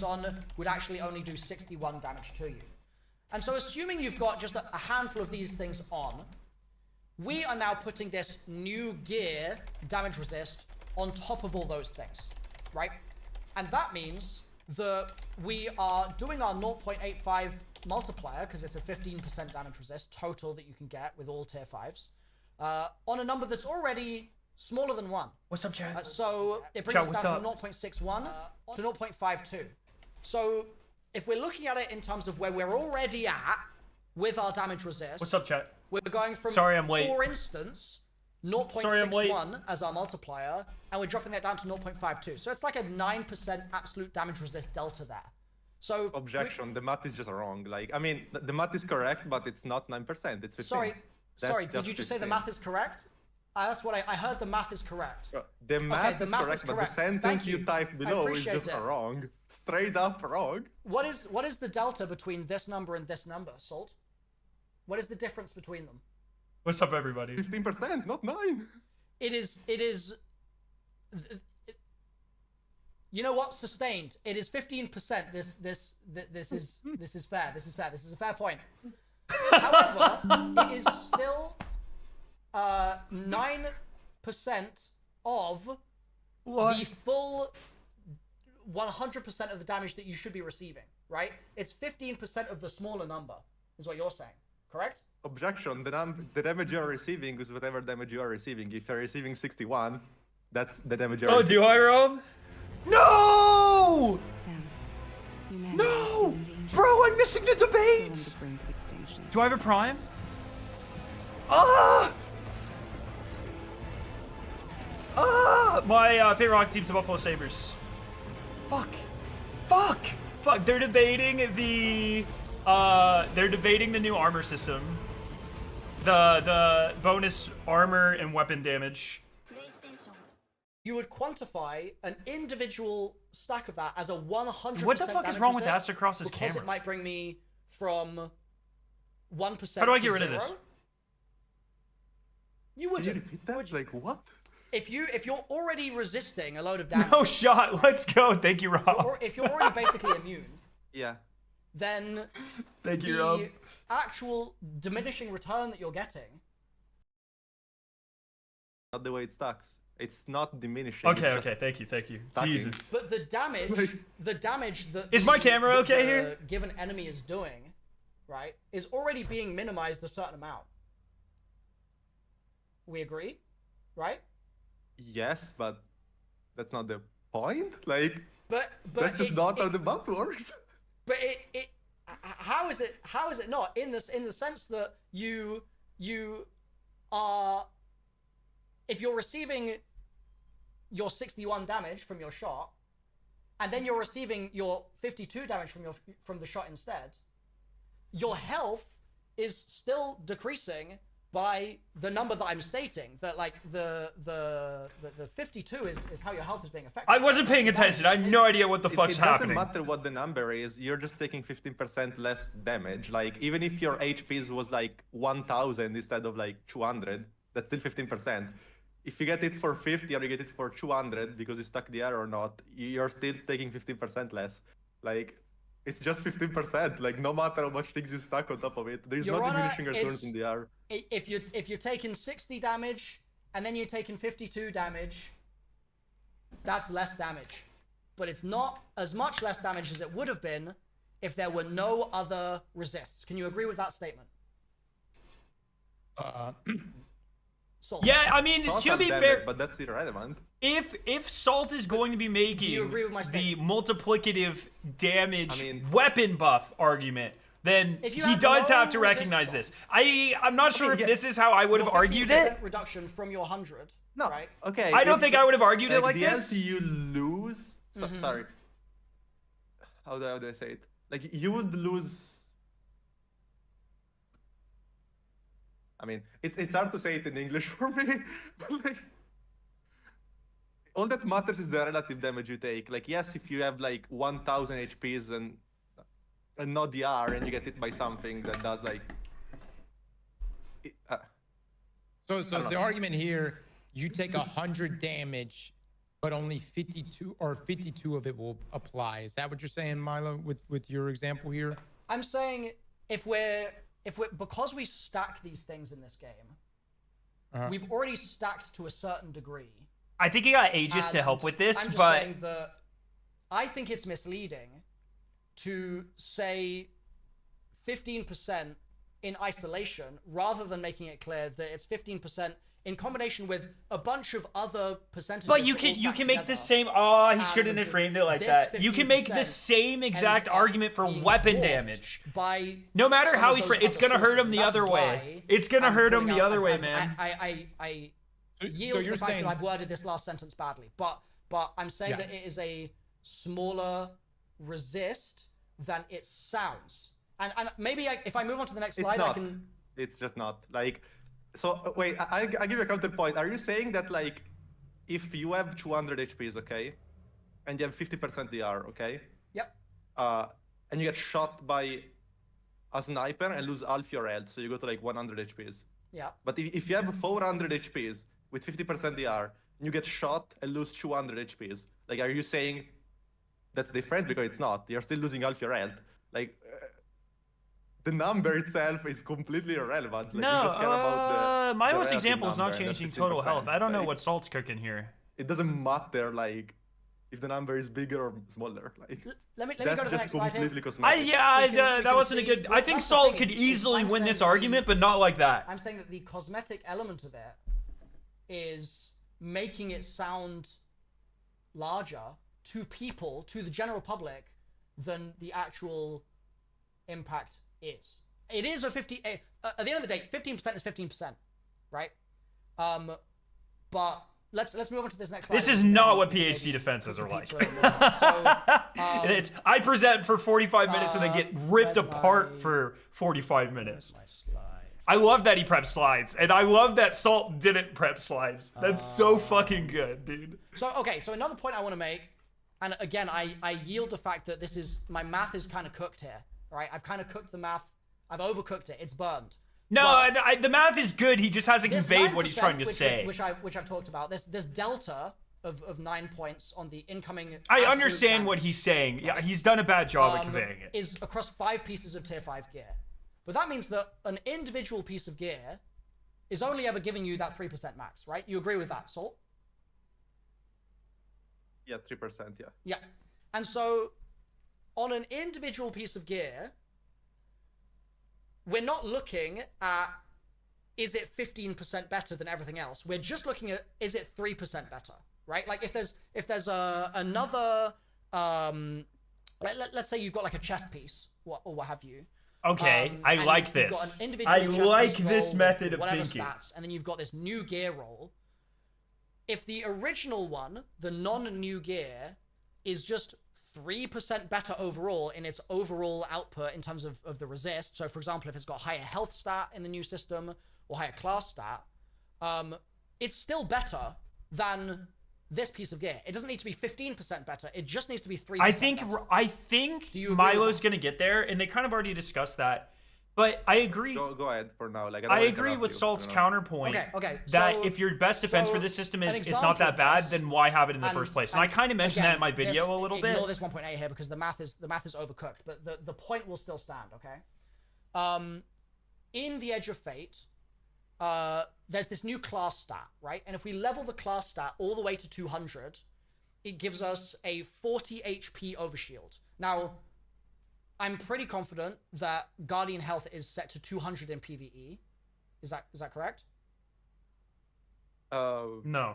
on would actually only do 61 damage to you. And so assuming you've got just a handful of these things on, we are now putting this new gear damage resist on top of all those things, right? And that means that we are doing our 0.85 multiplier, because it's a 15% damage resist total that you can get with all tier 5s, on a number that's already smaller than 1. What's up, Chad? So it brings us down from 0.61 to 0.52. So if we're looking at it in terms of where we're already at with our damage resist. What's up, chat? We're going from, sorry I'm late. for instance, 0.61 as our multiplier, and we're dropping that down to 0.52. So it's like a 9% absolute damage resist delta there. So objection, the math is just wrong. Like, I mean, the math is correct, but it's not 9%, it's 15. Sorry, did you just say the math is correct? That's what I heard. The math is correct. The math is correct, but the sentence you typed below is just wrong. Straight up wrong. What is the delta between this number and this number, Salt? What is the difference between them? What's up, everybody? 15%, not 9. It is. You know what? Sustained. It is 15%. This is fair. This is a fair point. However, it is still 9% of the full 100% of the damage that you should be receiving, right? It's 15% of the smaller number, is what you're saying, correct? Objection, the damage you are receiving is whatever damage you are receiving. If you're receiving 61, that's the damage you are receiving. Oh, do I, Rob? No! Sam, no! Bro, I'm missing the debates! Do I have a prime? Ah! Ah! My favorite rocket team's the Buffalo Sabres. Fuck. Fuck! Fuck, they're debating the new armor system. The bonus armor and weapon damage. You would quantify an individual stack of that as a 100%. What the fuck is wrong with Aster Cross's camera? Because it might bring me from 1%. How do I get rid of this? You wouldn't. Can you repeat that? Like what? If you're already resisting a load of damage. No shot. Let's go. Thank you, Rob. If you're already basically immune. Yeah. Then thank you, Rob. The actual diminishing return that you're getting. Not the way it stacks. It's not diminishing. Okay, thank you. Stacking. Jesus. But the damage that is my camera okay here? Given enemy is doing, right, is already being minimized a certain amount. We agree, right? Yes, but that's not the point. Like, but that's just not how the map works. But how is it not in the sense that you are, if you're receiving your 61 damage from your shot, and then you're receiving your 52 damage from the shot instead, your health is still decreasing by the number that I'm stating. That like the 52 is how your health is being affected. I wasn't paying attention. I have no idea what the fuck's happening. It doesn't matter what the number is. You're just taking 15% less damage. Like even if your HPs was like 1,000 instead of like 200, that's still 15%. If you get it for 50 or you get it for 200 because you stuck the air or not, you're still taking 15% less. Like, it's just 15%. Like, no matter how much things you stack on top of it, there's no diminishing returns in the air. If you're taking 60 damage and then you're taking 52 damage, that's less damage. But it's not as much less damage as it would have been if there were no other resists. Can you agree with that statement? Salt. Yeah, I mean, to be fair, but that's irrelevant. If Salt is going to be making the multiplicative damage weapon buff argument, then he does have to recognize this. I'm not sure if this is how I would have argued it. Reduction from your 100. No, right? Okay. I don't think I would have argued it like this. The you lose. Sorry. How do I say it? Like you would lose. I mean, it's hard to say it in English for me, but like, all that matters is the relative damage you take. Like, yes, if you have like 1,000 HPs and not the R, and you get hit by something that does like. So is the argument here? You take 100 damage but only 52 of it will apply. Is that what you're saying, Milo, with your example here? I'm saying because we stack these things in this game, we've already stacked to a certain degree. I think you got Aegis to help with this, I'm just but saying that I think it's misleading to say 15% in isolation rather than making it clear that it's 15% in combination with a bunch of other percentages. But you can make the same. Oh, he shouldn't have framed it like that. You can make the same exact argument for weapon damage. No matter how he frames, it's gonna hurt him the other way. It's gonna hurt him the other way, man. I yield to the fact that I've worded this last sentence badly, but I'm saying that it is a smaller resist than it sounds. And maybe if I move on to the next slide, I can. It's just not like. So wait, I'll give you a counterpoint. Are you saying that like, if you have 200 HPs, okay, and you have 50% DR, okay? Yep. And you get shot by a sniper and lose half your health, so you go to like 100 HPs. Yeah. But if you have 400 HPs with 50% DR, and you get shot and lose 200 HPs, like, are you saying that's different? Because it's not. You're still losing half your health. Like. The number itself is completely irrelevant. Like, no, you just care about Milo's example is not changing total health. I don't know what Salt's cooking here. It doesn't matter, like, if the number is bigger or smaller. Like, let me go to the next slide. Completely cosmetic. That wasn't a good. I think Salt could easily win this argument, but not like that. I'm saying that the cosmetic element of it is making it sound larger to people, to the general public, than the actual impact is. It is a 50. At the end of the day, 15% is 15%, right? But let's move on to this next slide. This is not what PhD defenses are like. I present for 45 minutes and then get ripped apart for 45 minutes. I love that he prepped slides, and I love that Salt didn't prep slides. That's so fucking good, dude. So another point I want to make, and again, I yield the fact that my math is kind of cooked here. Right, I've kind of cooked the math. I've overcooked it. It's burned. No, the math is good. He just hasn't conveyed what he's trying to say. Which I've talked about. This delta of 9 points on the incoming. I understand what he's saying. Right? Yeah, he's done a bad job at conveying it. Is across 5 pieces of tier 5 gear, but that means that an individual piece of gear is only ever giving you that 3% max. Right? You agree with that, Salt? Yeah, 3%. Yeah. Yeah, and so. On an individual piece of gear, we're not looking at, is it 15% better than everything else? We're just looking at, is it 3% better, right? Like if there's another, let's say you've got like a chest piece or what have you. Okay, I like this. I like this method of thinking. Stats, and then you've got this new gear roll. If the original one, the non-new gear, is just 3% better overall in its overall output in terms of the resist. So for example, if it's got higher health stat in the new system or higher class stat, it's still better than this piece of gear. It doesn't need to be 15% better. It just needs to be 3% better. I think Milo's going to get there, and they kind of already discussed that. But I agree. Go ahead for now. Like, I agree with Salt's counterpoint. Okay. That if your best defense for this system is it's not that bad, then why have it in the first place? And I kind of mentioned that in my video a little bit. Ignore this 1.8 here because the math is overcooked, but the point will still stand. Okay. In the Edge of Fate, there's this new class stat, right? And if we level the class stat all the way to 200, it gives us a 40 HP overshield. Now. I'm pretty confident that Guardian Health is set to 200 in PvE. Is that correct? No.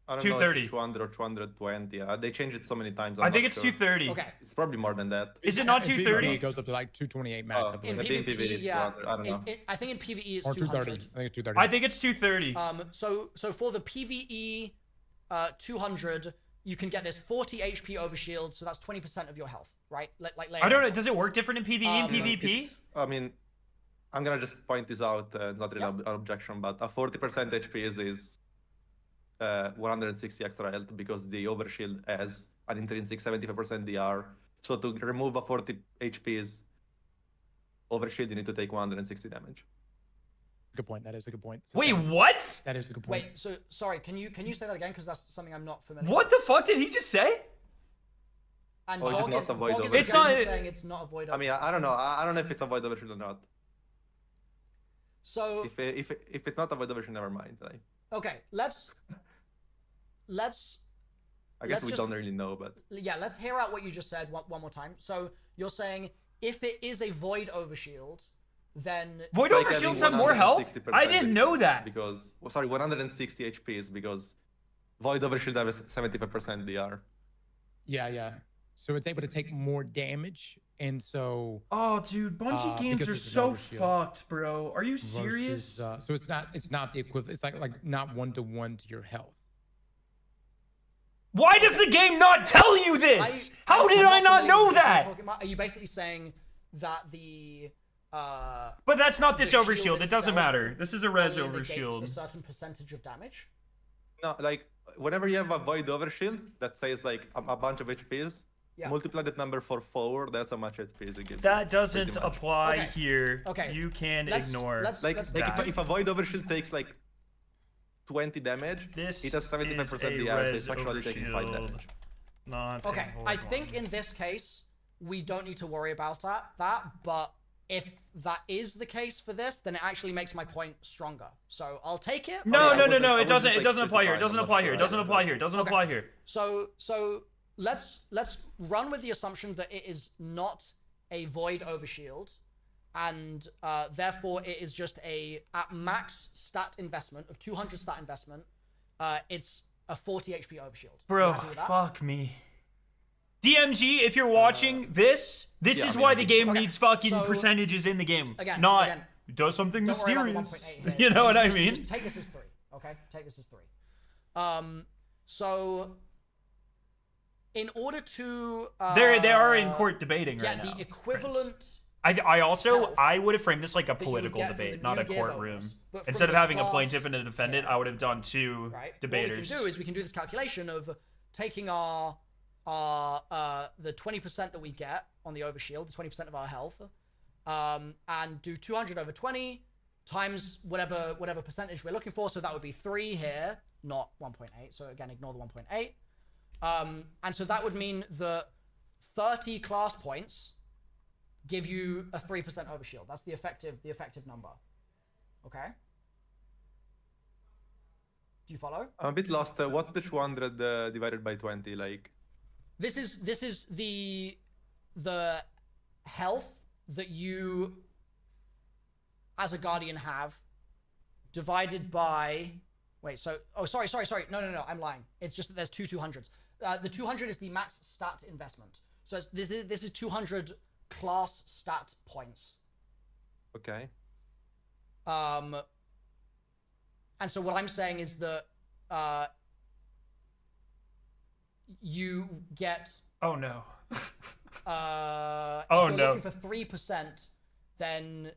I don't 230. know if it's 200 or 220. They changed it so many times. I think it's 230. Okay. It's probably more than that. Is it not 230? It goes up to like 228 max. In PvP, it's 200. I don't know. I think in PvE it's 200. I think it's 230. I think it's 230. So for the PvE 200, you can get this 40 HP overshield, so that's 20% of your health, right? I don't know. Does it work different in PvE and PvP? I mean, I'm gonna just point this out. Not really an objection, but a 40% HP is 160 extra health because the overshield has an intrinsic 75% DR. So to remove a 40 HP's overshield, you need to take 160 damage. Good point. That is a good point. Wait, what? That is a good point. Wait, so sorry, can you say that again? Because that's something I'm not familiar What with. the fuck did he just say? And Oh, is it not a void overshield? It's not. Saying it's not a void overshield. I mean, I don't know. I don't know if it's a void overshield or not. So if it's not a void overshield, never mind. Like, okay, let's. I guess we don't really know, but yeah, let's hear out what you just said one more time. So you're saying if it is a void overshield, then void overshields have more health. I didn't know that. Because 160 HPs because void overshield have a 75% DR. Yeah. So it's able to take more damage, and so. Oh, dude, Bungie games are so fucked, bro. Are you serious? Versus, so it's not the equivalent. It's like not 1-to-1 to your health. Why does the game not tell you this? How did I not know that? Are you basically saying that the but that's not this overshield. It doesn't matter. This is a res overshield. A certain percentage of damage? No, like whenever you have a void overshield that says like a bunch of HPs, multiply that number for 4. That's how much HPs it gives. That doesn't apply here. Okay. You can ignore. If a void overshield takes like 20 damage, it has 75% DR, so it's actually taking 5 damage. Okay, I think in this case we don't need to worry about that, but if that is the case for this, then it actually makes my point stronger. So I'll take it. No, it doesn't. It doesn't apply here. It doesn't apply here. It doesn't apply here. It doesn't apply here. So let's run with the assumption that it is not a void overshield, and therefore it is just at max stat investment of 200 stat investment. It's a 40 HP overshield. Bro, fuck me. DMG, if you're watching this is why the game needs fucking percentages in the game. Again, does something mysterious. You know what I mean? Just take this as 3, okay? Take this as 3. So in order to they are in court debating right now. Yeah, the equivalent. I would have framed this like a political debate, not a courtroom. Instead of having a plaintiff and a defendant, I would have done 2 debaters. What we can do is we can do this calculation of taking the 20% that we get on the overshield, the 20% of our health, and do 200 over 20 times whatever percentage we're looking for. So that would be 3 here, not 1.8. So again, ignore the 1.8. And so that would mean that 30 class points give you a 3% overshield. That's the effective number. Okay? Do you follow? I'm a bit lost. What's the 200 divided by 20 like? This is the health that you as a guardian have divided by sorry. No, I'm lying. It's just that there's 2 200s. The 200 is the max stat investment. So this is 200 class stat points. Okay. And so what I'm saying is that you get. Oh no. If you're looking for 3%, then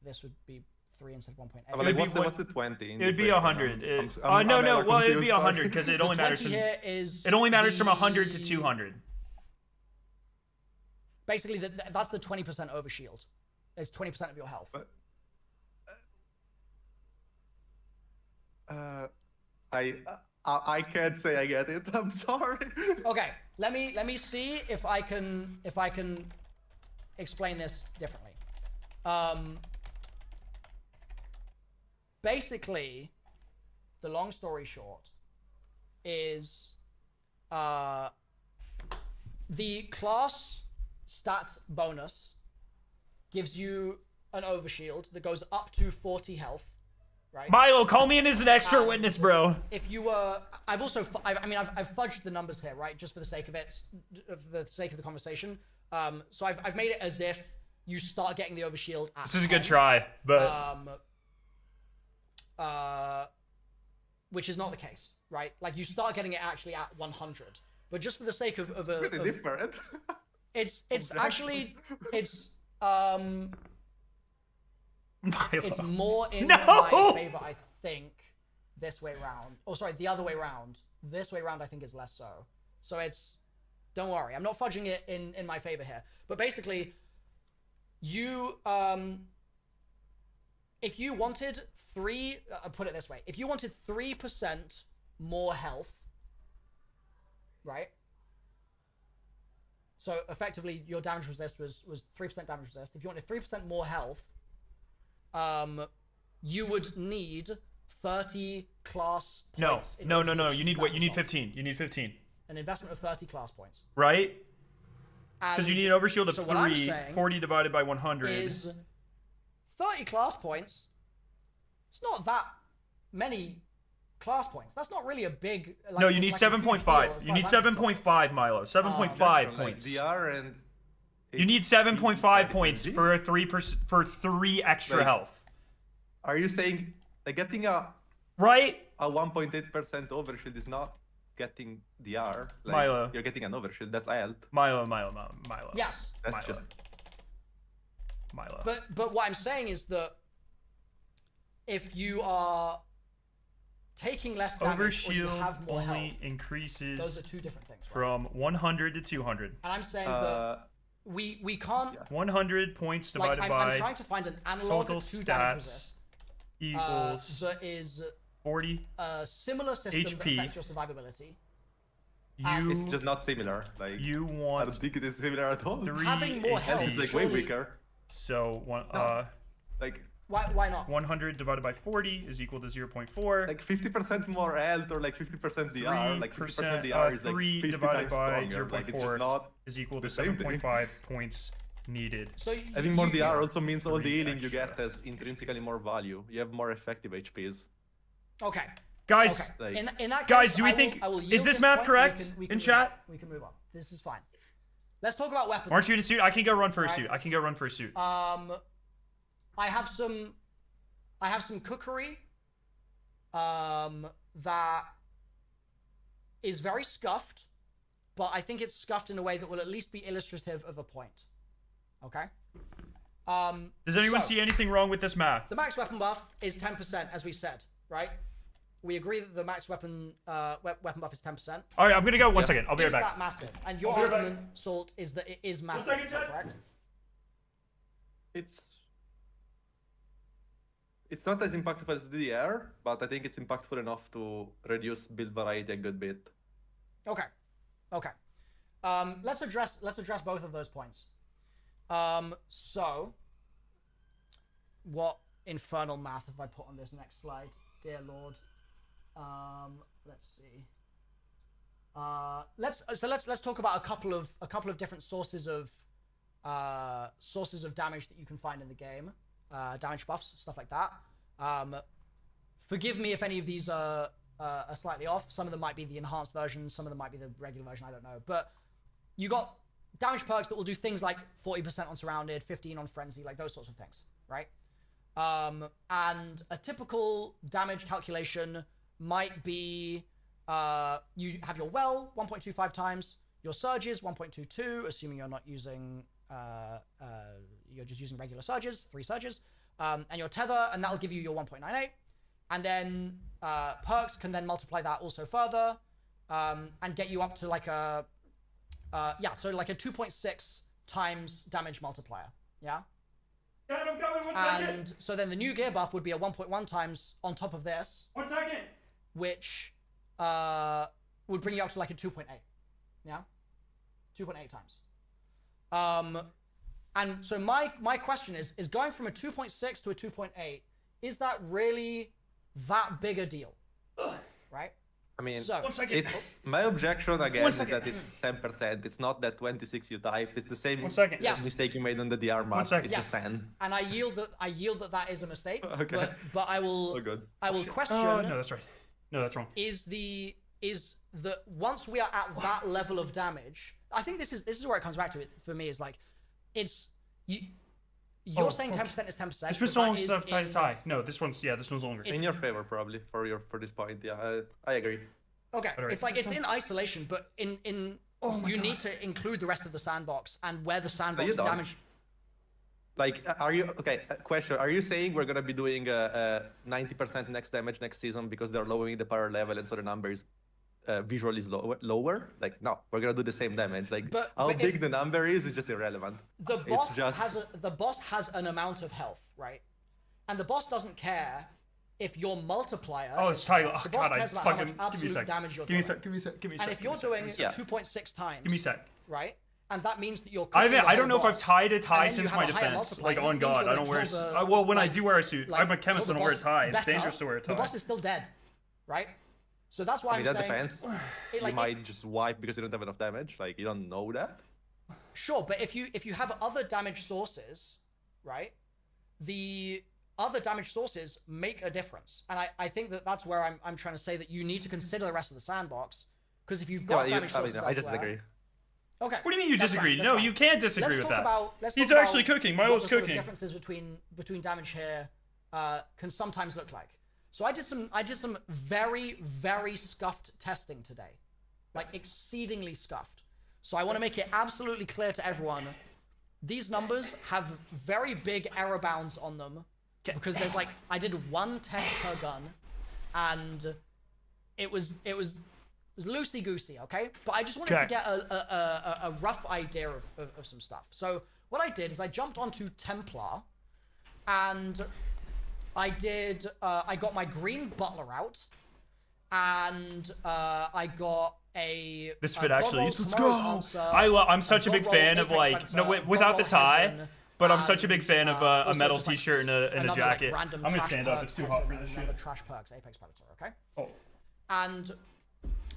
this would be 3 instead of 1.8. What's the 20? It would be 100. No. Well, it would be 100 because it only matters. It only matters from 100 to 200. Basically, that's the 20% overshield. It's 20% of your health. I can't say I get it. I'm sorry. Okay, let me see if I can explain this differently. Basically, the long story short is the class stat bonus gives you an overshield that goes up to 40 health. Right. Milo, call me in as an expert witness, bro. If you were, I've fudged the numbers here, right? Just for the sake of it, for the sake of the conversation. So I've made it as if you start getting the overshield at This is a good try, but which is not the case, right? Like you start getting it actually at 100, but just for the sake of a pretty different. It's actually it's more in my favor, I think, this way round. Oh, sorry, the other way round. This way round, I think, is less so. So it's, don't worry, I'm not fudging it in my favor here. But basically, you if you wanted put it this way, if you wanted 3% more health, right? So effectively, your damage resist was 3% damage resist. If you wanted 3% more health, you would need 30 class points. No. You need what? You need 15. You need 15. An investment of 30 class points. Right? Because you need an overshield of so 3. 40 divided by 100 is 30 class points. It's not that many class points. That's not really a big. No, you need 7.5. You need 7.5, Milo. 7.5 points. DR and. You need 7.5 points for 3 extra health. Are you saying like getting a 1.8% overshield is not getting DR? Like, Milo, you're getting an overshield. That's health. Milo. Yes. That's Milo. just. Milo. But what I'm saying is that if you are taking less damage or you have more only health, increases those are 2 different things, right? from 100 to 200. And I'm saying that we can't. 100 points divided by. I'm trying to find an analog total to damage resist equals that is 40 a similar system HP. that affects your survivability. It's just not similar. Like you I want don't think it is similar at all. 3 Having more health It's like way weaker. So Like. Why not? 100 divided by 40 is equal to 0.4. Like 50% more health or like 50% DR. Like 50% 3%, DR is like 3 50 divided times by stronger. Like it's 0.4 just not is equal to the same thing. 7.5 points needed. So I think more DR also means all the 3 healing you extra get has intrinsically more value. You have more effective HPs. Okay. Guys, Okay. Like- In that case, guys, do we I think will yield is this this math point. correct We can in move chat? on. We can move on. This is fine. Let's talk about weapons. Aren't you in a suit? I can go run for a Right. suit. I can go run for a suit. I have some cookery that is very scuffed, but I think it's scuffed in a way that will at least be illustrative of a point. Okay? Does anyone so, see anything wrong with this math? The max weapon buff is 10%, as we said, right? We agree that the max weapon weapon buff is 10%. All right, I'm gonna go. One second. I'll be right Is back. that massive? And your argument, Salt, is that it is massive. second, is that chat. correct? It's not as impactful as DDR, but I think it's impactful enough to reduce build variety a good bit. Okay. Okay. Let's address both of those points. So what infernal math have I put on this next slide? Dear Lord. Let's see. Let's talk about a couple of different sources of damage that you can find in the game. Damage buffs, stuff like that. Forgive me if any of these are slightly off. Some of them might be the enhanced version, some of them might be the regular version, I don't know. But you got damage perks that will do things like 40% on surrounded, 15 on frenzy, like those sorts of things, right? And a typical damage calculation might be you have your well 1.25 times, your surges 1.22, assuming you're not using you're just using regular surges, 3 surges, and your tether, and that'll give you your 1.98, and then perks can then multiply that also further, and get you up to like a so like a 2.6 times damage multiplier. Yeah. Dad, I'm coming. 1 second. And so then the new gear buff would be a 1.1 times on top of this. 1 second. Which would bring you up to like a 2.8. Yeah? 2.8 times. And so my question is going from a 2.6 to a 2.8, is that really that big a deal? Right? I mean, so, 1 second. it's my objection again 1 is second. that it's 10%. It's not that 26 you typed. It's the same 1 second. Yes. mistake you made on the DR map. 1 second. It's just 10. And I yield that is a mistake. Okay. But I will Oh, good. question. Oh, no, that's right. No, that's wrong. Is that once we are at that level of damage, I think this is where it comes back to it for me, is like you're saying 10% is 10%. This was long stuff tie to tie. No, this one's longer. In your favor, probably for this point. Yeah, I agree. Okay, Right. it's like it's in isolation, but in you need to include the rest of the sandbox and where the sandbox don't. damage. Like, are you okay? Question: are you saying we're gonna be doing 90% next damage next season because they're lowering the power level and so the number is visually lower? Like, no, we're gonna do the same damage. Like, how big the number is just irrelevant. The boss has an amount of health, right? And the boss doesn't care if your multiplier. Oh, it's title. Oh, the boss God, cares about how much absolute damage you're doing. Give me a sec. And if you're doing 2.6 times, give me a sec. Right? And that means that you're. I don't know if I've tied a tie since my defense. Like, on God, I don't wear. Well, when I do wear a suit, I'm a chemist. I don't wear a tie. It's dangerous to wear a tie. The boss is still dead, right? So that's why I'm that saying. Depends. You might just wipe because you don't have enough damage. Like, you don't know that. Sure, but if you have other damage sources, right? The other damage sources make a difference, and I think that's where I'm trying to say that you need to consider the rest of the sandbox, because if you've got damage sources I just disagree. Okay. What do you mean you disagree? No, you can't disagree with that. He's actually cooking. Milo's cooking. What the differences between damage here can sometimes look like. So I did some very, very scuffed testing today, like exceedingly scuffed. So I want to make it absolutely clear to everyone, these numbers have very big error bounds on them, because there's like, I did one test per gun, and it was loosey goosey, okay? But I just wanted to get a rough idea of some stuff. So what I did is I jumped onto Templar, and I got my green butler out, and I got a. This fit actually. Let's go. I'm such a big fan of like without the tie, but I'm such a big fan of a metal T-shirt and a jacket. I'm gonna stand up. It's too hot for this shit. Trash perks, Apex Predator, okay? Oh. And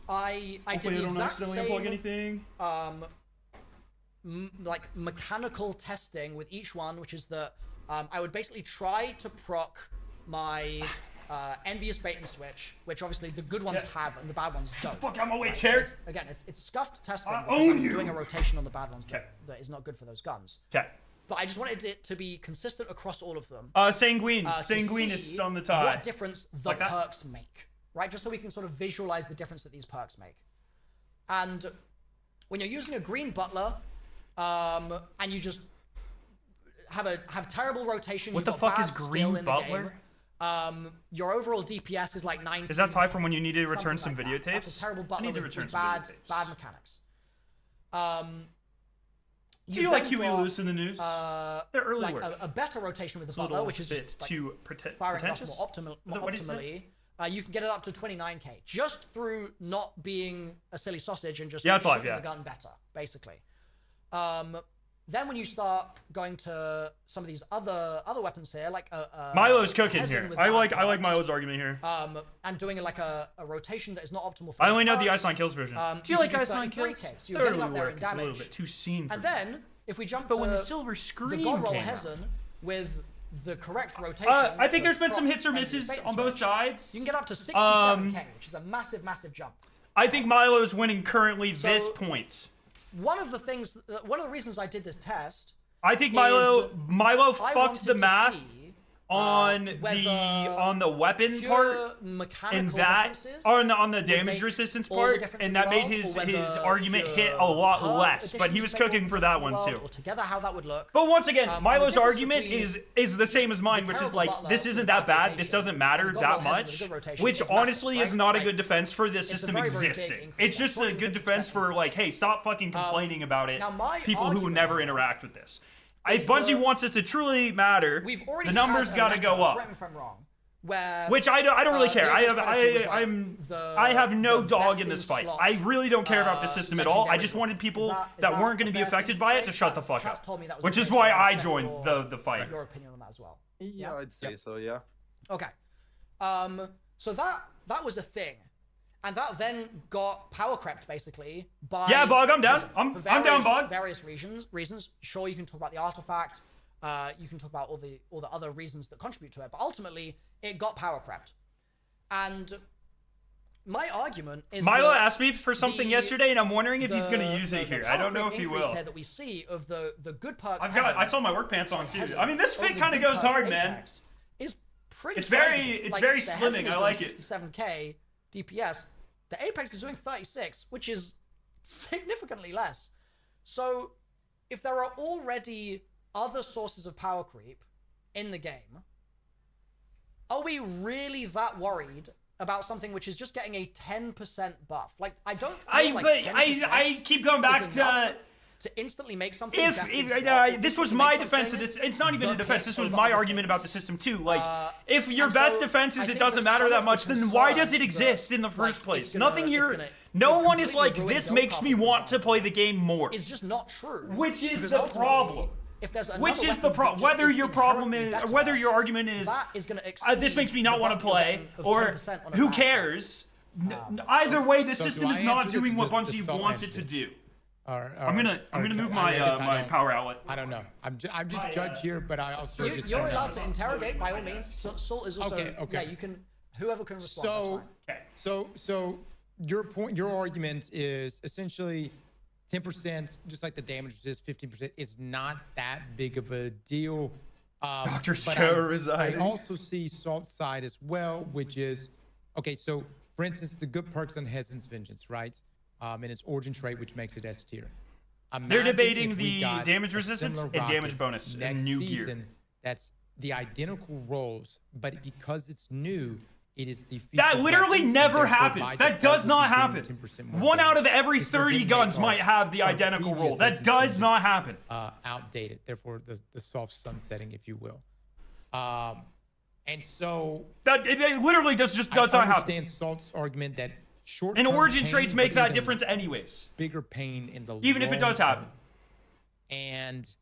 I did the exact same like mechanical testing with each one, which is that I would basically try to proc my envious bait and switch, which obviously the good ones have and the bad ones don't. Fuck out my way, chair! Again, it's scuffed testing. I'm doing a rotation on the bad ones that is not good for those guns. Okay. But I just wanted it to be consistent across all of them. Sanguine. Sanguine is on the tie. What difference the perks make, right? Just so we can sort of visualize the difference that these perks make. And when you're using a green butler, and you just have terrible rotation. What the fuck is green butler? Your overall DPS is like 19. Is that tie from when you need to return some videotapes? That's a terrible butler. I need to return some bad videotapes. mechanics. Do you like Huey Lewis in the news? They're early like work. A better rotation with the butler, which is just like too firing off more optimally. You can get it up to 29k just through not being a silly sausage and just shooting the gun better, basically. Then when you start going to some of these other weapons here, like Milo's cooking here. I like Milo's argument here. And doing like a rotation that is not optimal for I only know the Iceline Kills version. Do you like Iceline Kills? So you're getting up there in damage. It's a little bit too seen for and then if we jump but to when the silver screen the God Roll came Hezen with the correct rotation. I think there's been some hits or misses on both sides. You can get up to 67k, which is a massive, massive jump. I think Milo's winning currently this point. One of the reasons I did this test. I think Milo fucked the math on the weapon part and that on the damage resistance part, and that made his argument hit a lot less. But he was cooking for that one too. Together, how that would look. But once again, Milo's argument is the same as mine, which is like, this isn't that bad, this doesn't matter that much, which honestly is not a good defense for this system existing. It's just a good defense for like, hey, stop fucking complaining about it. People who would never interact with this. If Bungie wants this to truly matter, the numbers got to go up. Correct me if I'm wrong. Which I don't really care. I have no dog in this fight. I really don't care about this system at all. I just wanted people that weren't going to be affected by it to shut the fuck up. Which is why I joined the fight. Your opinion on that as well? Yeah, I'd say so. Yeah. Okay. So that was a thing. And that then got power crept basically by. Yeah, Bog, I'm down. I'm down, Bog. Various reasons. Sure, you can talk about the artifact. You can talk about all the other reasons that contribute to it, but ultimately it got power crept. And my argument is Milo asked me for something yesterday, and I'm wondering if he's going to use it here. I don't know if he will. That we see of the good perks. I saw my work pants on too. I mean, this fit kind of goes hard, man. Is pretty. It's very slimming. I like it. 67k DPS. The Apex is doing 36, which is significantly less. So, if there are already other sources of power creep in the game, are we really that worried about something which is just getting a 10% buff? Like, I don't. I keep going back to instantly make something. This was my defense of this. It's not even a defense. This was my argument about the system too. Like, if your best defense is it doesn't matter that much, then why does it exist in the first place? Nothing here. No one is like, this makes me want to play the game more. It's just not true. Which is the problem. Which is the problem? Whether your problem is, whether your argument is, this makes me not want to play, or who cares? Either way, the system is not doing what Bungie wants it to do. I'm gonna move my my power outlet. I don't know. I'm just judge here, but I also you're allowed to interrogate by all means. Salt is also yeah. You can whoever can respond. So your point, your argument is essentially 10%, just like the damage resist. 15% is not that big of a deal. Dr. Scarrow residing. I also see Salt's side as well, which is okay. So for instance, the good perks on Hessen's Vengeance, right? And its origin trait, which makes it S tier. They're debating the damage resistance and damage bonus in new gear. That's the identical rolls, but because it's new, it is the that literally never happens. That does not happen. 1 out of every 30 guns might have the identical roll. That does not happen. Outdated, therefore the soft sunsetting, if you will. And so that it literally does not happen. I understand Salt's argument that and origin traits make that difference anyways. Bigger pain in the even if it does happen. And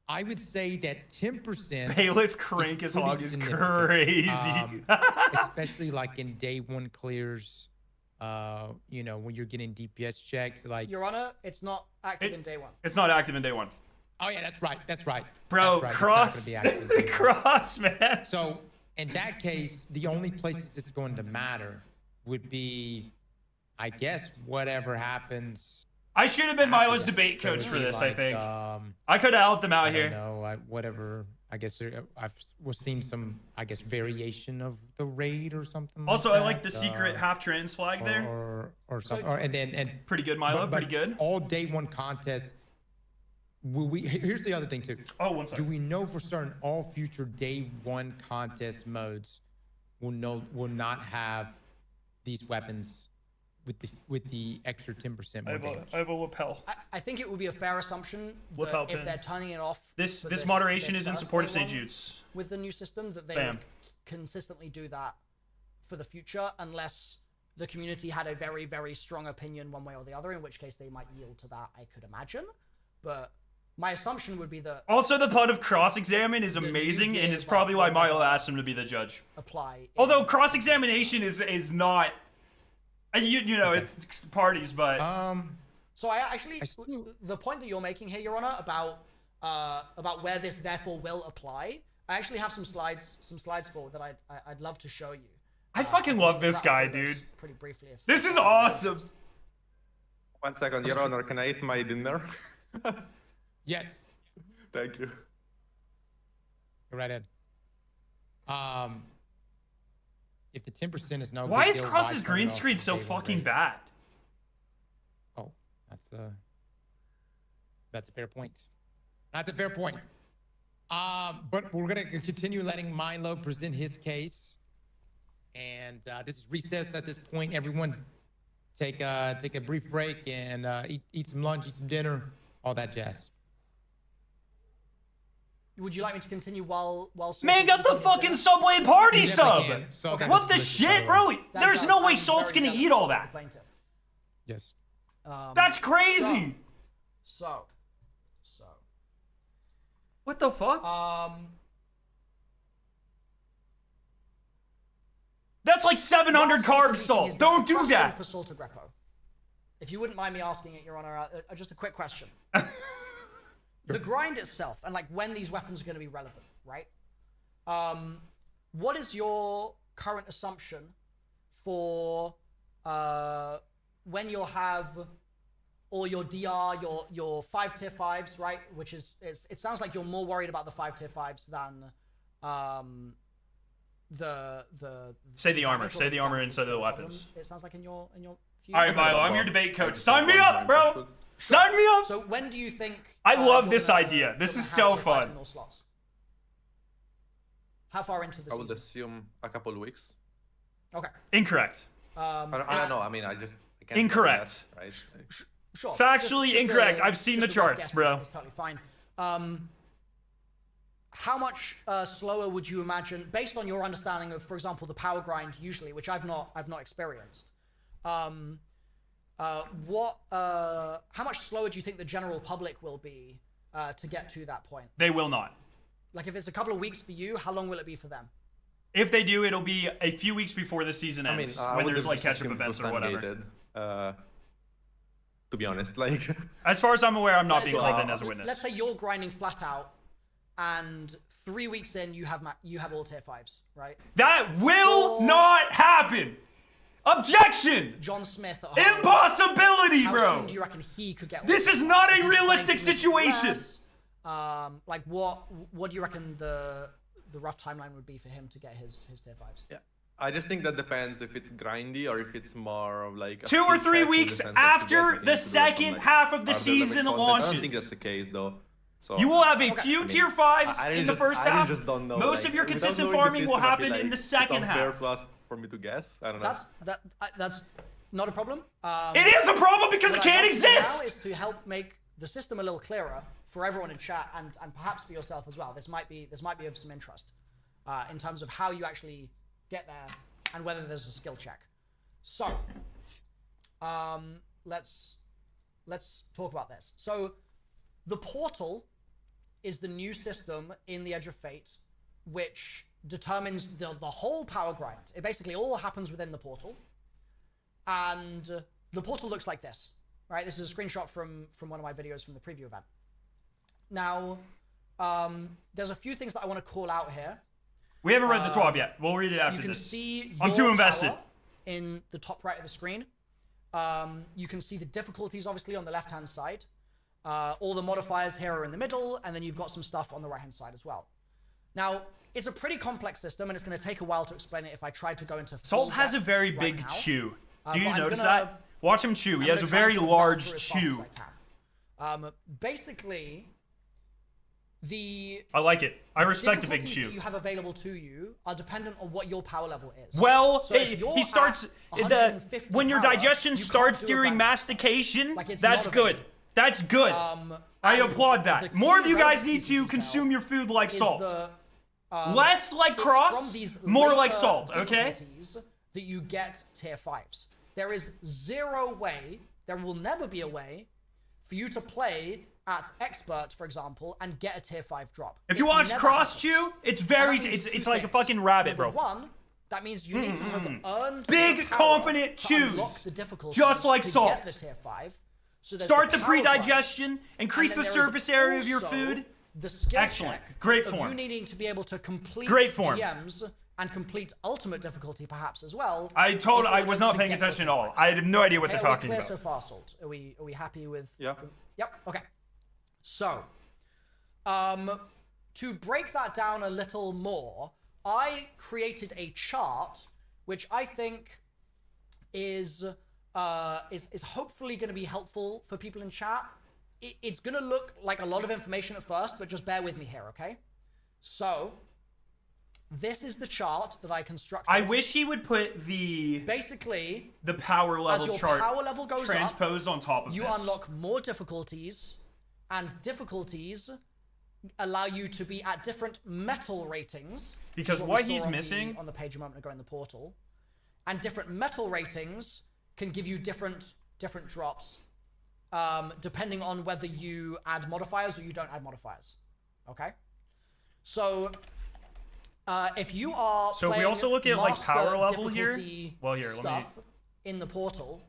I would say that 10% Bailiff Crank as hog is crazy. Especially like in day one clears, you know, when you're getting DPS checks, like Your Honor, it's not active in day one. It's not active in day one. Oh yeah, that's right. That's right. Bro, that's right. cross cross, man. So in that case, the only places it's going to matter would be, I guess, whatever happens. I should have been Milo's debate coach for this, like, I think. I could have helped him out here. No, whatever. I guess I've seen some, I guess, variation of the raid or something. Also, like I like the secret half trans flag there. Or something. And pretty good, Milo. Pretty good. All day one contests. Will we? Here's the other thing too. Oh, one second. Do we know for certain all future day one contest modes will not have these weapons with the extra 10% more damage? I have a lapel. I think it would be a fair assumption that if they're turning it off. This moderation is in support of Seijutsu. With the new system, that they would consistently do that for the future, unless the community had a very, very strong opinion one way or the other, in which case they might yield to that, I could imagine. But my assumption would be that... Also, the pun of cross-examine is amazing, and it's probably why Milo asked him to be the judge. Although cross-examination is not... You know, it's parties, but... So I actually... The point that you're making here, Your Honor, about where this therefore will apply, I actually have some slides for that I'd love to show you. I fucking love this guy, dude. Pretty briefly. This is awesome. 1 second, Your Honor, can I eat my dinner? Yes. Thank you. Go right in. If the 10% is no. Why is Cross's green screen so fucking bad? Oh, that's a fair point. That's a fair point. But we're gonna continue letting Milo present his case, and this is recess at this point. Everyone, take a brief break and eat some lunch, eat some dinner, all that jazz. Would you like me to continue while Man got the fucking Subway party sub! Okay. What the shit, bro? There's no way Salt's gonna eat all that. Yes. That's crazy! So. What the fuck? That's like 700 carbs, Salt. Don't do that! For SALTAGREPPO. If you wouldn't mind me asking it, Your Honor, just a quick question. The grind itself, and like when these weapons are going to be relevant, right? What is your current assumption for when you'll have all your DR, your 5 tier 5s, right? Which is it sounds like you're more worried about the 5 tier 5s than the say the armor instead of the weapons. It sounds like in your view. All right, Milo, I'm your debate coach. Sign me up, bro. Sign me up! So when do you think... I love this idea. This is so fun. How far into this? I would assume a couple of weeks. Okay. Incorrect. I don't know. I mean, I can't incorrect. That, right? Sure. Factually incorrect. I've seen the charts, bro. It's totally fine. How much slower would you imagine, based on your understanding of, for example, the power grind usually, which I've not experienced? How much slower do you think the general public will be to get to that point? They will not. Like, if it's a couple of weeks for you, how long will it be for them? If they do, it'll be a few weeks before the season ends, when there's like catch-up events or whatever. To be honest, like as far as I'm aware, I'm not being called in as a witness. Let's say you're grinding flat out, and 3 weeks in, you have all tier 5s, right? That will not happen. Objection. John Smith. Impossibility, bro. How soon do you reckon he could get? This is not a realistic situation. Like what do you reckon the rough timeline would be for him to get his tier 5s? Yeah. I just think that depends if it's grindy or if it's more of like 2 or 3 weeks after the second half of the season launches. I don't think that's the case though. So, you will have a few tier 5s in the first half. I just don't know. Most of your consistent farming will happen in the second half. For me to guess, I don't know. That's not a problem. It is a problem because it can't exist. Now is to help make the system a little clearer for everyone in chat and perhaps for yourself as well. This might be of some interest in terms of how you actually get there and whether there's a skill check. So let's talk about this. So the portal is the new system in the Edge of Fate which determines the whole power grind. It basically all happens within the portal, and the portal looks like this, right? This is a screenshot from one of my videos from the preview event. Now there's a few things that I want to call out here. We haven't read the TWAB yet. We'll read it after this. You can see I'm too invested. In the top right of the screen. You can see the difficulties, obviously, on the left-hand side. All the modifiers here are in the middle, and then you've got some stuff on the right-hand side as well. Now, it's a pretty complex system, and it's going to take a while to explain it if I try to go into Salt has a very big chew. Do you notice that? Watch him chew. He has a very large chew. Basically, I like it. I respect a big chew. That you have available to you are dependent on what your power level is. Well, so he starts when your digestion starts during mastication. That's good. That's good. I applaud that. More of you guys need to consume your food like salt. Less like Cross, more like salt, okay? That you get tier 5s. There is zero way, there will never be a way for you to play at Expert, for example, and get a tier 5 drop. If you watch Cross Chew, it's like a fucking rabbit, bro. One, that means you need to have earned big confident chews, just like salt. Get the tier 5. So start the pre-digestion, increase the surface area of your food. The skill excellent, great form. You needing to be able to complete GMs and complete ultimate difficulty, perhaps as well. I was not paying attention at all. I have no idea what they're talking about. So far, Salt. Are we happy with? Yeah. Yep. Okay. So, to break that down a little more, I created a chart which I think is hopefully going to be helpful for people in chat. It's going to look like a lot of information at first, but just bear with me here, okay? So, this is the chart that I constructed. I wish he would put the power level chart transposed on top of this. You unlock more difficulties, and difficulties allow you to be at different metal ratings. Because what he's missing on the page a moment ago in the portal, and different metal ratings can give you different drops, depending on whether you add modifiers or you don't add modifiers. Okay, so if you are if we also look at like power level here, well here, let me in the portal,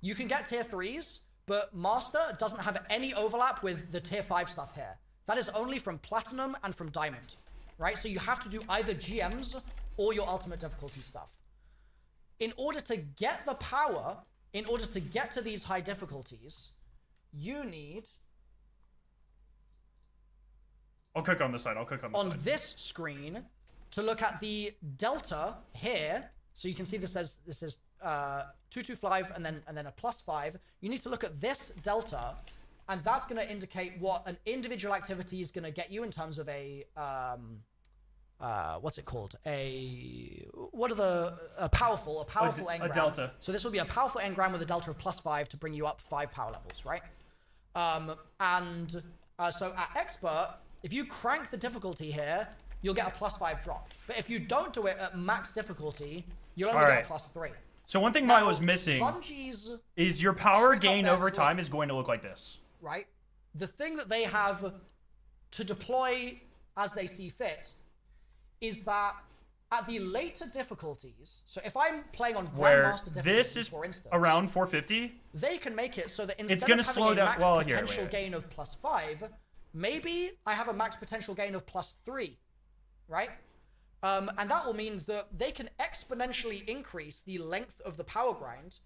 you can get tier 3s, but Master doesn't have any overlap with the tier 5 stuff here. That is only from Platinum and from Diamond, right? So you have to do either GMs or your ultimate difficulty stuff. In order to get the power, in order to get to these high difficulties, you need... I'll click on this side, on this screen, to look at the delta here. So you can see this is 225 and then a +5. You need to look at this delta, and that's going to indicate what an individual activity is going to get you in terms of a what's it called? A powerful engram. A delta. So this will be a powerful engram with a delta of +5 to bring you up 5 power levels, right? So at expert, if you crank the difficulty here, you'll get a +5 drop. But if you don't do it at max difficulty, you'll only get a +3. So one thing Milo's missing is your power gain over time is going to look like this. Right? The thing that they have to deploy as they see fit is that at the later difficulties, so if I'm playing on Grandmaster difficulty, for instance, around 450, they can make it so that instead it's gonna of having slow a down. max Well, potential gain of +5, maybe I have a max potential gain of +3, right? And that will mean that they can exponentially increase the length of the power grind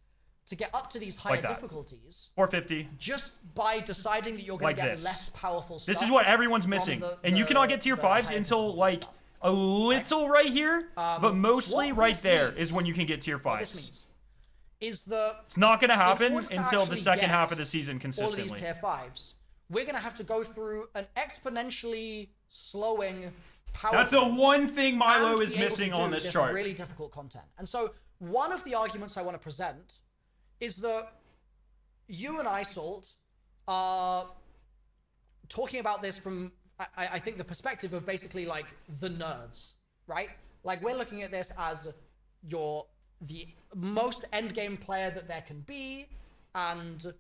to get up to these higher difficulties. 450. Just by deciding that you're going to get less powerful stuff. This is what everyone's missing. And you cannot get tier 5s until like a little right here, but mostly right there is when you can get tier 5s. What this means is that it's not going to happen until the second half of the season consistently. All of these tier 5s, we're going to have to go through an exponentially slowing power. That's the one thing Milo is missing on this chart. Really difficult content. And so one of the arguments I want to present is that you and I, Salt, are talking about this from, I think, the perspective of basically like the nerds, right? Like we're looking at this as the most endgame player that there can be, and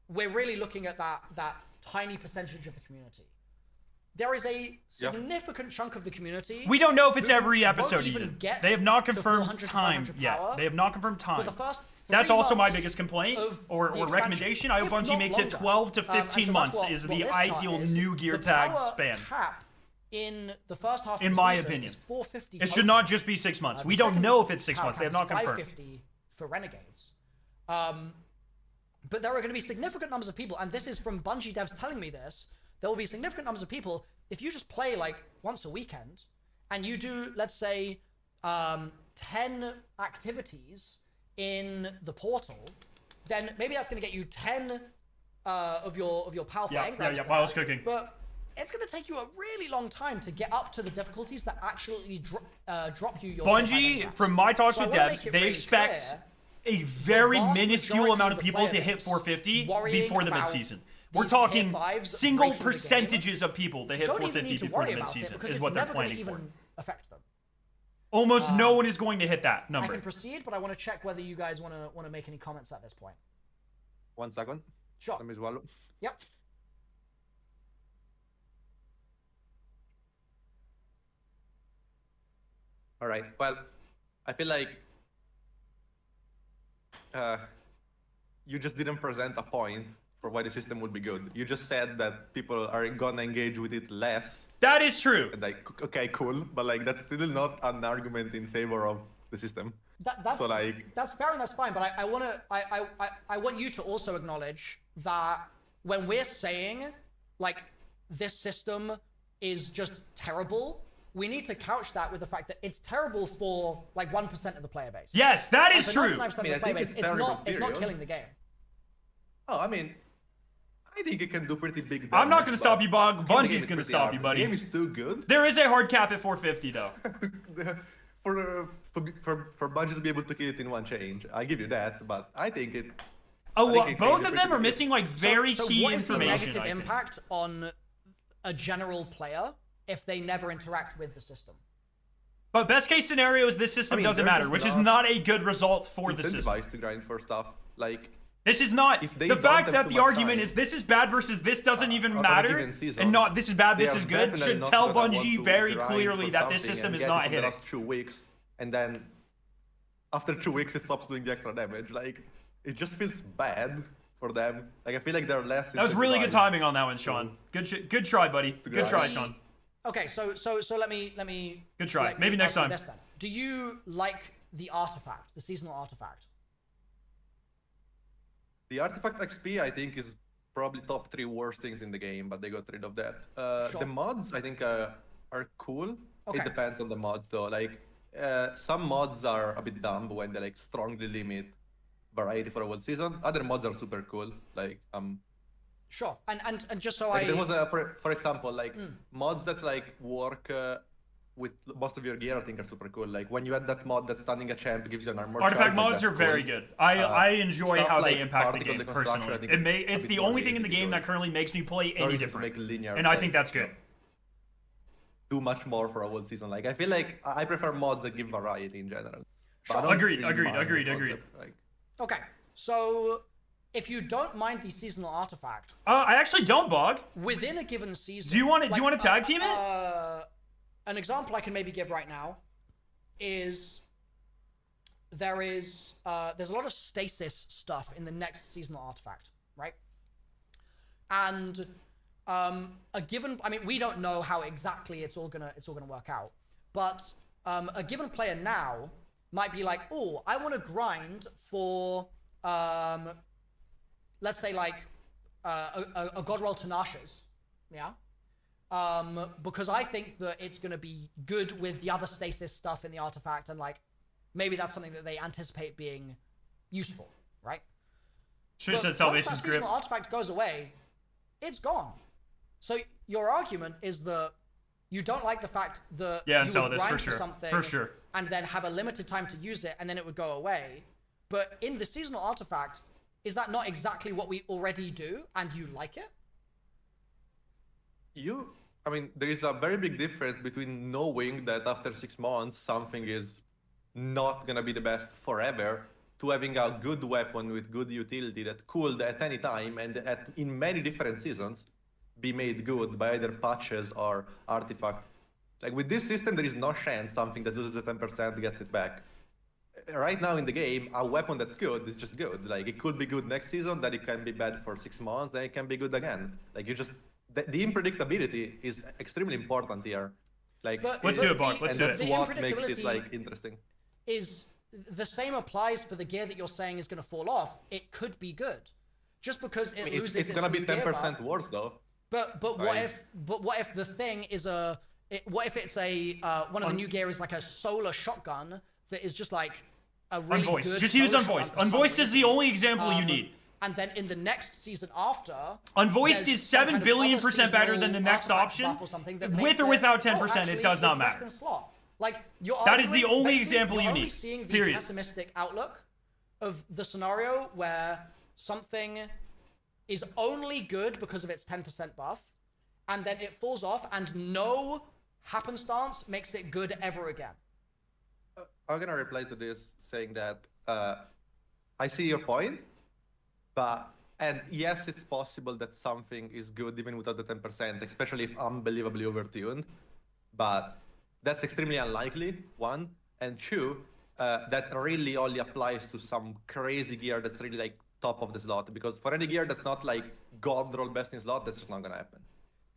we're really looking at that tiny percentage of the community. There is a significant chunk of the community. We don't know if it's every episode even. They have not confirmed time yet. They have not confirmed time. For the first That's also my biggest complaint or recommendation. I hope Bungie makes it 12 to 15 months is the ideal new gear tag span. In the first half in my opinion, it should not just be 6 months. We don't know if it's 6 months. They have not confirmed. 550 for Renegades. But there are going to be significant numbers of people, and this is from Bungie devs telling me this. There will be significant numbers of people if you just play like once a weekend, and you do, let's say, 10 activities in the portal, then maybe that's going to get you 10 of your powerful engrams. Yeah, Milo's cooking. But it's going to take you a really long time to get up to the difficulties that actually drop you your Bungie, from my talks with devs, they expect a very minuscule amount of people to hit 450 before the mid-season. We're talking single percentages of people to hit 450 before the mid-season is what they're planning for. Affect them. Almost no one is going to hit that number. I can proceed, but I want to check whether you guys want to make any comments at this point. 1 second. Sure. Let me swallow. Yep. All right. Well, I feel like you just didn't present a point for why the system would be good. You just said that people are gonna engage with it less. That is true. And like, okay, cool, but like that's still not an argument in favor of the system. That's fair and that's fine. But I want you to also acknowledge that when we're saying like this system is just terrible, we need to couch that with the fact that it's terrible for like 1% of the player base. Yes, that is true. 99% of the player base, it's not killing the game. Oh, I mean, I think it can do pretty big damage. I'm not going to stop you, Bog. Bungie's going to stop you, buddy. The game is too good. There is a hard cap at 450, though. for Bungie to be able to kill it in one change, I give you that, but I think it... Oh, well, both of them are missing like very key what is information. The negative impact on a general player if they never interact with the system? But best case scenario is this system doesn't matter, which is not a good result for the system. To grind for stuff like... This is not the fact that the argument is this is bad versus this doesn't even matter, and not this is bad, this is good, should tell Bungie very clearly that this system is not hitting. The last 2 weeks, and then after 2 weeks it stops doing the extra damage. Like it just feels bad for them. Like I feel like they're less. That was really good timing on that one, Sean. Good try, buddy. Good try, Sean. Okay, so let me. Good try. Maybe next time. Do you like the artifact, the seasonal artifact? The artifact XP, I think, is probably top 3 worst things in the game, but they got rid of that. Sure. The mods, I think, are cool. Okay. It depends on the mods, though. Like, some mods are a bit dumb when they like strongly limit variety for a whole season. Other mods are super cool. Like, Sure. And just so like there was a, for example, like mods that like work with most of your gear, I think are super cool. Like when you add that mod that's stunning a champ, gives you an armor. Artifact charge, mods like, are very cool. good. I enjoy how like they impact the particle game deconstruction, personally. I think It's the only thing in the game that currently makes me play any different, and I think that's good. Do much more for a whole season. Like I feel like I prefer mods that give variety in general. Sure. Agreed. Like... Okay, so if you don't mind the seasonal artifact, I actually don't, Bog. Within a given season, do you want to tag team it? An example I can maybe give right now is there's a lot of stasis stuff in the next seasonal artifact, right? And a given, I mean, we don't know how exactly it's all gonna work out, but a given player now might be like, oh, I want to grind for let's say like a god roll Tenacious, yeah, because I think that it's gonna be good with the other stasis stuff in the artifact, and like maybe that's something that they anticipate being useful, right? Should have said Salvation's Grip. Once that Grip. seasonal artifact goes away, it's gone. So your argument is that you don't like the fact that you would grind for something and then have a limited time to use it, and then it would go away. But in the seasonal artifact, is that not exactly what we already do, and you like it? I mean, there is a very big difference between knowing that after 6 months something is not gonna be the best forever, to having a good weapon with good utility that could at any time and in many different seasons be made good by either patches or artifact. Like with this system, there is no chance something that loses a 10% gets it back. Right now in the game, a weapon that's good is just good. Like it could be good next season, then it can be bad for 6 months, then it can be good again. Like you just, the unpredictability is extremely important here. Like let's do it, Bart. Let's do it. That's what makes it like interesting. Is the same applies for the gear that you're saying is going to fall off. It could be good, just because it loses. It's going to be 10% worse though. But what if the thing is what if it's one of the new gear is like a solar shotgun that is just like a really Unvoiced. good. Just use Unvoiced. Unvoiced is the only example you need. And then in the next season after, Unvoiced is 7 billion% better than the next option. With or without 10%, it does not matter. Like that is the only example you need. You're seeing the pessimistic outlook of the scenario where something is only good because of its 10% buff, and then it falls off, and no happenstance makes it good ever again. I'm gonna reply to this saying that I see your point, and yes, it's possible that something is good even without the 10%, especially if unbelievably overtuned, but that's extremely unlikely, one, and two, that really only applies to some crazy gear that's really like top of the slot, because for any gear that's not like god roll best in slot, that's just not gonna happen.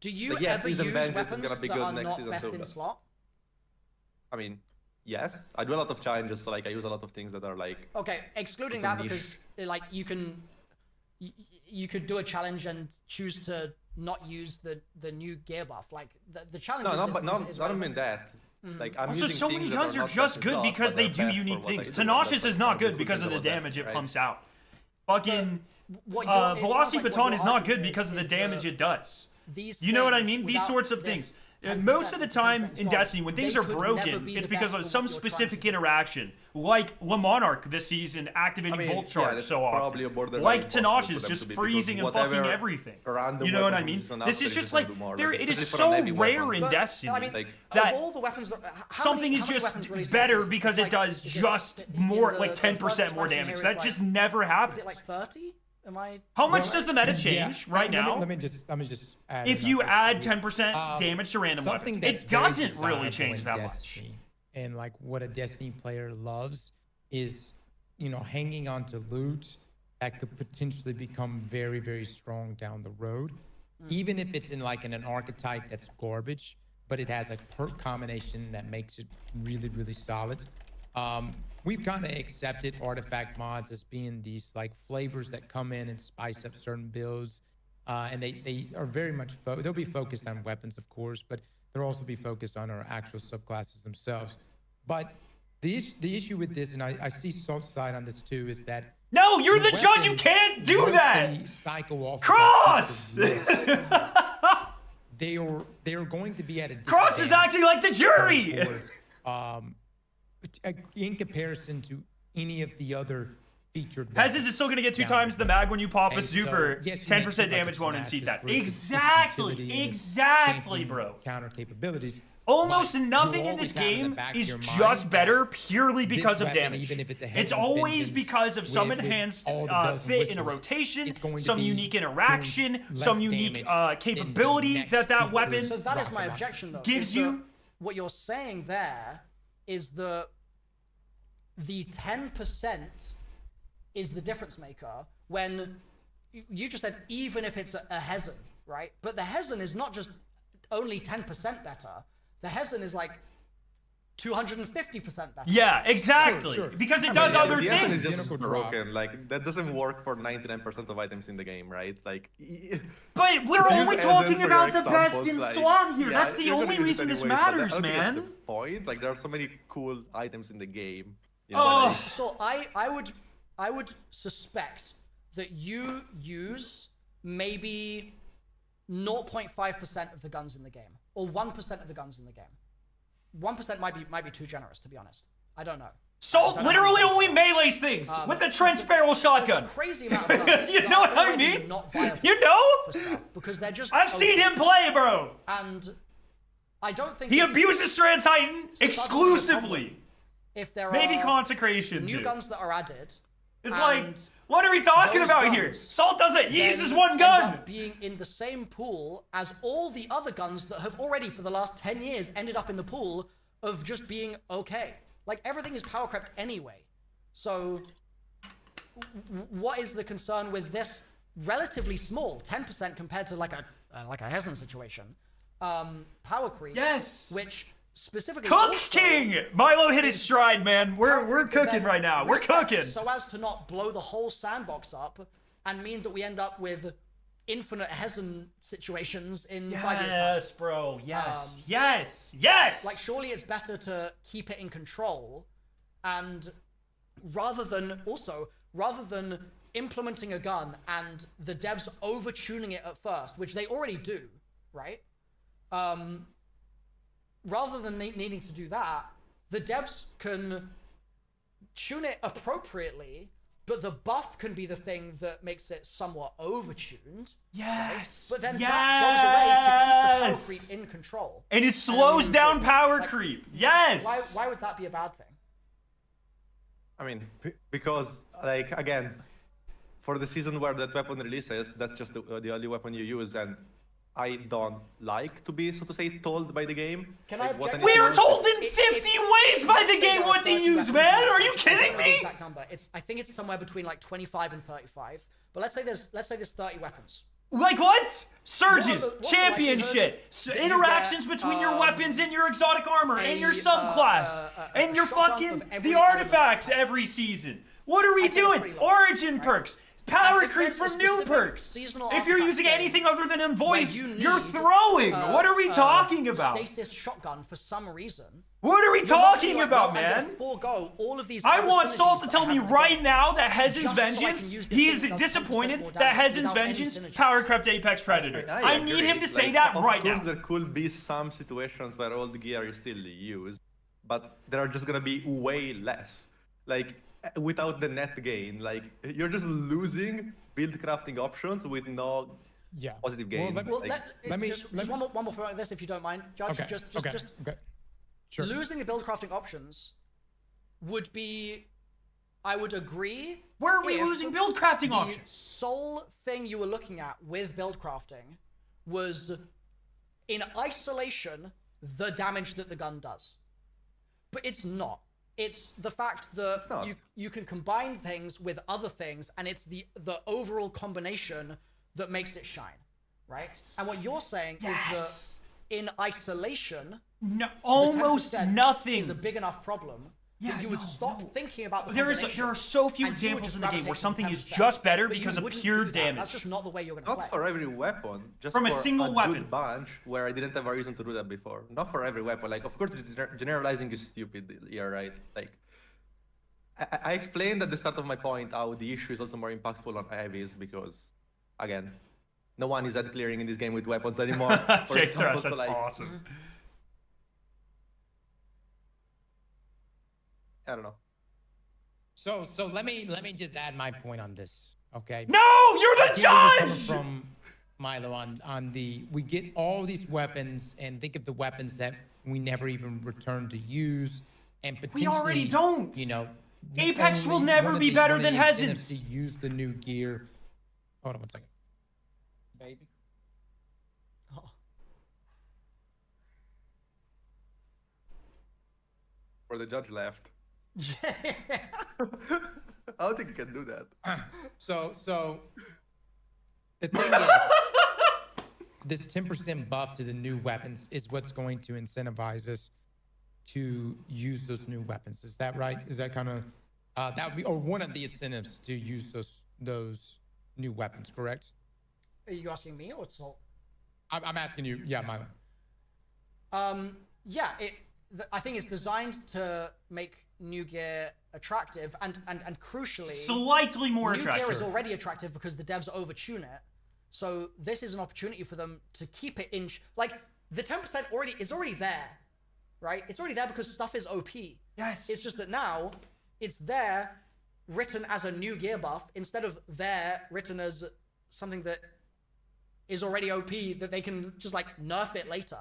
Do you ever use weapons that are not best in slot? I mean, yes, I do a lot of challenges, so like I use a lot of things that are like. Okay, excluding that, because like you could do a challenge and choose to not use the new gear buff. Like the challenge. No, I don't mean that. Like I'm also, using so many guns are just good because they do unique things. Tenacious is not good because of the damage it pumps out. Fucking Velocity Baton is not good because of the damage it does. You know what I mean? These sorts of things. Most of the time in Destiny, when things are broken, it's because of some specific interaction, like Le Monarch this season activating Bolt Charge so often, like Tenacious just freezing and fucking everything. You know what I mean? This is just like, it is so rare in Destiny that something is just better because it does just more, like 10% more damage. That just never happens. Is it like 30? How much does the meta change right now? Let me just add. If you add 10% damage to random weapons, it doesn't really change that much. And like what a Destiny player loves is, hanging on to loot that could potentially become very, very strong down the road. Even if it's in an archetype that's garbage, but it has a perk combination that makes it really, really solid. We've kind of accepted artifact mods as being these flavors that come in and spice up certain builds, and they are very much they'll be focused on weapons, of course, but they'll also be focused on our actual subclasses themselves. But the issue with this, and I see Salt's side on this too, is that no, you're the judge. You can't do that. Cycle off Cross. they are going to be at a Cross is acting like the jury. In comparison to any of the other featured. Peasants is still going to get 2 times the mag when you pop a super. 10% damage won't unseat that. Exactly, bro. Counter capabilities. Almost nothing in this game is just better purely because of damage. It's always because of some enhanced fit in a rotation, some unique interaction, some unique capability that weapon So that is my objection, though. gives you. What you're saying there is the 10% is the difference maker when you just said even if it's a Hezen, right? But the Hezen is not just only 10% better. The Hezen is like 250% better. Yeah, exactly. Sure. Because it does other the things. The is just broken. Like, that doesn't work for 99% of items in the game, right? Like, but we're only talking about the best in SWAT here. That's the only reason this matters, man. That's the point. Like, there are so many cool items in the game. You know, so I would suspect that you use maybe 0.5% of the guns in the game, or 1% of the guns in the game. 1% might be too generous, to be honest. I don't know. Salt literally only melees things with a trench barrel shotgun. Crazy amount of guns. You know what I mean? You know? Because they're just. I've seen him play, bro. And I don't think he abuses Strand Titan exclusively. If there maybe are consecration new guns that are added, it's like, what are we talking about here? Salt doesn't. He uses one gun. End up being in the same pool as all the other guns that have already, for the last 10 years, ended up in the pool of just being okay. Like, everything is power crept anyway. So, what is the concern with this relatively small 10% compared to like a Hezen situation? Power creep. Yes. Which specifically. Cook King! Milo hit his stride, man. We're cooking right now. We're cooking. So as to not blow the whole sandbox up and mean that we end up with infinite Hezen situations in 5 years' time. Yes, bro. Yes. Yes. Like, surely it's better to keep it in control, and rather than implementing a gun and the devs over-tuning it at first, which they already do, right? Rather than needing to do that, the devs can tune it appropriately, but the buff can be the thing that makes it somewhat over-tuned. Yes. Right? But then that goes away to keep the power creep in control. And it slows down power creep. Yes. Why would that be a bad thing? I mean, because, like, again, for the season where that weapon releases, that's just the only weapon you use, and I don't like to be, so to say, told by the game. Can I object? We are told in 50 ways by the game what to use, man. Are you kidding me? Exact number. I think it's somewhere between like 25 and 35. But let's say there's 30 weapons. Like what? Surges, champion shit, interactions between your weapons and your exotic armor and your subclass and your fucking the artifacts every season. What are we doing? Origin perks. Power creep from new perks. If you're using anything other than Envoys, you're throwing. What are we talking about? Stasis shotgun for some reason. What are we talking about, man? Forego all of these. I want Salt to tell me right now that Hezen's Vengeance, he is disappointed that Hezen's Vengeance power crept Apex Predator. I need him to say that right now. Of course, there could be some situations where old gear is still used, but there are just gonna be way less. Like, without the net gain, like, you're just losing build crafting options with no positive gain. Let me just one more point on this, if you don't mind, Judge. Okay. Just Sure. Losing the build crafting options would be, I would agree. Where are we losing build crafting options? The sole thing you were looking at with build crafting was, in isolation, the damage that the gun does. But it's not. It's the fact that you can combine things with other things, and it's the overall combination that makes it shine, right? And what you're saying is that in isolation, almost nothing is a big enough problem that you would stop thinking about the there are so few examples in the game where something is just better because of pure damage. That's just not the way you're going to play. Not for every weapon, just from for a single weapon. Good bunch where I didn't have a reason to do that before. Not for every weapon. Like, of course, generalizing is stupid. You're right. Like, I explained at the start of my point how the issue is also more impactful on heavies because, again, no one is at clearing in this game with weapons anymore. For Jake example, Thresh, that's so, like, awesome. I don't know. So let me just add my point on this, okay? No, you're the I get where you're coming judge! from Milo on the we get all these weapons and think of the weapons that we never even return to use and potentially We already don't. You know, Apex will never be better than Hezens. To use the new gear. Hold on one second, baby. Oh. Or the judge left. I don't think you can do that. So the thing is, this 10% buff to the new weapons is what's going to incentivize us to use those new weapons. Is that right? Is that kind of that would be, or one of the incentives to use those new weapons? Correct? Are you asking me or Salt? I'm asking you. Yeah, Milo. Yeah, I think it's designed to make new gear attractive and crucially Slightly more attractive. New gear is already attractive because the devs overtune it. So this is an opportunity for them to keep it in like the 10% is already there, right? It's already there because stuff is OP. Yes. It's just that now it's there written as a new gear buff instead of there written as something that is already OP that they can just like nerf it later.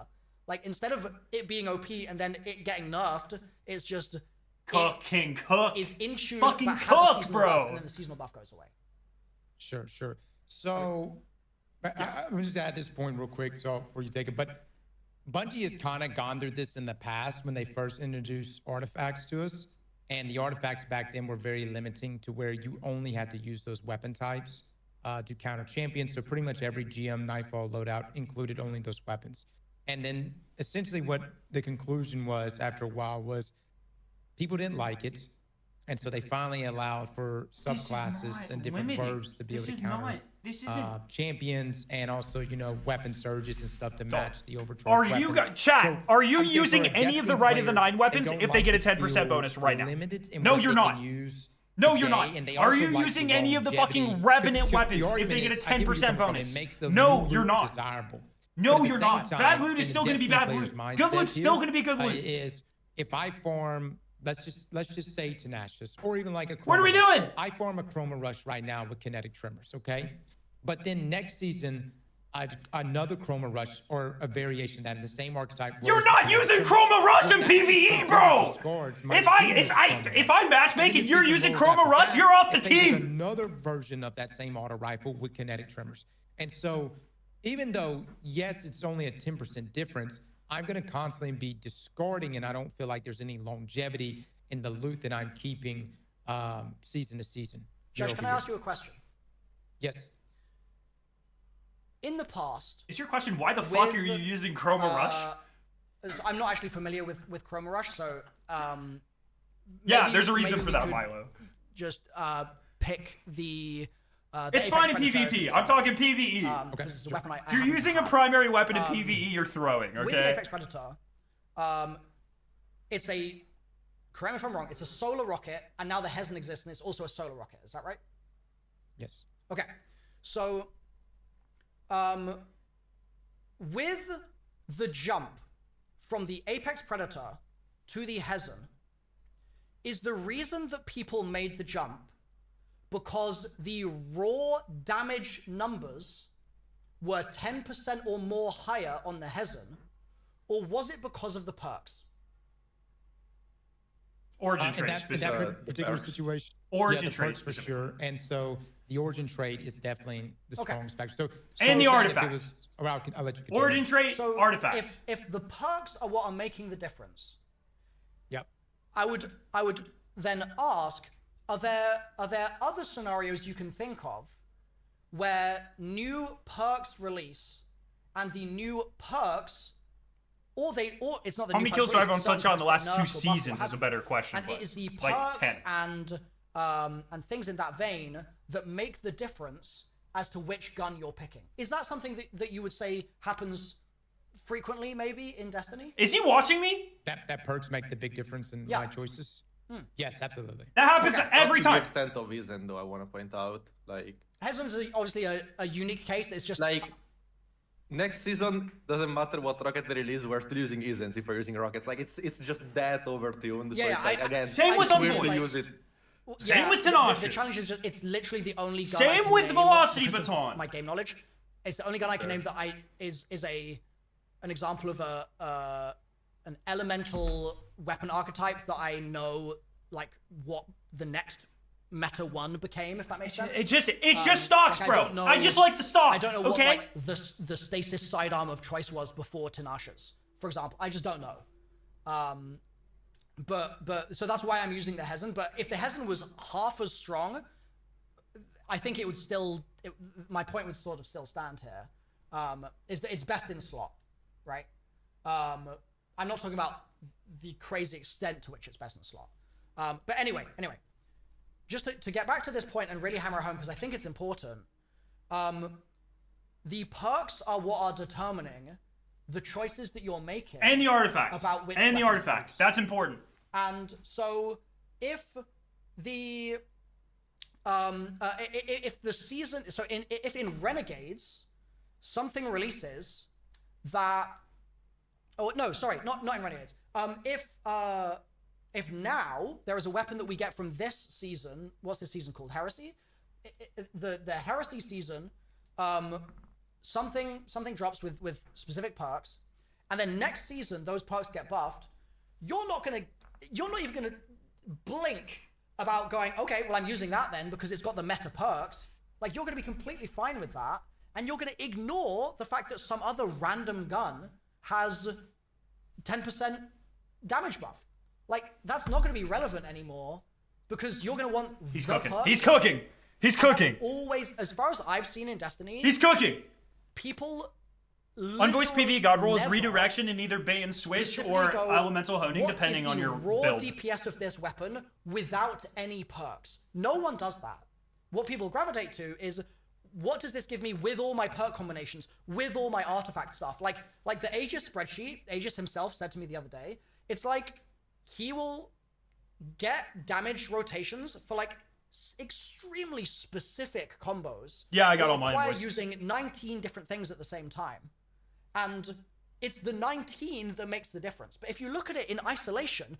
Like instead of it being OP and then it getting nerfed, it's just King Cook is in tune, fucking but has a cook, seasonal bro. buff, and then the seasonal buff goes away. Sure. So, let me just add this point real quick, so before you take it. But Bungie has kind of gone through this in the past when they first introduced artifacts to us, and the artifacts back then were very limiting to where you only had to use those weapon types to counter champions. So pretty much every GM Nightfall loadout included only those weapons. And then essentially what the conclusion was after a while was people didn't like it. And so they finally allowed for subclasses and different verbs to be able to counter champions and also, you know, weapon surges and stuff to match the overcharge. Are you using any of the Right of the Nine weapons if they get a 10% bonus right now? No, you're not. No, you're not. Are you using any of the fucking Revenant weapons if they get a 10% bonus? No, you're not. No, you're not. Bad loot is still going to be bad loot. Good loot's still going to be good loot. Is if I farm, let's just say Tenacious, or even like a Chroma What are we doing? I farm a Chroma Rush right now with Kinetic Tremors, okay? But then next season, another Chroma Rush or a variation that in the same archetype. You're not using Chroma Rush in PvE, bro. If I'm matchmaking, you're using Chroma Rush, you're off the team. Another version of that same auto rifle with Kinetic Tremors, and so even though yes, it's only a 10% difference, I'm going to constantly be discarding, and I don't feel like there's any longevity in the loot that I'm keeping season to season. Josh, can I ask you a question? Yes. In the past... Is your question, why the fuck are you using Chroma Rush? I'm not actually familiar with Chroma Rush, so... yeah, there's a reason for that, Milo. Just pick the it's fine in PvP. I'm talking PvE. Okay. It's a weapon if you're using a primary weapon in PvE, you're throwing, okay? With the Apex Predator, it's a... Correct me if I'm wrong, it's a solar rocket, and now the Hezen exists, and it's also a solar rocket. Is that right? Yes. Okay. So... with the jump from the Apex Predator to the Hezen, is the reason that people made the jump because the raw damage numbers were 10% or more higher on the Hezen, or was it because of the perks? Origin trade specifically. In that particular situation. Origin trade for sure. And so the origin trade is definitely the strongest factor. So and the artifacts. I'll let you continue. Origin trade, so artifacts. If the perks are what are making the difference, yep. I would then ask, are there other scenarios you can think of where new perks release and the new perks, or it's not the how new many perks kills do I have on Sunshine in the last like 2 seasons is a better question. And it is the perks like 10. and things in that vein that make the difference as to which gun you're picking. Is that something that you would say happens frequently, maybe, in Destiny? Is he watching me? That perks make the big difference in my choices? Yes, absolutely. That happens every time. To the extent of Isen, though, I want to point out, like... Hezen's obviously a unique case. It's just like next season doesn't matter what rocket they release, we're still using Isens if we're using rockets. Like it's just that overtuned. Yeah, so it's like, again, same with weird Unvoiced. to use it. Same with Tenacious. The challenge is just it's literally the only gun. Same with Velocity Baton. My game knowledge. It's the only gun I can name that is an example of an elemental weapon archetype that I know like what the next meta one became, if that makes sense. It's just stocks, like, bro. I just like the stock. I don't know what okay? like the stasis sidearm of choice was before Tenacious, for example. I just don't know. But so that's why I'm using the Hezen. But if the Hezen was half as strong, I think it would still. My point would sort of still stand here. Is that it's best in slot, right? I'm not talking about the crazy extent to which it's best in slot. But anyway, just to get back to this point and really hammer home, because I think it's important. The perks are what are determining the choices that you're making. And the artifacts. About which and the artifacts. That's important. And so if the season, so if in Renegades something releases that, oh no, sorry, not in Renegades. If now there is a weapon that we get from this season, what's this season called? Heresy? The Heresy season, something drops with specific perks, and then next season those perks get buffed. You're not even gonna blink about going, okay, well I'm using that then because it's got the meta perks. Like you're gonna be completely fine with that, and you're gonna ignore the fact that some other random gun has 10% damage buff. Like that's not gonna be relevant anymore because you're gonna want He's the cooking. perks. He's cooking. He's cooking. Always, as far as I've seen in Destiny, He's cooking. people Unvoiced PV God rolls never redirection in either bait and switch specifically or go, elemental honing, what depending is on the your raw build. DPS of this weapon without any perks. No one does that. What people gravitate to is, what does this give me with all my perk combinations, with all my artifact stuff? Like the Aegis spreadsheet, Aegis himself said to me the other day, it's like he will get damage rotations for like extremely specific combos. Yeah, I got all mine. Require using 19 different things at the same time. And it's the 19 that makes the difference. But if you look at it in isolation,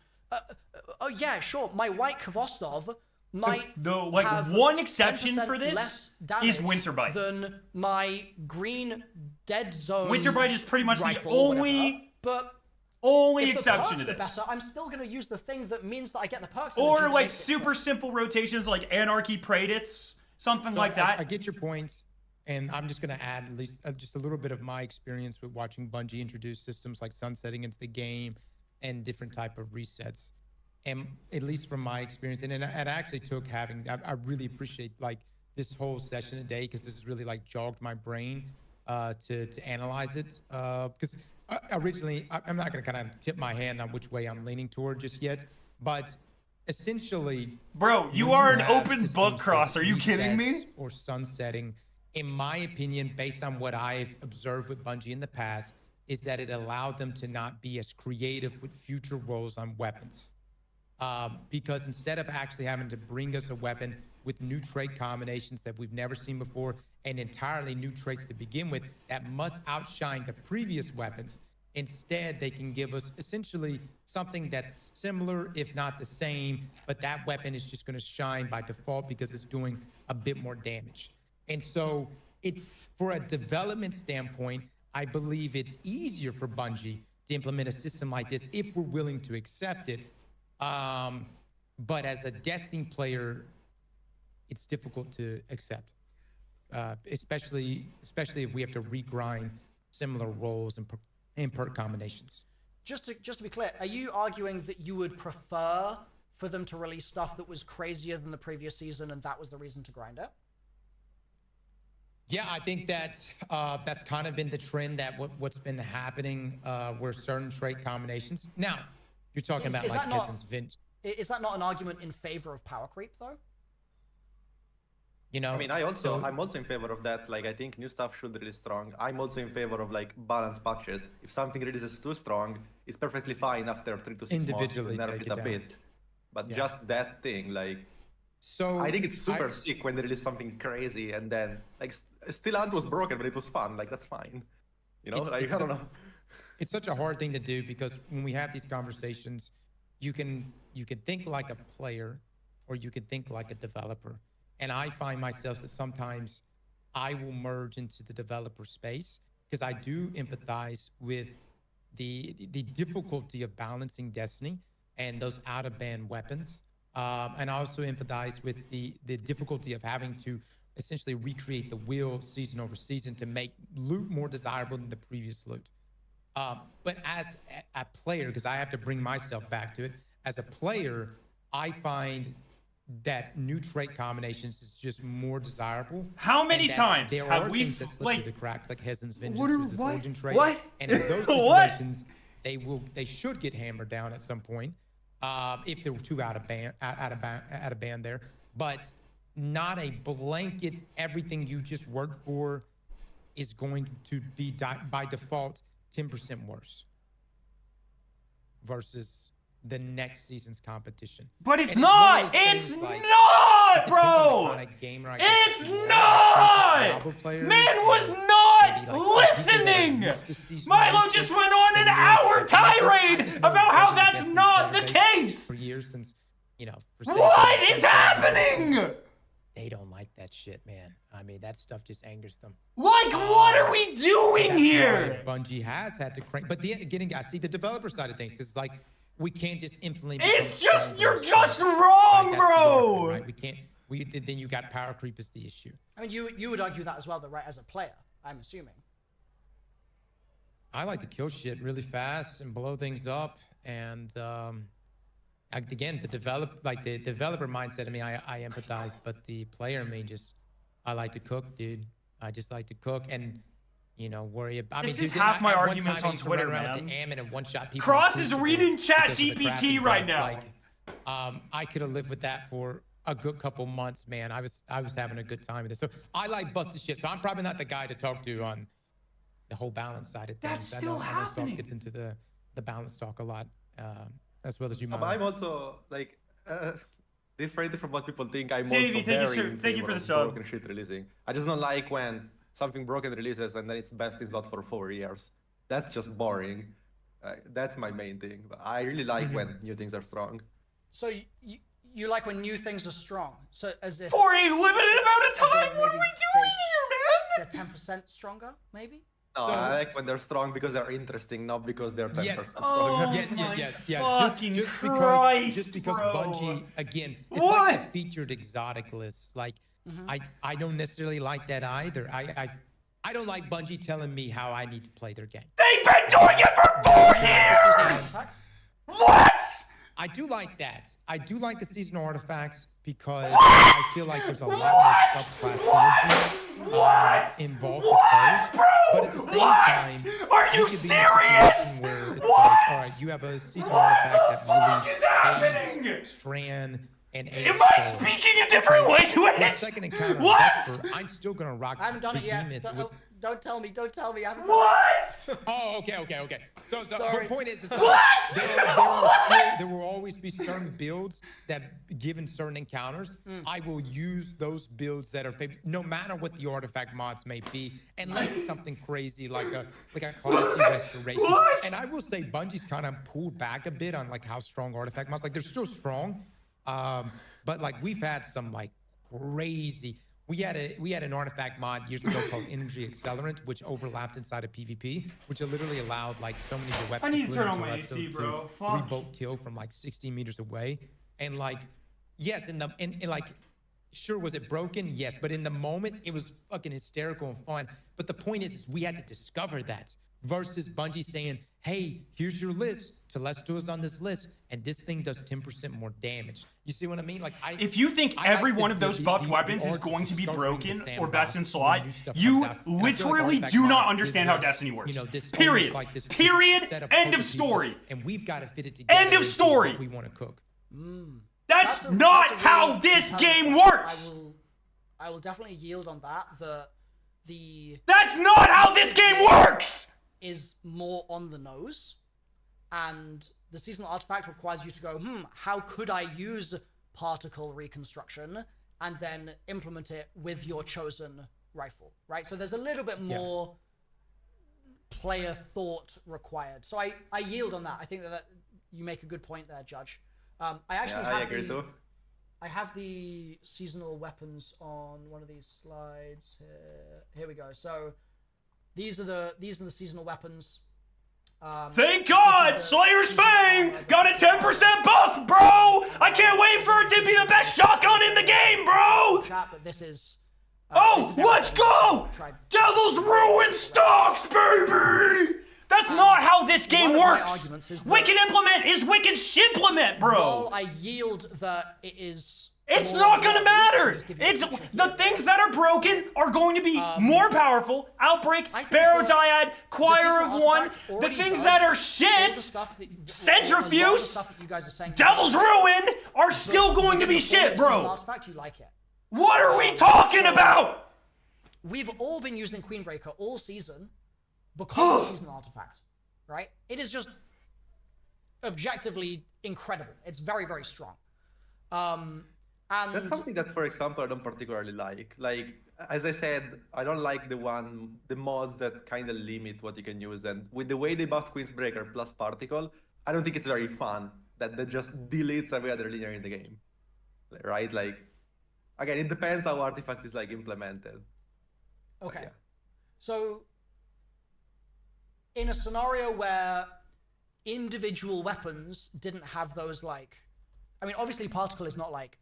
oh yeah, sure, my white Kvostov might have one exception 10% for this less is Winterbite than my green Dead Zone. Winterbite is pretty much the rifle or only whatever. If exception the to perks this. are better, I'm still going to use the thing that means that I get the perks. Or energy like to make it super fun. simple rotations like Anarchy Praedyths, something like that. I get your points, and I'm just going to add at least just a little bit of my experience with watching Bungie introduce systems like sunsetting into the game and different type of resets. And at least from my experience, and it actually took having, I really appreciate like this whole session today because this has really like jogged my brain to analyze it. Because originally, I'm not going to kind of tip my hand on which way I'm leaning toward just yet, but essentially, bro, you are an open book cross. Are you kidding me? Or sunsetting, in my opinion, based on what I've observed with Bungie in the past, is that it allowed them to not be as creative with future roles on weapons. Because instead of actually having to bring us a weapon with new trait combinations that we've never seen before and entirely new traits to begin with that must outshine the previous weapons, instead they can give us essentially something that's similar, if not the same, but that weapon is just going to shine by default because it's doing a bit more damage. And so it's, for a development standpoint, I believe it's easier for Bungie to implement a system like this if we're willing to accept it. But as a Destiny player, it's difficult to accept, especially if we have to regrind similar roles and perk combinations. Just to be clear, are you arguing that you would prefer for them to release stuff that was crazier than the previous season, and that was the reason to grind it? Yeah, I think that that's kind of been the trend, that what's been happening, where certain trait combinations. Now, you're talking about like Hezen's Vince. Is that not an argument in favor of power creep, though? You know, I mean, I'm also in favor of that. Like, I think new stuff should release strong. I'm also in favor of like balanced patches. If something releases too strong, it's perfectly fine after 3 to 6 months to nerf it a bit. But just that thing, like, So I think it's super sick when they release something crazy and then like still Ant was broken, but it was fun. Like that's fine. You know, I don't know. It's such a hard thing to do because when we have these conversations, you can think like a player or you can think like a developer. And I find myself that sometimes I will merge into the developer space because I do empathize with the difficulty of balancing Destiny and those out-of-band weapons. And I also empathize with the difficulty of having to essentially recreate the wheel season over season to make loot more desirable than the previous loot. But as a player, because I have to bring myself back to it, as a player, I find that new trait combinations is just more desirable. How many times have we like the cracks, like Hezen's Vengeance with this origin trait? What? And in those situations, they should get hammered down at some point. If there were two out of band there, but not a blanket. Everything you just worked for is going to be by default 10% worse versus the next season's competition. But it's not! It's not, bro! It's not! Man was not listening! Milo just went on an hour tirade about how that's not the case! For years since, you know... What is happening? They don't like that shit, man. I mean, that stuff just angers them. Like, what are we doing here? Bungie has had to crank... But again, guys, see, the developer side of things is like... We can't just infinitely... It's just, you're just wrong, bro! Right? We can't... Then you got power creep is the issue. I mean, you would argue that as well, though, right? As a player, I'm assuming. I like to kill shit really fast and blow things up. And again, the developer mindset of me, I empathize. But the player in me just... I like to cook, dude. I just like to cook. And... You know, worry about... This is half my arguments on Twitter, man. Cross is reading Chat GPT right now. Like, I could have lived with that for a good couple months, man. I was having a good time with it. So I like busted shit. So I'm probably not the guy to talk to on the whole balance side of things. That's still happening. I know gets into the balance talk a lot, as well as you might. But I'm also like different from what people think. I'm Davey, also thank you for the sub. Broken shit releasing. I just don't like when something broken releases and then its best is not for 4 years. That's just boring. That's my main thing. But I really like when new things are strong. So you like when new things are strong? So as if for a limited amount of time? What are we doing here, man? They're 10% stronger, maybe? No, I like when they're strong because they're interesting, not because they're 10% strong. Oh, yeah. Just because Bungie, again, it's like the featured exotic list. Like, I don't necessarily like that either. I don't like Bungie telling me how I need to play their game. They've been doing it for 4 years! What? I do like that. I do like the seasonal artifacts because I feel like there's a lot more subclass synergy involved with those. Bro? But at the same time, are you serious? Where it's like, all right, you have a seasonal artifact that really is happening? Strand and am I speaking a different language? Second encounter, what? I'm still gonna rock. I haven't done it yet. Don't tell me. Don't tell me. I haven't done it. Oh, okay. So the point is, there will always be certain builds that, given certain encounters, I will use those builds that are favored, no matter what the artifact mods may be, unless it's something crazy like a classy restoration. What? And I will say, Bungie's kind of pulled back a bit on like how strong artifact mods. Like they're still strong, but like we've had some like crazy. We had an artifact mod years ago called Energy Accelerant, which overlapped inside of PvP, which literally allowed like so many of your weapons. I need to turn on my AC, bro. Fuck. 3-bolt kill from like 60 meters away, and like, yes, and like, sure, was it broken? Yes, but in the moment, it was fucking hysterical and fun. But the point is we had to discover that versus Bungie saying, "Hey, here's your list. Telesto is on this list, and this thing does 10% more damage." You see what I mean? Like, if you think every one of those buffed weapons is going to be broken or best in slot, you literally do not understand how Destiny works. Period. Period. End of story. And we've got to fit it together. End of story. We want to cook. That's not how this game works. I will definitely yield on that. That's not how this game works. Is more on the nose, and the seasonal artifact requires you to go, how could I use particle reconstruction and then implement it with your chosen rifle, right? So there's a little bit more player thought required. So I yield on that. I think that you make a good point there, Judge. I actually I have the seasonal weapons on one of these slides here. Here we go. So these are the seasonal weapons. Thank God! Slayer's Fang got a 10% buff, bro! I can't wait for it to be the best shotgun in the game, bro! Chat, but this is... let's go! Devil's Ruin stocks, baby! That's not how this game works! Wicked implement is wicked shiplement, bro! Well, I yield that it is... It's not gonna matter! It's the things that are broken are going to be more powerful. Outbreak, Barrow Dyad, Choir of One. The things that are shit, Centrifuge, Devil's Ruin, are still going to be shit, bro. What are we talking about? We've all been using Queenbreaker all season because of seasonal artifact, right? It is just objectively incredible. It's very, very strong. And that's something that, for example, I don't particularly like. Like, as I said, I don't like the mods that kind of limit what you can use. And with the way they buffed Queenbreaker plus Particle, I don't think it's very fun that just deletes every other linear in the game, right? Like, again, it depends how artifact is like implemented. Okay. Yeah. So, in a scenario where individual weapons didn't have those, like, I mean, obviously Particle is not like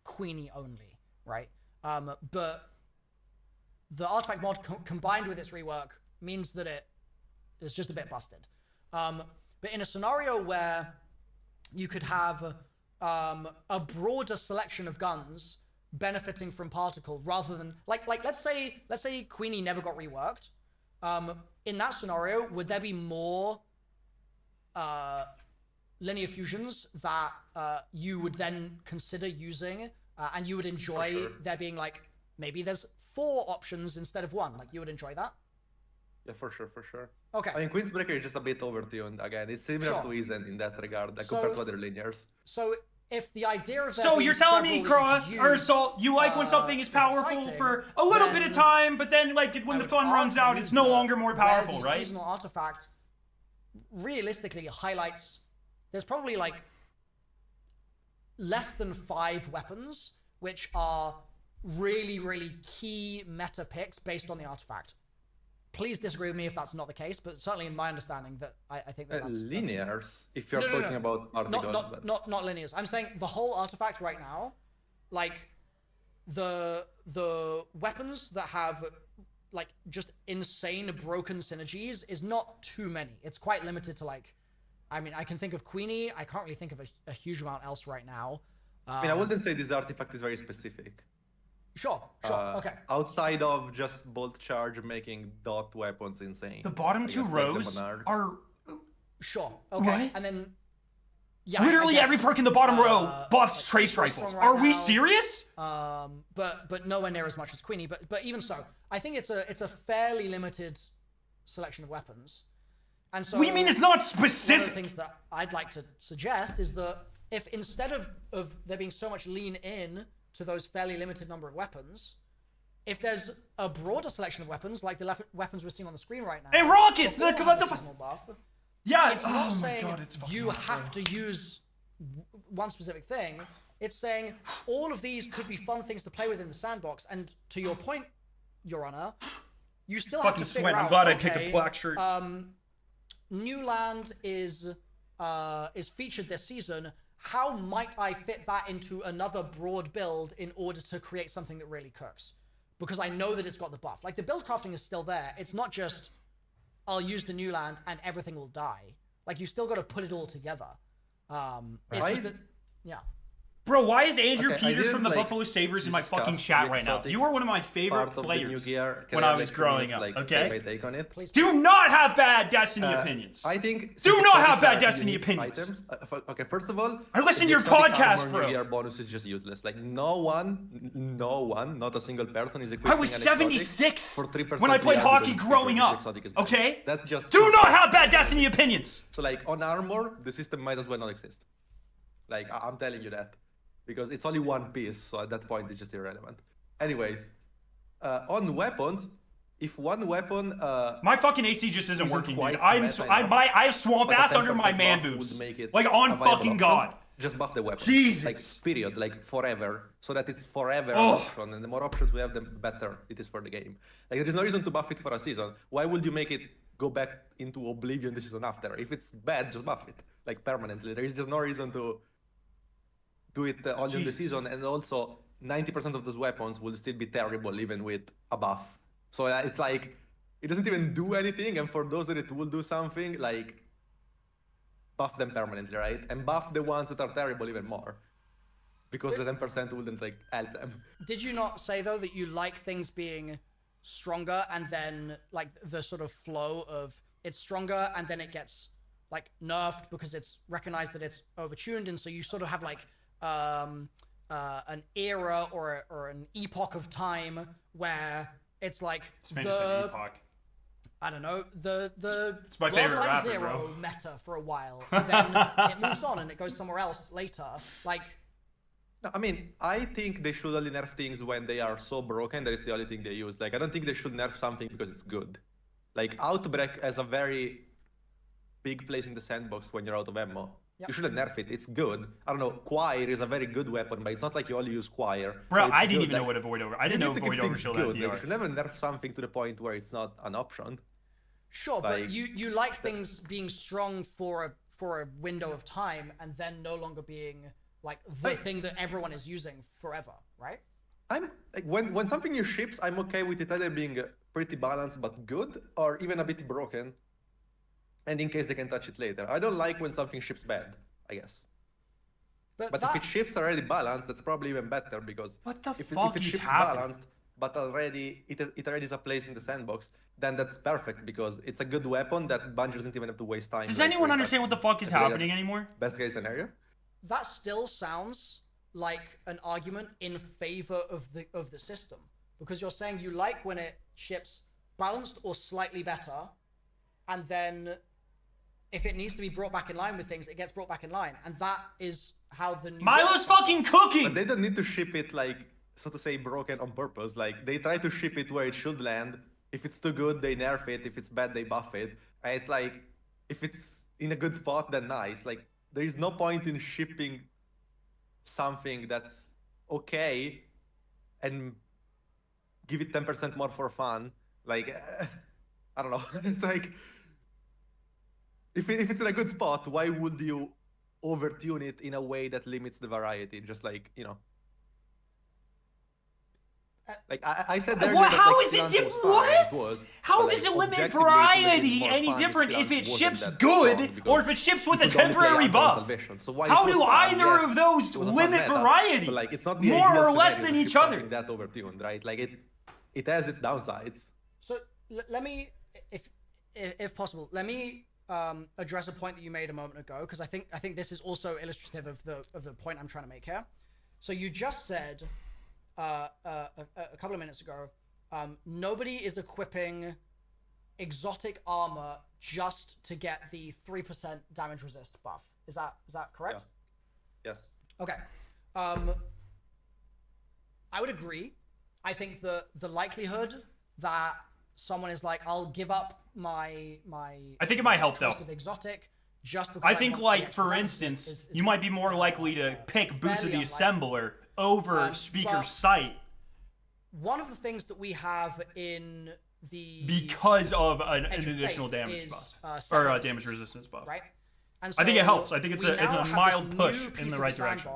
Queenie only, right? But the artifact mod combined with its rework means that it is just a bit busted. But in a scenario where you could have a broader selection of guns benefiting from Particle rather than like let's say Queenie never got reworked. In that scenario, would there be more linear fusions that you would then consider using and you would enjoy there being like, maybe there's 4 options instead of 1, like you would enjoy that? Yeah, for sure. Okay. I mean, Queenbreaker is just a bit overtuned. Again, it's similar to Isen in that regard, like compared to other linears. So if the idea of so you're telling me, Cross or Salt, you like when something is powerful for a little bit of time, but then like when the fun runs out, it's no longer more powerful, right? Seasonal artifact realistically highlights. There's probably like less than 5 weapons which are really, really key meta picks based on the artifact. Please disagree with me if that's not the case, but certainly in my understanding that I think that's linears. If you're talking about articles, not linears. I'm saying the whole artifact right now, like the weapons that have like just insane broken synergies is not too many. It's quite limited to like. I mean, I can think of Queenie. I can't really think of a huge amount else right now. I mean, I wouldn't say this artifact is very specific. Sure, okay. Outside of just bolt charge making dot weapons insane. The bottom 2 rows are... Sure, okay. What? And then... Yeah, literally every perk in the bottom row buffs trace rifles. Are we serious? But nowhere near as much as Queenie. But even so, I think it's a fairly limited selection of weapons. And so, what do you mean it's not specific? One of the things that I'd like to suggest is that if instead of there being so much lean in to those fairly limited number of weapons, if there's a broader selection of weapons, like the weapons we're seeing on the screen right now. Hey, Rockets! The buff, yeah, it's not saying you have to use one specific thing. It's saying all of these could be fun things to play with in the sandbox. And to your point, Your Honor, you still have to figure out. I'm glad I picked a black shirt. New land is featured this season. How might I fit that into another broad build in order to create something that really cooks? Because I know that it's got the buff. Like the build crafting is still there. It's not just I'll use the new land and everything will die. Like you still got to put it all together. It's just that, yeah. Bro, why is Andrew Peters from the Buffalo Sabres in my fucking chat right now? You were one of my favorite players when I was growing up, okay? Do not have bad Destiny opinions. I think... Do not have bad Destiny opinions. Okay, first of all... I listen to your podcast, bro. Gear bonus is just useless. Like, no one, not a single person is equipping I was 76 for 3% when I played hockey growing up, okay? That's just... Do not have bad Destiny opinions. So, like, on armor, the system might as well not exist. Like, I'm telling you that. because it's only one piece, so at that point it's just irrelevant. Anyways, on weapons, if one weapon my fucking AC just isn't working, dude. I have swamp ass under my man boots. Like, on fucking God. Just buff the weapon. Jesus. Like, period. Like, forever. So that it's forever an option. And the more options we have, the better it is for the game. Like, there is no reason to buff it for a season. Why would you make it go back into oblivion the season after? If it's bad, just buff it. Like, permanently. There is just no reason to do it all in the season. And also, 90% of those weapons will still be terrible even with a buff. So it's like, it doesn't even do anything. And for those that it will do something, like, buff them permanently, right? And buff the ones that are terrible even more. Because the 10% wouldn't, like, help them. Did you not say, though, that you like things being stronger and then, like, the sort of flow of it's stronger and then it gets, like, nerfed because it's recognized that it's overtuned, and so you sort of have, like, an era or an epoch of time where it's like epoch. I don't know, the it's my favorite rapper, Zero meta for a while, and then it moves on and it goes somewhere else later. Like, no, I mean, I think they should only nerf things when they are so broken that it's the only thing they use. Like, I don't think they should nerf something because it's good. Like, Outbreak has a very big place in the sandbox when you're out of ammo. Yep. You shouldn't nerf it. It's good. I don't know. Choir is a very good weapon, but it's not like you only use Choir. Bro, so I didn't even know what Avoid Over. I didn't know Avoid Overshield had DR. Like, you should never nerf something to the point where it's not an option. Sure, like, but you like things being strong for a window of time and then no longer being like the thing that everyone is using forever, right? I'm like, when something new ships, I'm okay with it either being pretty balanced but good, or even a bit broken. And in case they can touch it later. I don't like when something ships bad, I guess. But if it ships already balanced, that's probably even better, because if it ships balanced, but already it already has a place in the sandbox, then that's perfect, because it's a good weapon that Bungie doesn't even have to waste time. Does anyone understand what the fuck is happening anymore? Best case scenario? That still sounds like an argument in favor of the system, because you're saying you like when it ships balanced or slightly better, and then if it needs to be brought back in line with things, it gets brought back in line, and that is how the new Milo's fucking cooking. But they don't need to ship it, like, so to say, broken on purpose. Like, they try to ship it where it should land. If it's too good, they nerf it. If it's bad, they buff it. And it's like, if it's in a good spot, then nice. Like, there is no point in shipping something that's okay and give it 10% more for fun. Like, I don't know. It's like, if it's in a good spot, why would you overtune it in a way that limits the variety? Just like, you know. Like I said earlier, how is it different? What? How does it limit variety any different if it ships good or if it ships with a temporary buff? How do either of those limit variety? Like, it's not more or less than each other. That overtuned, right? Like, it has its downsides. So let me, if possible, let me address a point that you made a moment ago, because I think this is also illustrative of the point I'm trying to make here. So you just said a couple of minutes ago, nobody is equipping exotic armor just to get the 3% damage resist buff. Is that correct? Yeah. Yes. Okay. I would agree. I think the likelihood that someone is like, I'll give up my I think it might help though. Exotic just because I think, like, for instance, you might be more likely to pick Boots of the Assembler over Speaker's Sight. One of the things that we have in the because of an additional damage buff or damage resistance buff, right? And so I think it helps. I think it's a mild push in the right direction.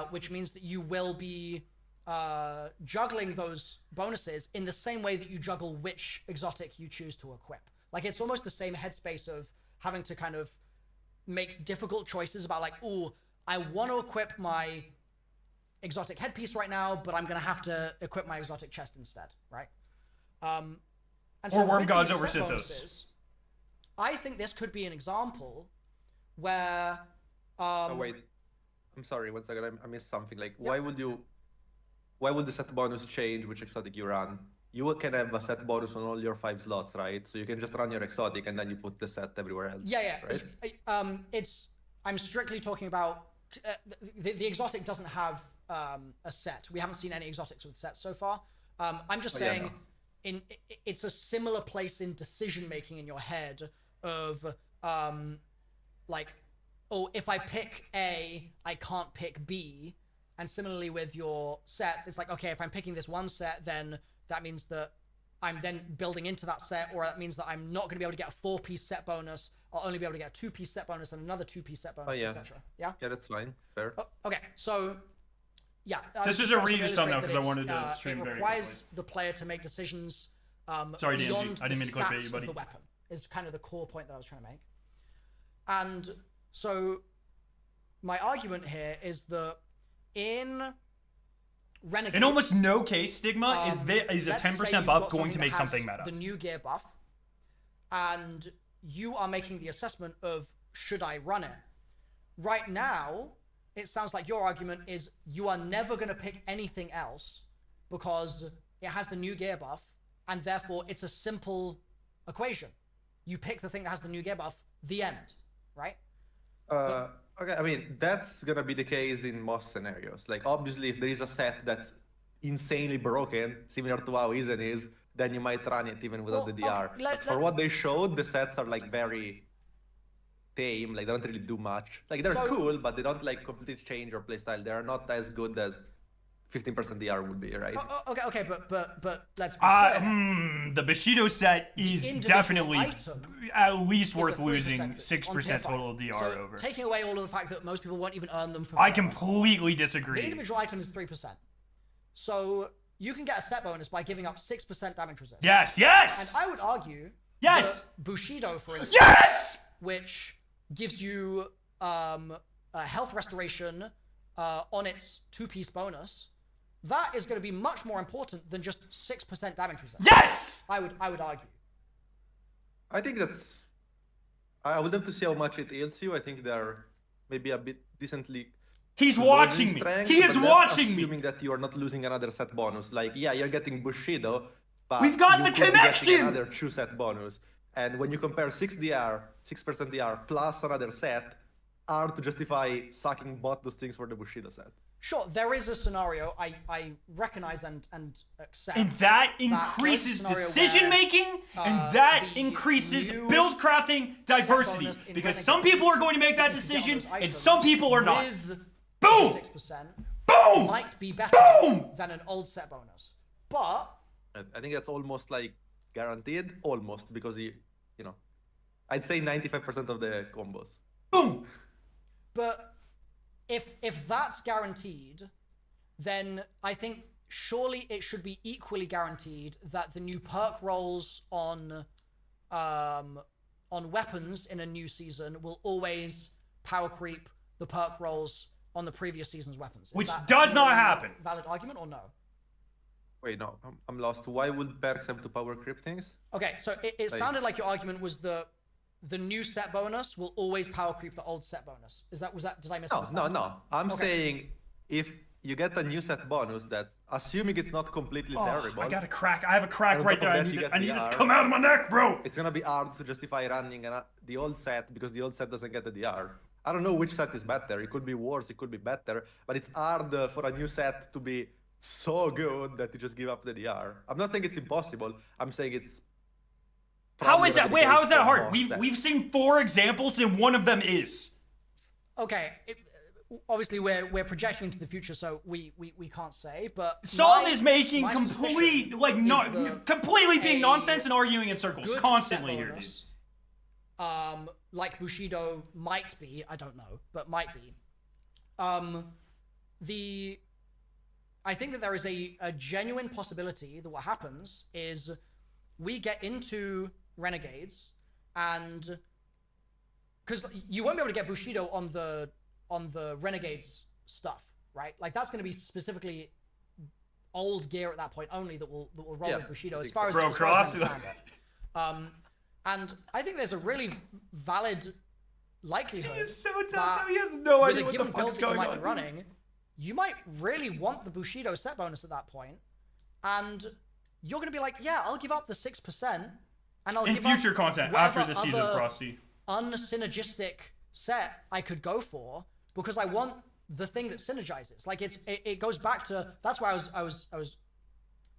Which means that you will be juggling those bonuses in the same way that you juggle which exotic you choose to equip. Like, it's almost the same headspace of having to kind of make difficult choices about, like, oh, I want to equip my exotic headpiece right now, but I'm gonna have to equip my exotic chest instead, right? And so or Worm Gods over Synthos. I think this could be an example where oh, wait, I'm sorry, 1 second, I missed something. Like, why would the set bonus change which exotic you run? You can have a set bonus on all your 5 slots, right? So you can just run your exotic and then you put the set everywhere else. Yeah. Right? I'm strictly talking about the exotic doesn't have a set. We haven't seen any exotics with sets so far. I'm just saying, it's a similar place in decision making in your head of like, oh, if I pick A, I can't pick B. And similarly with your sets, it's like, okay, if I'm picking this one set, then that means that I'm then building into that set, or that means that I'm not going to be able to get a 4-piece set bonus. I'll only be able to get a 2-piece set bonus and another 2-piece set bonus, etc. Yeah? Yeah, that's fine. Fair. Okay, so, yeah. This is a reuse on that because I wanted to stream very quickly. It requires the player to make decisions Sorry, beyond DMG. I didn't mean to clip at you, buddy. the weapon, is kind of the core point that I was trying to make. And so, my argument here is that in Renegade, in almost no case, Stigma, is a 10% buff going to make something meta. The new gear buff, and you are making the assessment of, should I run it? Right now, it sounds like your argument is you are never going to pick anything else because it has the new gear buff, and therefore it's a simple equation. You pick the thing that has the new gear buff, the end, right? Okay, I mean, that's gonna be the case in most scenarios. Like, obviously, if there is a set that's insanely broken, similar to how Isen is, then you might run it even without the DR. But for what they showed, the sets are like very tame, like they don't really do much. Like they're cool, but they don't like completely change your playstyle. They are not as good as 15% DR would be, right? Okay, but let's be clear. The Bushido set is definitely at least worth losing 6% total DR over. Taking away all of the fact that most people won't even earn them for I completely disagree. The individual item is 3%. So you can get a set bonus by giving up 6% damage resist. Yes! And I would argue that Bushido, for instance, which gives you a health restoration on its 2-piece bonus, that is going to be much more important than just 6% damage resistance. Yes! I would argue. I think that's... I would have to see how much it heals you. I think they're maybe a bit decently... He's watching me. He is watching me. Assuming that you are not losing another set bonus. Like, yeah, you're getting Bushido, but we've got the connection! Another 2 set bonus. And when you compare 6% DR plus another set, hard to justify sucking both those things for the Bushido set. Sure, there is a scenario I recognize and accept. And that increases decision making, and that increases build crafting diversity. Because some people are going to make that decision, and some people are not. Boom! 6% Boom! might be better than an old set bonus. But I think that's almost like guaranteed, almost, because you know, I'd say 95% of the combos. Boom! But if that's guaranteed, then I think surely it should be equally guaranteed that the new perk rolls on weapons in a new season will always power creep the perk rolls on the previous season's weapons. Which does not happen. Valid argument or no? Wait, no, I'm lost. Why would perks have to power creep things? Okay, so it sounded like your argument was the new set bonus will always power creep the old set bonus. Did I misunderstand? No. I'm saying if you get a new set bonus, that's assuming it's not completely terrible. I got a crack. I have a crack right there. I need it to come out of my neck, bro. It's gonna be hard to justify running the old set because the old set doesn't get the DR. I don't know which set is better. It could be worse, it could be better, but it's hard for a new set to be so good that you just give up the DR. I'm not saying it's impossible. I'm saying it's... How is that? Wait, how is that hard? We've seen 4 examples and one of them is. Okay, obviously we're projecting into the future, so we can't say. But Salt is making completely being nonsense and arguing in circles constantly here, dude. Like Bushido might be, I don't know, but might be. I think that there is a genuine possibility that what happens is we get into Renegades, and because you won't be able to get Bushido on the Renegades stuff, right? Like that's going to be specifically old gear at that point only that will roll with Bushido as far as I understand it. And I think there's a really valid likelihood. He is so tough. He has no idea what the fuck's going on. Running, you might really want the Bushido set bonus at that point, and you're going to be like, yeah, I'll give up the 6%, and I'll give future up content after the season, Frosty. Unsynergistic set I could go for because I want the thing that synergizes. Like it goes back to, that's why I was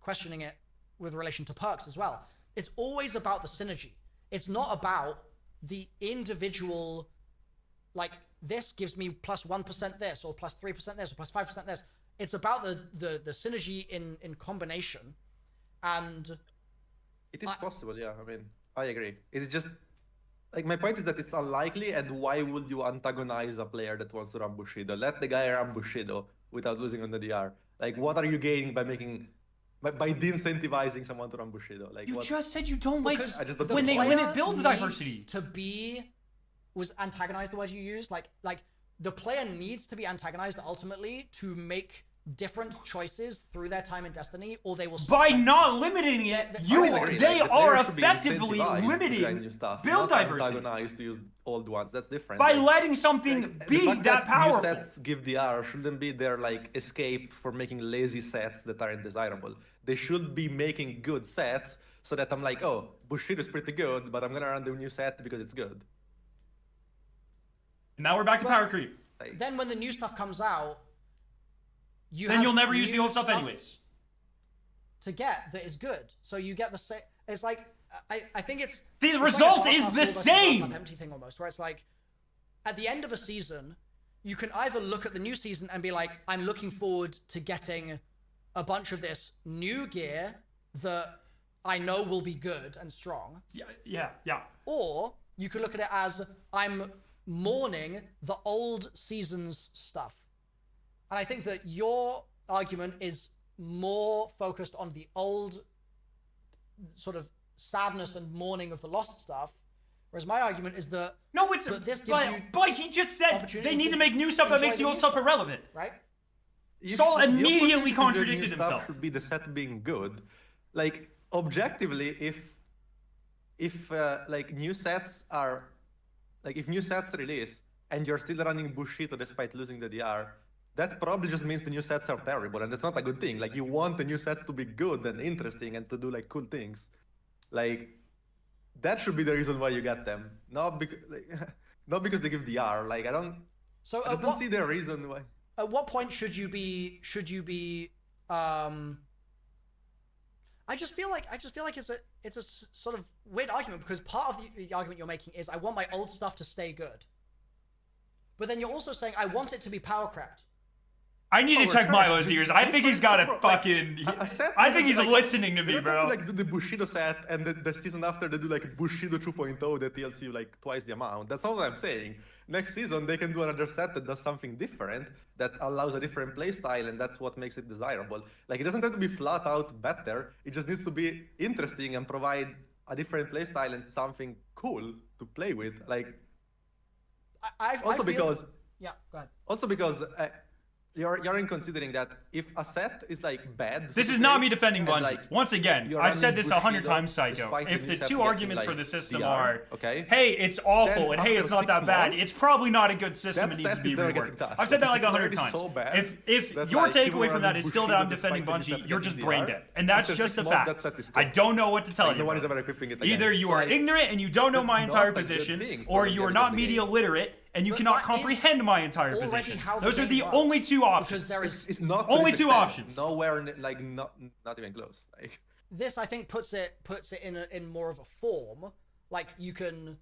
questioning it with relation to perks as well. It's always about the synergy. It's not about the individual, like this gives me plus 1% this, or plus 3% this, or plus 5% this. It's about the synergy in combination. And it is possible, yeah. I mean, I agree. It's just, like, my point is that it's unlikely, and why would you antagonize a player that wants to run Bushido? Let the guy run Bushido without losing on the DR. Like, what are you gaining by making, by de-incentivizing someone to run Bushido? Like, you what? just said you don't like when they build the diversity. Was antagonized the word you used? Like the player needs to be antagonized ultimately to make different choices through their time in Destiny, or they will by not limiting it. They are effectively limiting build diversity. Antagonized to use old ones. That's different. By letting something be that powerful. New sets give DR shouldn't be their like escape for making lazy sets that are undesirable. They should be making good sets so that I'm like, oh, Bushido is pretty good, but I'm gonna run the new set because it's good. Now we're back to power creep. Then when the new stuff comes out, you'll never use the old stuff anyways. To get that is good. So you get the same. It's like I think it's the result is the same. Empty thing almost, where it's like at the end of a season, you can either look at the new season and be like, I'm looking forward to getting a bunch of this new gear that I know will be good and strong. Yeah. Or you could look at it as I'm mourning the old season's stuff. And I think that your argument is more focused on the old sort of sadness and mourning of the lost stuff, whereas my argument is that this gives you. But he just said they need to make new stuff that makes the old stuff irrelevant. Right? Saul immediately contradicted himself. Should be the set being good. Like objectively, if like new sets are, like if new sets release and you're still running Bushido despite losing the DR, that probably just means the new sets are terrible, and that's not a good thing. Like, you want the new sets to be good and interesting and to do, like, cool things. Like, that should be the reason why you get them. Not because they give DR. Like, I don't see the reason why. At what point should you be, I just feel like it's a sort of weird argument, because part of the argument you're making is I want my old stuff to stay good. But then you're also saying I want it to be power crept. I need to check Milo's ears. I think he's got a fucking. I think he's listening to me, bro. Like do the Bushido set, and the season after they do like Bushido 2.0 that TLC you like twice the amount. That's all I'm saying. Next season they can do another set that does something different, that allows a different playstyle, and that's what makes it desirable. Like, it doesn't have to be flat out better. It just needs to be interesting and provide a different playstyle and something cool to play with. Like, yeah, go ahead. Also because. You're in considering that if a set is like bad. This is not me defending Bungie. Like, once again, I've said this 100 times, Psycho. If the two arguments for the system are, hey, it's awful, and hey, it's not that bad, it's probably not a good system. It needs to be reworked. I've said that like 100 times. If your takeaway from that is still that I'm defending Bungie, you're just brain dead, and that's just a fact. I don't know what to tell you. Either you are ignorant and you don't know my entire position, or you are not media literate and you cannot comprehend my entire position. Those are the only two options. It's not only two options. Nowhere, like not even close. Like, this, I think, puts it in more of a form. Like, you can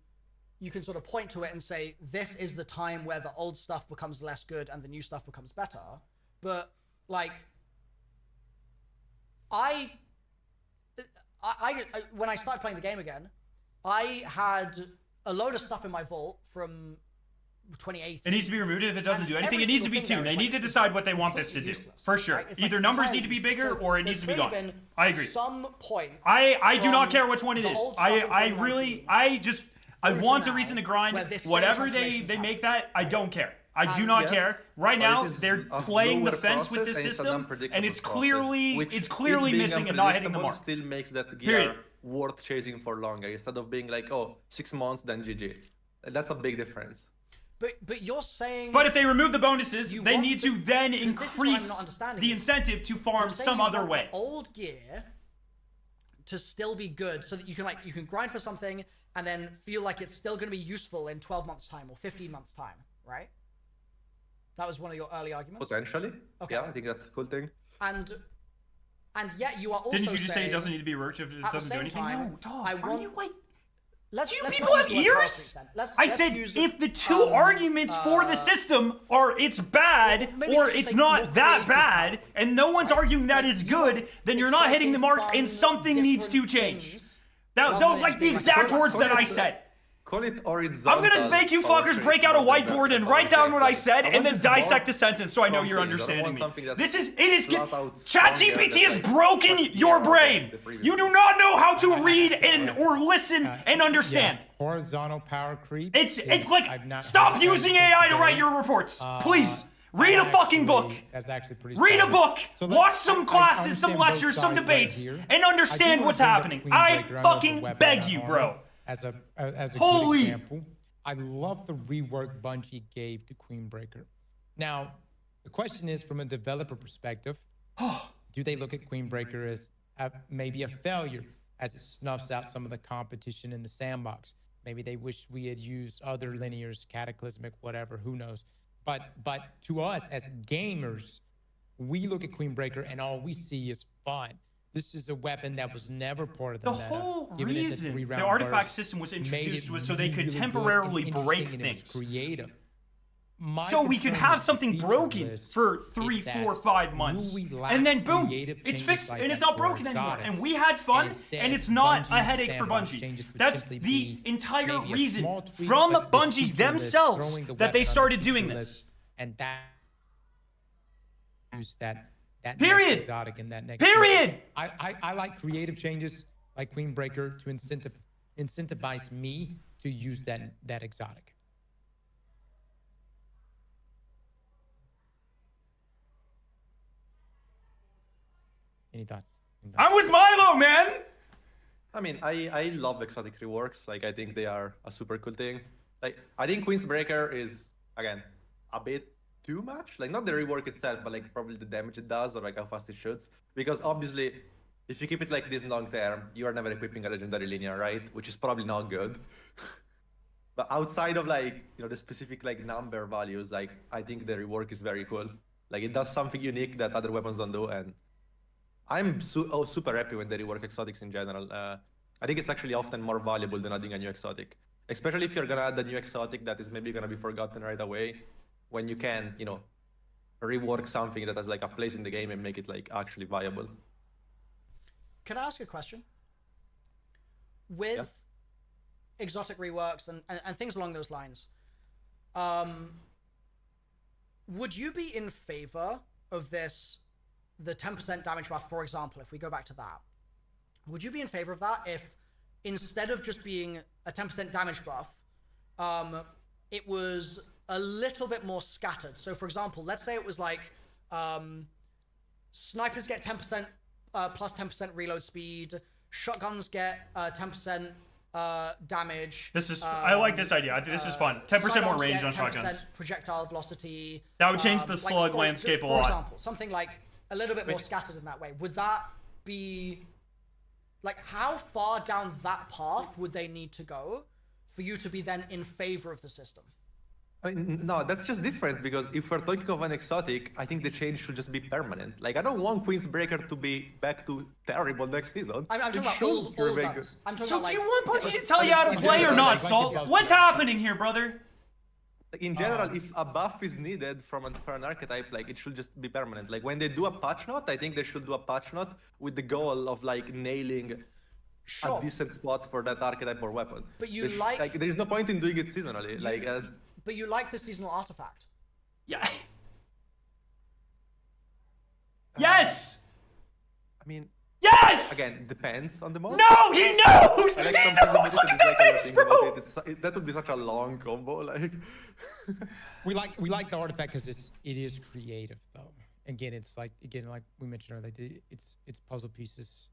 sort of point to it and say, this is the time where the old stuff becomes less good and the new stuff becomes better. But like, I when I started playing the game again, I had a load of stuff in my vault from 2018. It needs to be removed if it doesn't do anything. It needs to be tuned. They need to decide what they want this to do. For sure. Right? Either like numbers need to be bigger or it needs to be gone. I agree. Some point. I do not care which one it is. I want a reason to grind. Whatever they make that, I don't care. I do not care. Right now, they're playing the fence with this system, and it's clearly missing and not hitting the mark. Still makes that gear worth chasing for longer, instead of being like, oh, 6 months, then GG. That's a big difference. But you're saying. But if they remove the bonuses, they need to then increase the incentive to farm some other way. Old gear to still be good, so that you can grind for something and then feel like it's still going to be useful in 12 months' time or 15 months' time, right? That was one of your early arguments. Potentially. Okay. Yeah, I think that's a cool thing. And yet you are also Didn't you just say saying, it doesn't need to be worked if it doesn't do anything? Time, No, dog. Are you like? Do you let's people not have use the word ears? perfect, I said if the two arguments for the system are it's bad or it's not that bad, and no one's arguing that it's good, then you're not hitting the mark and something needs to change. That like the exact words that I said. Call it horizontal. I'm gonna make you fuckers break out a whiteboard and write down what I said and then dissect the sentence so I know you're understanding me. ChatGPT has broken your brain. You do not know how to read and or listen and understand. Yeah. Horizontal power creep. It's like stop using AI to write your reports, please. Read a fucking book. That's actually pretty Read a solid. book. So watch some classes, some lectures, some debates, and understand what's happening. I fucking beg you, bro. As a Holy. good example, I love the rework Bungie gave to Queenbreaker. Now, the question is, from a developer perspective, do they look at Queenbreaker as maybe a failure, as it snuffs out some of the competition in the sandbox? Maybe they wish we had used other linears, Cataclysmic, whatever, who knows? But to us as gamers, we look at Queenbreaker and all we see is fun. This is a weapon that was never part of the meta. whole Given it reason the 3-round artifact burst, system was made introduced it was so they could really good temporarily and break interesting and it was things. creative. My So we could concern have with something the broken feature for list 3, is 4, that 5 months, will we lack and then boom, creative it's changes fixed like and it's that not for broken anymore. exotics? And we had fun, Instead, and it's not a Bungie's headache for sandbox Bungie. changes would That's simply the be entire maybe a reason small tweak, from but the Bungie feature list, themselves throwing the that they weapon on started the doing feature this. list, and that use that Period. next exotic and that next Period. I like creative changes like Queenbreaker to incentivize me to use that exotic. Any thoughts? I'm with Milo, man. I mean, I love exotic reworks. Like, I think they are a super cool thing. Like, I think Queenbreaker is, again, a bit too much. Like, not the rework itself, but like probably the damage it does or like how fast it shoots. Because obviously, if you keep it like this long term, you are never equipping a legendary linear, right? Which is probably not good. But outside of like, you know, the specific like number values, like I think the rework is very cool. Like it does something unique that other weapons don't do, and I'm super happy when they rework exotics in general. I think it's actually often more valuable than adding a new exotic, especially if you're gonna add a new exotic that is maybe gonna be forgotten right away. When you can, you know, rework something that has like a place in the game and make it like actually viable. Can I ask a question? With exotic reworks and things along those lines, would you be in favor of this, the 10% damage buff, for example, if we go back to that? Would you be in favor of that if instead of just being a 10% damage buff, it was a little bit more scattered? So for example, let's say it was like snipers get 10% plus 10% reload speed, shotguns get 10% damage. This is I like this idea. I think this is fun. 10% more range on shotguns. Projectile velocity. That would change the slug landscape a lot. For example, something like a little bit more scattered in that way. Would that be like, how far down that path would they need to go for you to be then in favor of the system? I mean, no, that's just different, because if we're talking of an exotic, I think the change should just be permanent. Like, I don't want Queenbreaker to be back to terrible next season. I'm talking about all of those. So do you want Bungie to tell you how to play or not, Salt? What's happening here, brother? Like, in general, if a buff is needed for an archetype, like, it should just be permanent. Like, when they do a patch note, I think they should do a patch note with the goal of, like, nailing a decent spot for that archetype or weapon. But you like, there is no point in doing it seasonally. Like, but you like the seasonal artifact. Yeah. Yes! I mean... Yes! Again, depends on the mod. No, he knows! Like, He knows! Look at that face, bro! That would be such a long combo, like... we like the artifact because it is creative, though. Again, it's like we mentioned earlier, it's puzzle pieces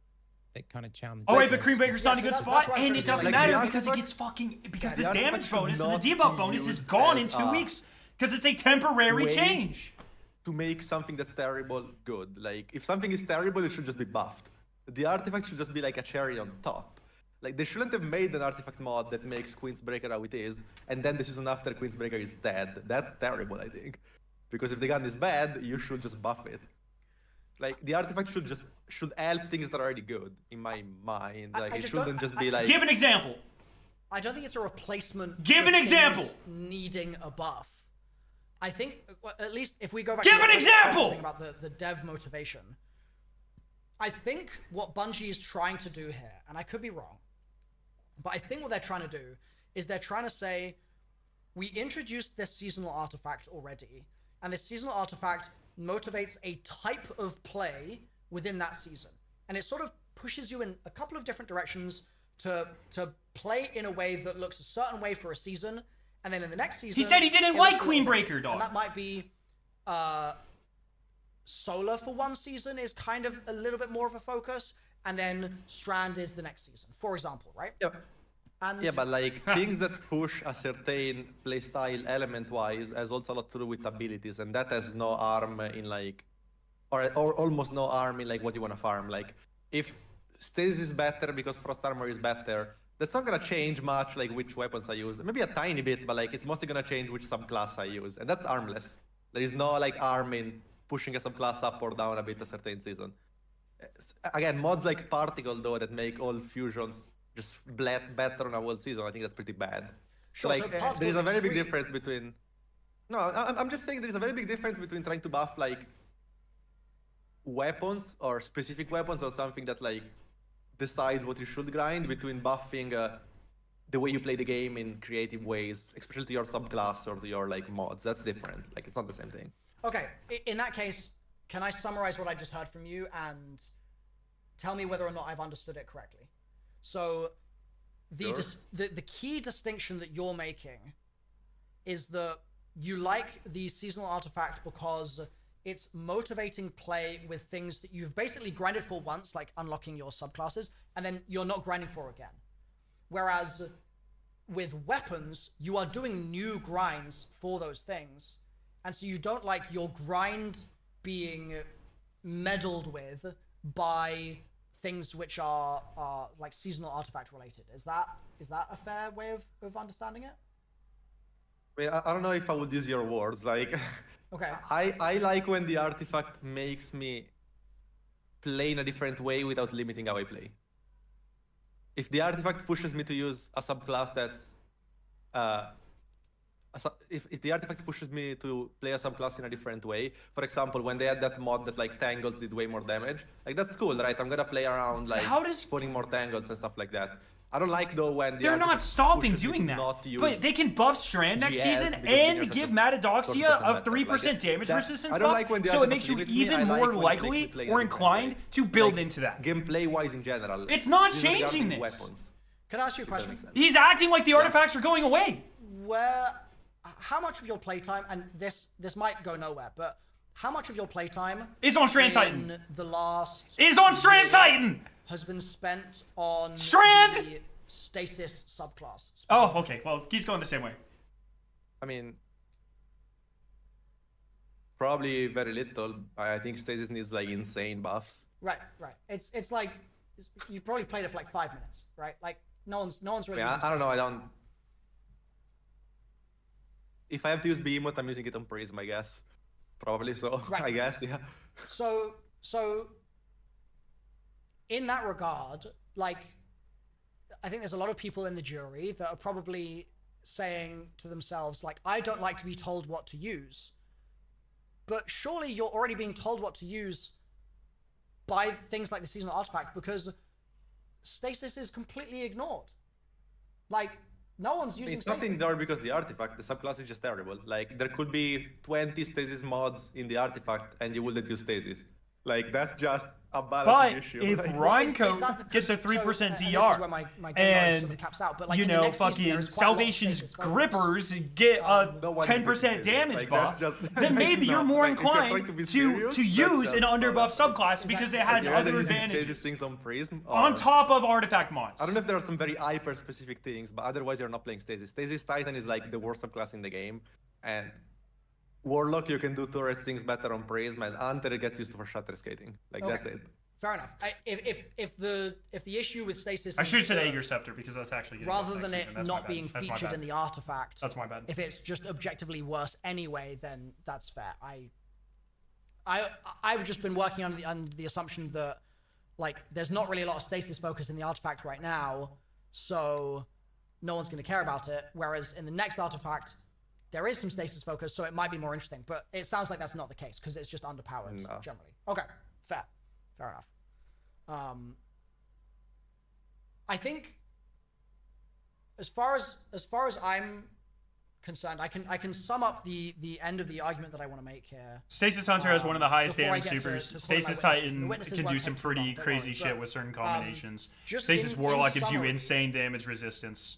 that kind of challenge. Oh wait, but Queenbreaker's not in a good spot, right, and it doesn't like, matter because it gets fucking this damage bonus and the debuff bonus is gone in 2 weeks because it's a temporary change. To make something that's terrible good. Like, if something is terrible, it should just be buffed. The artifact should just be like a cherry on top. Like, they shouldn't have made an artifact mod that makes Queenbreaker how it is, and then the season after Queenbreaker is dead. That's terrible, I think. Because if the gun is bad, you should just buff it. Like, the artifact should help things that are already good, in my mind. Like, it shouldn't just be like... Give an example. I don't think it's a replacement. Give an example. Needing a buff. I think, at least if we go back. Give an example. About the dev motivation. I think what Bungie is trying to do here, and I could be wrong, but I think what they're trying to do is they're trying to say, we introduced this seasonal artifact already, and this seasonal artifact motivates a type of play within that season, and it sort of pushes you in a couple of different directions to play in a way that looks a certain way for a season, and then in the next season... He said he didn't like Queenbreaker, dog. And that might be... Solar for one season is kind of a little bit more of a focus, and then Strand is the next season, for example, right? Yeah. And yeah, but like things that push a certain playstyle element-wise has also a lot to do with abilities, and that has no harm in like, or almost no harm in like what you want to farm. Like, if Stasis is better because Frost Armor is better, that's not gonna change much like which weapons I use. Maybe a tiny bit, but like it's mostly gonna change which subclass I use, and that's harmless. There is no like harm in pushing a subclass up or down a bit a certain season. Again, mods like Particle though that make all fusions just better on a whole season, I think that's pretty bad. Sure, like, there is a very big difference between... No, I'm just saying there is a very big difference between trying to buff like weapons or specific weapons or something that like decides what you should grind, between buffing the way you play the game in creative ways, especially to your subclass or to your like mods. That's different. Like, it's not the same thing. Okay, in that case, can I summarize what I just heard from you and tell me whether or not I've understood it correctly? So, the key distinction that you're making is that you like the seasonal artifact because it's motivating play with things that you've basically grinded for once, like unlocking your subclasses, and then you're not grinding for again. Whereas with weapons, you are doing new grinds for those things. And so you don't like your grind being meddled with by things which are like seasonal artifact related. Is that a fair way of understanding it? I mean, I don't know if I would use your words. Like, okay. I like when the artifact makes me play in a different way without limiting how I play. If the artifact pushes me to use a subclass that's if the artifact pushes me to play a subclass in a different way, for example, when they had that mod that like tangles did way more damage, like that's cool, right? I'm gonna play around like spawning more tangles and stuff like that. I don't like though when they're not stopping doing that, but they can buff Strand next season and give Matadoxia a 3% damage resistance buff, so it makes you even more likely or inclined to build into that. Gameplay-wise in general, it's not changing this. Can I ask you a question? He's acting like the artifacts are going away. How much of your playtime, and this might go nowhere, but how much of your playtime is on Strand Titan? The last is on Strand Titan has been spent on Strand the Stasis subclass. Oh, okay. Well, he's going the same way. I mean, probably very little. I think Stasis needs like insane buffs. Right. It's like you probably played it for like 5 minutes, right? Like no one's really. Yeah, I don't know. I don't. If I have to use Behemoth, I'm using it on Prism, I guess. Probably so. Right. I guess, yeah. So in that regard, like, I think there's a lot of people in the jury that are probably saying to themselves, like, I don't like to be told what to use. But surely you're already being told what to use by things like the seasonal artifact, because Stasis is completely ignored. Like, no one's using It's not ignored because the artifact, the subclass is just terrible. Like, there could be 20 Stasis mods in the artifact and you wouldn't use Stasis. Like, that's just a balancing issue. If Rhinecoat gets a 3% DR, and, caps out, but like, you know, fucking Salvation's Grippers get a 10% damage buff, then maybe you're more inclined to use an underbuff subclass because it has other advantages things on Prism on top of artifact mods. I don't know if there are some very hyper-specific things, but otherwise you're not playing Stasis. Stasis Titan is like the worst subclass in the game, and Warlock, you can do turret things better on Prism, and Hunter gets used for shutter skating. Like, that's it. Fair enough. If the issue with stasis, I should have said Aegir Scepter because that's actually rather than it not being featured in the artifact. That's my bad. If it's just objectively worse anyway, then that's fair. I've just been working on the assumption that like there's not really a lot of stasis focus in the artifact right now, so no one's going to care about it. Whereas in the next artifact, there is some stasis focus, so it might be more interesting. But it sounds like that's not the case because it's just underpowered generally. Okay, fair enough. I think as far as I'm concerned, I can sum up the end of the argument that I want to make here. Stasis Hunter has one of the highest damage supers. Stasis Titan can do some pretty crazy shit with certain combinations. Stasis Warlock gives you insane damage resistance.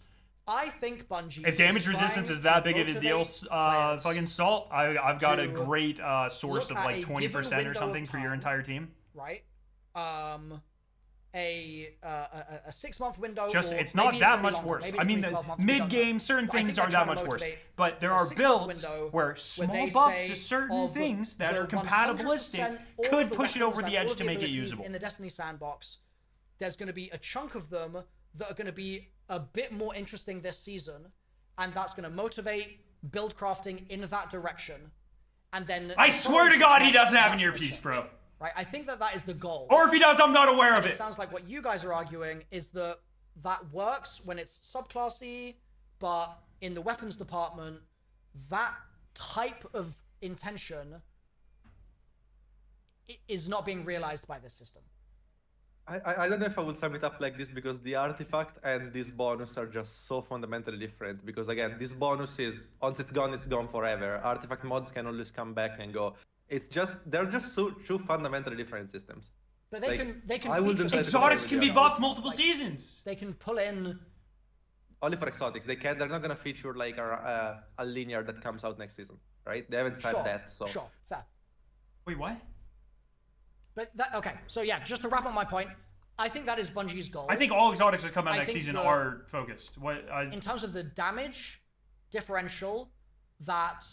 I think Bungie, if damage resistance is that big of a deal, fucking Salt, I've got a great source of like 20% or something for your entire team. Right. A 6-month window. Just it's not that much worse. I mean, the mid-game, certain things are that much worse. But there are builds where small buffs to certain things that are compatibilistic could push it over the edge to make it usable. In the Destiny sandbox, there's going to be a chunk of them that are going to be a bit more interesting this season, and that's going to motivate build crafting in that direction. And then I swear to God, he doesn't have an earpiece, bro. Right, I think that is the goal. Or if he does, I'm not aware of it. It sounds like what you guys are arguing is that works when it's subclassy, but in the weapons department, that type of intention is not being realized by this system. I don't know if I would sum it up like this because the artifact and this bonus are just so fundamentally different. Because again, this bonus is once it's gone forever. Artifact mods can always come back and go. They're just two fundamentally different systems. But they can. Exotics can be buffed multiple seasons. They can pull in. Only for exotics. They're not gonna feature like a linear that comes out next season, right? They haven't said that. So sure, fair. Wait, what? But okay, so yeah, just to wrap up my point, I think that is Bungie's goal. I think all exotics that come out next season are focused. In terms of the damage differential that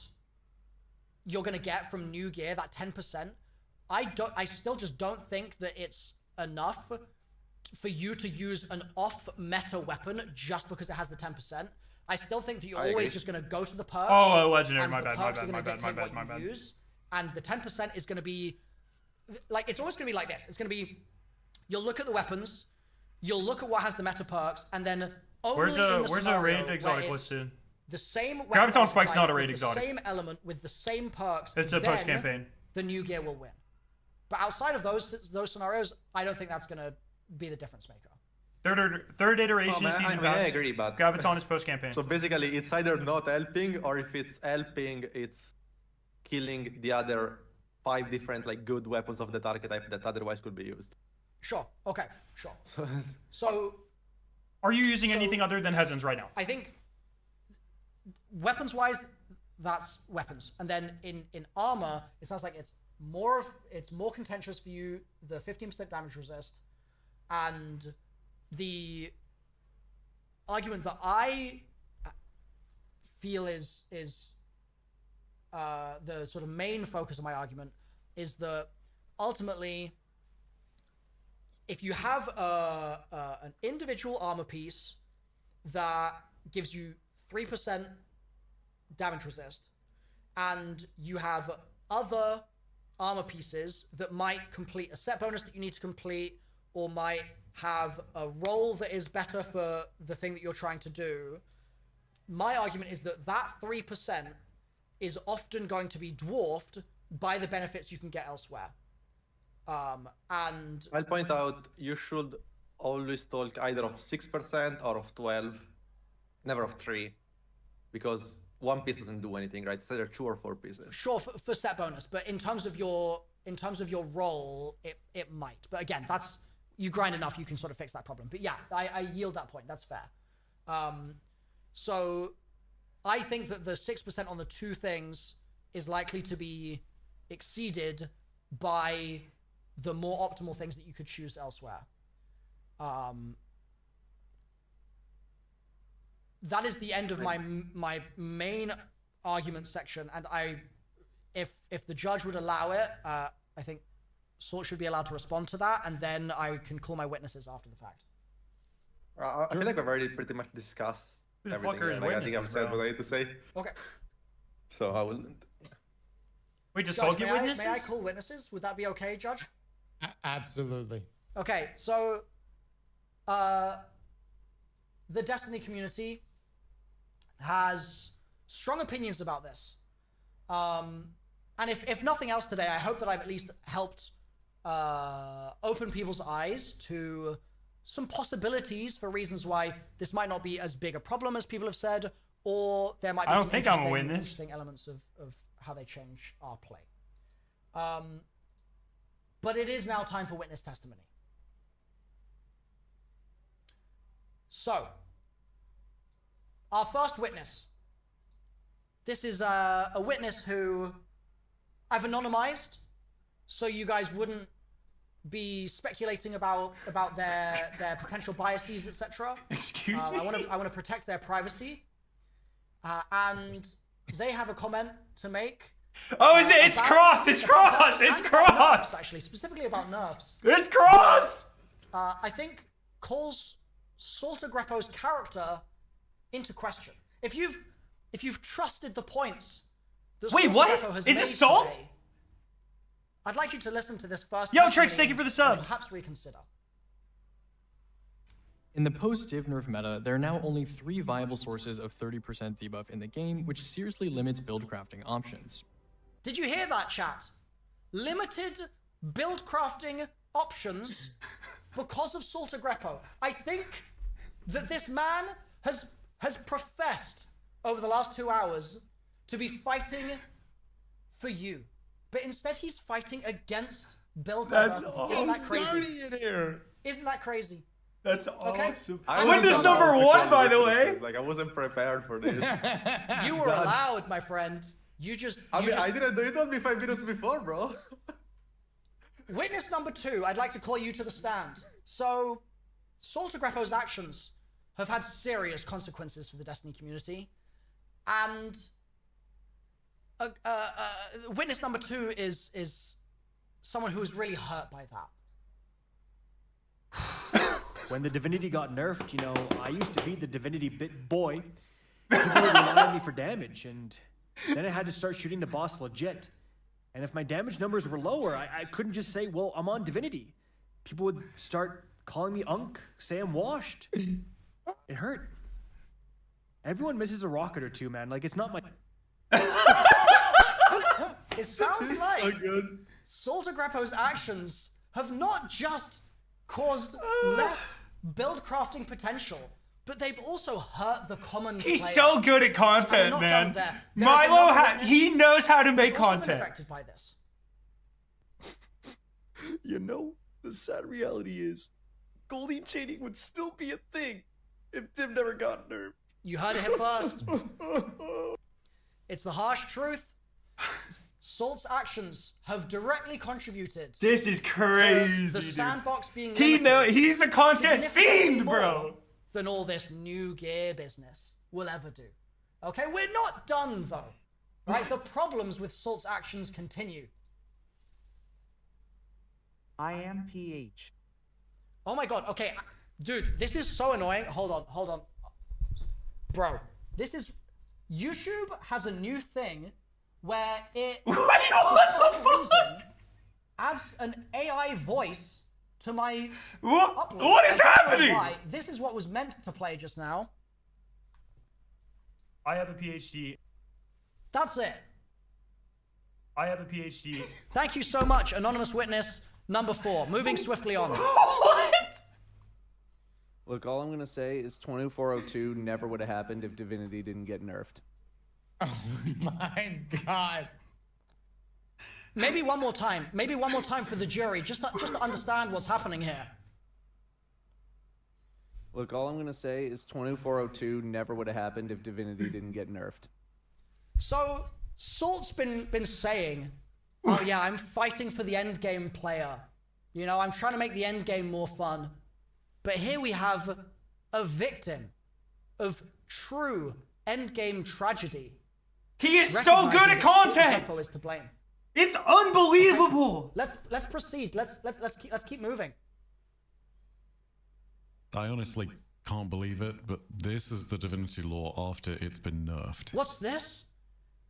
you're going to get from new gear, that 10%, I still just don't think that it's enough for you to use an off-meta weapon just because it has the 10%. I still think that you're always just going to go to the perks. Oh, legendary, and my the bad. And the 10% is going to be, like, it's always going to be like this. It's going to be, you'll look at the weapons, you'll look at what has the meta perks, and then only where's a raid exotic listed? The same Graviton Spike's not a raid exotic. The same element with the same perks. It's a post-campaign. The new gear will win. But outside of those scenarios, I don't think that's going to be the difference maker. Third iteration season pass. I agree, but Graviton is post-campaign. So basically, it's either not helping, or if it's helping, it's killing the other 5 different like good weapons of that archetype that otherwise could be used. Sure. Okay. Sure. So, are you using anything other than Hezens right now? I think weapons-wise, that's weapons, and then in armor, it sounds like it's more contentious for you. The 15% damage resist, and the argument that I feel is the sort of main focus of my argument is that ultimately, if you have an individual armor piece that gives you 3% damage resist, and you have other armor pieces that might complete a set bonus that you need to complete, or might have a role that is better for the thing that you're trying to do, my argument is that 3% is often going to be dwarfed by the benefits you can get elsewhere. And I'll point out, you should always talk either of 6% or of 12, never of 3, because one piece doesn't do anything, right? It's either 2 or 4 pieces. Sure, for set bonus, but in terms of your role, it might. But again, that's, you grind enough, you can sort of fix that problem. But yeah, I yield that point. That's fair. So I think that the 6% on the 2 things is likely to be exceeded by the more optimal things that you could choose elsewhere. That is the end of my main argument section, and if the judge would allow it, I think Salt should be allowed to respond to that, and then I can call my witnesses after the fact. I feel like I've already pretty much discussed everything. I think I've said what I need to say. Okay. So I will. Wait, does Judge, Salt give witnesses? May I call witnesses? Would that be okay, Judge? Absolutely. Okay, so the Destiny community has strong opinions about this. And if nothing else today, I hope that I've at least helped open people's eyes to some possibilities for reasons why this might not be as big a problem as people have said, or there might be some interesting elements of how they change our play. But it is now time for witness testimony. So, our first witness. This is a witness who I've anonymized, so you guys wouldn't be speculating about their potential biases, etc. Excuse me? I want to protect their privacy, and they have a comment to make. Oh, is it? It's Cross. It's Cross. It's Cross. Actually, specifically about nerfs. It's Cross. I think calls SALTAGREPPO's character into question. If you've trusted the points that Wait, what? Is it Salt? Today, I'd like you to listen to this first. Yo, Trix, thank you for the sub. Perhaps reconsider. In the post-div nerf meta, there are now only 3 viable sources of 30% debuff in the game, which seriously limits build crafting options. Did you hear that, chat? Limited build crafting options because of SALTAGREPPO. I think that this man has professed over the last 2 hours to be fighting for you. But instead he's fighting against build diversity. Isn't that crazy? Isn't that crazy? That's okay. Awesome. Witness number 1, by the way. Like, I wasn't prepared for this. You were allowed, my friend. I didn't do it. It told me 5 minutes before, bro. Witness number 2, I'd like to call you to the stand. So, SALTAGREPPO's actions have had serious consequences for the Destiny community. And witness number 2 is someone who was really hurt by that. When the divinity got nerfed, you know, I used to be the divinity bit boy. People would rely on me for damage, and then I had to start shooting the boss legit. And if my damage numbers were lower, I couldn't just say, well, I'm on divinity. People would start calling me Unk, say I'm washed. It hurt. Everyone misses a rocket or two, man. Like, it's not my... It sounds like SALTAGREPPO's actions have not just caused less build crafting potential, but they've also hurt the common player. He's so good at content, man. Milo, he knows how to make content. Affected by this. You know, the sad reality is, goldie chaining would still be a thing if Div never got nerfed. You heard it here first. It's the harsh truth. Salt's actions have directly contributed. This is crazy. The sandbox being he's a content fiend, bro. Than all this new gear business will ever do. Okay, we're not done though. Right? The problems with Salt's actions continue. I am PH. Oh my god, okay. Dude, this is so annoying. Hold on. Bro, this is... YouTube has a new thing where it, for some reason, adds an AI voice to my upload. What is happening? This is what was meant to play just now. I have a PhD. That's it. I have a PhD. Thank you so much, anonymous witness number 4. Moving swiftly on. What? Look, all I'm gonna say is 2402 never would have happened if Divinity didn't get nerfed. Oh my god. Maybe one more time. Maybe one more time for the jury, just to understand what's happening here. Look, all I'm gonna say is 2402 never would have happened if Divinity didn't get nerfed. So, Salt's been saying, oh yeah, I'm fighting for the end game player. You know, I'm trying to make the end game more fun. But here we have a victim of true end game tragedy. He is so good at content! Is to blame. It's unbelievable. Okay. Let's proceed. Let's keep moving. I honestly can't believe it, but this is the divinity lore after it's been nerfed. What's this?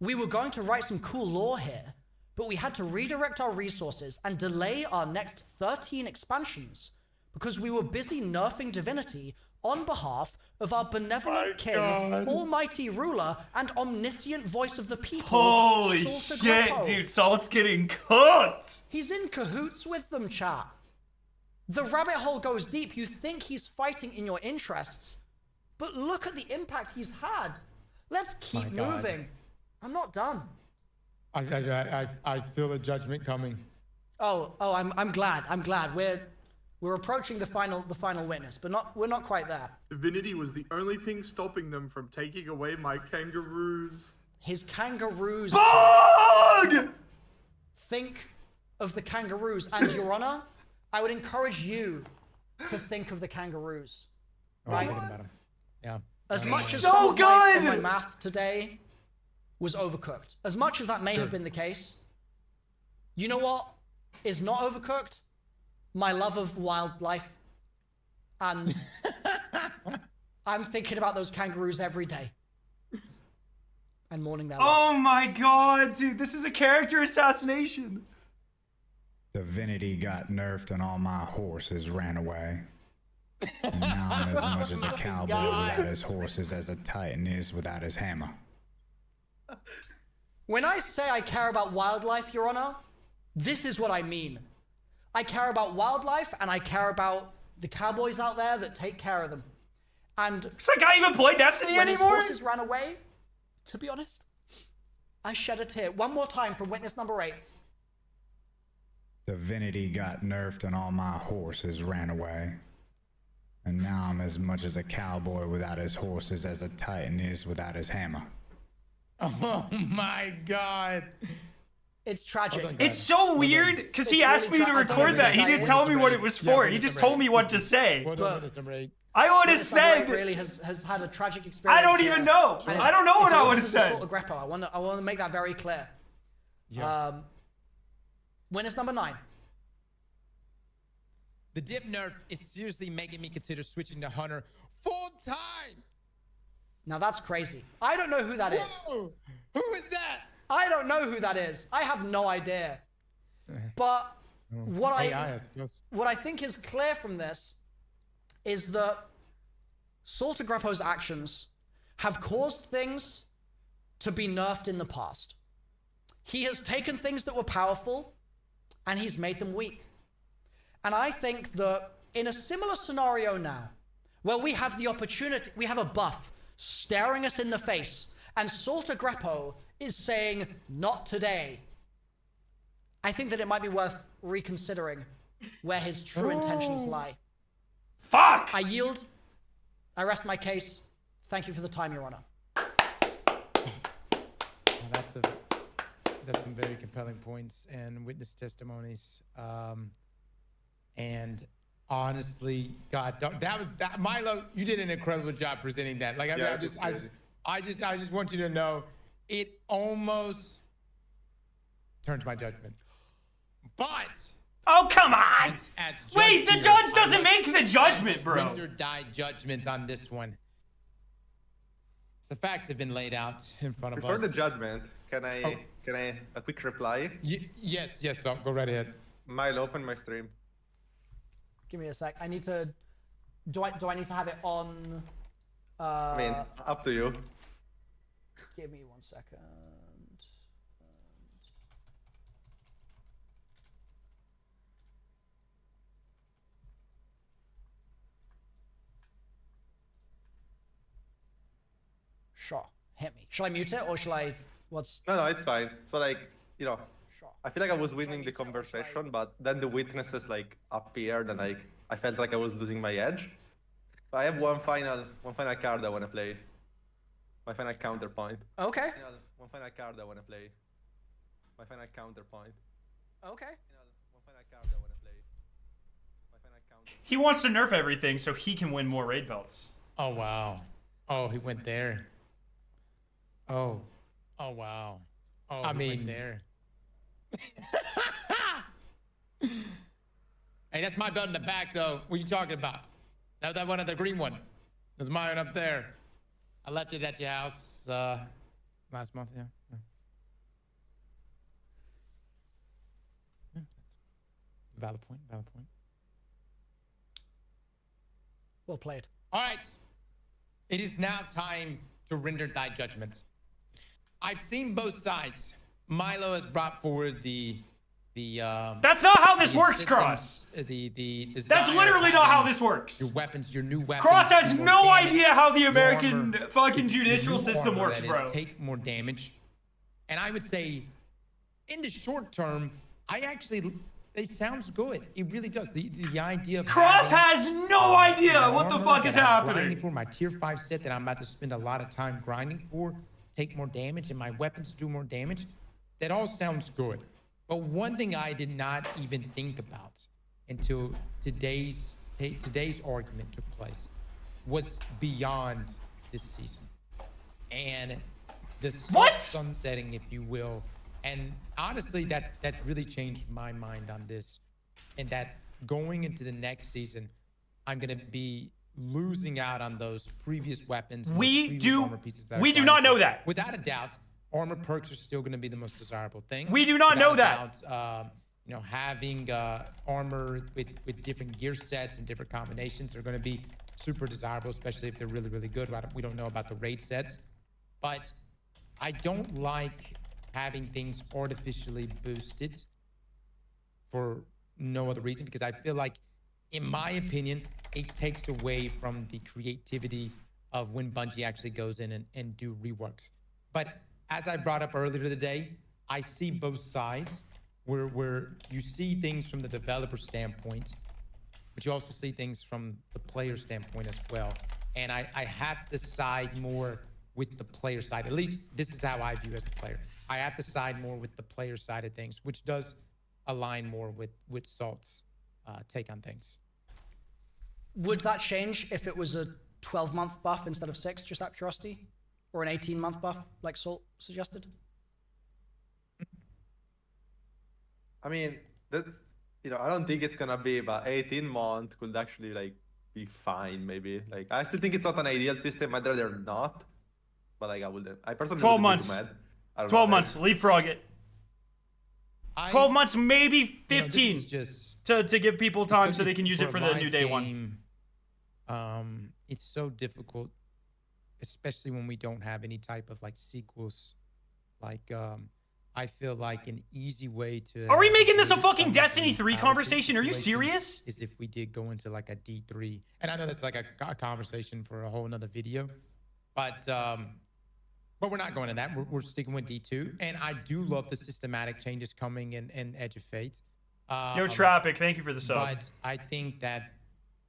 We were going to write some cool lore here, but we had to redirect our resources and delay our next 13 expansions because we were busy nerfing divinity on behalf of our benevolent king, almighty ruler, and omniscient voice of the people. Holy shit, dude. Salt's getting cooked. He's in cahoots with them, chat. The rabbit hole goes deep. You think he's fighting in your interests, but look at the impact he's had. Let's keep moving. I'm not done. I feel a judgment coming. I'm glad. We're approaching the final witness, but we're not quite there. Divinity was the only thing stopping them from taking away my kangaroos. His kangaroos. Bug! Think of the kangaroos, and Your Honor, I would encourage you to think of the kangaroos. Right? Yeah. As much as so good. My math today was overcooked. As much as that may have been the case, you know what is not overcooked? My love of wildlife. And I'm thinking about those kangaroos every day. And mourning their loss. Oh my god, dude. This is a character assassination. Divinity got nerfed and all my horses ran away. And now I'm as much as a cowboy without his horses as a titan is without his hammer. When I say I care about wildlife, Your Honor, this is what I mean. I care about wildlife, and I care about the cowboys out there that take care of them. And does that guy even play Destiny when anymore? His horses ran away, to be honest, I shed a tear. One more time from witness number 8. Divinity got nerfed and all my horses ran away. And now I'm as much as a cowboy without his horses as a titan is without his hammer. Oh my god. It's tragic. It's so weird because he asked me to record that. He didn't tell me what it was for. He just told me what to say. I would have said. Really has had a tragic experience. I don't even know. I don't know what I would have said. SALTAGREPPO, I want to make that very clear. Yeah. Witness number 9. The dip nerf is seriously making me consider switching to Hunter full time. Now that's crazy. I don't know who that is. Who is that? I don't know who that is. I have no idea. But what I think is clear from this is that SALTAGREPPO's actions have caused things to be nerfed in the past. He has taken things that were powerful and he's made them weak. And I think that in a similar scenario now, where we have the opportunity, we have a buff staring us in the face, and SALTAGREPPO is saying, not today. I think that it might be worth reconsidering where his true intentions lie. Fuck! I yield. I rest my case. Thank you for the time, Your Honor. That's some very compelling points and witness testimonies. And honestly, God, that Milo, you did an incredible job presenting that. Like, I just want you to know, it almost turns my judgment. But oh, come on! As wait, the judge doesn't make the judgment, bro. Render die judgment on this one. The facts have been laid out in front of us. Before the judgment, can I a quick reply? Yes, so go right ahead. Milo, open my stream. Give me a sec. I need to. Do I need to have it on? I mean, up to you. Give me 1 second. Sure. Hit me. Shall I mute it or shall I? What's? No, it's fine. So like, you know, I feel like I was winning the conversation, but then the witnesses like appeared, and like I felt like I was losing my edge. But I have one final card I want to play. My final counterpoint. Okay. One final card I want to play. My final counterpoint. Okay. One final card I want to play. My final counterpoint. He wants to nerf everything so he can win more raid belts. Oh wow. Oh, he went there. Oh wow. Oh, I mean, went there. Hey, that's my belt in the back, though. What are you talking about? That one, the green one. There's mine up there. I left it at your house last month. Yeah. Valid point. Valid point. Well played. All right. It is now time to render thy judgment. I've seen both sides. Milo has brought forward the That's not how this works, Cross. That's literally not how this works. Your weapons, your new weapons. Cross has no idea how the American fucking judicial system works, bro. Take more damage. And I would say, in the short term, it sounds good. It really does. The idea of Cross has no idea what the fuck is happening. For my tier 5 set that I'm about to spend a lot of time grinding for, take more damage, and my weapons do more damage. That all sounds good. But one thing I did not even think about until today's argument took place was beyond this season. And the sunsetting, if you will. And honestly, that's really changed my mind on this. And that going into the next season, I'm going to be losing out on those previous weapons. We do not know that. Without a doubt, armor perks are still going to be the most desirable thing. We do not know that. You know, having armor with different gear sets and different combinations are going to be super desirable, especially if they're really, really good. We don't know about the raid sets. But I don't like having things artificially boosted for no other reason, because I feel like, in my opinion, it takes away from the creativity of when Bungie actually goes in and do reworks. But as I brought up earlier today, I see both sides where you see things from the developer standpoint, but you also see things from the player standpoint as well. And I have to side more with the player side. At least this is how I view as a player. I have to side more with the player side of things, which does align more with Salt's take on things. Would that change if it was a 12-month buff instead of 6, just out of curiosity? Or an 18-month buff, like Salt suggested? I mean, that's, I don't think it's gonna be, but 18 months could actually, like, be fine, maybe. Like, I still think it's not an ideal system. I'd rather not. But, like, I personally 12 wouldn't months. be too mad. 12 months. Leapfrog it. 12 months, maybe 15. To give people time so they can use it for the new day one. It's so difficult, especially when we don't have any type of, like, sequels. Like, I feel like an easy way to... Are we making this a fucking Destiny 3 conversation? Are you serious? Is if we did go into, like, a D3. And I know that's, like, a conversation for a whole nother video. But we're not going to that. We're sticking with D2. And I do love the systematic changes coming in Edge of Fate. Yo, Tropic, thank you for the sub. But I think that,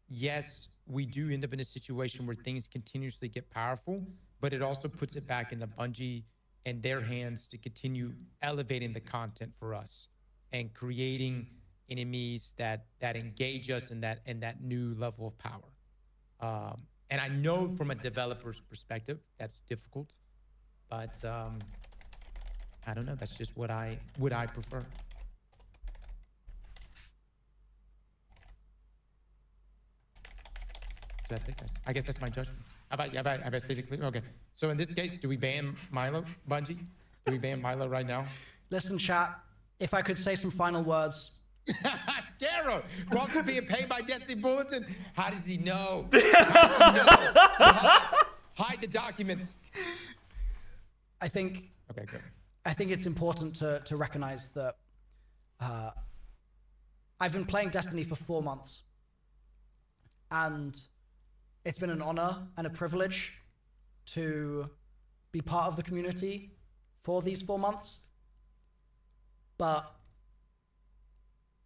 yes, we do end up in a situation where things continuously get powerful, but it also puts it back into Bungie and their hands to continue elevating the content for us and creating enemies that engage us in that new level of power. And I know from a developer's perspective that's difficult, but I don't know. That's just what I prefer. That's it, guys. I guess that's my judgment. Have I stated clear? Okay. So in this case, do we ban Milo, Bungie? Do we ban Milo right now? Listen, chat. If I could say some final words. Garo, Cross is being paid by Destiny Bulletin. How does he know? How does he know? Hide the documents. I think. Okay, good. I think it's important to recognize that I've been playing Destiny for 4 months, and it's been an honor and a privilege to be part of the community for these 4 months. But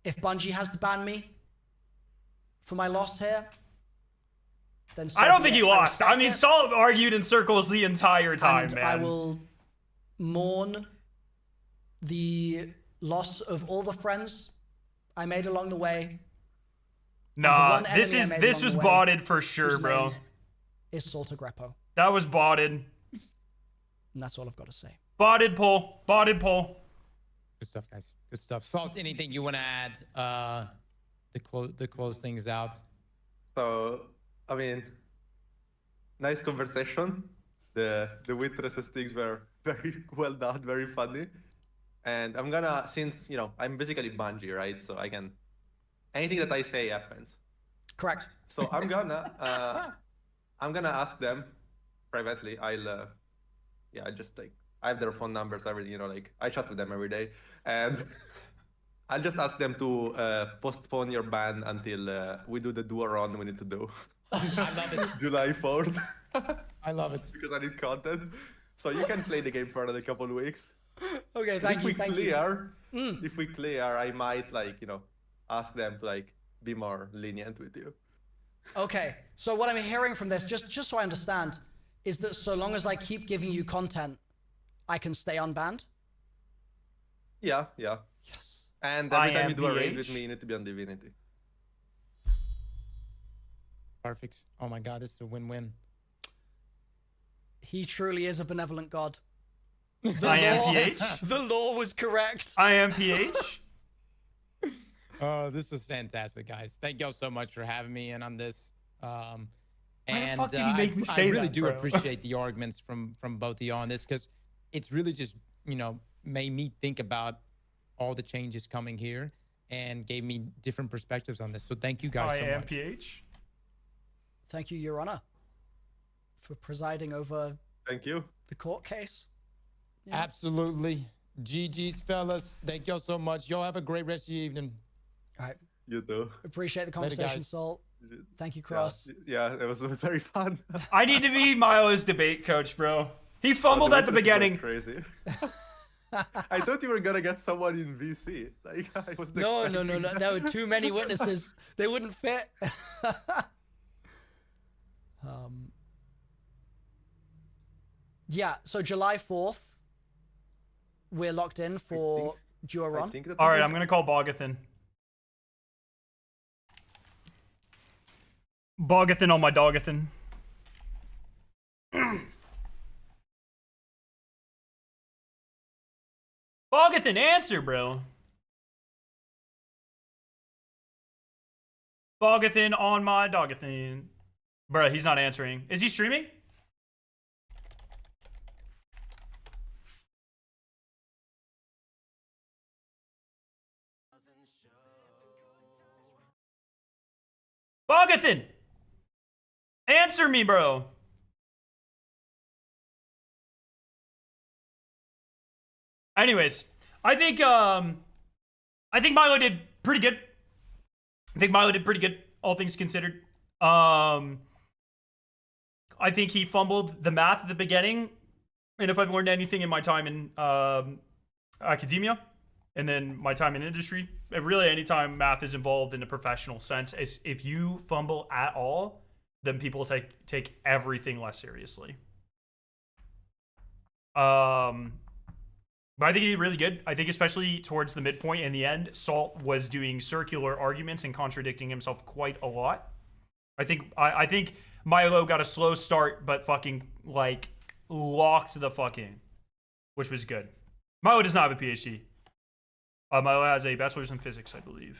if Bungie has to ban me for my loss here, then so I don't think you lost. I mean, Salt argued in circles the entire time, and man. I will mourn the loss of all the friends I made along the way. Nah, this was botted for sure, bro. Is SALTAGREPPO. That was botted. And that's all I've got to say. Botted poll. Botted poll. Good stuff, guys. Good stuff. Salt, anything you want to add to close things out? So, I mean, nice conversation. The witnesses things were very well done, very funny. And I'm gonna, since, you know, I'm basically Bungie, right? So I can, anything that I say happens. Correct. So I'm gonna ask them privately. I'll, yeah, just like, I have their phone numbers, everything, you know, like I chat with them every day. And I'll just ask them to postpone your ban until we do the duo run we need to do. I love it. July 4th. I love it. Because I need content. So you can play the game for another couple of weeks. Okay, thank you. If we clear, I might like, you know, ask them to like be more lenient with you. Okay, so what I'm hearing from this, just so I understand, is that so long as I keep giving you content, I can stay unbanned? Yeah. Yes. And every time you do a raid with me, you need to be on Divinity. Perfect. Oh my God, this is a win-win. He truly is a benevolent god. I am PH. The law was correct. I am PH. Oh, this was fantastic, guys. Thank y'all so much for having me in on this. Why the fuck did he make me say I really that, do bro? appreciate the arguments from both of y'all on this, because it's really just, you know, made me think about all the changes coming here and gave me different perspectives on this. So thank you guys so much. I am PH. Thank you, Your Honor, for presiding over Thank you. the court case. Yeah. Absolutely. GG's, fellas. Thank y'all so much. Y'all have a great rest of your evening. All right. You too. Appreciate the conversation, Salt. Thank you, Cross. Yeah, it was very fun. I need to be Milo's debate coach, bro. He fumbled at the beginning. Crazy. I thought you were gonna get someone in VC. Like I was. No. There were too many witnesses. They wouldn't fit. Yeah. So July 4th, we're locked in for duo run. All right, I'm gonna call Bogathan. Bogathan on my Dogathan. Bogathan, answer, bro. Bogathan on my Dogathan. Bro, he's not answering. Is he streaming? Bogathan! Answer me, bro. Anyways, I think Milo did pretty good. All things considered. I think he fumbled the math at the beginning. And if I've learned anything in my time in academia and then my time in industry, and really anytime math is involved in a professional sense, if you fumble at all, then people take everything less seriously. But I think he did really good. I think especially towards the midpoint and the end, Salt was doing circular arguments and contradicting himself quite a lot. I think Milo got a slow start, but fucking like locked the fucking, which was good. Milo does not have a PhD. Milo has a bachelor's in physics, I believe.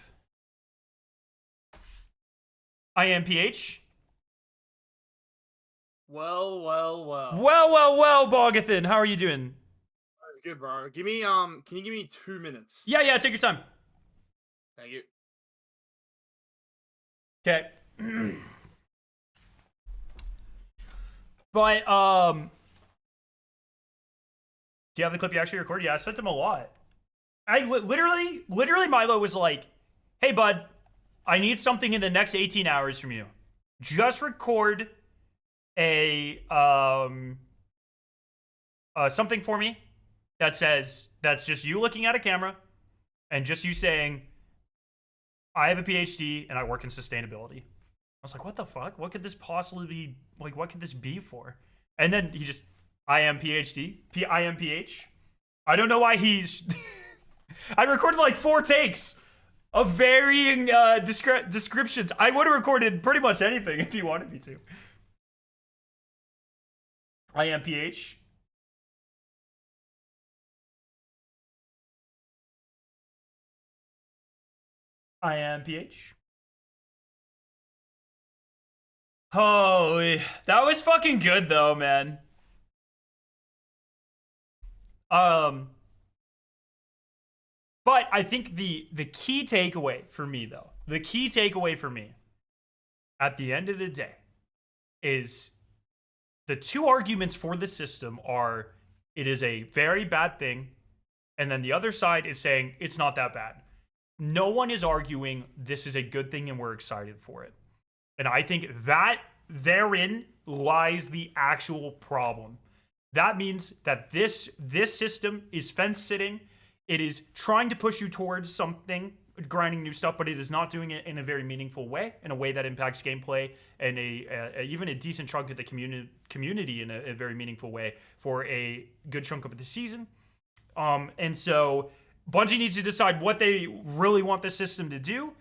I am PH. Well, Bogathan, how are you doing? Good, bro. Give me can you give me 2 minutes? Yeah, take your time. Thank you. Okay. But do you have the clip you actually recorded? Yeah, I sent him a lot. I literally Milo was like, "Hey bud, I need something in the next 18 hours from you. Just record a something for me that says that's just you looking at a camera and just you saying, I have a PhD and I work in sustainability." I was like, what the fuck? What could this possibly be? Like, what could this be for? And then he just, I am PhD, I am PH. I don't know why he's, I recorded like 4 takes of varying descriptions. I would have recorded pretty much anything if you wanted me to. I am PH. I am PH. Holy, that was fucking good though, man. But I think the key takeaway for me though, at the end of the day, is the two arguments for the system are it is a very bad thing, and then the other side is saying it's not that bad. No one is arguing this is a good thing and we're excited for it. And I think that therein lies the actual problem. That means that this system is fence sitting. It is trying to push you towards something, grinding new stuff, but it is not doing it in a very meaningful way, in a way that impacts gameplay and even a decent chunk of the community in a very meaningful way for a good chunk of the season. And so Bungie needs to decide what they really want the system to do.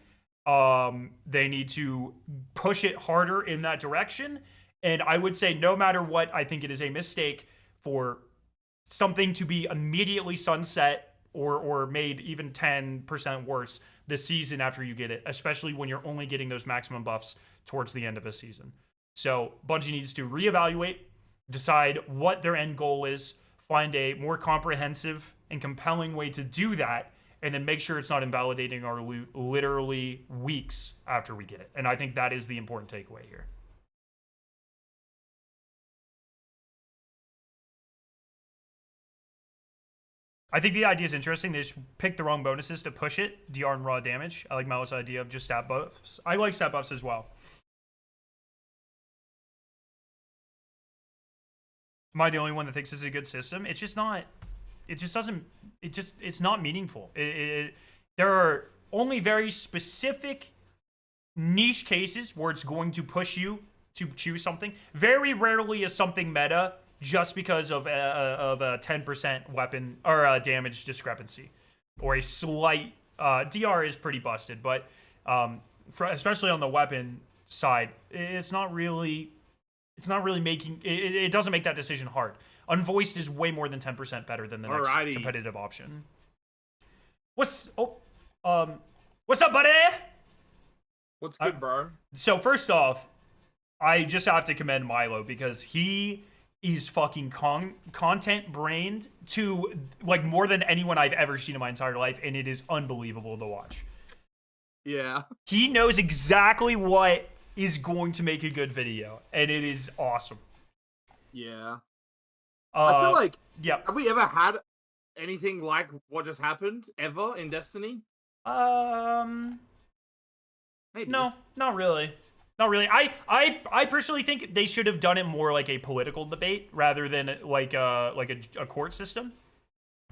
They need to push it harder in that direction. And I would say no matter what, I think it is a mistake for something to be immediately sunset or made even 10% worse this season after you get it, especially when you're only getting those maximum buffs towards the end of a season. So Bungie needs to reevaluate, decide what their end goal is, find a more comprehensive and compelling way to do that, and then make sure it's not invalidating our loot literally weeks after we get it. And I think that is the important takeaway here. I think the idea is interesting. They just picked the wrong bonuses to push it. DR and raw damage. I like Milo's idea of just stat buffs. I like stat buffs as well. Am I the only one that thinks this is a good system? It's just not. It just doesn't. It's not meaningful. There are only very specific niche cases where it's going to push you to choose something. Very rarely is something meta just because of a 10% weapon or damage discrepancy, or a slight DR is pretty busted, but especially on the weapon side, it's not really making it doesn't make that decision hard. Unvoiced is way more than 10% better than the next competitive option. What's up, buddy? What's good, bro? So first off, I just have to commend Milo because he is fucking content brained to like more than anyone I've ever seen in my entire life, and it is unbelievable to watch. Yeah. He knows exactly what is going to make a good video, and it is awesome. Yeah. I feel like, yeah. Have we ever had anything like what just happened ever in Destiny? Maybe. No, not really. Not really. I personally think they should have done it more like a political debate rather than like a court system.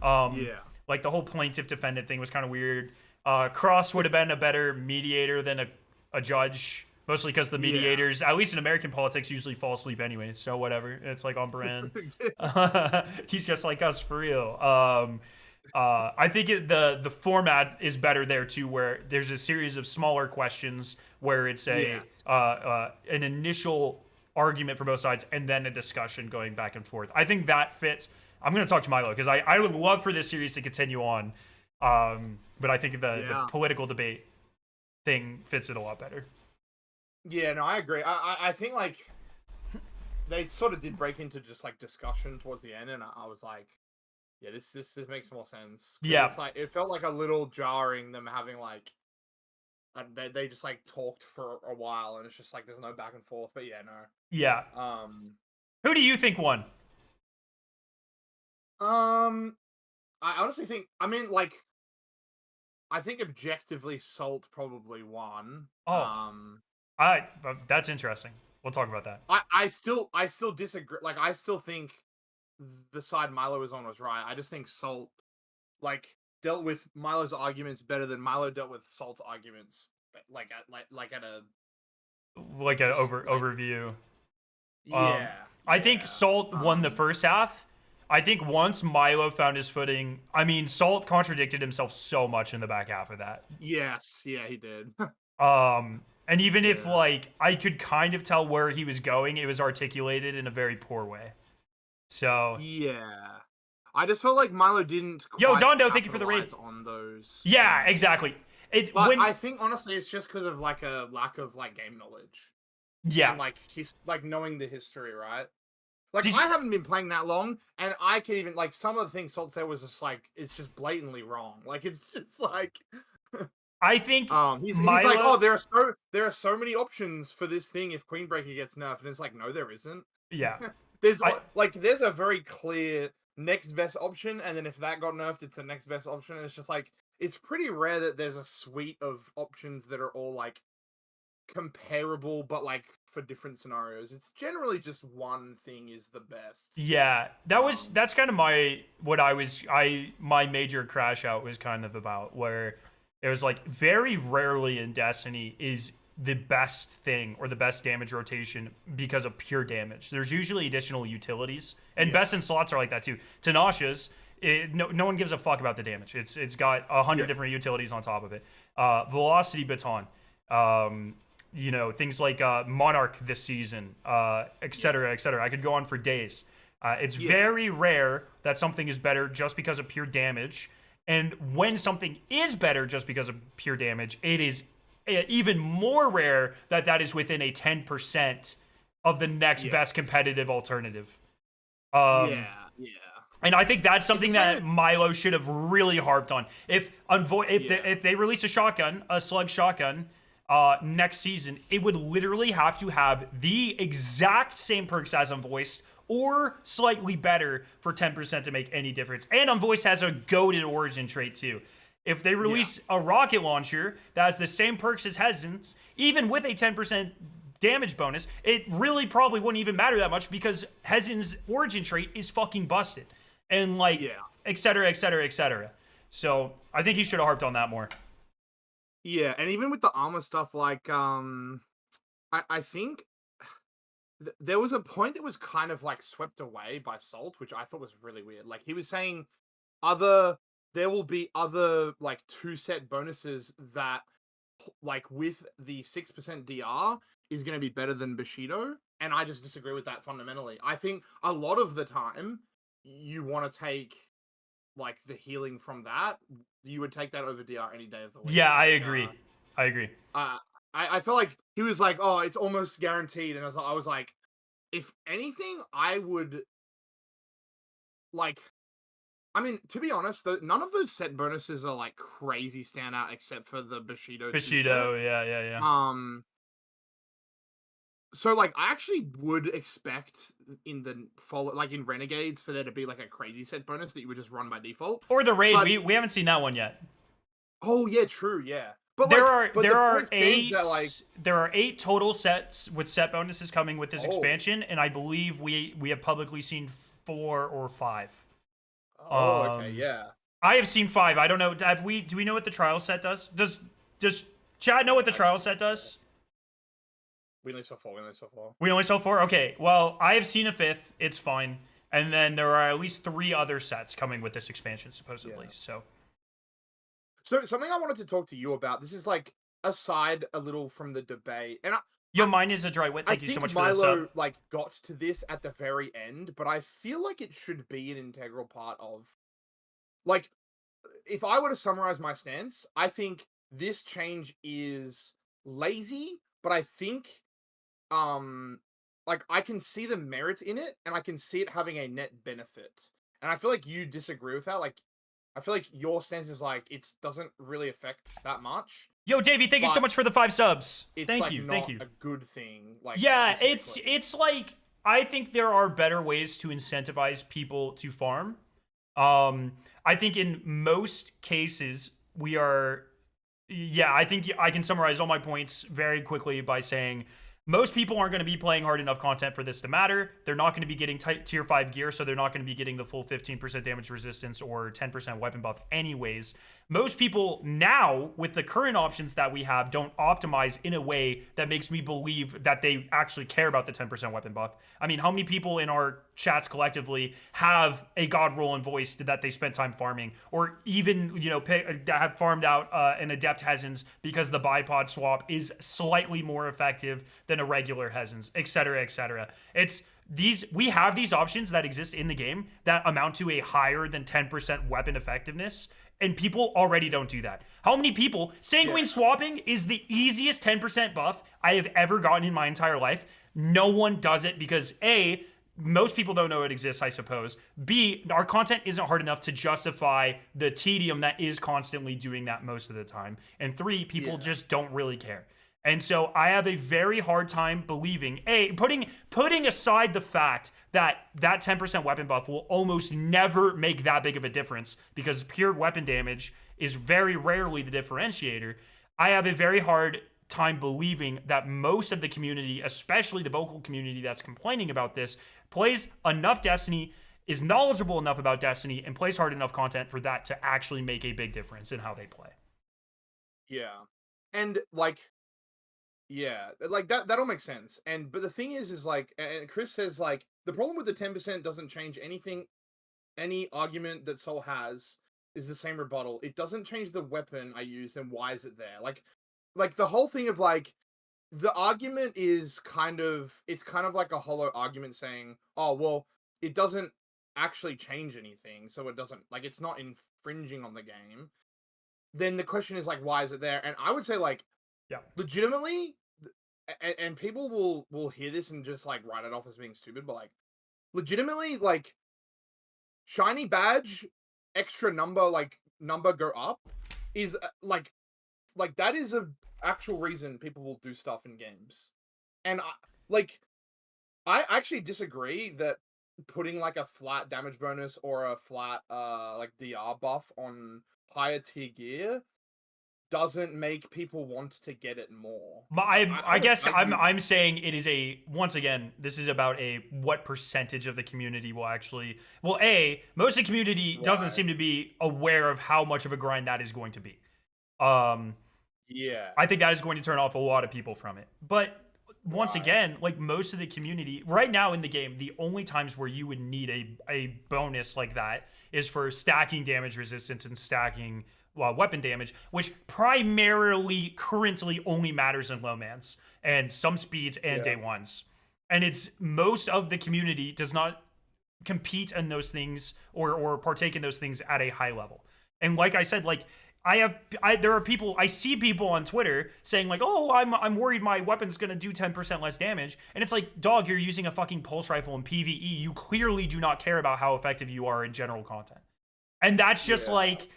Yeah. Like the whole plaintiff defendant thing was kind of weird. Cross would have been a better mediator than a judge, mostly because the mediators, at least in American politics, usually fall asleep anyway. So whatever. It's like on brand. He's just like us for real. I think the format is better there too, where there's a series of smaller questions where it's an initial argument for both sides and then a discussion going back and forth. I think that fits. I'm going to talk to Milo because I would love for this series to continue on, but I think the political debate thing fits it a lot better. Yeah, no, I agree. I think like they sort of did break into just like discussion towards the end, and I was like, yeah, this makes more sense. Yeah, it's like it felt like a little jarring them having like they just like talked for a while, and it's just like there's no back and forth. But yeah, no. Yeah. Who do you think won? I honestly think. I mean, like, I think objectively, Salt probably won. Oh. That's interesting. We'll talk about that. I still disagree. Like, I still think the side Milo was on was right. I just think Salt, like, dealt with Milo's arguments better than Milo dealt with Salt's arguments. Like at an overview. Yeah. I think Salt won the first half. I think once Milo found his footing, I mean, Salt contradicted himself so much in the back half of that. Yes, yeah, he did. And even if like I could kind of tell where he was going, it was articulated in a very poor way. So yeah, I just felt like Milo didn't. Yo, Dondo, thank you for the raid. On those. Yeah, exactly. I think honestly, it's just because of like a lack of like game knowledge. Yeah. And like he's like knowing the history, right? Like I haven't been playing that long, and I can even like some of the things Salt said was just like it's just blatantly wrong. Like it's just like. I think he's like, oh, there are so many options for this thing if Queenbreaker gets nerfed, and it's like, no, there isn't. Yeah. There's a very clear next best option, and then if that got nerfed, it's the next best option. And it's just like it's pretty rare that there's a suite of options that are all like comparable, but like for different scenarios. It's generally just one thing is the best. Yeah, that's kind of my major crash out was kind of about, where it was like very rarely in Destiny is the best thing or the best damage rotation because of pure damage. There's usually additional utilities, and best in slots are like that too. Tanasha's, no one gives a fuck about the damage. It's got 100 different utilities on top of it. Velocity Baton, things like Monarch this season, et cetera, et cetera. I could go on for days. It's very rare that something is better just because of pure damage. And when something is better just because of pure damage, it is even more rare that that is within a 10% of the next best competitive alternative. And I think that's something that Milo should have really harped on. If they release a shotgun, a slug shotgun, next season, it would literally have to have the exact same perks as Unvoiced, or slightly better for 10% to make any difference. And Unvoiced has a goated origin trait too. If they release a rocket launcher that has the same perks as Hezin's, even with a 10% damage bonus, it really probably wouldn't even matter that much because Hezin's origin trait is fucking busted. And like, et cetera, et cetera, et cetera. So I think you should have harped on that more. Yeah, and even with the armor stuff, like, I think there was a point that was kind of like swept away by Salt, which I thought was really weird. Like he was saying there will be other like 2-set bonuses that like with the 6% DR is going to be better than Bushido. And I just disagree with that fundamentally. I think a lot of the time you want to take like the healing from that. You would take that over DR any day of the week. Yeah, I agree. I felt like he was like, oh, it's almost guaranteed. And I was like, if anything, I would like, I mean, to be honest, none of those set bonuses are like crazy standout except for the Bushido. Yeah. So like, I actually would expect in in Renegades for there to be like a crazy set bonus that you would just run by default. Or the raid. But we haven't seen that one yet. Oh yeah, true. Yeah. But there are 8 total sets with set bonuses coming with this expansion, and I believe we have publicly seen 4 or 5. Oh, okay, yeah. I have seen 5. I don't know. Do we know what the trial set does? Does Chad know what the trial set does? We only saw 4. We only saw 4? Okay. Well, I have seen a 5th. It's fine. And then there are at least 3 other sets coming with this expansion, supposedly. Yeah. So something I wanted to talk to you about, this is like aside a little from the debate. And mine is a dry wit. Thank you so much for this. Milo like got to this at the very end, but I feel like it should be an integral part of, like, if I were to summarize my stance, I think this change is lazy, but I think like I can see the merit in it and I can see it having a net benefit. And I feel like you disagree with that. Like, I feel like your stance is like it doesn't really affect that much. Yo, Davey, thank you so much for the 5 subs. Thank you. A good thing. Like, yeah, it's like I think there are better ways to incentivize people to farm. I think in most cases we are. Yeah, I think I can summarize all my points very quickly by saying most people aren't going to be playing hard enough content for this to matter. They're not going to be getting tier 5 gear, so they're not going to be getting the full 15% damage resistance or 10% weapon buff anyways. Most people now, with the current options that we have, don't optimize in a way that makes me believe that they actually care about the 10% weapon buff. I mean, how many people in our chats collectively have a god roll and voice that they spent time farming, or even, have farmed out an adept Hezin's because the bipod swap is slightly more effective than a regular Hezin's, etc., etc. It's we have these options that exist in the game that amount to a higher than 10% weapon effectiveness, and people already don't do that. How many people? Sanguine swapping is the easiest 10% buff I have ever gotten in my entire life. No one does it because A, most people don't know it exists, I suppose. B, our content isn't hard enough to justify the tedium that is constantly doing that most of the time. And 3, people just don't really care. And so I have a very hard time believing, putting aside the fact that 10% weapon buff will almost never make that big of a difference because pure weapon damage is very rarely the differentiator. I have a very hard time believing that most of the community, especially the vocal community that's complaining about this, plays enough Destiny, is knowledgeable enough about Destiny, and plays hard enough content for that to actually make a big difference in how they play. Yeah. And like, yeah, like that'll make sense. But the thing is like, and Chris says like, the problem with the 10% doesn't change anything. Any argument that Sol has is the same rebuttal. It doesn't change the weapon I use, then why is it there? Like the whole thing of like, the argument is kind of like a hollow argument saying, oh, well, it doesn't actually change anything. So it doesn't, like, it's not infringing on the game. Then the question is like, why is it there? And I would say like, legitimately, and people will hear this and just like write it off as being stupid, but like, legitimately, like, shiny badge, extra number go up is like that is a actual reason people will do stuff in games. And I actually disagree that putting like a flat damage bonus or a flat like DR buff on higher tier gear doesn't make people want to get it more. I guess I'm saying it is once again, this is about what percentage of the community will actually, most of the community doesn't seem to be aware of how much of a grind that is going to be. Yeah. I think that is going to turn off a lot of people from it. But once again, like most of the community right now in the game, the only times where you would need a bonus like that is for stacking damage resistance and stacking weapon damage, which primarily currently only matters in low mans and some speeds and day ones. And it's most of the community does not compete in those things or partake in those things at a high level. And like I said, like I see people on Twitter saying like, oh, I'm worried my weapon's gonna do 10% less damage. And it's like, dog, you're using a fucking pulse rifle in PvE. You clearly do not care about how effective you are in general content. And that's just like,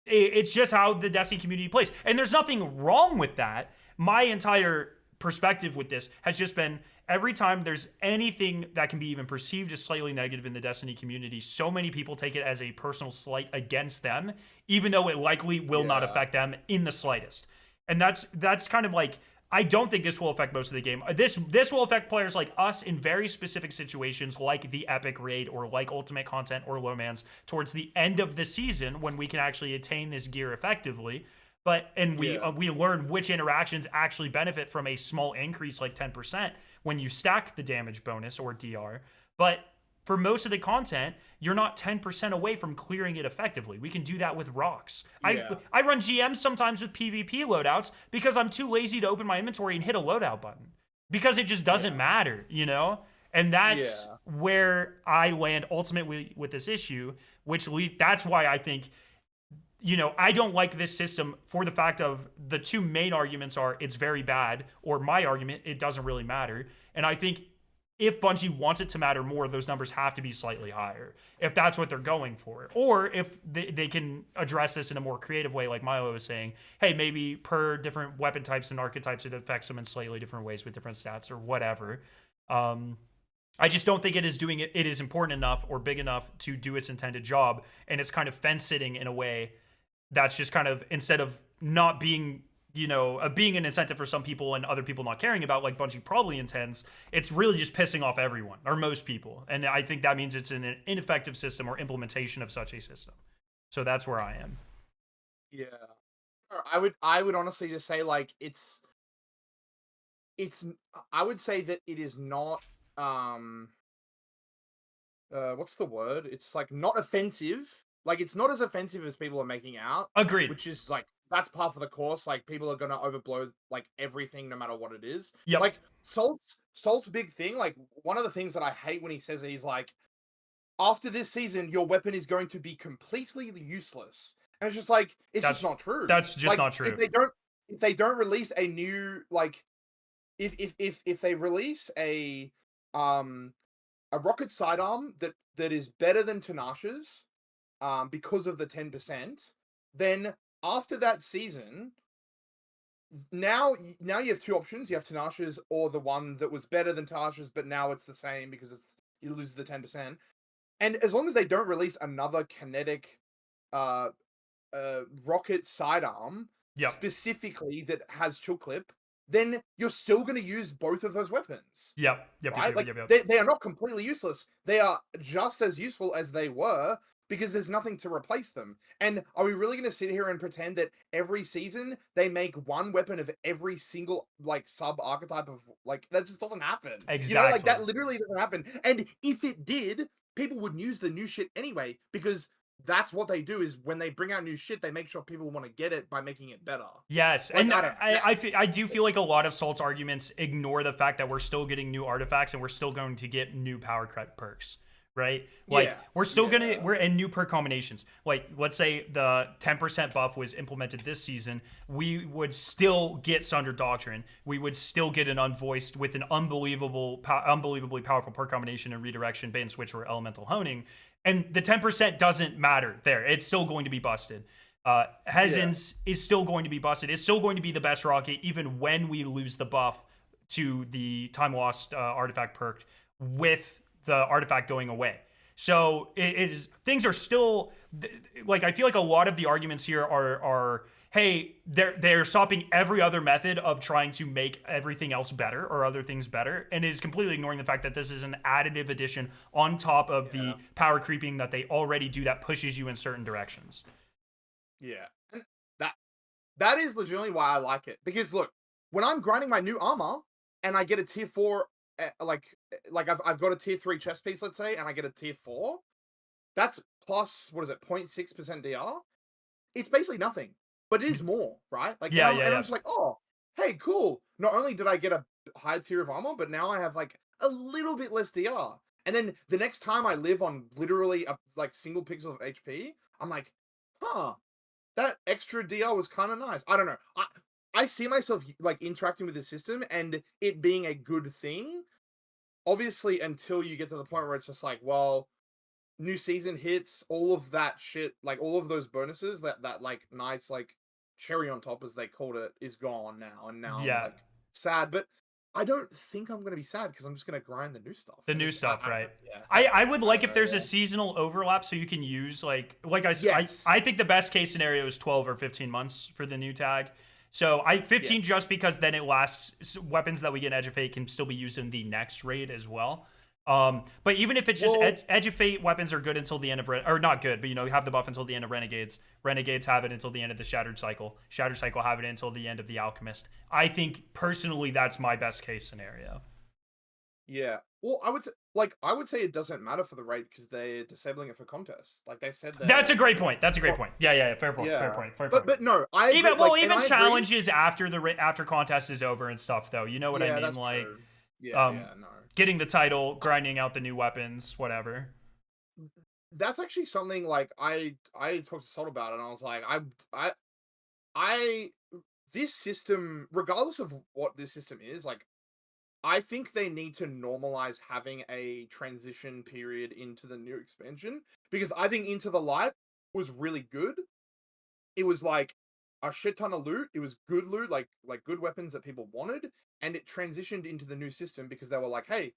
it's just how the Destiny community plays. And there's nothing wrong with that. My entire perspective with this has just been every time there's anything that can be even perceived as slightly negative in the Destiny community, so many people take it as a personal slight against them, even though it likely will not affect them in the slightest. And that's kind of like, I don't think this will affect most of the game. This will affect players like us in very specific situations like the Epic Raid or like Ultimate Content or Lowmans towards the end of the season when we can actually attain this gear effectively. We learn which interactions actually benefit from a small increase like 10% when you stack the damage bonus or DR. But for most of the content, you're not 10% away from clearing it effectively. We can do that with rocks. I run GMs sometimes with PvP loadouts because I'm too lazy to open my inventory and hit a loadout button because it just doesn't matter, you know? And that's where I land ultimately with this issue, that's why I think, you know, I don't like this system for the fact of the two main arguments are it's very bad, or my argument, it doesn't really matter. And I think if Bungie wants it to matter more, those numbers have to be slightly higher if that's what they're going for. Or if they can address this in a more creative way, like Milo was saying, hey, maybe per different weapon types and archetypes, it affects them in slightly different ways with different stats or whatever. I just don't think it is important enough or big enough to do its intended job. And it's kind of fence sitting in a way that's just kind of, instead of not being, you know, being an incentive for some people and other people not caring about, like Bungie probably intends, it's really just pissing off everyone or most people. And I think that means it's an ineffective system or implementation of such a system. So that's where I am. Yeah. I would honestly just say like it's I would say that it is not what's the word? It's like not offensive. Like, it's not as offensive as people are making out. Agreed. Which is, like, that's par for the course. Like people are gonna overblow like everything, no matter what it is. Yep. Like Salt's big thing. Like one of the things that I hate when he says it, he's like, after this season, your weapon is going to be completely useless, and it's just like just not true. That's just not true. If they don't release a new like, if they release a rocket sidearm that is better than Tinashe's, because of the 10%, then after that season, now you have two options. You have Tinashe's or the one that was better than Tinashe's, but now it's the same because you lose the 10%. And as long as they don't release another kinetic rocket sidearm specifically that has chill clip, then you're still going to use both of those weapons. Yep. They are not completely useless. They are just as useful as they were because there's nothing to replace them. And are we really going to sit here and pretend that every season they make one weapon of every single like sub archetype of like that just doesn't happen? Exactly. You know, like that literally doesn't happen. And if it did, people would use the new shit anyway because that's what they do is when they bring out new shit, they make sure people want to get it by making it better. Yes, like, and I do feel like a lot of Salt's arguments ignore the fact that we're still getting new artifacts and we're still going to get new power perks, right? Like we're still we're in new perk combinations. Like let's say the 10% buff was implemented this season, we would still get Sunder Doctrine. We would still get an Unvoiced with an unbelievably powerful perk combination and redirection, bait and switch, or elemental honing. And the 10% doesn't matter there. It's still going to be busted. Hesence is still going to be busted. It's still going to be the best rocket, even when we lose the buff to the time lost artifact perk with the artifact going away. So things are still like, I feel like a lot of the arguments here are hey, they're stopping every other method of trying to make everything else better or other things better, and is completely ignoring the fact that this is an additive addition on top of the power creeping that they already do that pushes you in certain directions. Yeah, that is legitimately why I like it. Because look, when I'm grinding my new armor and I get a tier 4, like I've got a tier 3 chest piece, let's say, and I get a tier 4, that's plus, what is it, 0.6% DR? It's basically nothing. But it is more, right? Like, I'm just like, oh, hey, cool. Not only did I get a higher tier of armor, but now I have like a little bit less DR. And then the next time I live on literally a like single pixel of HP, I'm like, huh, that extra DR was kind of nice. I don't know. I see myself like interacting with the system and it being a good thing. Obviously, until you get to the point where it's just like, well, new season hits, all of that shit, like all of those bonuses, that like nice like cherry on top, as they called it, is gone now. And now I'm like sad, but I don't think I'm gonna be sad because I'm just gonna grind the new stuff. The new stuff, right? I would like if there's a seasonal overlap so you can use like I said, I think the best case scenario is 12 or 15 months for the new tag. So 15 just because then it lasts. Weapons that we get in Edge of Fate can still be used in the next raid as well. But even if it's just Edge of Fate weapons are good until the end of or not good, but you know, you have the buff until the end of Renegades. Renegades have it until the end of the Shattered Cycle. Shattered Cycle have it until the end of the Alchemist. I think personally that's my best case scenario. Yeah. Well, I would say it doesn't matter for the raid because they're disabling it for contests. Like they said that. That's a great point. Yeah, fair point. But no, I even challenges after after contest is over and stuff though. You know what I mean? That's like true. No. Getting the title, grinding out the new weapons, whatever. That's actually something like I talked to Salt about it, and I was like, this system, regardless of what this system is, like, I think they need to normalize having a transition period into the new expansion, because I think Into the Light was really good. It was like a shit ton of loot. It was good loot, like good weapons that people wanted, and it transitioned into the new system because they were like, hey,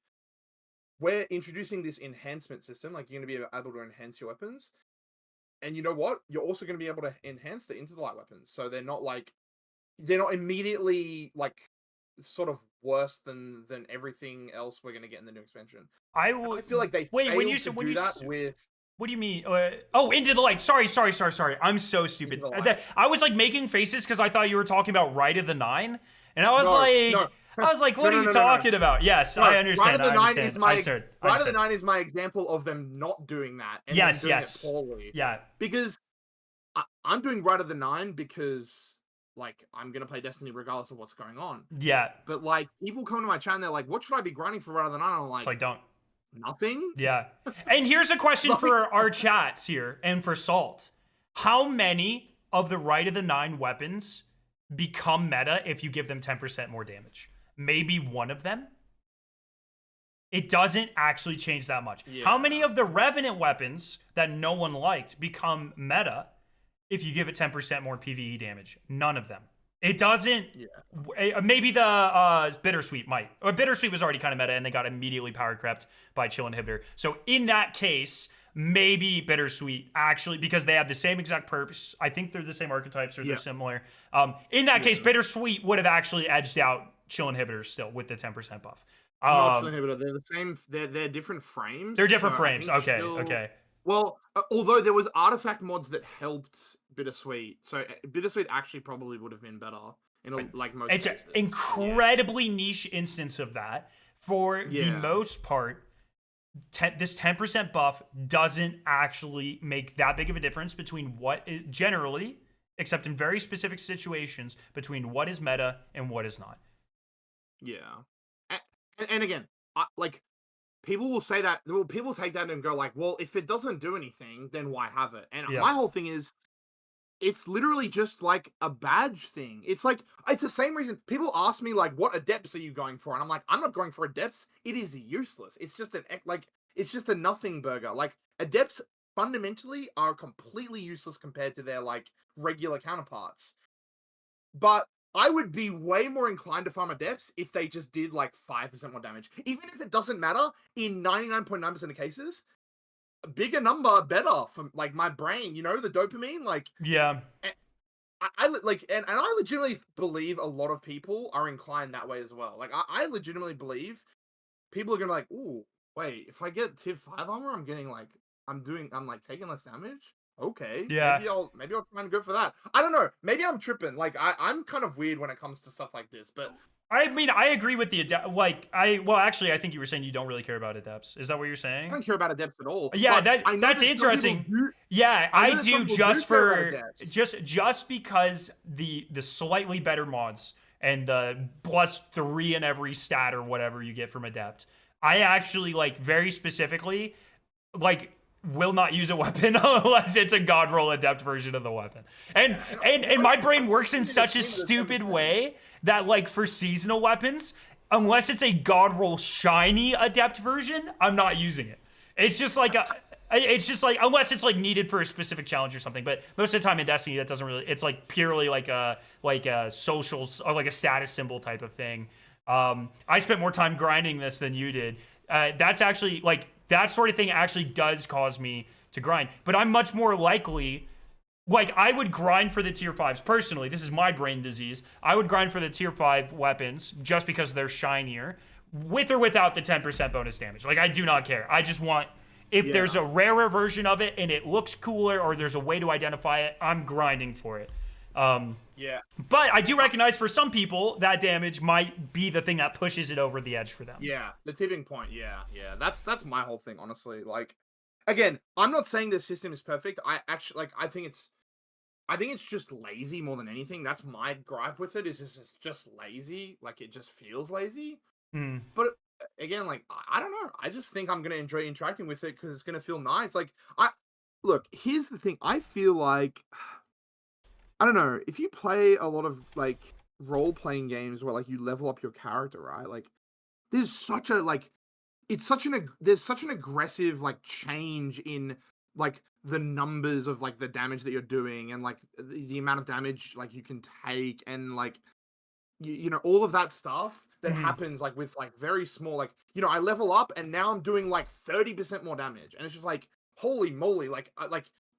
we're introducing this enhancement system. Like, you're going to be able to enhance your weapons. And you know what? You're also going to be able to enhance the Into the Light weapons. So they're not immediately like sort of worse than everything else we're going to get in the new expansion. I feel like they failed to do that with... What do you mean? Into the Light. Sorry. I'm so stupid. I was like making faces because I thought you were talking about Rite of the Nine. And I was what are you talking about? Yes, I understand. Rite of the Nine is my example of them not doing that and doing it poorly. Yeah. Because I'm doing Rite of the Nine because like I'm gonna play Destiny regardless of what's going on. Yeah. But like people come to my channel, they're like, "What should I be grinding for Rite of the Nine?" I'm like, It's like don't. Nothing. Yeah. And here's a question for our chats here and for Salt. How many of the Rite of the Nine weapons become meta if you give them 10% more damage? Maybe one of them? It doesn't actually change that much. Yeah. How many of the Revenant weapons that no one liked become meta if you give it 10% more PvE damage? None of them. It doesn't. Yeah. Maybe the Bittersweet might. Or Bittersweet was already kind of meta, and they got immediately power crept by Chill Inhibitor. So in that case, maybe Bittersweet actually, because they have the same exact purpose. I think they're the same archetypes, or they're similar. In that case, Bittersweet would have actually edged out Chill Inhibitor still with the 10% buff. Not Chill Inhibitor. They're the same. They're different frames. They're different frames. Okay. Okay. Well, although there was artifact mods that helped Bittersweet, so Bittersweet actually probably would have been better in like most cases. It's an incredibly niche instance of that. For the most part, this 10% buff doesn't actually make that big of a difference between what is generally, except in very specific situations, between what is meta and what is not. Yeah. And again, like, people will say that, well, people take that and go like, well, if it doesn't do anything, then why have it? And my whole thing is, it's literally just like a badge thing. It's like, it's the same reason people ask me like, what adepts are you going for? And I'm like, I'm not going for adepts. It is useless. It's just it's just a nothing burger. Like, adepts fundamentally are completely useless compared to their like regular counterparts. But I would be way more inclined to farm adepts if they just did like 5% more damage. Even if it doesn't matter, in 99.9% of cases, a bigger number better for like my brain, you know, the dopamine, like I legitimately believe a lot of people are inclined that way as well. Like I legitimately believe people are gonna be like, ooh, wait, if I get tier 5 armor, I'm like taking less damage. Okay. Yeah. Maybe I'll try and go for that. I don't know. Maybe I'm tripping. Like I'm kind of weird when it comes to stuff like this, but I mean, I agree with the actually, I think you were saying you don't really care about adepts. Is that what you're saying? I don't care about adepts at all. Yeah, that's interesting. Yeah, I do just because the slightly better mods and the +3 in every stat or whatever you get from adept. I actually like very specifically like will not use a weapon unless it's a god roll adept version of the weapon. And my brain works in such a stupid way that like for seasonal weapons, unless it's a god roll shiny adept version, I'm not using it. It's just like unless it's like needed for a specific challenge or something. But most of the time in Destiny, that doesn't really. It's like purely like a social or like a status symbol type of thing. I spent more time grinding this than you did. That's actually like. That sort of thing actually does cause me to grind. But I'm much more likely, like, I would grind for the tier 5s. Personally, this is my brain disease. I would grind for the tier 5 weapons just because they're shinier, with or without the 10% bonus damage. Like, I do not care. I just want, if there's a rarer version of it and it looks cooler or there's a way to identify it, I'm grinding for it. But I do recognize for some people that damage might be the thing that pushes it over the edge for them. Yeah, the tipping point. Yeah. That's my whole thing, honestly. Like, again, I'm not saying the system is perfect. I think it's just lazy more than anything. That's my gripe with it. Is it's just lazy. Like, it just feels lazy. But again, like, I don't know. I just think I'm gonna enjoy interacting with it because it's gonna feel nice. Like, look. Here's the thing. I feel like. I don't know, if you play a lot of like role-playing games where like you level up your character, right? Like there's such a like there's such an aggressive like change in like the numbers of like the damage that you're doing and like the amount of damage like you can take and like you know all of that stuff that happens like with like very small like I level up and now I'm doing like 30% more damage and it's just like holy moly like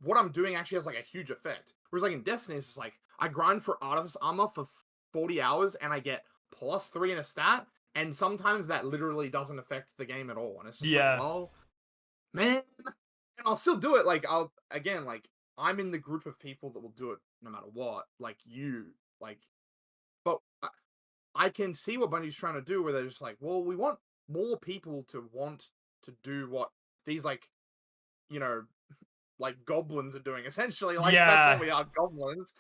what I'm doing actually has like a huge effect. Whereas like in Destiny, it's just like I grind for Artifice Armor for 40 hours and I get +3 in a stat, and sometimes that literally doesn't affect the game at all. And it's just like, well, man, and I'll still do it. Like I'm in the group of people that will do it no matter what. Like you, like, but I can see what Bungie's trying to do, where they're just like, well, we want more people to want to do what these like, like goblins are doing. Essentially, like that's all we are, goblins.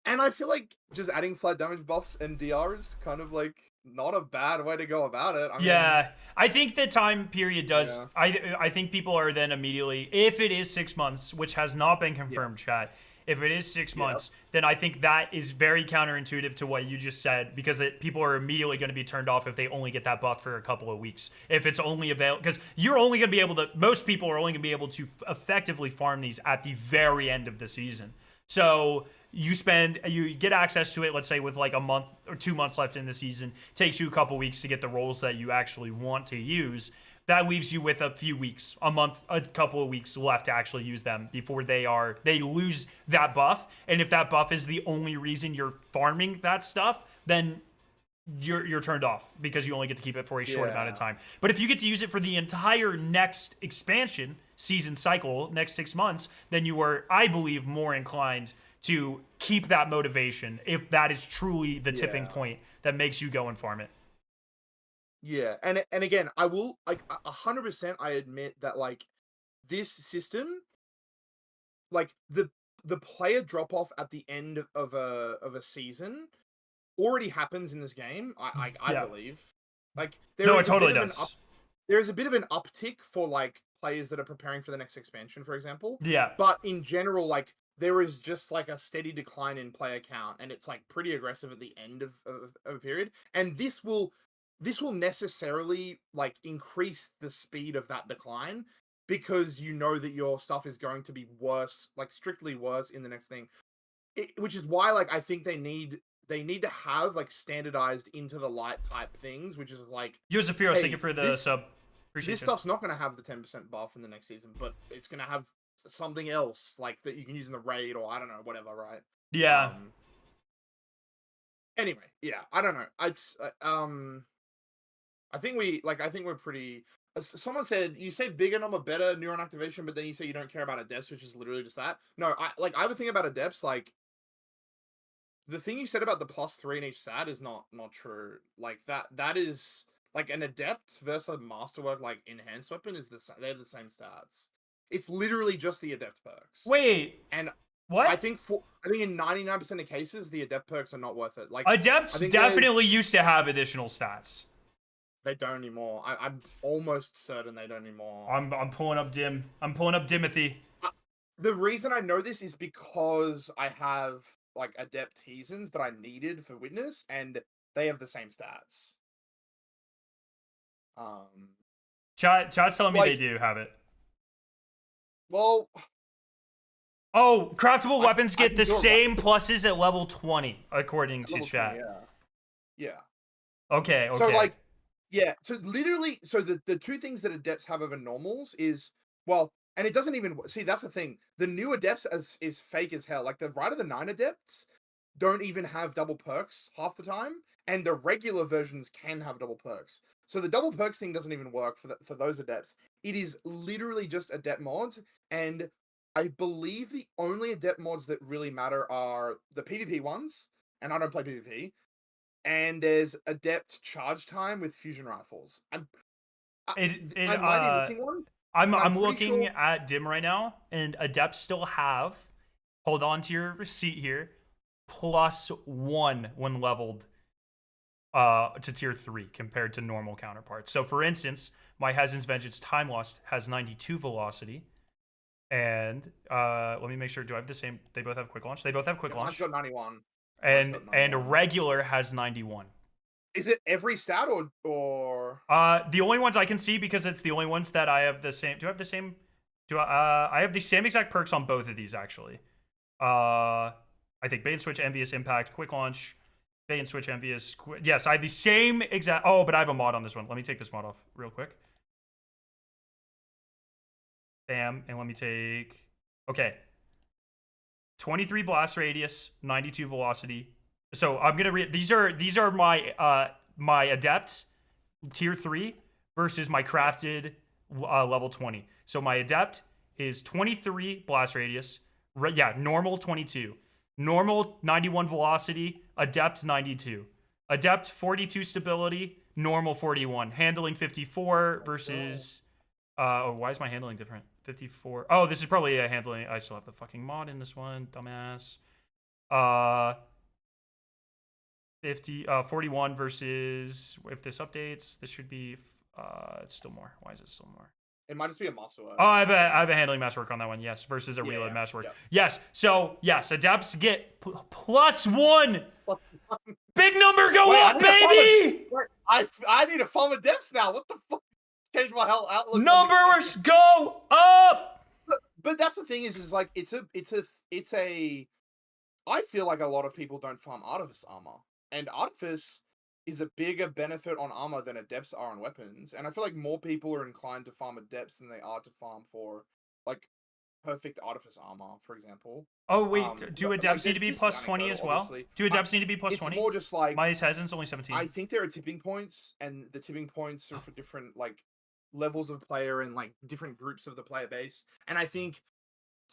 And I feel like just adding flat damage buffs and DR is kind of like not a bad way to go about it. I mean, I think the time period does. Yeah. I think people are then immediately, if it is 6 months, which has not been confirmed, chat. If it is 6 months, then I think that is very counterintuitive to what you just said, because people are immediately going to be turned off if they only get that buff for a couple of weeks. If it's only available, because you're only going to be able to, most people are only going to be able to effectively farm these at the very end of the season. So you get access to it, let's say with like a month or 2 months left in the season, takes you a couple weeks to get the roles that you actually want to use. That leaves you with a few weeks, a month, a couple of weeks left to actually use them before they lose that buff. And if that buff is the only reason you're farming that stuff, then you're turned off because you only get to keep it for a short amount of time. But if you get to use it for the entire next expansion season cycle, next 6 months, then you are, I believe, more inclined to keep that motivation if that is truly the tipping point that makes you go and farm it. Yeah, and again, I will, like, 100% I admit that, like, this system, like, the player drop-off at the end of a season already happens in this game, I believe. Like, it totally does. There is a bit of an uptick for, like, players that are preparing for the next expansion, for example. Yeah. But in general, like, there is just, like, a steady decline in player count, and it's, like, pretty aggressive at the end of a period. And this will necessarily, like, increase the speed of that decline, because you know that your stuff is going to be worse, like, strictly worse in the next thing. Which is why, like, I think they need to have, like, standardized into the light type things, which is like, Yosefiro, thank you for the sub. Appreciate this stuff's not going to have the 10% buff in the next season, but it's going to have something else, like, that you can use in the raid, or I don't know, whatever, right? Yeah. Anyway, yeah, I don't know. I think we're pretty. Someone said, you say bigger number better neuron activation, but then you say you don't care about adepts, which is literally just that. No, I have a thing about adepts. Like, the thing you said about the +3 in each stat is not true. Like, that is, like, an adept versus a masterwork, like, enhanced weapon they have the same stats. It's literally just the adept perks. Wait, and what? I think in 99% of cases the adept perks are not worth it. Like, adepts definitely used to have additional stats. They don't anymore. I'm almost certain they don't anymore. I'm pulling up Dim. I'm pulling up Dimothy. The reason I know this is because I have, like, adept Heathens that I needed for witness, and they have the same stats. Chat's telling me they do have it. Well, craftable weapons get the same pluses at level 20, according to chat. 20, yeah. Okay. So, like, yeah. So literally, the two things that adepts have over normals is, well, and it doesn't even see. That's the thing. The new adepts is fake as hell. Like, the Rite of the Nine adepts don't even have double perks half the time, and the regular versions can have double perks. So the double perks thing doesn't even work for those adepts. It is literally just adept mods, and I believe the only adept mods that really matter are the PvP ones, and I don't play PvP. And there's adept charge time with fusion rifles. I might be missing one. I'm looking at Dim right now, and adepts still have, hold on to your receipt here, +1 when leveled to tier 3 compared to normal counterparts. So for instance, my Hazen's Vengeance Time Lost has 92 velocity. And let me make sure, do I have the same? They both have quick launch? They both have quick launch. Mine's got 91. And regular has 91. Is it every stat or? The only ones I can see, because it's the only ones that I have the same. Do I have the same? I have the same exact perks on both of these, actually. I think bait and switch, envious impact, quick launch, bait and switch, envious. Yes, I have the same exact. Oh, but I have a mod on this one. Let me take this mod off real quick. Bam, and let me take. Okay. 23 blast radius, 92 velocity. So I'm gonna read. These are my my adept tier 3 versus my crafted level 20. So my adept is 23 blast radius. Normal 22, normal 91 velocity, adept 92, adept 42 stability, normal 41, handling 54 versus. Why is my handling different? 54. Oh, this is probably a handling. I still have the fucking mod in this one, dumbass. 41 versus, if this updates, this should be, it's still more. Why is it still more? It might just be a masterwork. Oh, I have a handling masterwork on that one, yes, versus a reload masterwork. Yeah. Yes, so, yes, adepts get +1. Big number go up, baby! I need to farm adepts now. What the fuck? Change my whole outlook. Numbers go up! But that's the thing is like, it's a, I feel like a lot of people don't farm Artifice armor. And Artifice is a bigger benefit on armor than Adepts are on weapons. And I feel like more people are inclined to farm Adepts than they are to farm for, like, perfect Artifice armor, for example. Oh, wait, do Adepts need to be +20 as well? Obviously. Do Adepts need to be +20? It's more just like... My Heson's only 17. I think there are tipping points, and the tipping points are for different, like, levels of player and, like, different groups of the player base. And I think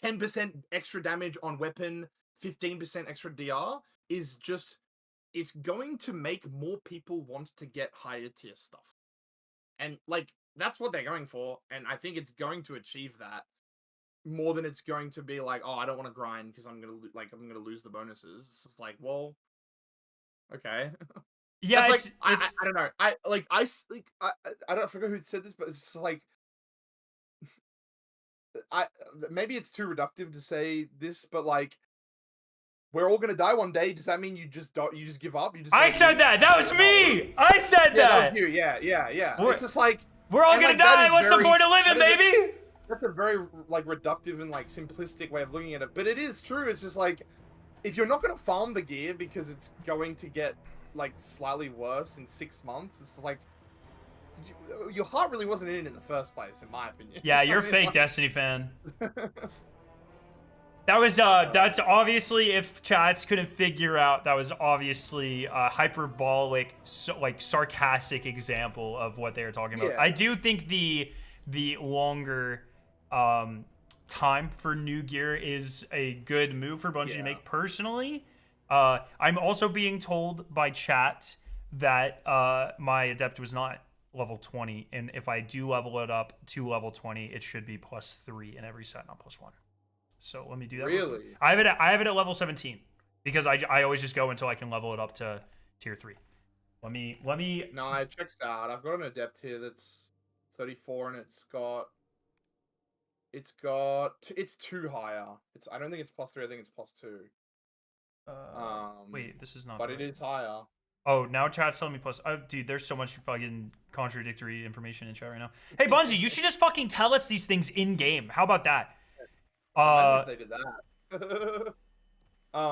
10% extra damage on weapon, 15% extra DR is just... It's going to make more people want to get higher tier stuff. And, like, that's what they're going for, and I think it's going to achieve that more than it's going to be like, oh, I don't want to grind because I'm gonna lose the bonuses. It's just like, well, okay. Yeah, it's I don't know. I don't forget who said this, but it's just like, maybe it's too reductive to say this, but like, we're all gonna die one day. Does that mean you just give up? I said that. That was me. I said that. That was you. Yeah. It's just like, we're all gonna die. What's the point of living, baby? That's a very like reductive and like simplistic way of looking at it, but it is true. It's just like, if you're not gonna farm the gear because it's going to get like slightly worse in 6 months, it's like, your heart really wasn't in it in the first place, in my opinion. Yeah, you're a fake Destiny fan. That was that's obviously, if chats couldn't figure out, that was obviously a hyperbolic, like sarcastic example of what they were talking about. Yeah. I do think the longer time for new gear is a good move for Bungie to make personally. I'm also being told by chat that my Adept was not level 20, and if I do level it up to level 20, it should be +3 in every set, not +1. So let me do that. Really? I have it at level 17 because I always just go until I can level it up to tier 3. Let me. No, it checks out. I've got an Adept here that's 34, and it's 2 higher. I don't think it's +3. I think it's +2. Wait, this is not. But it is higher. Oh, now chat's telling me plus. Oh, dude, there's so much fucking contradictory information in chat right now. Hey, Bungie, you should just fucking tell us these things in game. How about that? If they did that.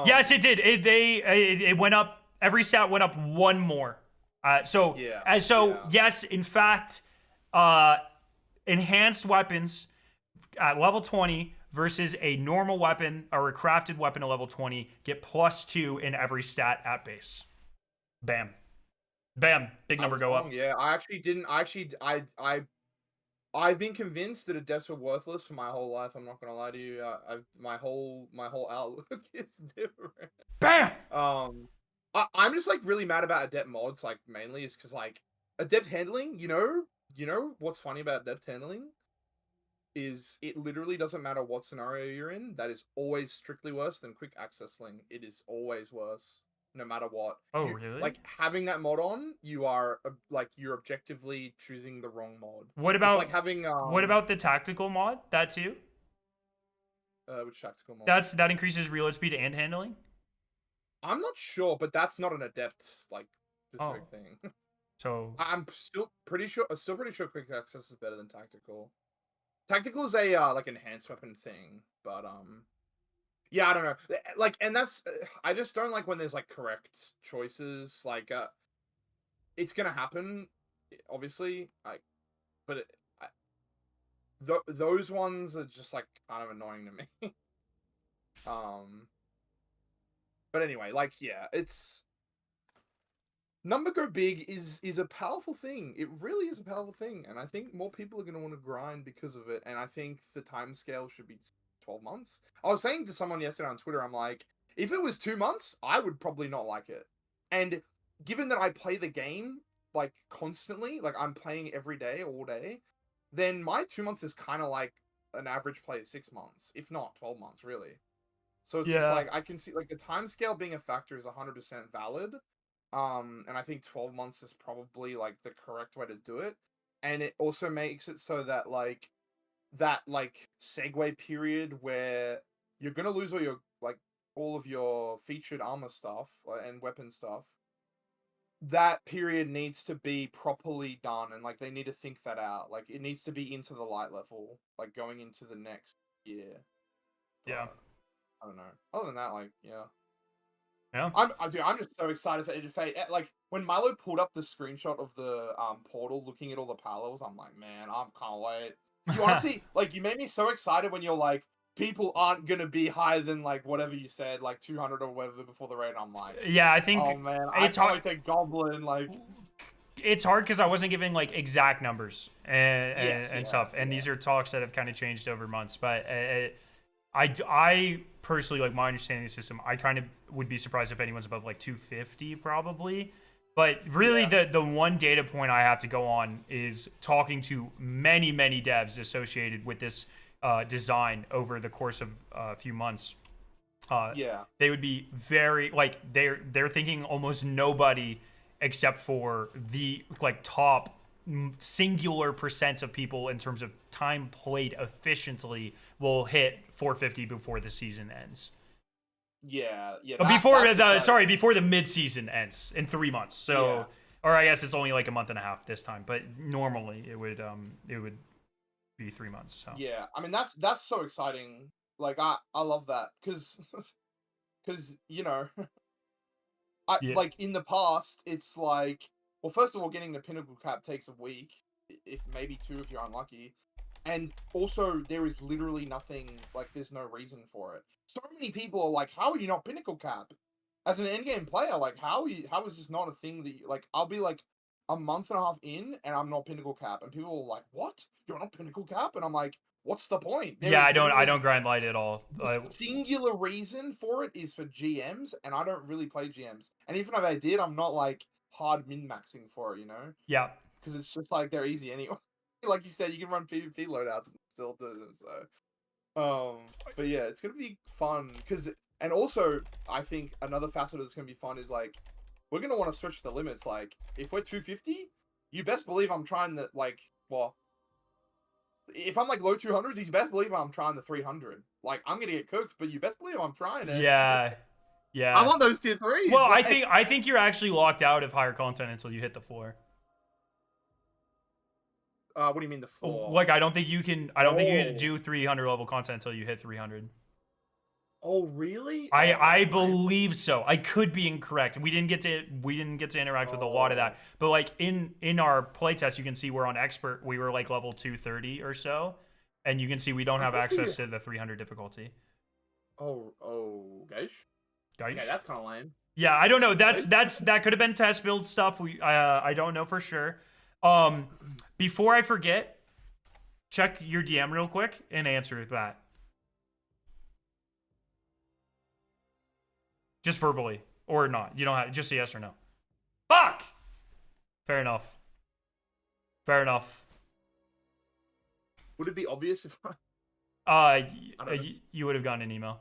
Yes, it did. It went up. Every stat went up 1 more. Yes, in fact, enhanced weapons at level 20 versus a normal weapon or a crafted weapon at level 20 get +2 in every stat at base. Bam. Bam. Big number go up. Yeah, I actually didn't. I've been convinced that Adepts were worthless for my whole life. I'm not gonna lie to you. My whole outlook is different. Bam. I'm just like really mad about Adept mods. Like mainly is because like Adept handling. You know what's funny about Adept handling is it literally doesn't matter what scenario you're in. That is always strictly worse than quick access sling. It is always worse. No matter what. Oh, really? Like having that mod on, you are like you're objectively choosing the wrong mod. What about it's like having what about the tactical mod? That too? Which tactical mod? That increases reload speed and handling? I'm not sure, but that's not an Adept like specific thing. So I'm still pretty sure quick access is better than tactical. Tactical is a like enhanced weapon thing, but yeah, I don't know. Like, and that's I just don't like when there's like correct choices. Like, it's gonna happen, obviously. But those ones are just like kind of annoying to me. But anyway, like, yeah, it's number go big is a powerful thing. It really is a powerful thing, and I think more people are gonna want to grind because of it. And I think the time scale should be 12 months. I was saying to someone yesterday on Twitter, I'm like, if it was 2 months, I would probably not like it. And given that I play the game like constantly, like I'm playing every day, all day, then my 2 months is kind of like an average play is 6 months, if not 12 months, really. So it's just like I can see like the time scale being a factor is 100% valid. And I think 12 months is probably like the correct way to do it. And it also makes it so that like that like segue period where you're gonna lose all of your featured armor stuff and weapon stuff. That period needs to be properly done, and like they need to think that out. Like it needs to be into the light level, like going into the next year. Yeah. I don't know. Other than that, like, yeah. Yeah. I'm just so excited for Edge of Fate. Like when Milo pulled up the screenshot of the portal, looking at all the parallels, I'm like, man, I can't wait. You honestly, like, you made me so excited when you're like, people aren't gonna be higher than like whatever you said, like 200 or whatever before the raid. I'm like, yeah, I think. Oh man, I can't wait to Goblin. Like, it's hard because I wasn't giving like exact numbers and stuff, and these are talks that have kind of changed over months. But I personally, like, my understanding of the system, I kind of would be surprised if anyone's above like 250 probably. But really, the one data point I have to go on is talking to many devs associated with this design over the course of a few months. They would be very like they're thinking almost nobody except for the like top singular percents of people in terms of time played efficiently will hit 450 before the season ends. Before the mid-season ends in 3 months. So, or I guess it's only like a month and a half this time, but normally it would be 3 months. So yeah, I mean that's so exciting. Like I love that because you know, like in the past it's like, well, first of all, getting the pinnacle cap takes a week, if maybe 2 if you're unlucky. And also, there is literally nothing, like, there's no reason for it. So many people are like, how are you not pinnacle cap? As an endgame player, like, how is this not a thing that you, like, I'll be like a month and a half in and I'm not pinnacle cap. And people are like, what? You're not pinnacle cap? And I'm like, what's the point? I don't grind light at all. The singular reason for it is for GMs, and I don't really play GMs. And even if I did, I'm not, like, hard min-maxing for it, you know? Yeah. Because it's just, like, they're easy anyway. Like you said, you can run PvP loadouts and still do them, so. But yeah, it's gonna be fun and also I think another facet that's gonna be fun is like we're gonna want to stretch the limits. Like if we're 250, you best believe I'm trying the if I'm like low 200s, you best believe I'm trying the 300. Like I'm gonna get cooked, but you best believe I'm trying it. Yeah. I want those tier 3s. Well, like... I think you're actually locked out of higher content until you hit the floor. What do you mean the floor? Like, I don't think you can do 300 level content until you hit 300. Oh, really? I believe so. I could be incorrect. We didn't get to interact with a lot of that. But like in our playtest, you can see we're on expert. We were like level 230 or so, and you can see we don't have access to the 300 difficulty. Oh, guys. Yeah, that's kind of lame. Yeah, I don't know. That could have been test build stuff. I don't know for sure. Before I forget, check your DM real quick and answer that. Just verbally or not. You don't have just a yes or no. Fuck. Fair enough. Would it be obvious if you would have gotten an email.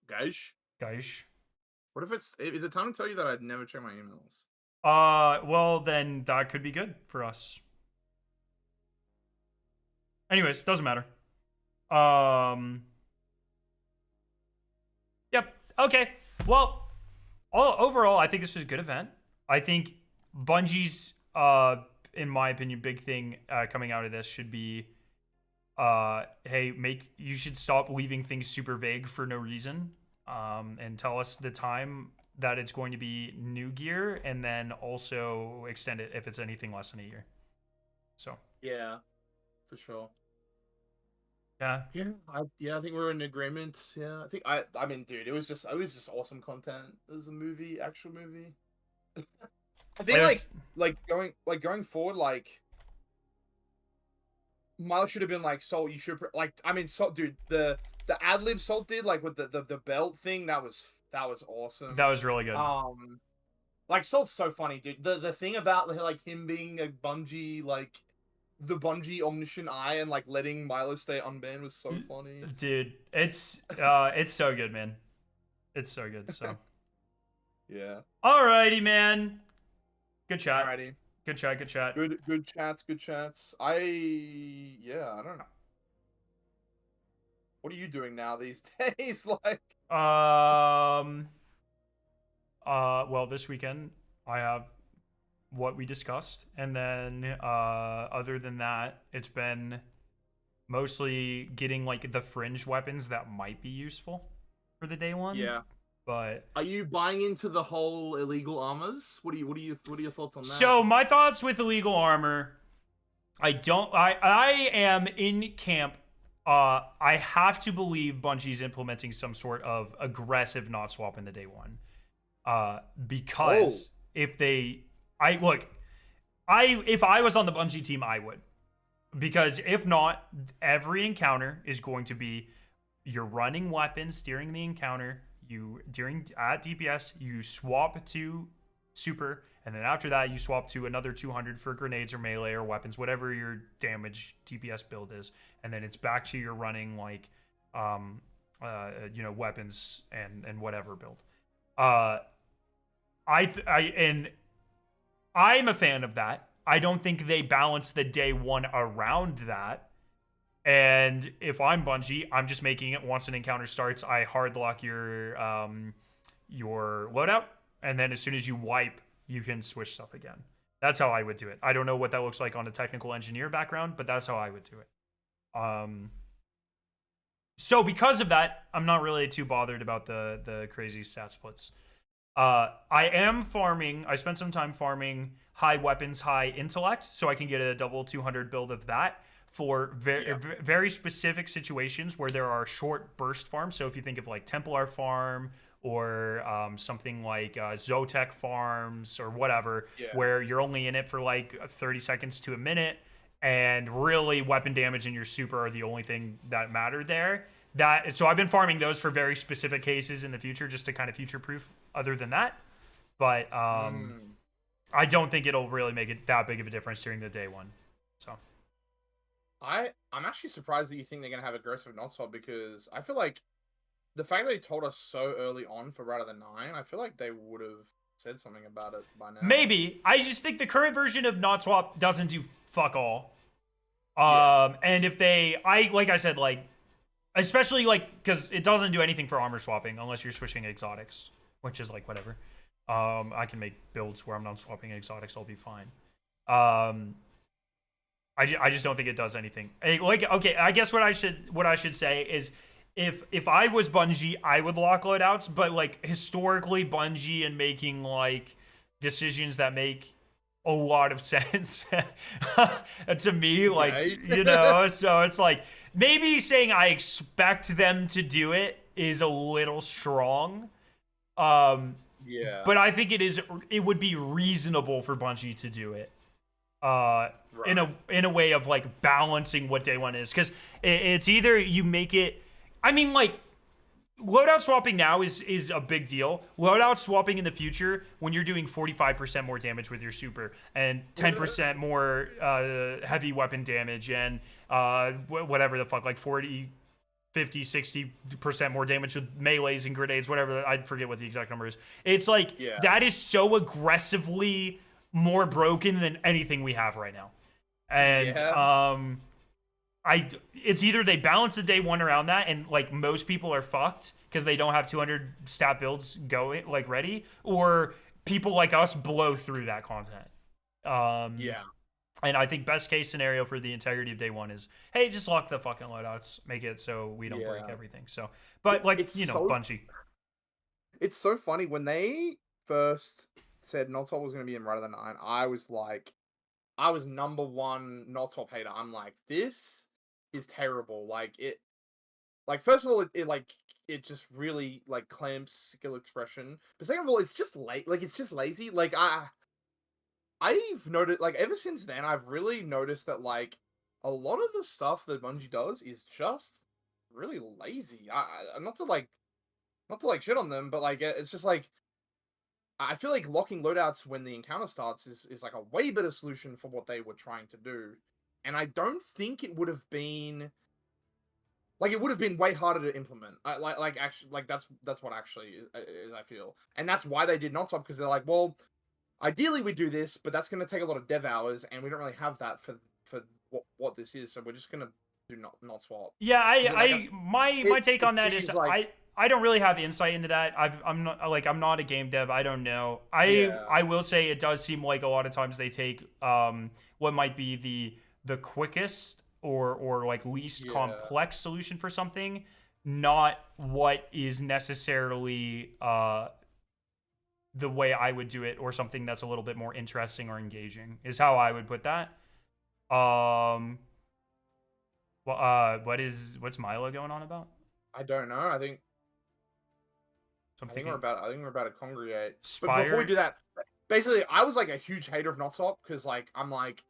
Guys. What if is it time to tell you that I'd never check my emails? Well, then that could be good for us. Anyways, doesn't matter. Yep. Okay. Well, overall, I think this was a good event. I think Bungie's, in my opinion, big thing coming out of this should be, hey, you should stop leaving things super vague for no reason, and tell us the time that it's going to be new gear, and then also extend it if it's anything less than a year. So yeah, for sure. Yeah. I think we're in agreement. Yeah, I mean, dude, it was just awesome content. It was actual movie. I think going forward, like Miles should have been like, Salt, you should Salt, dude, the ad lib Salt did, like with the belt thing, that was awesome. That was really good. Like Salt's so funny, dude. The thing about like him being a Bungie like the Bungie omniscient eye and like letting Milo stay unbanned was so funny. Dude, it's so good, man. It's so good. So yeah. Alrighty, man. Good chat. Alrighty. Good chat. Good chat. Good chats. Good chats. I don't know. What are you doing now these days? Like. Well, this weekend I have what we discussed, and then other than that, it's been mostly getting like the fringe weapons that might be useful for the day one. Yeah. But are you buying into the whole illegal armors? What are your thoughts on that? So my thoughts with illegal armor, I am in camp. I have to believe Bungie's implementing some sort of aggressive not swap in the day one. Because if I was on the Bungie team, I would. Because if not, every encounter is going to be you're running weapons during the encounter. At DPS, you swap to super, and then after that, you swap to another 200 for grenades or melee or weapons, whatever your damage DPS build is, and then it's back to your running like, weapons and whatever build. I'm a fan of that. I don't think they balance the day one around that. And if I'm Bungie, I'm just making it once an encounter starts, I hard lock your loadout, and then as soon as you wipe, you can switch stuff again. That's how I would do it. I don't know what that looks like on a technical engineer background, but that's how I would do it. So because of that, I'm not really too bothered about the crazy stat splits. I am farming. I spent some time farming high weapons, high intellect, so I can get a double 200 build of that for very specific situations where there are short burst farms. So if you think of like Templar farm or something like Zotek farms or whatever, where you're only in it for like 30 seconds to a minute, and really weapon damage and your super are the only thing that matter there. So I've been farming those for very specific cases in the future, just to kind of future proof other than that. But I don't think it'll really make it that big of a difference during the day one. So I'm actually surprised that you think they're going to have aggressive not swap, because I feel like the fact that they told us so early on for Rather Than 9, I feel like they would have said something about it by now. Maybe. I just think the current version of not swap doesn't do fuck all. And if like I said, like, especially like, because it doesn't do anything for armor swapping unless you're switching exotics, which is like whatever. I can make builds where I'm not swapping exotics, I'll be fine. I just don't think it does anything. Like, okay, I guess what I should say is, if I was Bungie, I would lock loadouts, but like historically Bungie and making like decisions that make a lot of sense to me, like, right? So it's like, maybe saying I expect them to do it is a little strong. But I think it would be reasonable for Bungie to do it. Right. in a way of like balancing what day one is, because it's either you make it, I mean, like, loadout swapping now is a big deal. Loadout swapping in the future, when you're doing 45% more damage with your super and 10% more heavy weapon damage and whatever the fuck, like 40, 50, 60% more damage with melees and grenades, whatever, I forget what the exact number is. It's like, that is so aggressively more broken than anything we have right now. And it's either they balance the day one around that, and like most people are fucked because they don't have 200 stat builds going like ready, or people like us blow through that content. And I think best case scenario for the integrity of day one is, hey, just lock the fucking loadouts, make it so we don't break everything. So, but like, Bungie. It's so funny when they first said not swap was going to be in Rather Than 9. I was number one not swap hater. I'm like, this is terrible. Like, first of all, it just really like clamps skill expression. But second of all, it's just it's just lazy. Like, I've noticed, like, ever since then, I've really noticed that like a lot of the stuff that Bungie does is just really lazy. Not to shit on them, but like, it's just like, I feel like locking loadouts when the encounter starts is like a way better solution for what they were trying to do. and I don't think it would have been like, it would have been way harder to implement. That's what actually is, I feel, and that's why they did not swap, because they're like, well, ideally we do this, but that's going to take a lot of dev hours, and we don't really have that for what this is, so we're just going to do not swap. Yeah, my take on that is like, I don't really have insight into that. I'm not a game dev. I don't know. I will say it does seem like a lot of times they take what might be the quickest or like least complex solution for something, not what is necessarily the way I would do it, or something that's a little bit more interesting or engaging, is how I would put that. What's Milo going on about? I don't know. I think we're about to congregate. Spire? But before we do that, basically, I was like a huge hater of not swap, because like I'm like,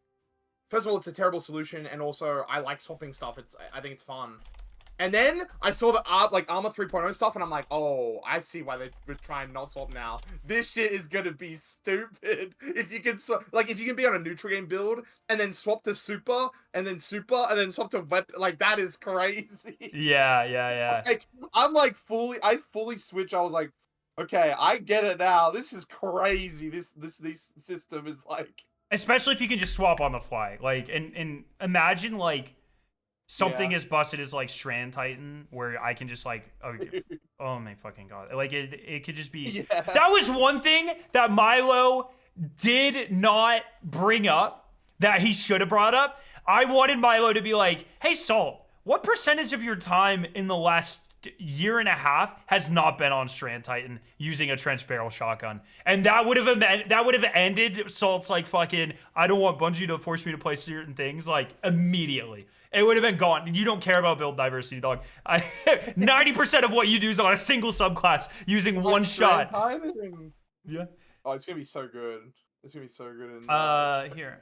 first of all, it's a terrible solution, and also I like swapping stuff. I think it's fun. And then I saw the Armor 3.0 stuff, and I'm like, oh, I see why they would try and not swap now. This shit is gonna be stupid. If you can if you can be on a neutral game build and then swap to super and then swap to weapon, like, that is crazy. Yeah. Like, I fully switch. I was like, okay, I get it now. This is crazy. This system is like, especially if you can just swap on the fly. Like, and imagine like something as busted as like Strand Titan, where I can just like, oh my fucking god, like it could just be. Yeah. That was one thing that Milo did not bring up that he should have brought up. I wanted Milo to be like, hey Salt, what percentage of your time in the last year and a half has not been on Strand Titan using a trench barrel shotgun? And that would have ended Salt's like fucking, I don't want Bungie to force me to play certain things, like immediately. It would have been gone. You don't care about build diversity, dog. 90% of what you do is on a single subclass using one shot. Yeah. Oh, it's gonna be so good. It's gonna be so good. Here,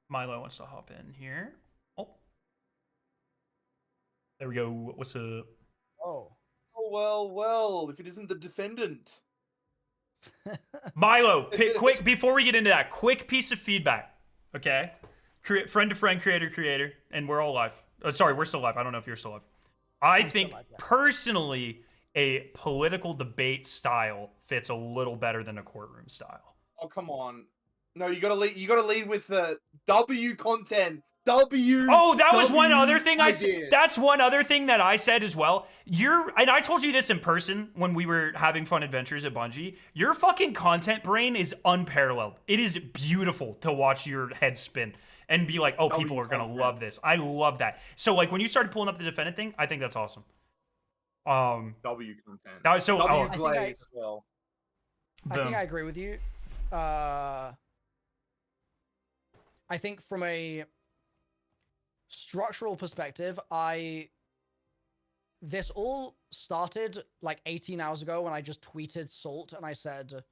Milo wants to hop in here. Oh, there we go. What's up? Oh, well. If it isn't the defendant. Milo, quick before we get into that, quick piece of feedback. Okay. Friend to friend, creator, and we're all live. Sorry, we're still live. I don't know if you're still live. I think personally, a political debate style fits a little better than a courtroom style. Oh, come on! No, you gotta lead with the W content. Oh, that was one other thing I said. That's one other thing that I said as well. And I told you this in person when we were having fun adventures at Bungie. Your fucking content brain is unparalleled. It is beautiful to watch your head spin and be like, oh, people are going to love this. I love that. So, like, when you started pulling up the defendant thing, I think that's awesome. W content. Glaze as well. I think I agree with you. I think from a structural perspective, this all started like 18 hours ago when I just tweeted Salt and I said,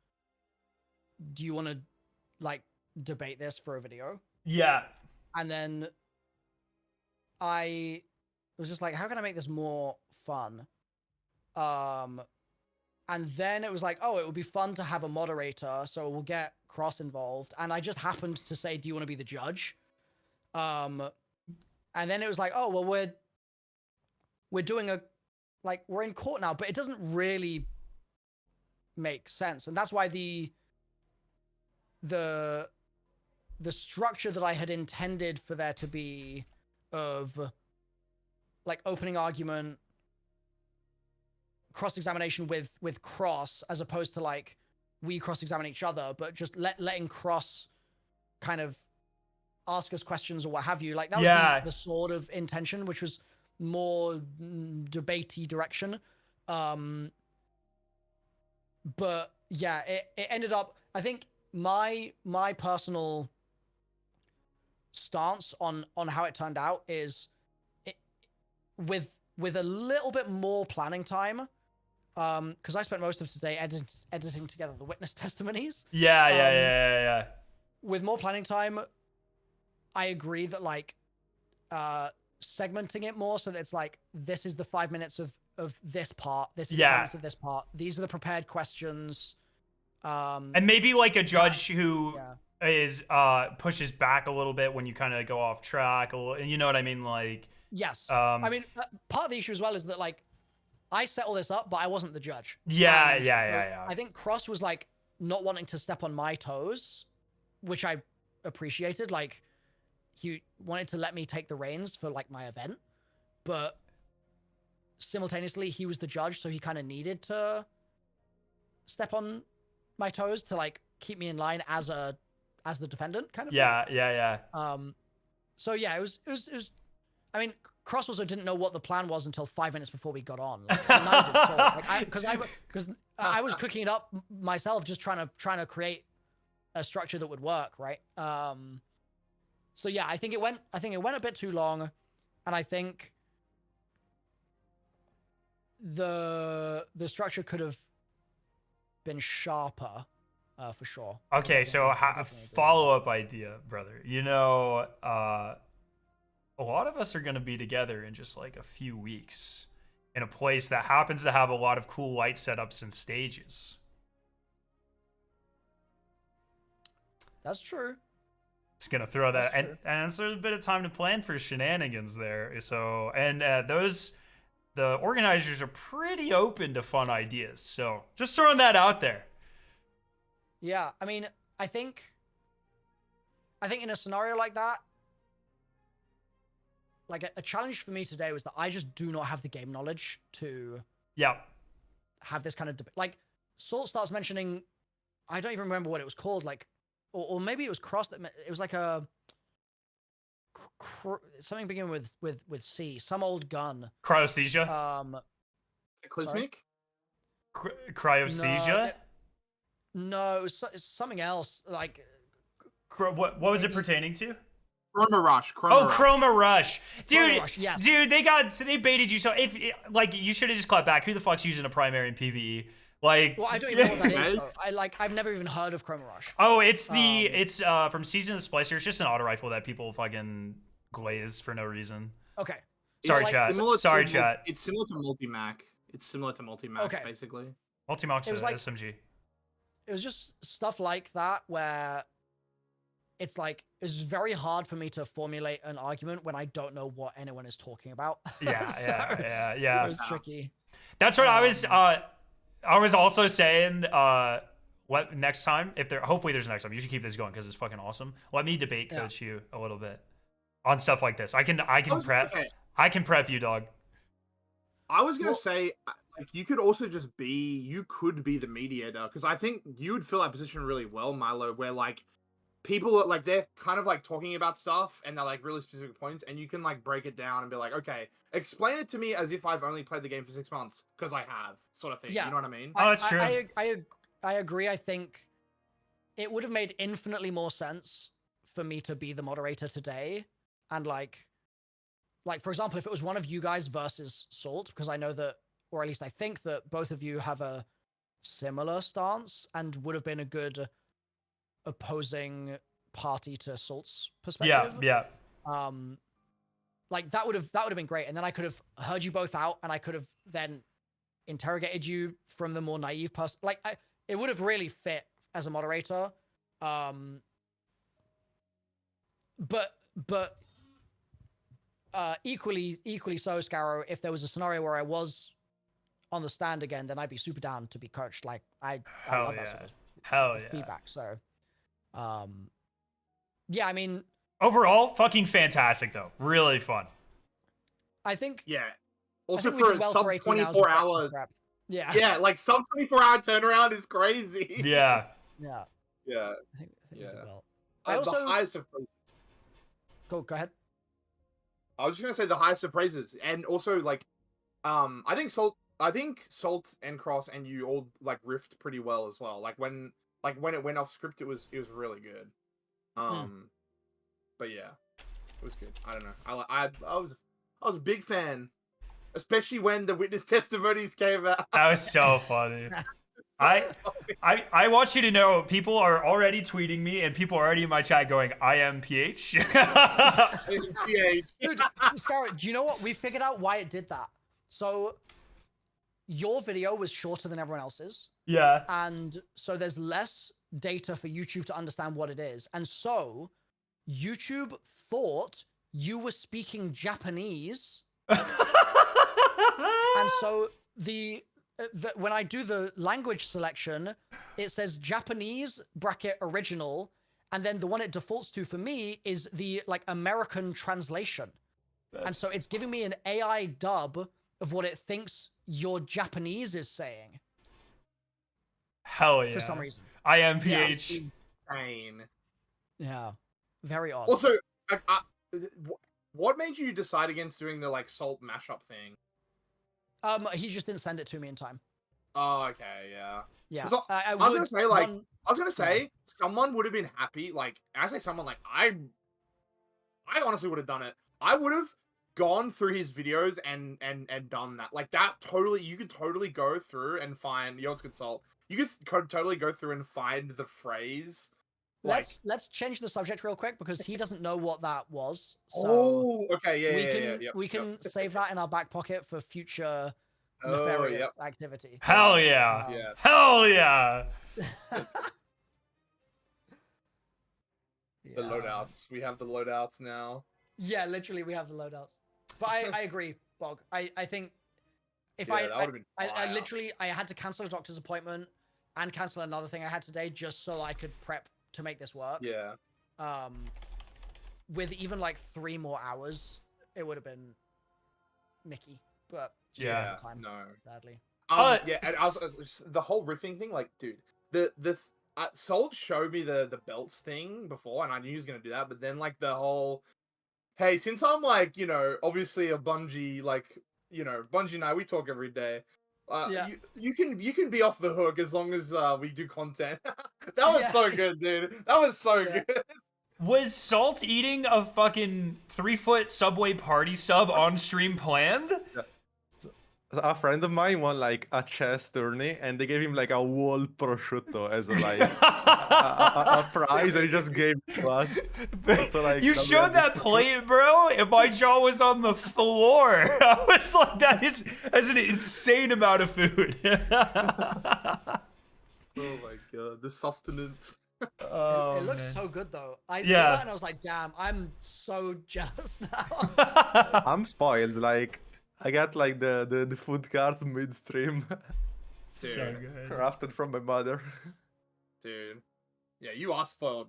do you want to like debate this for a video? Yeah. And then I was just like, how can I make this more fun? And then it was like, oh, it would be fun to have a moderator, so we'll get Cross involved. And I just happened to say, do you want to be the judge? And then it was like, oh, well, we're doing we're in court now, but it doesn't really make sense. And that's why the structure that I had intended for there to be of like opening argument, cross-examination with Cross, as opposed to like we cross-examine each other, but just letting Cross kind of ask us questions or what have you. Like that was the sort of intention, which was more debatey direction. But yeah, it ended up, I think my personal stance on how it turned out is with a little bit more planning time, because I spent most of today editing together the witness testimonies. Yeah. With more planning time, I agree that like segmenting it more so that it's like, this is the 5 minutes of this part, this is the 5 minutes of this part, these are the prepared questions, and maybe like a judge who is pushes back a little bit when you kind of go off track, and you know what I mean, like. Yes. I mean, part of the issue as well is that like I set all this up, but I wasn't the judge. Yeah. I think Cross was like not wanting to step on my toes, which I appreciated. Like he wanted to let me take the reins for like my event, but simultaneously he was the judge, so he kind of needed to step on my toes to like keep me in line as the defendant kind of thing. Yeah. So yeah, it was I mean, Cross also didn't know what the plan was until 5 minutes before we got on. Like, because I was cooking it up myself, just trying to create a structure that would work, right? So yeah, I think it went a bit too long, and I think the structure could have been sharper, for sure. Okay, so follow-up idea, brother. You know, a lot of us are going to be together in just like a few weeks in a place that happens to have a lot of cool light setups and stages. That's true. Just going to throw that. And so there's a bit of time to plan for shenanigans there. So, and the organizers are pretty open to fun ideas. So just throwing that out there. Yeah. I mean, I think in a scenario like that, like a challenge for me today was that I just do not have the game knowledge to have this kind of debate. Like Salt starts mentioning, I don't even remember what it was called, like, or maybe it was Cross that it was like a something beginning with C, some old gun. Cryosthesia. Clismic? Cryosthesia? No, it was something else. Like, what was it pertaining to? Chroma Rush. Chroma Rush. Dude, Chroma Rush, yes. Dude, they baited you. So if like you should have just clapped back. Who the fuck's using a primary in PvE? Like, well, I don't even know what that is. I've never even heard of Chroma Rush. Oh, it's it's from Season of the Splicer. It's just an auto rifle that people fucking glaze for no reason. Okay. Sorry, chat. Sorry, chat. It's similar to Multi-Mac. Basically. Multi-Mac's it was like SMG. It was just stuff like that where it's like it's very hard for me to formulate an argument when I don't know what anyone is talking about. Yeah. It was tricky. That's what I was also saying. What next time? Hopefully there's a next time. You should keep this going because it's fucking awesome. Let me debate coach you a little bit on stuff like this. I can prep. Okay. I can prep you, dog. I was gonna say, like, you could be the mediator, because I think you would fill that position really well, Milo, where like people are like, they're kind of like talking about stuff and they're like really specific points, and you can like break it down and be like, okay, explain it to me as if I've only played the game for 6 months, because I have, sort of thing. Yeah. You know what I mean? Oh, that's true. I agree. I think it would have made infinitely more sense for me to be the moderator today, and like for example, if it was one of you guys versus Salt, because I know that, or at least I think that both of you have a similar stance and would have been a good opposing party to Salt's perspective. Yeah. Like that would have been great, and then I could have heard you both out, and I could have then interrogated you from the more naive person. Like it would have really fit as a moderator. But equally so, Scarrow, if there was a scenario where I was on the stand again, then I'd be super down to be coached. Like I love that sort of feedback. So yeah, I mean, overall fucking fantastic though. Really fun. I think also for a sub 24 hour like sub 24 hour turnaround is crazy. Yeah. I think I also the highest of praises. Go ahead. I was just gonna say the highest of praises, and also like I think Salt and Cross and you all like riffed pretty well as well. Like when it went off script, it was really good. But yeah, it was good. I don't know. I was a big fan, especially when the witness testimonies came out. That was so funny. I want you to know, people are already tweeting me, and people are already in my chat going, I am PH. Dude, Scarrett, do you know what? We figured out why it did that. So your video was shorter than everyone else's. Yeah. And so there's less data for YouTube to understand what it is. And so YouTube thought you were speaking Japanese. And so when I do the language selection, it says Japanese (original), and then the one it defaults to for me is the like American translation. And so it's giving me an AI dub of what it thinks your Japanese is saying. Hell yeah. For some reason. IMPH. Insane. Yeah. Very odd. Also, what made you decide against doing the like Salt mashup thing? He just didn't send it to me in time. Oh, okay, yeah. Yeah. I was gonna say, someone would have been happy. Like, I say someone, like, I honestly would have done it. I would have gone through his videos and done that. Like, that totally, you could totally go through and find, yo, it's good Salt. You could totally go through and find the phrase. Like, let's change the subject real quick because he doesn't know what that was. So oh, okay, we can save that in our back pocket for future nefarious activity. Hell yeah. Hell yeah. The loadouts. We have the loadouts now. Yeah, literally we have the loadouts. But I agree, Bog. I think if I literally I had to cancel a doctor's appointment and cancel another thing I had today just so I could prep to make this work. Yeah. With even like 3 more hours, it would have been Mickey. But yeah, time, no, sadly. Yeah, and the whole riffing thing, like, dude, Salt showed me the belts thing before, and I knew he was gonna do that. But then, like, the whole, hey, since I'm like, you know, obviously a Bungie, like, you know, Bungie and I, we talk every day. You can be off the hook as long as we do content. That was so good, dude. That was so good. Was Salt eating a fucking 3-foot Subway party sub on stream planned? Yeah. A friend of mine won like a chess tourney, and they gave him like a wall prosciutto as a like a prize, and he just gave it to us. So, like, you showed that plate, bro, and my jaw was on the floor. I was like, that's an insane amount of food. Oh my god, the sustenance. Oh, it looks so good though. I saw Yeah. that and I was like, damn, I'm so jealous now. I'm spoiled. Like, I got like the food cards midstream. So good. Crafted from my mother. Dude. Yeah, you asked for.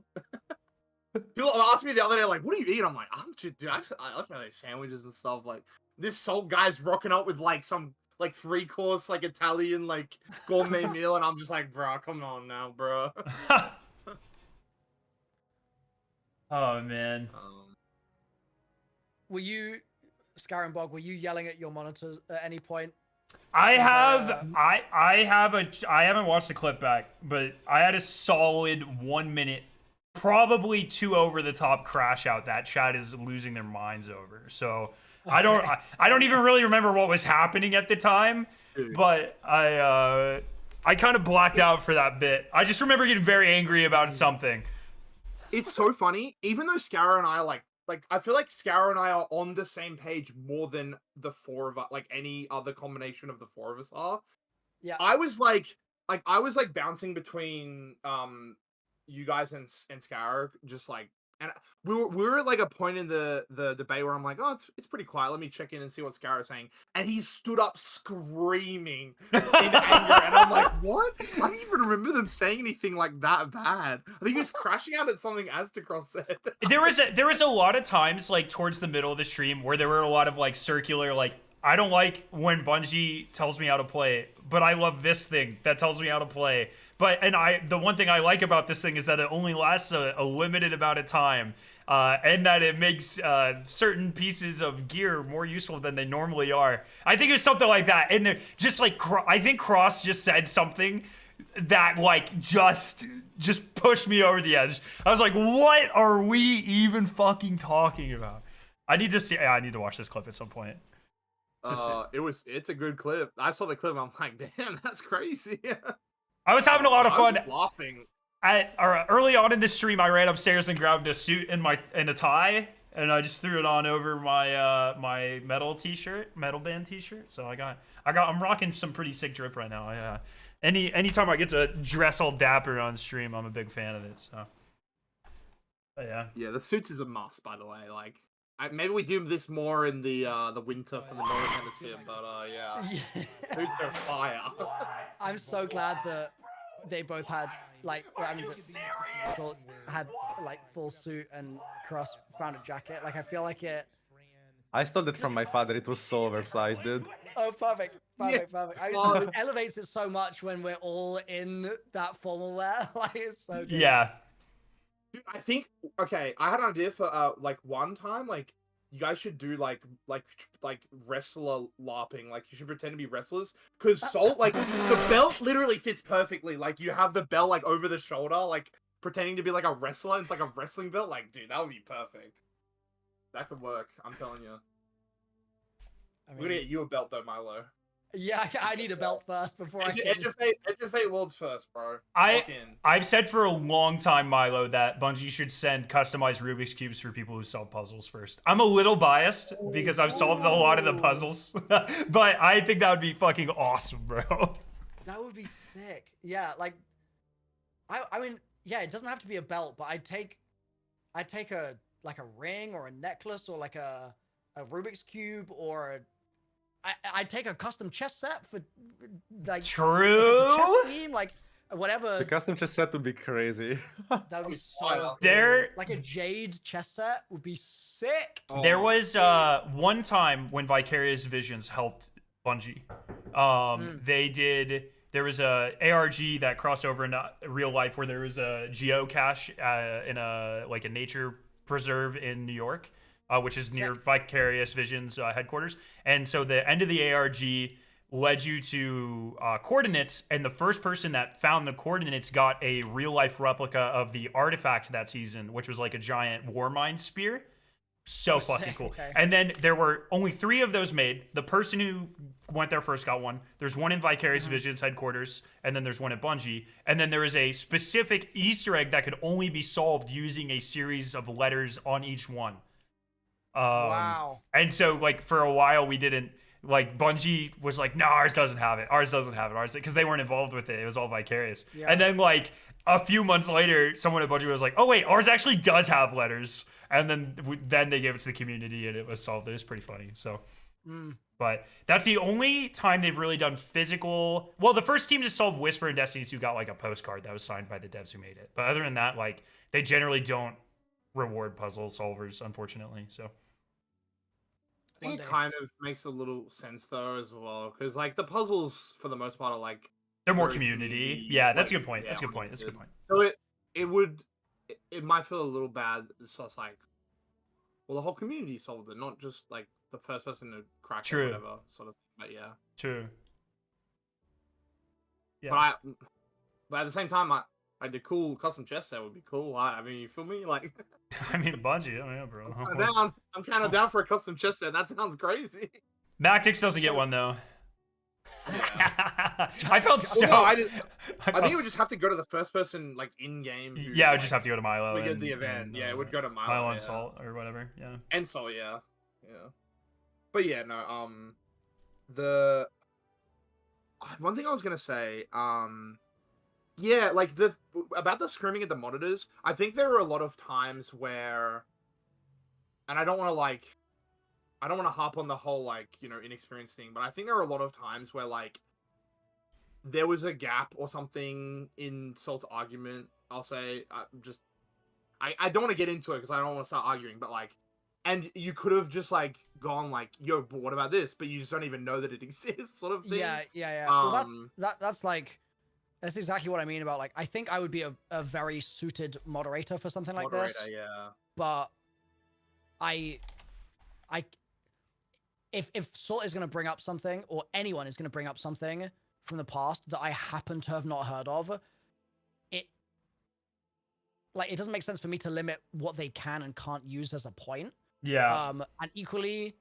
People asked me the other day, like, what do you eat? I'm like, I like my sandwiches and stuff. Like, this Salt guy's rocking up with like some like 3-course like Italian like gourmet meal, and I'm just like, bro, come on now, bro. Oh man. Were you, Scar and Bog, were you yelling at your monitors at any point? I haven't watched the clip back, but I had a solid 1 minute, probably 2 over the top crash out that chat is losing their minds over. So I don't even really remember what was happening at the time, but I kind of blacked out for that bit. I just remember getting very angry about something. It's so funny, even though Scarrow and I like I feel like Scarrow and I are on the same page more than the 4 of us, like any other combination of the 4 of us are. Yeah. I was bouncing between you guys and Scarrow, just like, and we were at like a point in the debate where I'm like, oh, it's pretty quiet. Let me check in and see what Scarrow's saying. And he stood up screaming in anger, and I'm like, what? I don't even remember them saying anything like that bad. I think he was crashing out at something Astacross said. There was a lot of times like towards the middle of the stream where there were a lot of like circular like, I don't like when Bungie tells me how to play, but I love this thing that tells me how to play. The one thing I like about this thing is that it only lasts a limited amount of time, and that it makes certain pieces of gear more useful than they normally are. I think it was something like that. And just like, I think Cross just said something that like just pushed me over the edge. I was like, what are we even fucking talking about? I need to watch this clip at some point. It's a good clip. I saw the clip. I'm like, damn, that's crazy. I was having a lot of fun. I was just laughing. Early on in the stream, I ran upstairs and grabbed a suit and a tie, and I just threw it on over my my metal band t-shirt. So I'm rocking some pretty sick drip right now. Anytime I get to dress all dapper on stream, I'm a big fan of it. So, but yeah. Yeah, the suits is a must, by the way. Like, maybe we do this more in the winter for the northern hemisphere, but yeah, suits are fire. I'm so glad that they both had like, Salt had like full suit and Cross found a jacket. Like, I feel like it. I stole it from my father. It was so oversized, dude. Oh, perfect. It elevates it so much when we're all in that formal wear. Like, it's so good. Yeah. Dude, I think, okay, I had an idea for like one time, like, you guys should do like wrestler LARPing. Like, you should pretend to be wrestlers, because Salt, like, the belt literally fits perfectly. Like, you have the belt like over the shoulder, like pretending to be like a wrestler. It's like a wrestling belt. Like, dude, that would be perfect. That could work, I'm telling you. We're gonna get you a belt though, Milo. Yeah, I need a belt first before I can. Edge of Fate Worlds first, bro. I've said for a long time, Milo, that Bungie should send customized Rubik's Cubes for people who solve puzzles first. I'm a little biased because I've solved a lot of the puzzles, but I think that would be fucking awesome, bro. That would be sick. Yeah, like, I mean, yeah, it doesn't have to be a belt, but I'd take a ring or a necklace or like a Rubik's Cube, or I'd take a custom chess set for like true chess theme, like whatever. The custom chess set would be crazy. That would be so cool. Like a jade chess set would be sick. There was one time when Vicarious Visions helped Bungie. There was a ARG that crossed over into real life where there was a geocache in a nature preserve in New York, which is near Vicarious Visions headquarters. And so the end of the ARG led you to coordinates, and the first person that found the coordinates got a real life replica of the artifact that season, which was like a giant war mine spear. So fucking cool. Okay. And then there were only 3 of those made. The person who went there first got one. There's one in Vicarious Visions headquarters, and then there's one at Bungie. And then there is a specific Easter egg that could only be solved using a series of letters on each one. Wow. And so, like, for a while we didn't, like, Bungie was like, no, ours doesn't have it. Ours doesn't have it. Ours, because they weren't involved with it. It was all Vicarious. Yeah. And then, like, a few months later, someone at Bungie was like, oh, wait, ours actually does have letters. And then they gave it to the community, and it was solved. It was pretty funny. So, but that's the only time they've really done physical. Well, the first team to solve Whisper in Destiny 2 got like a postcard that was signed by the devs who made it. But other than that, like, they generally don't reward puzzle solvers, unfortunately. So, I think it kind of makes a little sense though as well, because like the puzzles for the most part are like they're more community. Yeah, that's a good point. That's a good point. That's a good point. So it might feel a little bad. So it's like, well, the whole community solved it, not just like the first person to crack it or whatever sort of. But yeah, true. Yeah. But at the same time, like the cool custom chess set would be cool. I mean, you feel me? Like, I mean, Bungie. Oh yeah, bro. I'm kind of down for a custom chess set. That sounds crazy. Mactix doesn't get one though. I felt so. No, I think it would just have to go to the first person, like in game. Yeah, it would just have to go to Milo. We get the event. Yeah, it would go to Milo. Milo and Salt or whatever. Yeah. And Salt, yeah. But yeah, no. One thing I was gonna say, yeah, like about the screaming at the monitors. I think there were a lot of times where, and I don't want to harp on the whole, like, inexperienced thing, but I think there are a lot of times where, like, there was a gap or something in Salt's argument. I'll say, I don't want to get into it because I don't want to start arguing, but, like, and you could have just, like, gone, like, yo, but what about this? But you just don't even know that it exists, sort of thing. Yeah. Well, that's, like, that's exactly what I mean about, like, I think I would be a very suited moderator for something like this. Yeah. But if Salt is going to bring up something, or anyone is going to bring up something from the past that I happen to have not heard of, it doesn't make sense for me to limit what they can and can't use as a point. Yeah. And equally,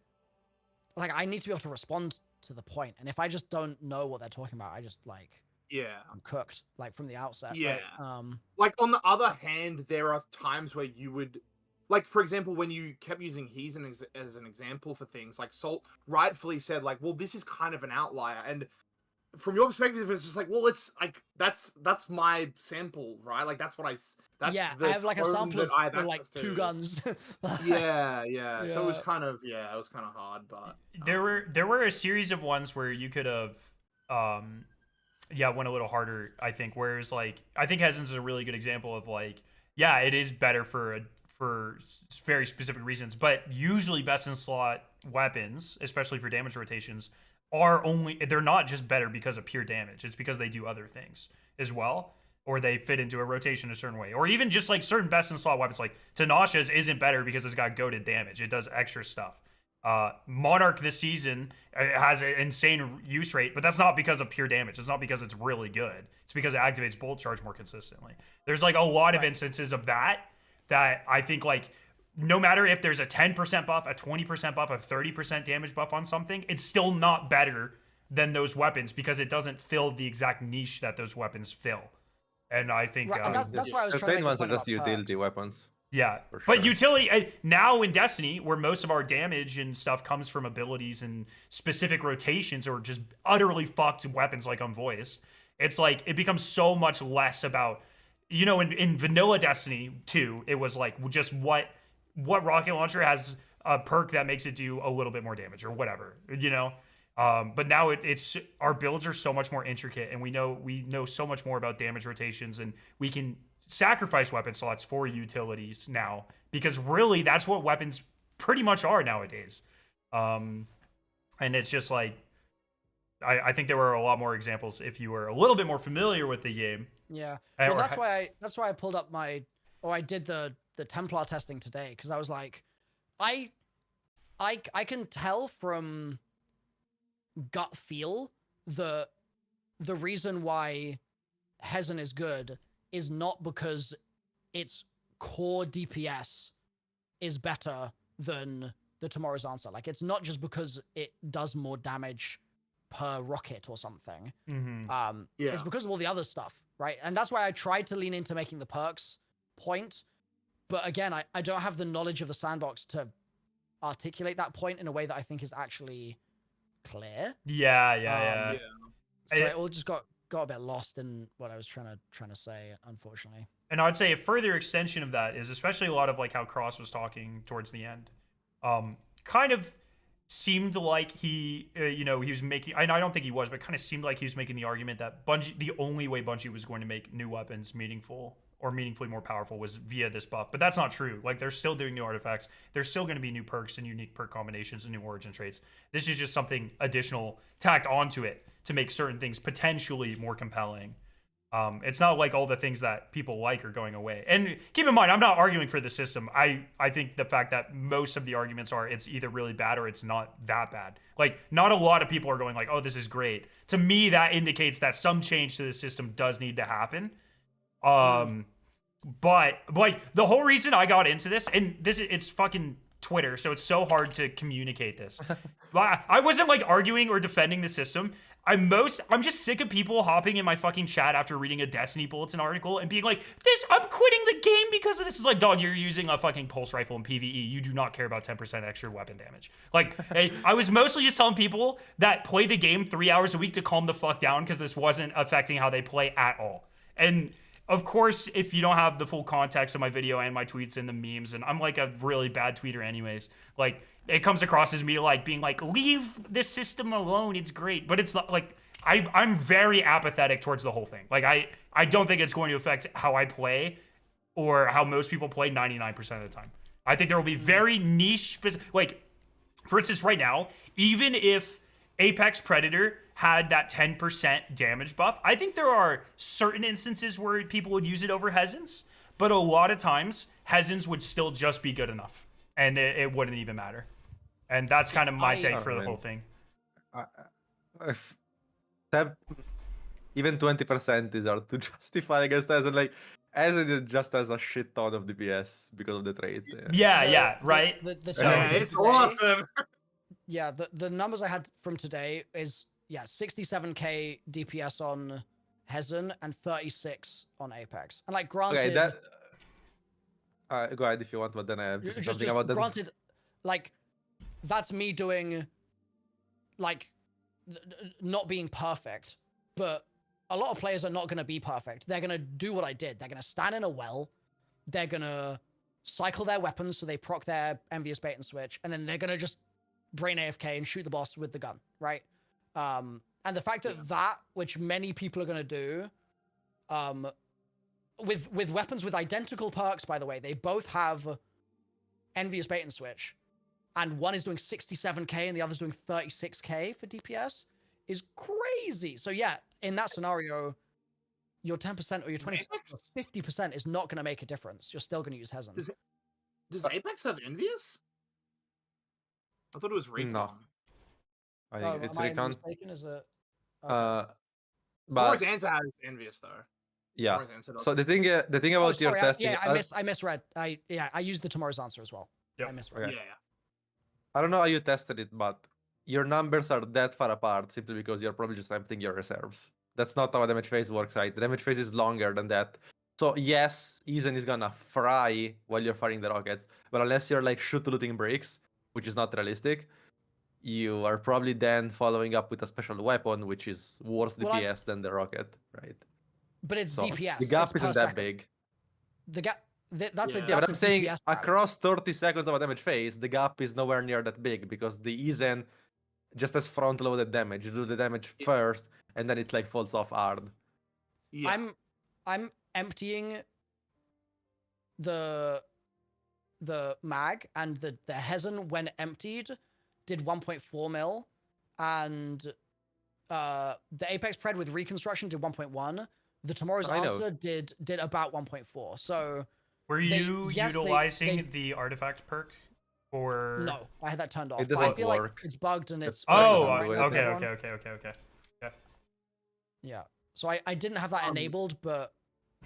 like, I need to be able to respond to the point. And if I just don't know what they're talking about, I just, like, I'm cooked, like, from the outset. Yeah. Right? Like, on the other hand, there are times where you would like, for example, when you kept using He's as an example for things, like Salt rightfully said, like, well, this is kind of an outlier. And from your perspective, it's just like, well, it's like, that's my sample, right? Like, that's what I have like a sample of like 2 guns. Yeah. So it was kind of, hard, but. There were a series of ones where you could have, went a little harder, I think. Whereas, like, I think Hezin's is a really good example of, like, yeah, it is better for very specific reasons, but usually best in slot weapons, especially for damage rotations, they're not just better because of pure damage. It's because they do other things as well, or they fit into a rotation a certain way, or even just like certain best in slot weapons, like Tanasha's isn't better because it's got goated damage. It does extra stuff. Monarch this season has an insane use rate, but that's not because of pure damage. It's not because it's really good. It's because it activates bolt charge more consistently. There's like a lot of instances of that I think, like, no matter if there's a 10% buff, a 20% buff, a 30% damage buff on something, it's still not better than those weapons because it doesn't fill the exact niche that those weapons fill. And I think that's why I was trying to certain ones are just utility weapons. Yeah, sure. But utility now in Destiny, where most of our damage and stuff comes from abilities and specific rotations or just utterly fucked weapons like Unvoiced, it's like it becomes so much less about, you know, in vanilla Destiny 2, it was like just what rocket launcher has a perk that makes it do a little bit more damage or whatever, you know. But now it's our builds are so much more intricate, and we know so much more about damage rotations, and we can sacrifice weapon slots for utilities now, because really that's what weapons pretty much are nowadays. And it's just like, I think there were a lot more examples if you were a little bit more familiar with the game. Yeah, well, that's why I pulled up I did the Templar testing today, because I was like, I can tell from gut feel the reason why Hezin is good is not because its core DPS is better than the Tomorrow's Answer. Like, it's not just because it does more damage per rocket or something. Mm-hmm. It's because of all the other stuff, right? And that's why I tried to lean into making the perks point. But again, I don't have the knowledge of the sandbox to articulate that point in a way that I think is actually clear. Yeah. So it all just got a bit lost in what I was trying to say, unfortunately. And I would say a further extension of that is especially a lot of like how Cross was talking towards the end. Kind of seemed like he was making, I don't think he was, but kind of seemed like he was making the argument that Bungie, the only way Bungie was going to make new weapons meaningful or meaningfully more powerful was via this buff. But that's not true. Like, they're still doing new artifacts. There's still going to be new perks and unique perk combinations and new origin traits. This is just something additional tacked onto it to make certain things potentially more compelling. It's not like all the things that people like are going away. And keep in mind, I'm not arguing for the system. I think the fact that most of the arguments are it's either really bad or it's not that bad. Like, not a lot of people are going like, oh, this is great. To me, that indicates that some change to the system does need to happen. But like, the whole reason I got into this, and it's fucking Twitter, so it's so hard to communicate this. I wasn't like arguing or defending the system. I'm just sick of people hopping in my fucking chat after reading a Destiny Bulletin article and being like, I'm quitting the game because of this. Is like, dog, you're using a fucking pulse rifle in PvE. You do not care about 10% extra weapon damage. Like, I was mostly just telling people that play the game 3 hours a week to calm the fuck down, because this wasn't affecting how they play at all. And of course, if you don't have the full context of my video and my tweets and the memes, and I'm like a really bad tweeter anyways, like, it comes across as me like being like, leave this system alone, it's great. But it's not like, I'm very apathetic towards the whole thing. Like, I don't think it's going to affect how I play or how most people play 99% of the time. I think there will be very niche, like, for instance, right now, even if Apex Predator had that 10% damage buff, I think there are certain instances where people would use it over Hezin's, but a lot of times Hezin's would still just be good enough, and it wouldn't even matter. And that's kind of my take for the whole thing. Even 20% is hard to justify against Hezen. Like, Hezen is just has a shit ton of DPS because of the trait. Yeah, right? It's awesome. Yeah, the numbers I had from today is, 67k DPS on Hezen and 36 on Apex. And like, granted, Go ahead if you want, but then I have to say something just about that. Granted, like, that's me doing, like, not being perfect, but a lot of players are not going to be perfect. They're going to do what I did. They're going to stand in a well. They're going to cycle their weapons so they proc their envious bait and switch, and then they're going to just brain AFK and shoot the boss with the gun, right? And the fact that which many people are going to do, with weapons with identical perks, by the way, they both have envious bait and switch, and one is doing 67k and the other's doing 36k for DPS, is crazy. So yeah, in that scenario, your 10% or your 20% or 50% is not going to make a difference. You're still going to use Hezen. Does Apex have envious? I thought it was Recon. No. I think it's Recon. Is it? But Tomorrow's answer has envious though. Yeah. So the thing about your testing. I misread. I used the Tomorrow's answer as well. Yep. I misread. Yeah. I don't know how you tested it, but your numbers are that far apart simply because you're probably just emptying your reserves. That's not how a damage phase works, right? The damage phase is longer than that. So yes, Ezen is gonna fry while you're firing the rockets, but unless you're like looting bricks, which is not realistic, you are probably then following up with a special weapon, which is worse DPS than the rocket, right? But it's DPS. The gap isn't that big. The gap. That's a but I'm saying DPS across 30 seconds of a damage phase, the gap is nowhere near that big because the Ezen just has front-loaded damage. You do the damage first, and then it like falls off hard. Yeah. I'm emptying the mag, and the Hezen when emptied did 1.4 mil, and the Apex Pred with reconstruction did 1.1. The Tomorrow's Answer did about 1.4. So were you utilizing the artifact perk? Or no, I had that turned off. It doesn't I feel work. like it's bugged and it's okay. Yeah. So I didn't have that enabled, but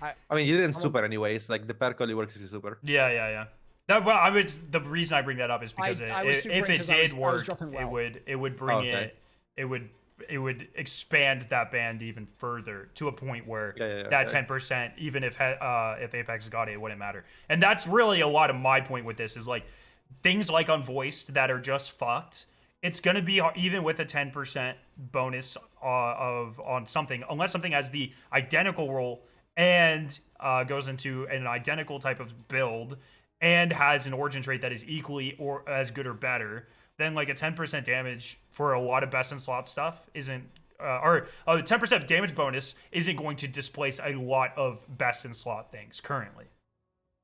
I mean, you didn't super anyways. Like the perk only works if you super. Yeah. The reason I bring that up is because if it did work, it would bring it would expand that band even further to a point where that 10%, even if Apex got it wouldn't matter. And that's really a lot of my point with this is like things like Unvoiced that are just fucked. It's going to be, even with a 10% bonus on something, unless something has the identical role and goes into an identical type of build and has an origin trait that is equally or as good or better, then like a 10% damage for a lot of best in slot stuff isn't, or a 10% damage bonus isn't going to displace a lot of best in slot things currently.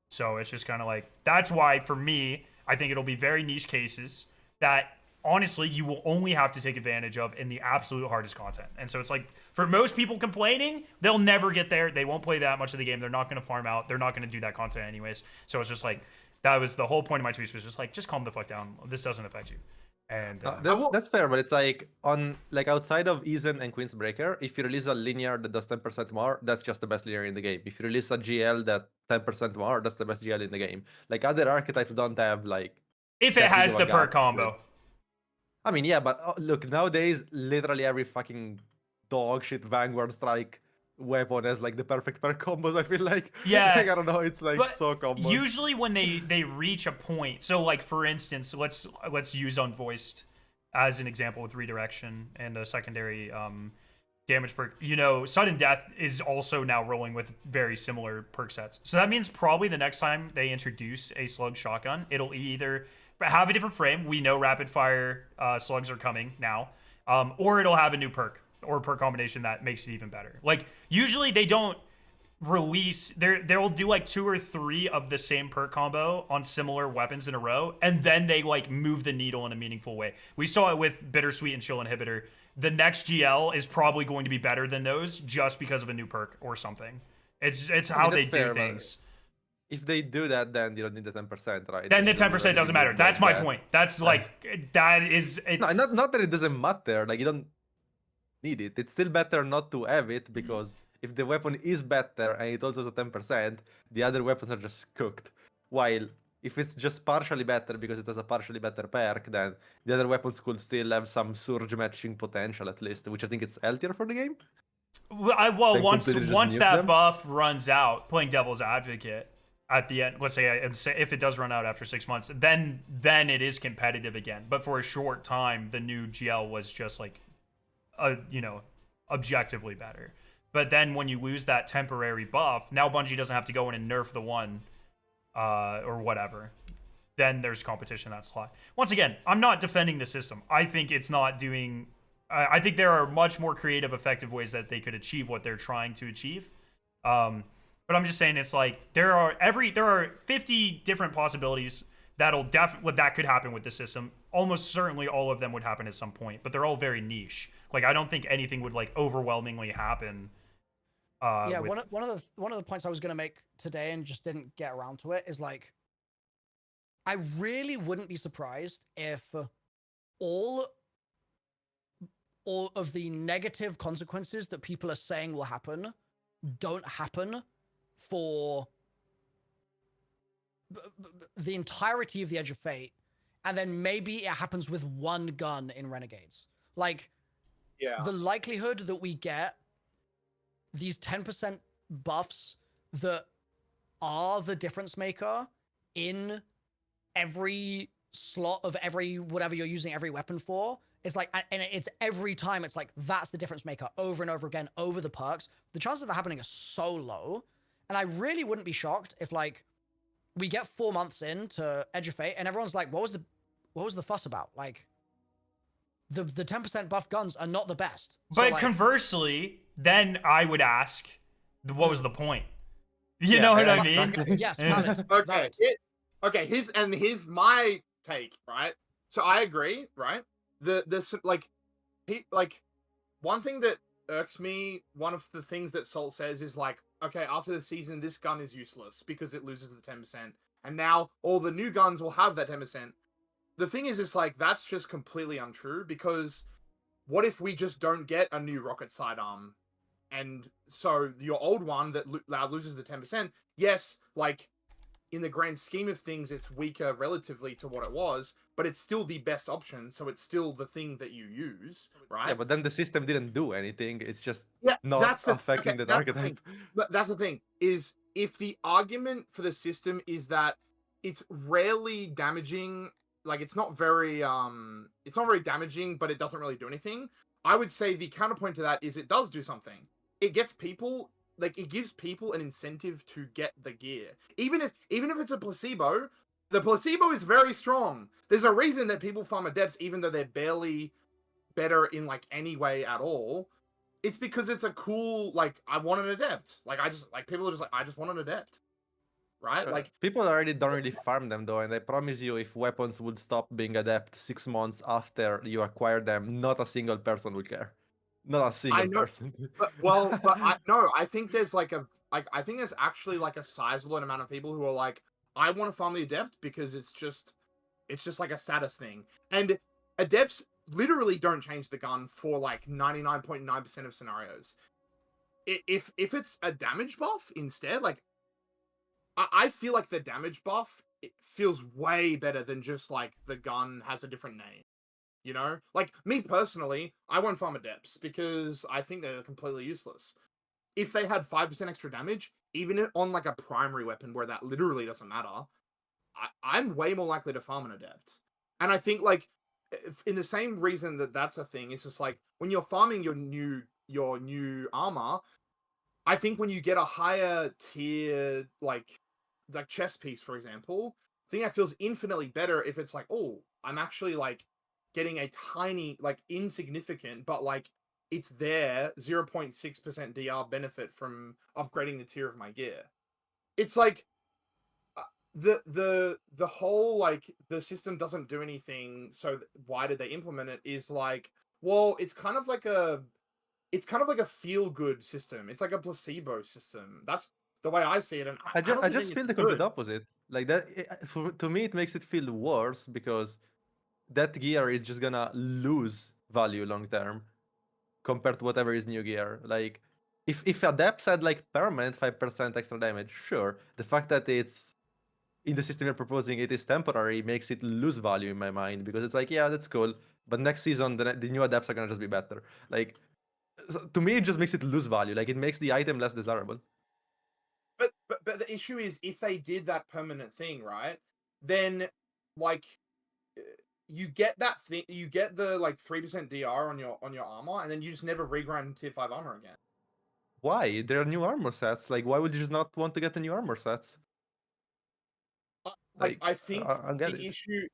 So it's just kind of like, that's why for me, I think it'll be very niche cases that honestly you will only have to take advantage of in the absolute hardest content. And so it's like, for most people complaining, they'll never get there. They won't play that much of the game. They're not going to farm out. They're not going to do that content anyways. So it's just like, that was the whole point of my tweets, was just like, just calm the fuck down. This doesn't affect you. And that's fair, but it's like on like outside of Ezen and Queen's Breaker, if you release a linear that does 10% more, that's just the best linear in the game. If you release a GL that 10% more, that's the best GL in the game. Like other archetypes don't have like, if it has the perk combo. I mean, yeah, but look, nowadays literally every fucking dog shit Vanguard Strike weapon has like the perfect perk combos. I feel like, yeah, like, I don't know, it's like so combo. Usually when they reach a point, so like for instance, let's use Unvoiced as an example with redirection and a secondary damage perk. You know, sudden death is also now rolling with very similar perk sets. So that means probably the next time they introduce a slug shotgun, it'll either have a different frame. We know rapid fire slugs are coming now, or it'll have a new perk or perk combination that makes it even better. Like usually they don't release, they'll do like 2 or 3 of the same perk combo on similar weapons in a row, and then they like move the needle in a meaningful way. We saw it with Bittersweet and Chill Inhibitor. The next GL is probably going to be better than those just because of a new perk or something. It's how they do things. If they do that, then you don't need the 10%, right? Then the 10% doesn't matter. That's my point. That's like, that is... No, not that it doesn't matter. Like, you don't need it. It's still better not to have it, because if the weapon is better and it also has a 10%, the other weapons are just cooked. While if it's just partially better because it has a partially better perk, then the other weapons could still have some surge matching potential at least, which I think it's healthier for the game. Well, once that buff runs out, playing devil's advocate, at the end, let's say if it does run out after 6 months, then it is competitive again. But for a short time, the new GL was just like, objectively better. But then when you lose that temporary buff, now Bungie doesn't have to go in and nerf the one or whatever. Then there's competition in that slot. Once again, I'm not defending the system. I think it's not doing... I think there are much more creative, effective ways that they could achieve what they're trying to achieve. But I'm just saying it's like there are 50 different possibilities that could happen with the system. Almost certainly all of them would happen at some point, but they're all very niche. Like I don't think anything would like overwhelmingly happen. One of the points I was gonna make today and just didn't get around to it is like, I really wouldn't be surprised if all of the negative consequences that people are saying will happen don't happen for the entirety of the Edge of Fate, and then maybe it happens with one gun in Renegades. Like, the likelihood that we get these 10% buffs that are the difference maker in every slot of every whatever you're using every weapon for, it's like, and it's every time it's like that's the difference maker over and over again over the perks. The chances of that happening are so low, and I really wouldn't be shocked if like we get 4 months into Edge of Fate and everyone's like, what was the fuss about? Like the 10% buff guns are not the best. But so, like, conversely, then I would ask, what was the point? You know what I mean? Exactly. Yes. Valid. Okay. Okay. Here's my take. Right. So I agree. Right. One thing that irks me, one of the things that Salt says is like, okay, after the season, this gun is useless because it loses the 10%, and now all the new guns will have that 10%. The thing is, it's like that's just completely untrue, because what if we just don't get a new rocket sidearm, and so your old one that loses the 10%? Yes, like in the grand scheme of things, it's weaker relatively to what it was, but it's still the best option, so it's still the thing that you use, right? Yeah, but then the system didn't do anything. It's just not affecting the archetype. But that's the thing, is if the argument for the system is that it's rarely damaging, like it's not very damaging, but it doesn't really do anything, I would say the counterpoint to that is it does do something. It gets people... Like, it gives people an incentive to get the gear. Even if it's a placebo, the placebo is very strong. There's a reason that people farm adepts even though they're barely better in, like, any way at all. It's because it's a cool, like, I want an adept. Like, people are just like, I just want an adept. Right? Like, people already don't really farm them, though, and I promise you, if weapons would stop being adept 6 months after you acquire them, not a single person would care. Not a single person. I think there's I think there's actually like a sizable amount of people who are like, I want to farm the adept because it's just like a status thing. And adepts literally don't change the gun for like 99.9% of scenarios. If it's a damage buff instead, like I feel like the damage buff, it feels way better than just like the gun has a different name. You know, like me personally, I won't farm adepts because I think they're completely useless. If they had 5% extra damage, even on like a primary weapon where that literally doesn't matter, I'm way more likely to farm an adept. And I think like in the same reason that that's a thing, it's just like when you're farming your new armor, I think when you get a higher tier like chest piece, for example, I think that feels infinitely better if it's like, oh, I'm actually like getting a tiny, like insignificant, but like it's there 0.6% DR benefit from upgrading the tier of my gear. It's like the whole like the system doesn't do anything, so why did they implement it? Is like, well, it's kind of like a feel good system. It's like a placebo system. That's the way I see it. And I just feel the complete opposite. Like that, to me, it makes it feel worse because that gear is just gonna lose value long term compared to whatever is new gear. Like, if adepts had like permanent 5% extra damage, sure. The fact that it's in the system you're proposing it is temporary makes it lose value in my mind, because it's like, yeah, that's cool, but next season the new adepts are gonna just be better. Like, so to me, it just makes it lose value. Like, it makes the item less desirable. But the issue is if they did that permanent thing, right? Then like you get that thing, you get the like 3% DR on your armor, and then you just never regrind tier 5 armor again. Why? There are new armor sets. Like, why would you just not want to get the new armor sets? Like I think I get the it. issue.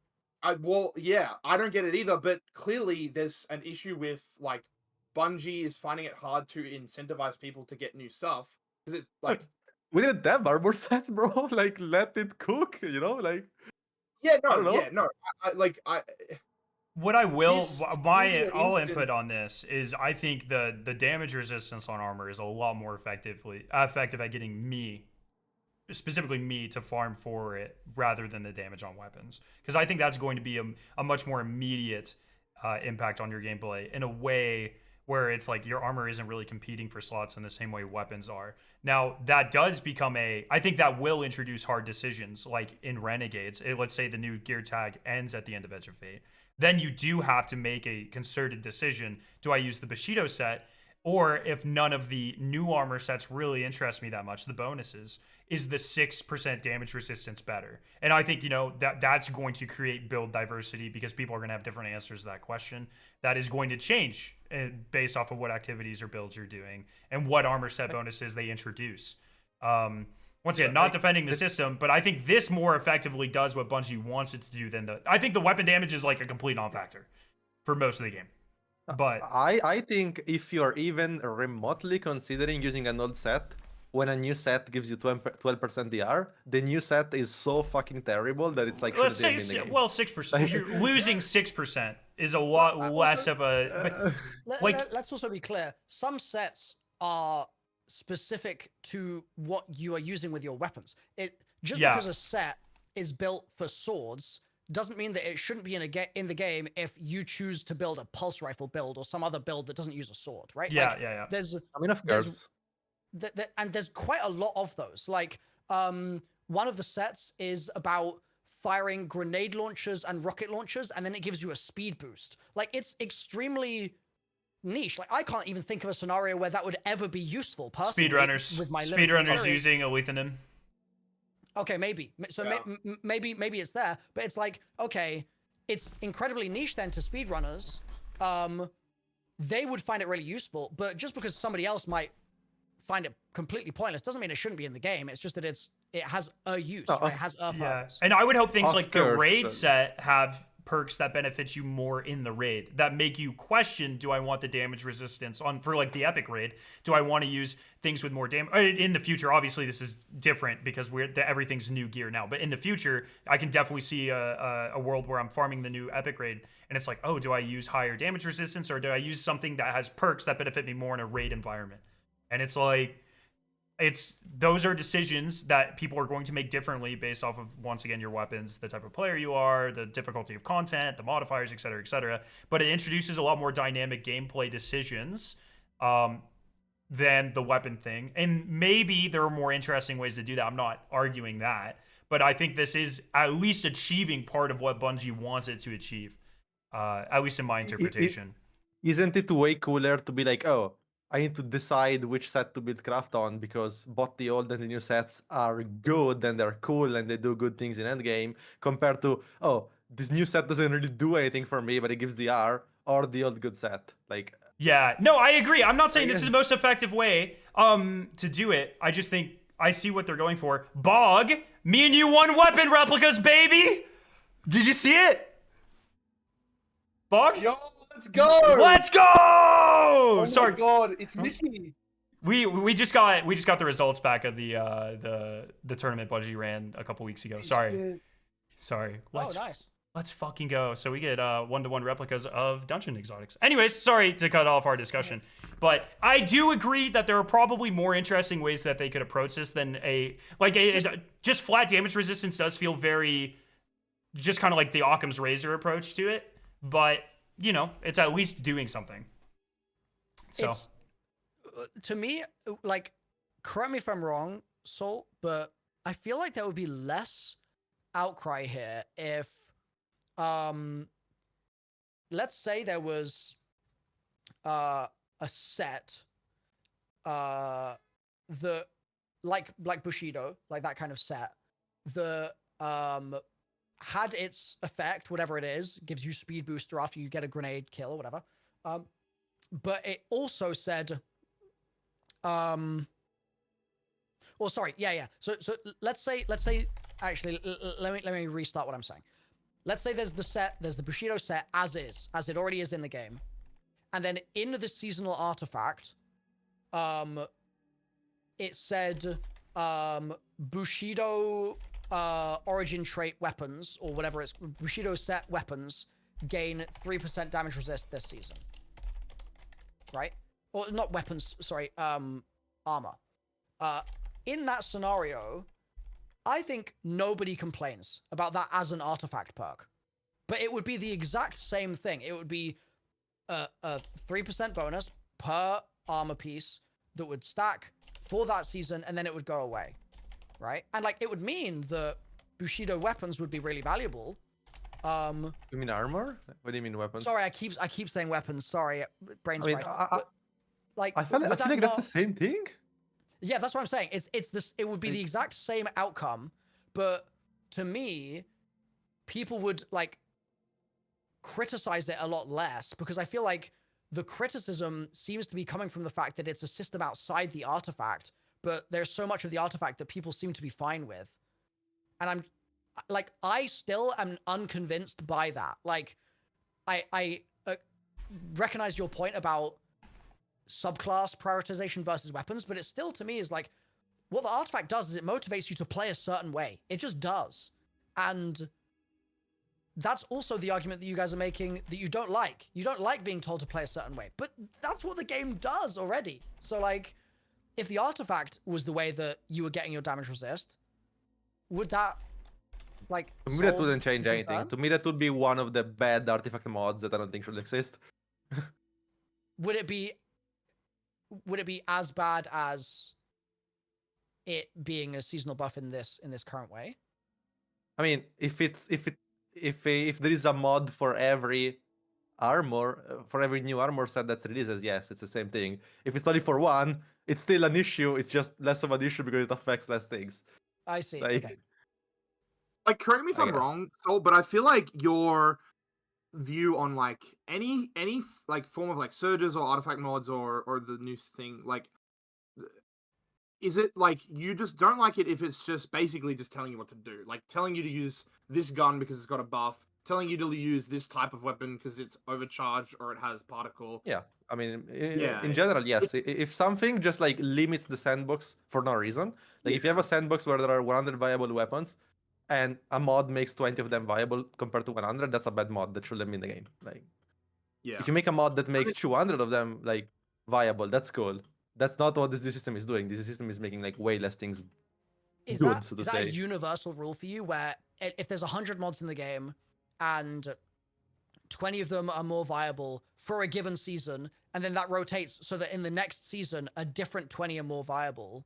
Well, yeah, I don't get it either. But clearly, there's an issue with like Bungie is finding it hard to incentivize people to get new stuff because it's like we didn't have armor sets, bro. Like, let it cook. You know, like. Yeah, I don't know. yeah, no. I What I will, This my singular all instant- input on this is I think the damage resistance on armor is a lot more effective at getting me, specifically me, to farm for it rather than the damage on weapons. Because I think that's going to be a much more immediate impact on your gameplay in a way where it's like your armor isn't really competing for slots in the same way weapons are. Now, that does become I think that will introduce hard decisions, like in Renegades. Let's say the new gear tag ends at the end of Edge of Fate. Then you do have to make a concerted decision. Do I use the Bushido set? Or if none of the new armor sets really interest me that much, the bonuses, is the 6% damage resistance better? And I think, that's going to create build diversity because people are going to have different answers to that question. That is going to change based off of what activities or builds you're doing and what armor set bonuses they introduce. Once again, not defending the system, but I think this more effectively does what Bungie wants it to do than I think the weapon damage is like a complete non-factor for most of the game. But I think if you're even remotely considering using an old set, when a new set gives you 12% DR, the new set is so fucking terrible that it's like... 6%. You're losing 6% is a lot less of a... Let's also be clear. Some sets are specific to what you are using with your weapons. Because a set is built for swords doesn't mean that it shouldn't be in the game if you choose to build a pulse rifle build or some other build that doesn't use a sword, right? Yeah. Of course. And there's quite a lot of those. Like, one of the sets is about firing grenade launchers and rocket launchers, and then it gives you a speed boost. Like, it's extremely niche. Like, I can't even think of a scenario where that would ever be useful personally. Speedrunners. With my Speedrunners using a Lethanim. Okay, maybe. So maybe it's there, but it's like, okay, it's incredibly niche then to speedrunners. They would find it really useful, but just because somebody else might find it completely pointless doesn't mean it shouldn't be in the game. It's just that it has a use, right? It has a purpose. And I would hope things like the raid set have perks that benefit you more in the raid that make you question, do I want the damage resistance for like the epic raid? Do I want to use things with more damage in the future? Obviously this is different because everything's new gear now, but in the future I can definitely see a world where I'm farming the new epic raid and it's like, oh, do I use higher damage resistance or do I use something that has perks that benefit me more in a raid environment? And it's like, those are decisions that people are going to make differently based off of, once again, your weapons, the type of player you are, the difficulty of content, the modifiers, et cetera, et cetera. But it introduces a lot more dynamic gameplay decisions than the weapon thing. And maybe there are more interesting ways to do that. I'm not arguing that. But I think this is at least achieving part of what Bungie wants it to achieve, at least in my interpretation. Isn't it way cooler to be like, oh, I need to decide which set to build craft on because both the old and the new sets are good and they're cool and they do good things in endgame compared to, oh, this new set doesn't really do anything for me, but it gives the R, or the old good set. Like, yeah, no, I agree. I'm not saying this is the most effective way to do it. I just think I see what they're going for. Bog, me and you won weapon replicas, baby. Did you see it? Bog? Yo, let's go! Let's go! Oh Sorry, my God, it's Mickey. We just got the results back of the tournament Bungie ran a couple weeks ago. Sorry. Let's fucking go. So we get 1-to-1 replicas of dungeon exotics. Anyways, sorry to cut off our discussion, but I do agree that there are probably more interesting ways that they could approach this than just flat damage resistance does feel very just kind of like the Occam's razor approach to it, but it's at least doing something. So to me, like, correct me if I'm wrong, Salt, but I feel like there would be less outcry here if let's say there was a set that like Bushido, like that kind of set, the had its effect, whatever it is, gives you speed booster after you get a grenade kill or whatever. But it also said, So let's say, actually, let me restart what I'm saying. Let's say there's the Bushido set as it already is in the game. And then in the seasonal artifact, it said, Bushido, origin trait weapons, or whatever it's, Bushido set weapons gain 3% damage resist this season. Right? Or not weapons, sorry, armor. In that scenario, I think nobody complains about that as an artifact perk. But it would be the exact same thing. It would be a 3% bonus per armor piece that would stack for that season, and then it would go away. Right? And like, it would mean that Bushido weapons would be really valuable. You mean armor? What do you mean weapons? Sorry, I keep saying weapons. Sorry, brain's I mean, I feel like that's the same thing. Yeah, that's what I'm saying. It's this. It would be the exact same outcome, but to me, people would like criticize it a lot less because I feel like the criticism seems to be coming from the fact that it's a system outside the artifact, but there's so much of the artifact that people seem to be fine with, and I'm like, I still am unconvinced by that. Like, I recognize your point about subclass prioritization versus weapons, but it still, to me, is like, what the artifact does is it motivates you to play a certain way. It just does. And that's also the argument that you guys are making that you don't like. You don't like being told to play a certain way, but that's what the game does already. So like, if the artifact was the way that you were getting your damage resist, would that like, to me that wouldn't change anything. To me that would be one of the bad artifact mods that I don't think should exist. Would it be as bad as it being a seasonal buff in this current way? I mean, if there is a mod for every armor, for every new armor set that releases, yes, it's the same thing. If it's only for one, it's still an issue. It's just less of an issue because it affects less things. I see. Like, okay. Like, correct me if I'm wrong, Sol, but I feel like your view on like any like form of like surges or artifact mods or the new thing, like, is it like you just don't like it if it's just basically just telling you what to do, like telling you to use this gun because it's got a buff, telling you to use this type of weapon because it's overcharged or it has particle? Yeah, I mean, in general, yes. If something just like limits the sandbox for no reason, like if you have a sandbox where there are 100 viable weapons and a mod makes 20 of them viable compared to 100, that's a bad mod that shouldn't be in the game. Like, if you make a mod that makes 200 of them like viable, that's cool. That's not what this new system is doing. This system is making like way less things good, so to say. Is that a universal rule for you, where if there's 100 mods in the game and 20 of them are more viable for a given season, and then that rotates so that in the next season a different 20 are more viable,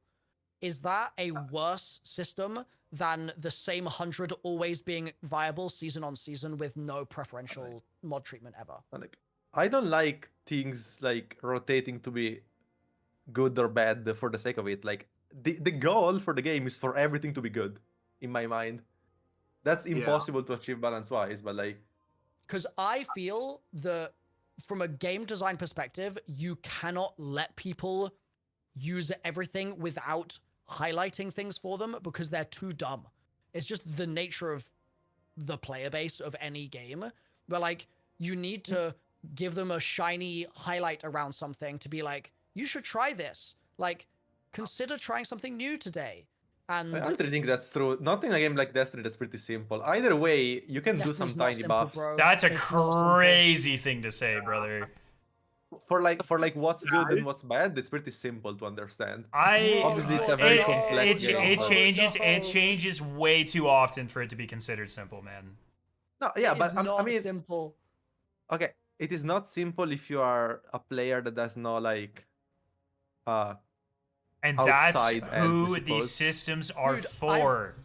is that a worse system than the same 100 always being viable season on season with no preferential mod treatment ever? Like, I don't like things like rotating to be good or bad for the sake of it. Like, the goal for the game is for everything to be good, in my mind. That's impossible to achieve balance-wise, but like... Because I feel that from a game design perspective, you cannot let people use everything without highlighting things for them because they're too dumb. It's just the nature of the player base of any game, where like, you need to give them a shiny highlight around something to be like, you should try this. Like, consider trying something new today. And I actually think that's true. Not in a game like Destiny that's pretty simple. Either way, you can do some tiny buffs. That's a crazy thing to say, brother. For like what's good and what's bad, it's pretty simple to understand. Obviously, it's a very complex game. It changes way too often for it to be considered simple, man. No, yeah, but I mean, simple. Okay, it is not simple if you are a player that does not like and that's who these systems are for.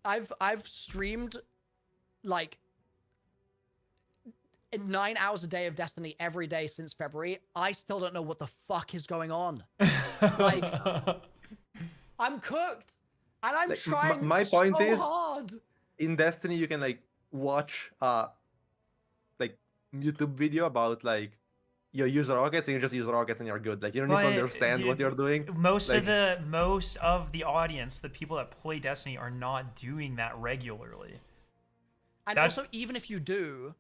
I've streamed like 9 hours a day of Destiny every day since February. I still don't know what the fuck is going on. Like, I'm cooked, and I'm Like, trying my point so is, hard. in Destiny, you can like watch like YouTube video about like you use rockets and you just use rockets and you're good. Like you don't need to understand what you're doing. Most of the audience, the people that play Destiny, are not doing that regularly. And also, even if you do,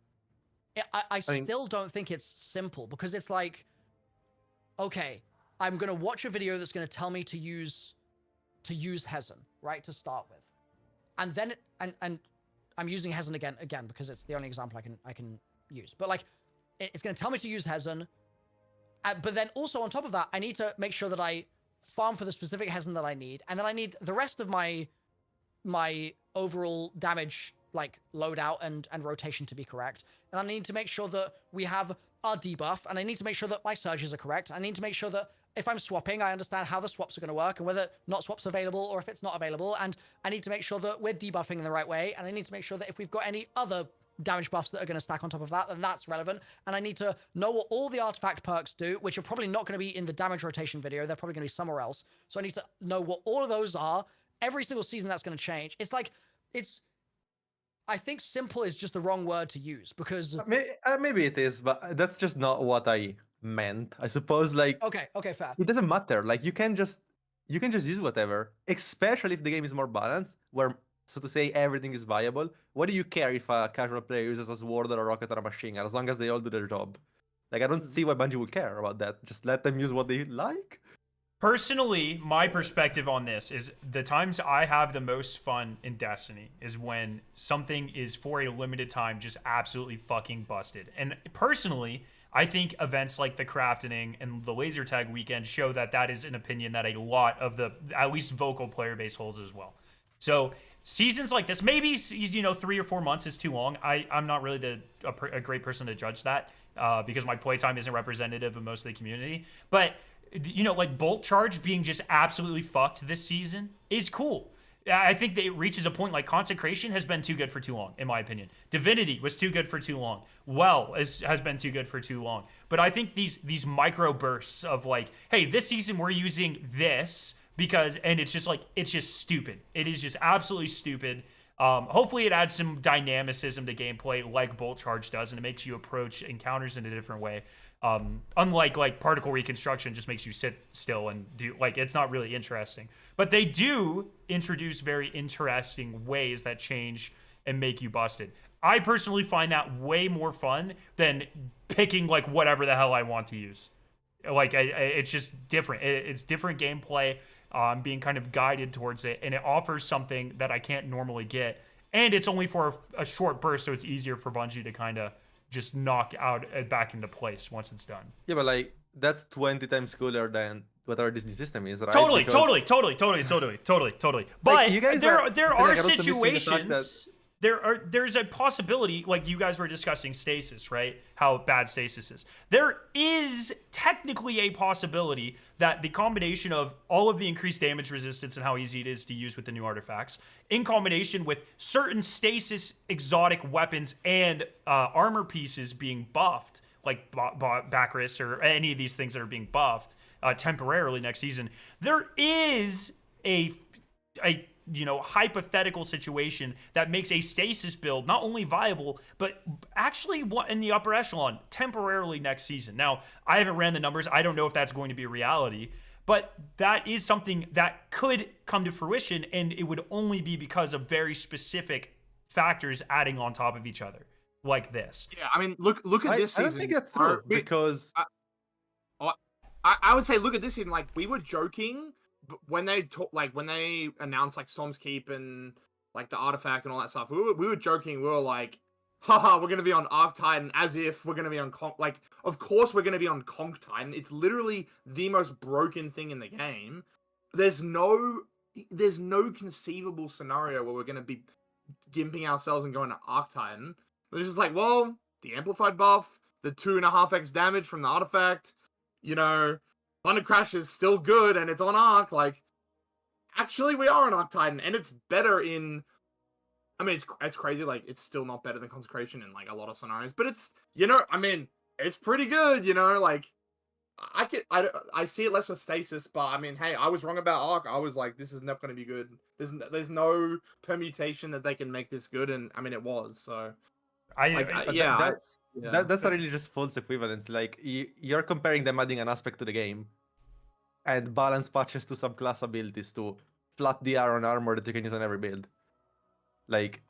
I still don't think it's simple, because it's like, okay, I'm gonna watch a video that's gonna tell me to use Hezen, right, to start with, and then and I'm using Hezen again because it's the only example I can use. But like, it's gonna tell me to use Hezen, but then also on top of that, I need to make sure that I farm for the specific Hezen that I need, and then I need the rest of my overall damage, like loadout and rotation, to be correct. And I need to make sure that we have our debuff, and I need to make sure that my surges are correct. I need to make sure that if I'm swapping, I understand how the swaps are going to work and whether not swaps available or if it's not available. And I need to make sure that we're debuffing in the right way. And I need to make sure that if we've got any other damage buffs that are going to stack on top of that, then that's relevant. And I need to know what all the artifact perks do, which are probably not going to be in the damage rotation video. They're probably going to be somewhere else. So I need to know what all of those are. Every single season that's going to change. It's like, I think simple is just the wrong word to use, because maybe it is, but that's just not what I meant. I suppose, like, okay, fair. It doesn't matter. Like you can just use whatever, especially if the game is more balanced, where, so to say, everything is viable. What do you care if a casual player uses a sword or a rocket or a machine gun, as long as they all do their job? Like, I don't see why Bungie would care about that. Just let them use what they like. Personally, my perspective on this is the times I have the most fun in Destiny is when something is for a limited time just absolutely fucking busted. And personally, I think events like the crafting and the laser tag weekend show that is an opinion that a lot of the at least vocal player base holds as well. So seasons like this, maybe 3 or 4 months is too long. I'm not really a great person to judge that because my playtime isn't representative of most of the community. But like Bolt Charge being just absolutely fucked this season is cool. I think that it reaches a point, like Consecration has been too good for too long, in my opinion. Divinity was too good for too long. Well has been too good for too long. But I think these micro bursts of like, hey, this season we're using this and it's just stupid. It is just absolutely stupid. Hopefully it adds some dynamicism to gameplay like Bolt Charge does, and it makes you approach encounters in a different way. Unlike like particle reconstruction just makes you sit still and do, like, it's not really interesting. But they do introduce very interesting ways that change and make you busted. I personally find that way more fun than picking like whatever the hell I want to use. Like it's just different. It's different gameplay. Being kind of guided towards it, and it offers something that I can't normally get. And it's only for a short burst, so it's easier for Bungie to kind of just knock out back into place once it's done. Yeah, but like that's 20 times cooler than whatever this new system is, right? Totally. But like, you guys there are situations. There's a possibility, like you guys were discussing stasis, right? How bad stasis is. There is technically a possibility that the combination of all of the increased damage resistance and how easy it is to use with the new artifacts, in combination with certain stasis exotic weapons and armor pieces being buffed, like Bacchus or any of these things that are being buffed temporarily next season, there is a hypothetical situation that makes a stasis build not only viable, but actually in the upper echelon temporarily next season. Now, I haven't ran the numbers. I don't know if that's going to be a reality, but that is something that could come to fruition, and it would only be because of very specific factors adding on top of each other, like this. Yeah, I mean, look at this season. I don't think that's true, because I would say look at this season. Like, we were joking when they announced like Storm's Keep and like the artifact and all that stuff. We were joking. We were like, haha, we're gonna be on Arc Titan, as if we're gonna be on of course we're gonna be on Conch Titan. It's literally the most broken thing in the game. There's no conceivable scenario where we're gonna be gimping ourselves and going to Arc Titan. It's just like, well, the amplified buff, the 2.5x damage from the artifact, Thunder Crash is still good, and it's on Arc. Like, actually, we are on Arc Titan, and it's better in. I mean, it's crazy. Like, it's still not better than Consecration in like a lot of scenarios, but it's it's pretty good. Like, I see it less with stasis, but I mean, hey, I was wrong about Arc. I was like, this is not going to be good. There's no permutation that they can make this good, and I mean, it was. So, that's really just false equivalence. Like you're comparing them adding an aspect to the game, and balance patches to subclass abilities to flat DR on armor that you can use on every build. Like,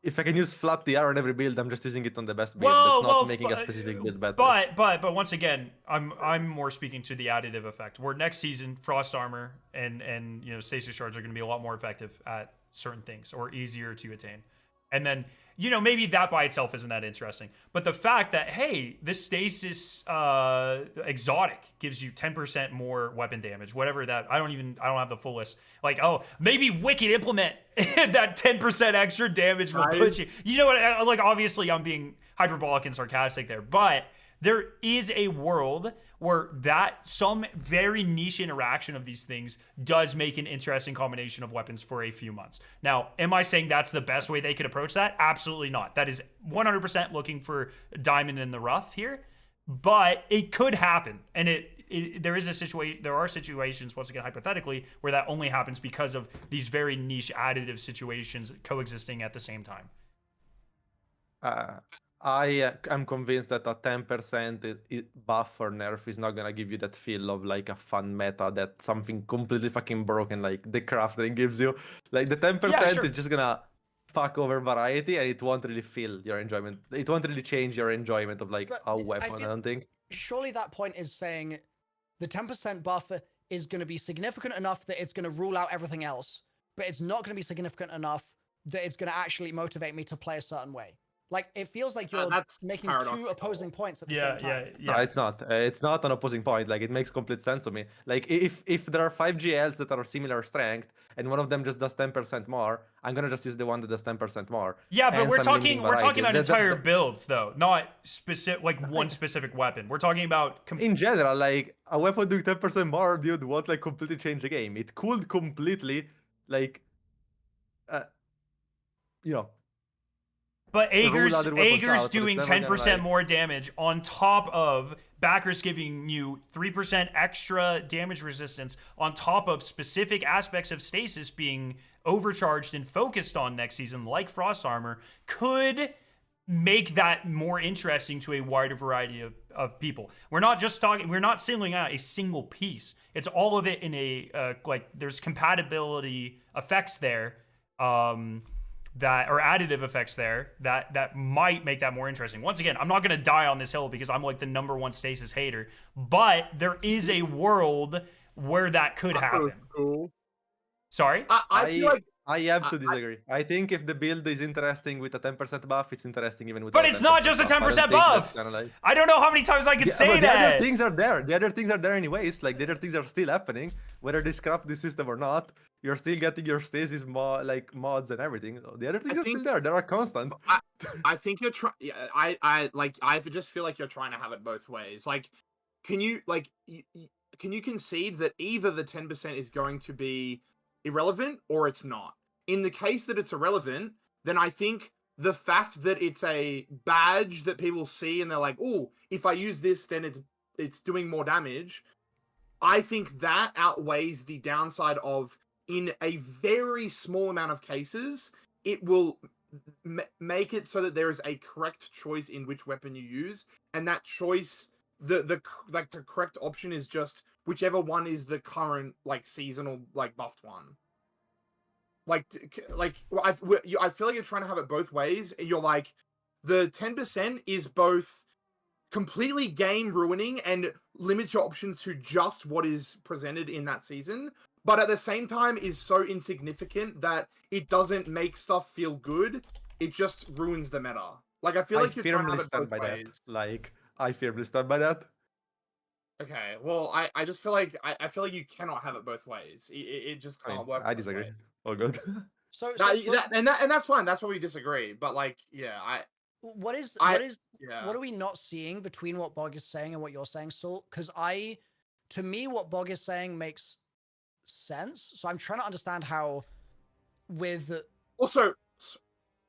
if I can use flat DR on every build, I'm just using it on the best build. That's not making a specific build better. But once again, I'm more speaking to the additive effect. Where next season, Frost Armor and Stasis Shards are going to be a lot more effective at certain things or easier to attain. And then maybe that by itself isn't that interesting. But the fact that, hey, this Stasis exotic gives you 10% more weapon damage, whatever that, I don't have the full list. Like, oh, maybe Wicked Implement that 10% extra damage will put you. You know what? Like, obviously, I'm being hyperbolic and sarcastic there, but there is a world where some very niche interaction of these things does make an interesting combination of weapons for a few months. Now, am I saying that's the best way they could approach that? Absolutely not. That is 100% looking for diamond in the rough here, but it could happen. And there are situations, once again, hypothetically, where that only happens because of these very niche additive situations coexisting at the same time. I am convinced that a 10% buff or nerf is not gonna give you that feel of like a fun meta that something completely fucking broken like the crafting gives you. Like the 10% is just gonna fuck over variety, and it won't really feel your enjoyment. It won't really change your enjoyment of like a weapon. I don't think. Surely that point is saying the 10% buff is going to be significant enough that it's going to rule out everything else, but it's not going to be significant enough that it's going to actually motivate me to play a certain way. Like, it feels like you're making two opposing points at the same time. No, it's not. It's not an opposing point. Like, it makes complete sense to me. Like, if there are 5 GLs that are similar strength, and one of them just does 10% more, I'm gonna just use the one that does 10% more. Yeah, but we're talking about entire builds, though, not specific, like one specific weapon. We're talking about in general, like a weapon doing 10% more, dude, won't like completely change the game. It could completely, like, But Ager's doing 10% more damage on top of backers giving you 3% extra damage resistance on top of specific aspects of stasis being overcharged and focused on next season, like Frost Armor, could make that more interesting to a wider variety of people. We're not singling out a single piece. It's all of it in a, there's compatibility effects there, that or additive effects there that might make that more interesting. Once again, I'm not going to die on this hill because I'm like the #1 stasis hater, but there is a world where that could happen. Cool. Sorry? I feel like I have to disagree. I think if the build is interesting with a 10% buff, it's interesting even with. But it's not just a 10% buff. I don't know how many times I can say that. The other things are there. The other things are there anyways. Like the other things are still happening, whether they scrap this system or not. You're still getting your stasis mods and everything. The other things are still there. They are constant. I think you're trying. Yeah, I just feel like you're trying to have it both ways. Like, can you concede that either the 10% is going to be irrelevant or it's not? In the case that it's irrelevant, then I think the fact that it's a badge that people see and they're like, oh, if I use this, then it's doing more damage. I think that outweighs the downside of, in a very small amount of cases, it will make it so that there is a correct choice in which weapon you use, and that choice, the correct option is just whichever one is the current seasonal buffed one. I feel like you're trying to have it both ways. You're like, the 10% is both completely game ruining and limits your options to just what is presented in that season, but at the same time is so insignificant that it doesn't make stuff feel good. It just ruins the meta. Like, I feel like you're trying to have it both ways. Like, I firmly stand by that. Okay, well, I just feel like I feel like you cannot have it both ways. It just can't work. I disagree. All good. And that's fine. That's why we disagree. But what are we not seeing between what Bog is saying and what you're saying, Salt? Because to me, what Bog is saying makes sense. So I'm trying to understand how with also.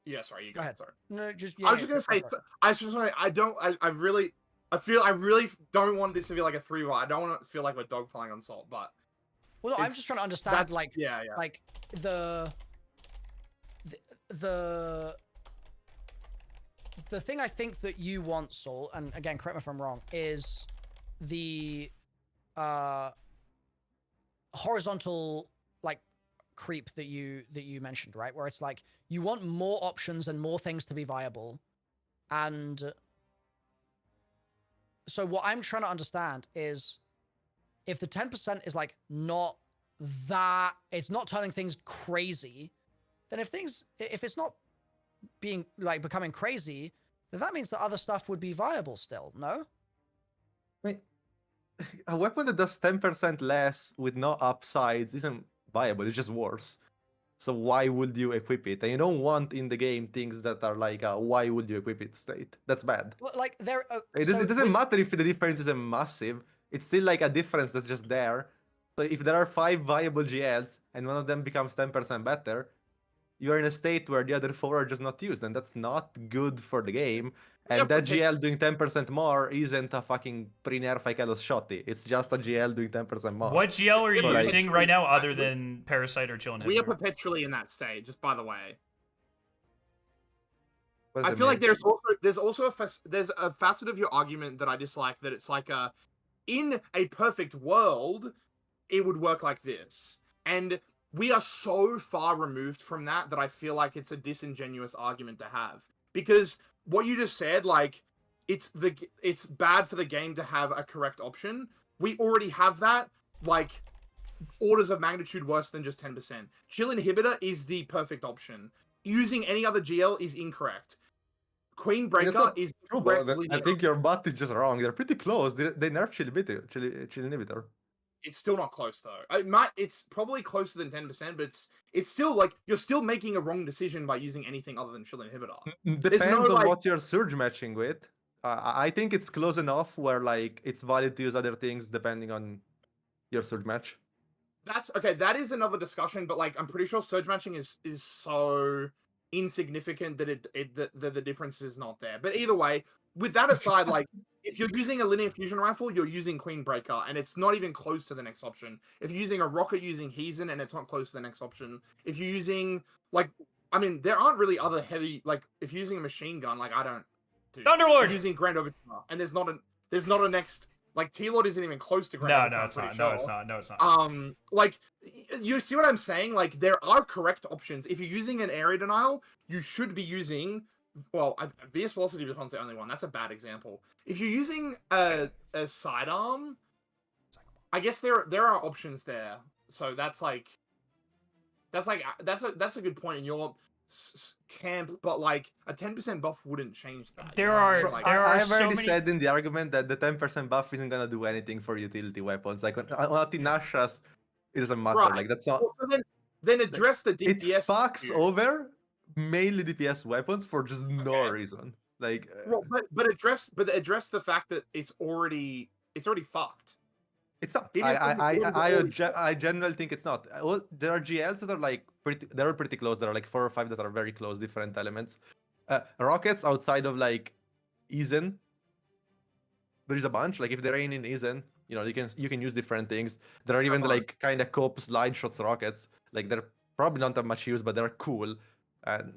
Yeah, sorry, you go ahead. Sorry. No, just I was just gonna say. I really. I really don't want this to be like a 3-1. I don't want it to feel like we're dogpiling on Salt, but. Well, no, I'm just trying to understand, like, like the thing I think that you want, Salt, and again, correct me if I'm wrong, is the horizontal like creep that you mentioned, right? Where it's like you want more options and more things to be viable, and so what I'm trying to understand is if the 10% is like not that, it's not turning things crazy, then if it's not being like becoming crazy, then that means that other stuff would be viable still, no? Wait, a weapon that does 10% less with no upsides isn't viable, it's just worse. So why would you equip it? And you don't want in the game things that are like, why would you equip it state? That's bad. Well, like there, it doesn't matter if the difference isn't massive. It's still like a difference that's just there. So if there are 5 viable GLs and one of them becomes 10% better, you are in a state where the other 4 are just not used, and that's not good for the game. And that GL doing 10% more isn't a fucking pre-nerf Ikelos Shotty. It's just a GL doing 10% more. What GL are you using right now other than Parasite or Chill Inhibitor? We are perpetually in that state, just by the way. I feel like there's also a facet of your argument that I dislike, that it's like in a perfect world, it would work like this. And we are so far removed from that I feel like it's a disingenuous argument to have. Because what you just said, like, it's bad for the game to have a correct option. We already have that, like, orders of magnitude worse than just 10%. Chill Inhibitor is the perfect option. Using any other GL is incorrect. Queen Breaker is true, correct. I think your butt is just wrong. They're pretty close. They nerf Chill Inhibitor. It's still not close though. It's probably closer than 10%, but it's still like you're still making a wrong decision by using anything other than Chill Inhibitor. Depends on what you're surge matching with. I think it's close enough where like it's valid to use other things depending on your surge match. That's okay. That is another discussion, but like I'm pretty sure surge matching is so insignificant that the difference is not there. But either way, with that aside, like if you're using a linear fusion rifle, you're using Queen Breaker, and it's not even close to the next option. If you're using a rocket, using Heezen, and it's not close to the next option. If you're using like, I mean, there aren't really other heavy like if you're using a machine gun, like I don't. Thunderlord. You're using Grand Overture, and there's not a next. Like T-Lord isn't even close to Grand Overture. No, it's not. No, it's not. Like you see what I'm saying? Like there are correct options. If you're using an area denial, you should be using. Well, VS Velocity Response the only one. That's a bad example. If you're using a sidearm, I guess there are options there. So that's a good point in your camp, but like a 10% buff wouldn't change that. I've already said in the argument that the 10% buff isn't gonna do anything for utility weapons. Like on Tinashas, it doesn't matter. Right. Like that's not. Well, so then address the DPS. It fucks over mainly DPS weapons for just no reason. Like, well, but address the fact that it's already fucked. It's not. I generally think it's not. Well, there are GLs that are like pretty close. There are like 4 or 5 that are very close, different elements. Rockets outside of like Eisen, there is a bunch. Like if they're in Eisen, you know, you can use different things. There are even like kind of cope slide shots rockets. Like they're probably not that much use, but they're cool. And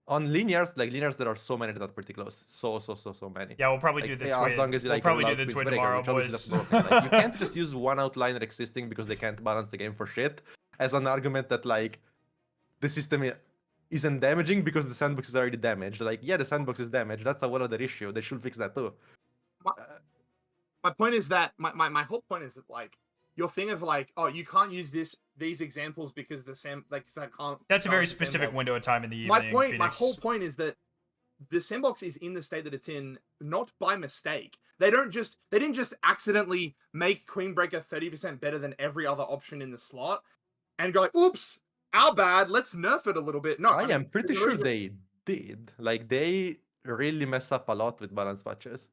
on linears, there are so many that are pretty close. So many. Yeah, we'll probably do the twin. As long as you like, we'll probably do the twin tomorrow, boys. Like, you can't just use one outliner existing because they can't balance the game for shit as an argument that like the system isn't damaging because the sandbox is already damaged. Like, yeah, the sandbox is damaged. That's a one other issue. They should fix that too. My point is that my whole point is that like your thing of like, oh, you can't use these examples because the can't. That's a very specific window of time in the evening. My whole point is that the sandbox is in the state that it's in, not by mistake. They didn't just accidentally make Queen Breaker 30% better than every other option in the slot, and go like, oops, our bad. Let's nerf it a little bit. No, I am pretty sure they did. Like they really mess up a lot with balance patches.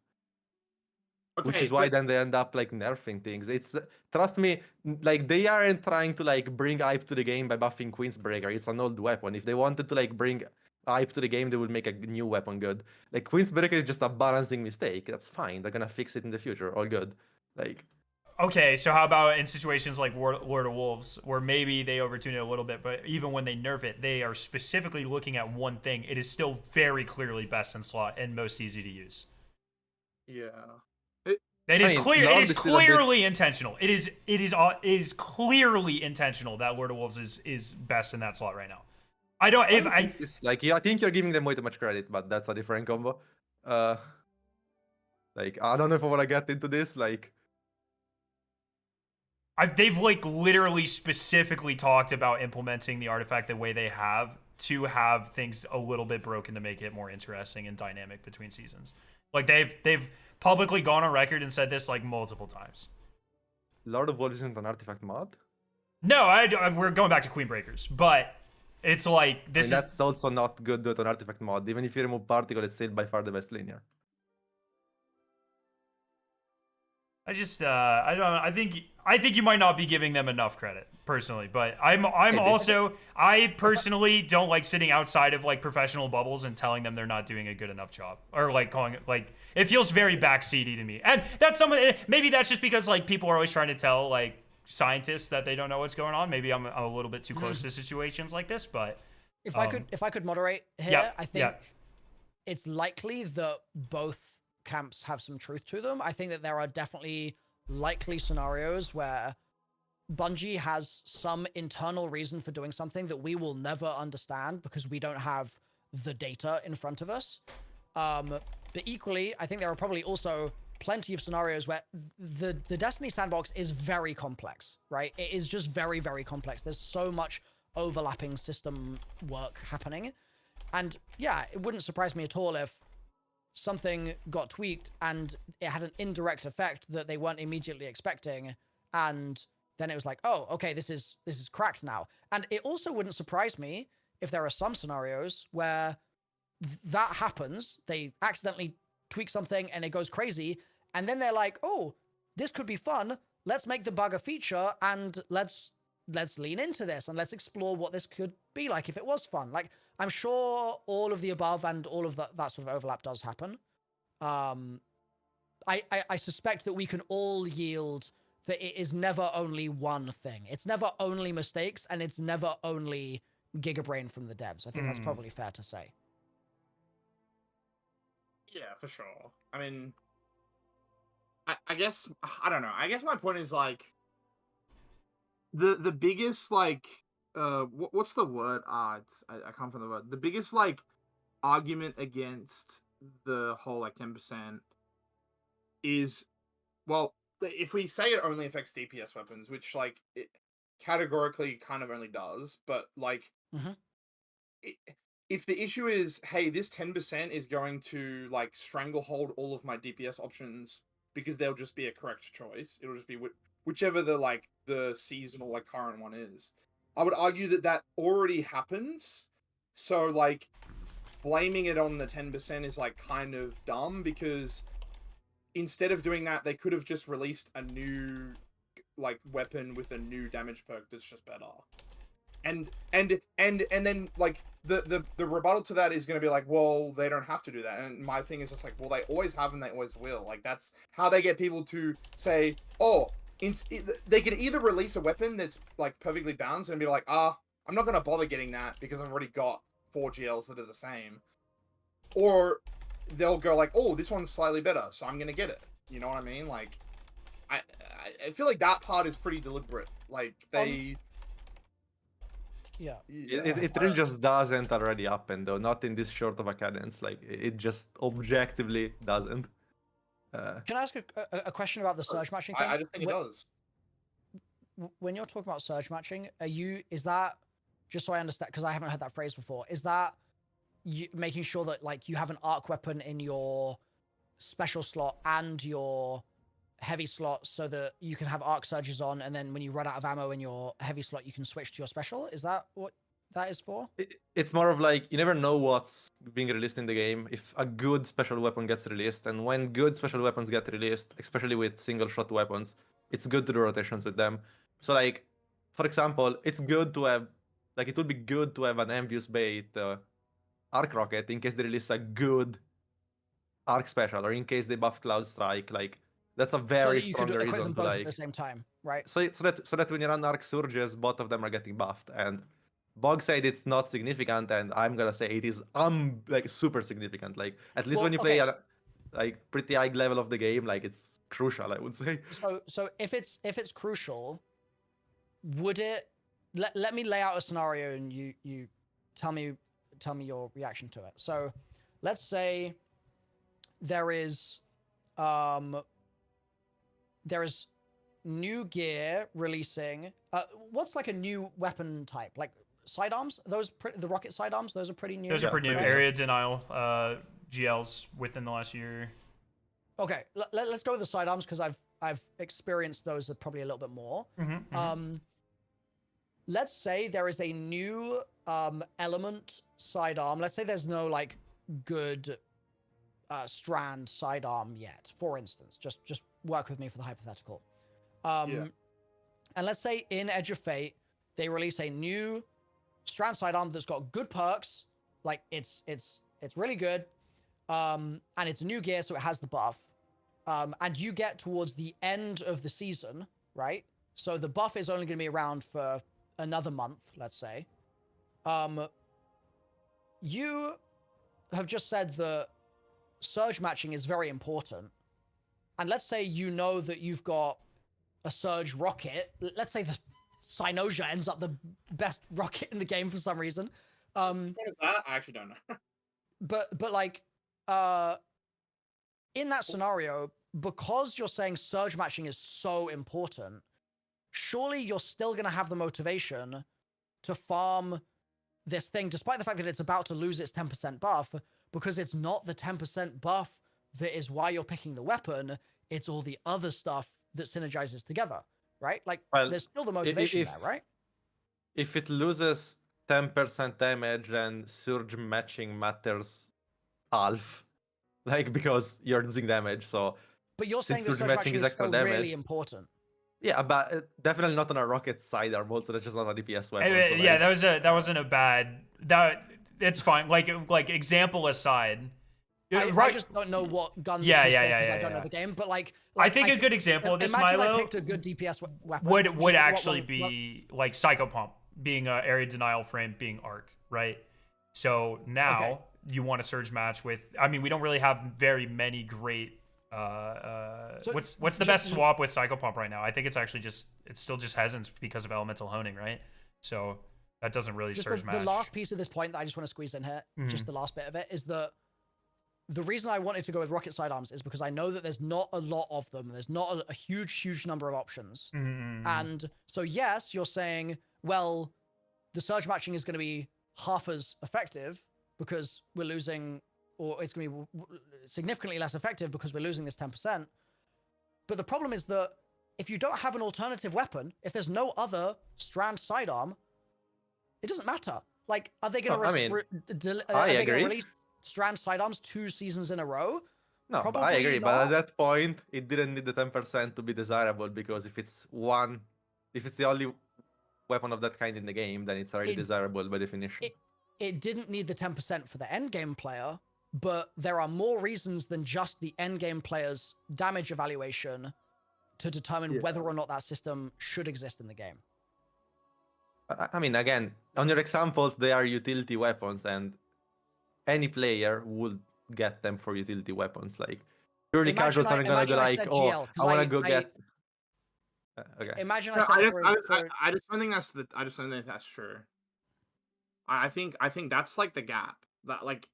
Okay, which is why then they end up like nerfing things. It's trust me, like they aren't trying to like bring hype to the game by buffing Queen's Breaker. It's an old weapon. If they wanted to like bring hype to the game, they would make a new weapon good. Like Queen's Breaker is just a balancing mistake. That's fine. They're gonna fix it in the future. All good. Like. Okay, so how about in situations like Lord of Wolves, where maybe they overtune it a little bit, but even when they nerf it, they are specifically looking at one thing. It is still very clearly best in slot and most easy to use. Yeah. It is clear. It is clearly intentional. It is clearly intentional that Lord of Wolves is best in that slot right now. I don't. If I like, I think you're giving them way too much credit, but that's a different combo. Like, I don't know if I want to get into this. Like. They've like literally specifically talked about implementing the artifact the way they have to have things a little bit broken to make it more interesting and dynamic between seasons. Like they've publicly gone on record and said this like multiple times. Lord of Wolves isn't an artifact mod? No, we're going back to Queen Breakers, but it's like this that's also not good with an artifact mod. Even if you remove particle, it's still by far the best linear. I just I don't know. I think you might not be giving them enough credit personally, but I personally don't like sitting outside of like professional bubbles and telling them they're not doing a good enough job, or like calling it like it feels very backseaty to me. And that's maybe that's just because like people are always trying to tell like scientists that they don't know what's going on. Maybe I'm a little bit too close to situations like this, but if I could moderate here, I think it's likely that both camps have some truth to them. I think that there are definitely likely scenarios where Bungie has some internal reason for doing something that we will never understand because we don't have the data in front of us. But equally, I think there are probably also plenty of scenarios where the Destiny sandbox is very complex, right? It is just very, very complex. There's so much overlapping system work happening. And yeah, it wouldn't surprise me at all if something got tweaked and it had an indirect effect that they weren't immediately expecting, and then it was like, oh, okay, this is cracked now. And it also wouldn't surprise me if there are some scenarios where that happens, they accidentally tweak something and it goes crazy, and then they're like, oh, this could be fun, let's make the bug a feature and let's lean into this and let's explore what this could be like if it was fun. Like, I'm sure all of the above and all of that sort of overlap does happen. I suspect that we can all yield that it is never only one thing. It's never only mistakes, and it's never only Gigabrain from the devs. I think that's probably fair to say. Yeah, for sure. I mean, I guess, I don't know. I guess my point is, like, the biggest, like, what's the word? I can't find the word. The biggest, like, argument against the whole, like, 10% is, well, if we say it only affects DPS weapons, which, like, it categorically kind of only does, but, like, if the issue is, hey, this 10% is going to, like, stranglehold all of my DPS options because they'll just be a correct choice, it'll just be whichever the seasonal, like, current one is, I would argue that already happens. So, like, blaming it on the 10% is, like, kind of dumb, because instead of doing that, they could have just released a new, like, weapon with a new damage perk that's just better. And then, like, the rebuttal to that is going to be like, well, they don't have to do that. And my thing is just like, well, they always have and they always will. Like, that's how they get people to say, oh, they can either release a weapon that's, like, perfectly balanced and be like, I'm not going to bother getting that because I've already got 4 GLs that are the same. Or they'll go like, oh, this one's slightly better, so I'm going to get it. You know what I mean? Like, I feel like that part is pretty deliberate. Like, they... It really just doesn't already happen, though. Not in this short of a cadence. Like, it just objectively doesn't. Can I ask a question about the surge matching thing? I just think it does. When you're talking about surge matching, is that, just so I understand, because I haven't heard that phrase before, is that you making sure that, like, you have an arc weapon in your special slot and your heavy slot so that you can have arc surges on, and then when you run out of ammo in your heavy slot, you can switch to your special? Is that what that is for? It's more of like, you never know what's being released in the game if a good special weapon gets released, and when good special weapons get released, especially with single shot weapons, it's good to do rotations with them. So, like, for example, it's good to have, like, it would be good to have an Envious Bait arc rocket in case they release a good arc special, or in case they buff Cloud Strike. Like that's a very strong reason to like at the same time, right? So that when you run arc surges, both of them are getting buffed. And Bog said it's not significant, and I'm gonna say it is like super significant. Like at least when you play at like pretty high level of the game, like it's crucial, I would say. So if it's crucial, would it let me lay out a scenario and you tell me your reaction to it. So let's say there is new gear releasing. What's like a new weapon type? Like sidearms? The rocket sidearms? Those are pretty new. Those are pretty new. Area denial GLs within the last year. Okay, let's go with the sidearms because I've experienced those probably a little bit more. Let's say there is a new element sidearm. Let's say there's no like good strand sidearm yet, for instance. Just work with me for the hypothetical. And let's say in Edge of Fate they release a new strand sidearm that's got good perks, like it's really good, and it's new gear, so it has the buff. And you get towards the end of the season, right? So the buff is only going to be around for another month, let's say. You have just said that surge matching is very important. And let's say you know that you've got a surge rocket. Let's say the Cynosia ends up the best rocket in the game for some reason. I actually don't know. but like in that scenario, because you're saying surge matching is so important, surely you're still going to have the motivation to farm this thing, despite the fact that it's about to lose its 10% buff, because it's not the 10% buff that is why you're picking the weapon. It's all the other stuff that synergizes together, right? Like, there's still the motivation there, right? If it loses 10% damage, then surge matching matters half. Like, because you're losing damage, so... But you're saying that surge matching is still really important. Yeah, but definitely not on a rocket sidearm. Also, that's just not a DPS weapon. So yeah, that wasn't a bad. It's fine. Like example aside, I just don't know what gun. Yeah. I don't know the game, but like I think a good example of this, imagine Milo, I picked a good DPS weapon. Would actually be like Psycho Pump being a area denial frame being arc, right? So now you want a surge match with. I mean, we don't really have very many great. What's the best swap with Psycho Pump right now? I think it's actually it's still just Hesence because of elemental honing, right? So that doesn't really surge match. The last piece of this point that I just want to squeeze in here, just the last bit of it, is that the reason I wanted to go with rocket sidearms is because I know that there's not a lot of them. There's not a huge number of options. And so yes, you're saying, well, the surge matching is going to be half as effective because we're losing, or it's going to be significantly less effective because we're losing this 10%. But the problem is that if you don't have an alternative weapon, if there's no other strand sidearm, it doesn't matter. Like, are they going to release strand sidearms 2 seasons in a row? No, Probably I agree. not. But at that point, it didn't need the 10% to be desirable, because if it's the only weapon of that kind in the game, then it's already desirable by definition. It didn't need the 10% for the endgame player, but there are more reasons than just the endgame player's damage evaluation to determine whether or not that system should exist in the game. I mean, again, on your examples, they are utility weapons, and any player would get them for utility weapons. Like, purely casuals are gonna go like, oh, I want to go get. Okay. Imagine I just don't think that's true. I think that's like the gap that like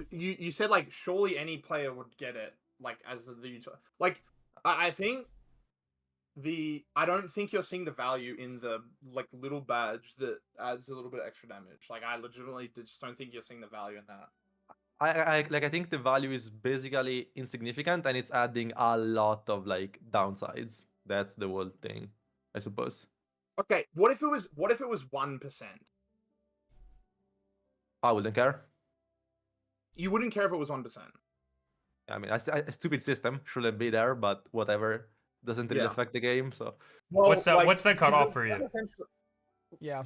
you said, like surely any player would get it, like as the like I think I don't think you're seeing the value in the like little badge that adds a little bit of extra damage. Like I legitimately just don't think you're seeing the value in that. I think the value is basically insignificant, and it's adding a lot of like downsides. That's the whole thing, I suppose. Okay, what if it was 1%? I wouldn't care. You wouldn't care if it was 1%. I mean, a stupid system shouldn't be there, but whatever, doesn't really affect the game. So, well, what's the cutoff for you? Yeah,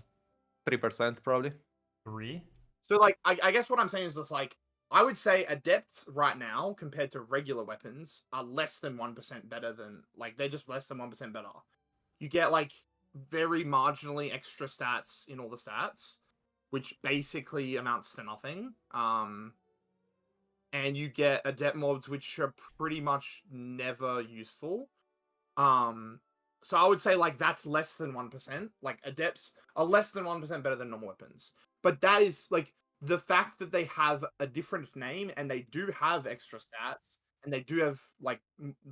3% probably. 3? So like, I guess what I'm saying is just like, I would say adepts right now compared to regular weapons are less than 1% better than, like, they're just less than 1% better. You get like very marginally extra stats in all the stats, which basically amounts to nothing. And you get adept mobs which are pretty much never useful. So I would say like that's less than 1%. Like adepts are less than 1% better than normal weapons. But that is like the fact that they have a different name and they do have extra stats and they do have like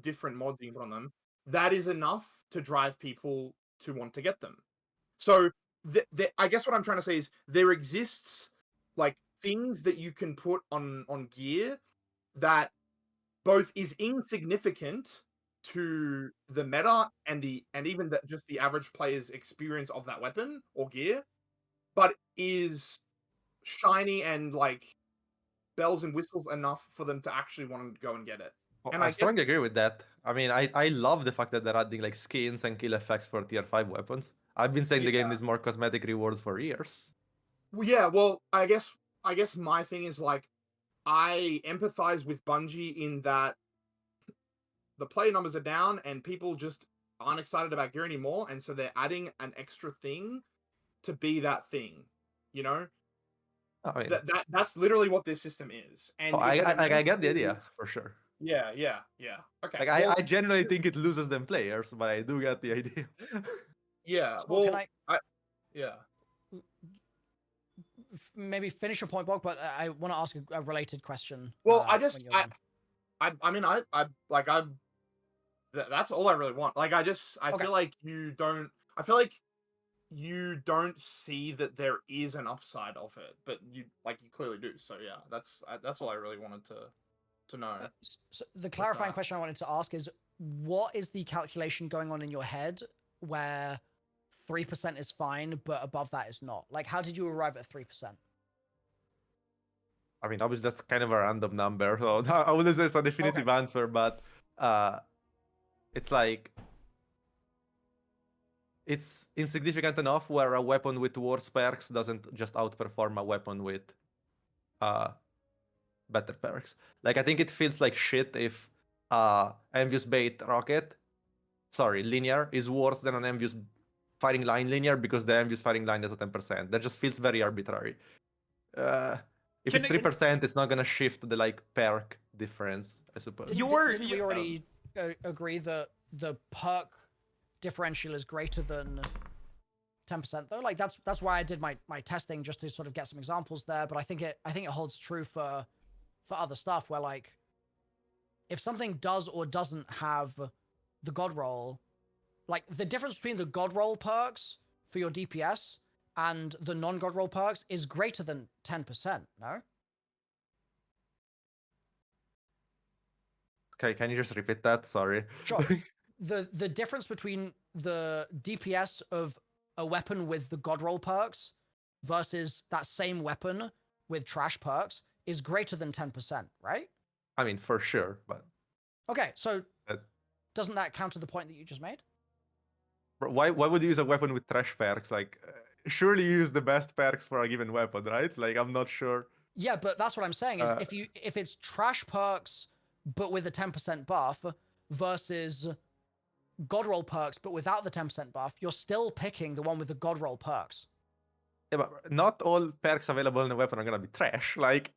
different mods you can put on them. That is enough to drive people to want to get them. So I guess what I'm trying to say is there exists like things that you can put on gear that both is insignificant to the meta and even just the average player's experience of that weapon or gear, but is shiny and like bells and whistles enough for them to actually want to go and get it. And I strongly agree with that. I mean, I love the fact that they're adding like skins and kill effects for tier 5 weapons. I've been saying the game needs more cosmetic rewards for years. Well, yeah, well, I guess my thing is like I empathize with Bungie in that the player numbers are down and people just aren't excited about gear anymore, and so they're adding an extra thing to be that thing, you know? I mean, that's literally what this system is. And I get the idea for sure. Yeah. Okay. Like I genuinely think it loses them players, but I do get the idea. Yeah. Well, can yeah. Maybe finish your point, Bog, but I want to ask a related question. Well, that's all I really want. Like, I feel like you don't see that there is an upside of it, but you clearly do. So yeah, that's all I really wanted to know. So the clarifying question I wanted to ask is, what is the calculation going on in your head where 3% is fine, but above that is not? Like, how did you arrive at 3%? I mean, obviously that's kind of a random number, so I wouldn't say it's a definitive answer, but it's like it's insignificant enough where a weapon with worse perks doesn't just outperform a weapon with better perks. Like, I think it feels like shit if Envious Bait Rocket, linear, is worse than an Envious Firing Line linear because the Envious Firing Line is a 10%. That just feels very arbitrary. If it's 3%, it's not gonna shift the like perk difference, I suppose. Didn't we already agree that the perk differential is greater than 10% though? Like that's why I did my testing, just to sort of get some examples there. But I think it holds true for other stuff where like if something does or doesn't have the god roll, like the difference between the god roll perks for your DPS and the non-god roll perks is greater than 10%, no? Okay, can you just repeat that? Sorry. Sure. The difference between the DPS of a weapon with the god roll perks versus that same weapon with trash perks is greater than 10%, right? I mean, for sure, but... Okay, so doesn't that counter the point that you just made? Why would you use a weapon with trash perks? Like, surely you use the best perks for a given weapon, right? Like, I'm not sure. Yeah, but that's what I'm saying is if it's trash perks but with a 10% buff versus god roll perks but without the 10% buff, you're still picking the one with the god roll perks. Yeah, but not all perks available in a weapon are gonna be trash. Like,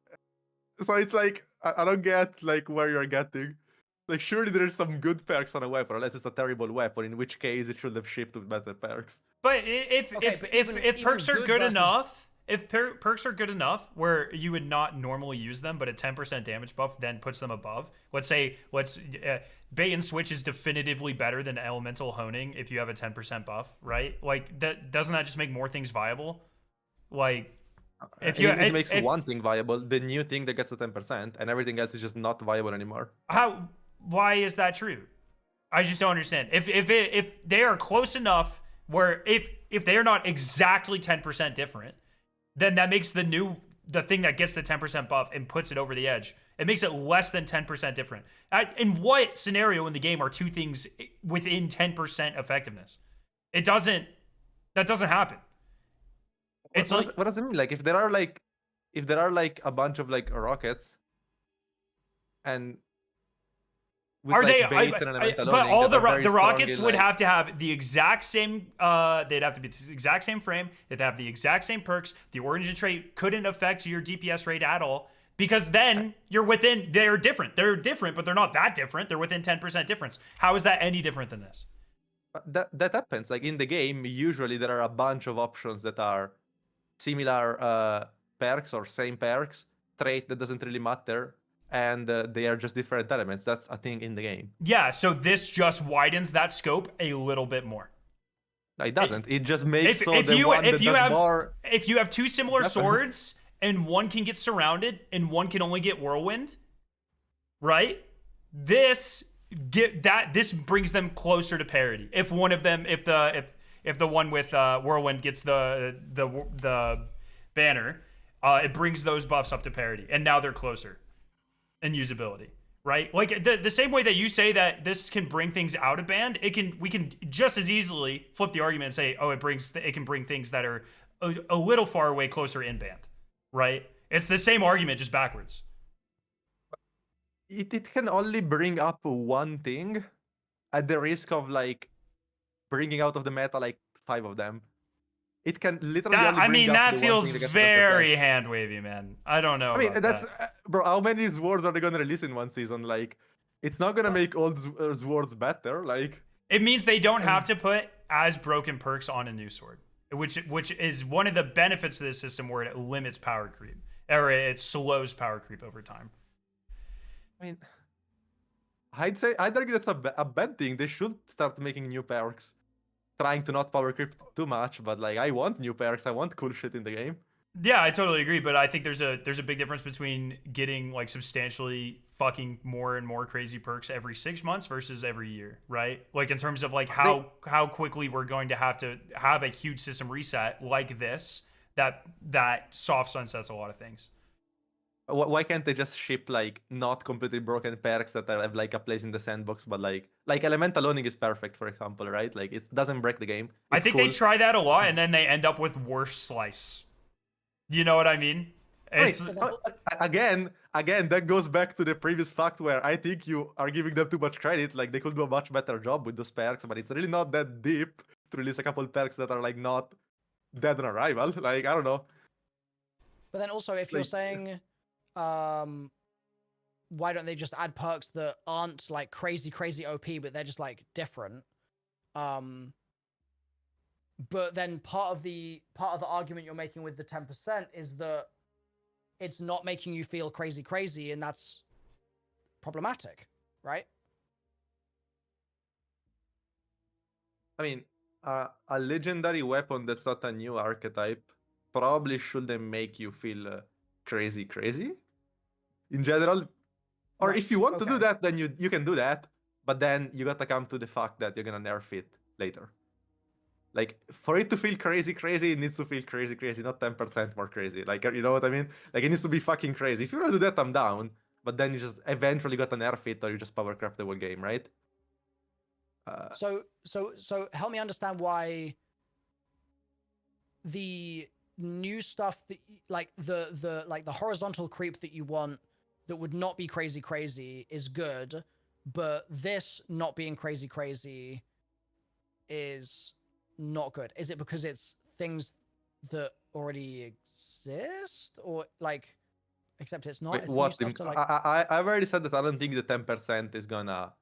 so it's like I don't get like where you're getting. Like, surely there's some good perks on a weapon, unless it's a terrible weapon, in which case it should have shipped with better perks. But if perks are good enough, if perks are good enough where you would not normally use them, but a 10% damage buff then puts them above. Let's say bait and switch is definitively better than elemental honing if you have a 10% buff, right? Like, that doesn't that just make more things viable? Like, it makes one thing viable, the new thing that gets a 10%, and everything else is just not viable anymore. Why is that true? I just don't understand. If they are close enough where if they are not exactly 10% different, then that makes the thing that gets the 10% buff and puts it over the edge. It makes it less than 10% different. In what scenario in the game are two things within 10% effectiveness? That doesn't happen. What does it mean? Like, if there are like if there are like a bunch of like rockets, and with, are like, they? bait and elemental But loading all that are very the strong rockets in, would like- have to have the exact same. They'd have to be the exact same frame. They'd have the exact same perks. The origin trait couldn't affect your DPS rate at all because then you're within. They're different. They're different, but they're not that different. They're within 10% difference. How is that any different than this? That happens. Like in the game, usually there are a bunch of options that are similar perks or same perks, trait that doesn't really matter, and they are just different elements. That's a thing in the game. Yeah, so this just widens that scope a little bit more. No, it doesn't. It just makes If you have more... if you have two similar It's swords and one can get surrounded and one can only get whirlwind, right? This brings them closer to parity. If one of them, if the one with whirlwind gets the banner, it brings those buffs up to parity, and now they're closer in usability, right? Like the same way that you say that this can bring things out of band, we can just as easily flip the argument and say, oh, it can bring things that are a little far away closer in band, right? It's the same argument, just backwards. It can only bring up one thing at the risk of like bringing out of the meta like 5 of them. It can literally only bring up that the feels one thing that gets very hand wavy, man. I don't know. I mean, about that's that. bro. How many swords are they gonna release in one season? Like, it's not gonna make all swords better. Like, it means they don't have to put as broken perks on a new sword, which is one of the benefits of this system, where it limits power creep or it slows power creep over time. I mean, I'd argue that's a bad thing. They should start making new perks, trying to not power creep too much. But like, I want new perks. I want cool shit in the game. Yeah, I totally agree, but I think there's a big difference between getting like substantially fucking more and more crazy perks every 6 months versus every year, right? Like in terms of like how quickly we're going to have a huge system reset like this that soft sunsets a lot of things. Why can't they just ship like not completely broken perks that have like a place in the sandbox, but like elemental loading is perfect, for example, right? Like it doesn't break the game. I think they try that a lot, and then they end up with worse slice. You know what I mean? Again, that goes back to the previous fact where I think you are giving them too much credit. Like they could do a much better job with those perks, but it's really not that deep to release a couple perks that are like not dead on arrival. Like, I don't know. But then also, if you're saying, why don't they just add perks that aren't like crazy OP, but they're just like different? But then part of the argument you're making with the 10% is that it's not making you feel crazy, and that's problematic, right? I mean, a legendary weapon that's not a new archetype probably shouldn't make you feel crazy in general. Or Right, if you want to do okay. that, then you can do that, but then you gotta come to the fact that you're gonna nerf it later. Like, for it to feel crazy, it needs to feel crazy, not 10% more crazy. Like, you know what I mean? Like, it needs to be fucking crazy. If you want to do that, I'm down. But then you just eventually got to nerf it, or you just power crap the whole game, right? So help me understand why the new stuff that like the horizontal creep that you want that would not be crazy is good, but this not being crazy is not good. Is it because it's things that already exist, or like, except it's not? Wait, It's new what? stuff to, like... I've already said that I don't think the 10% is gonna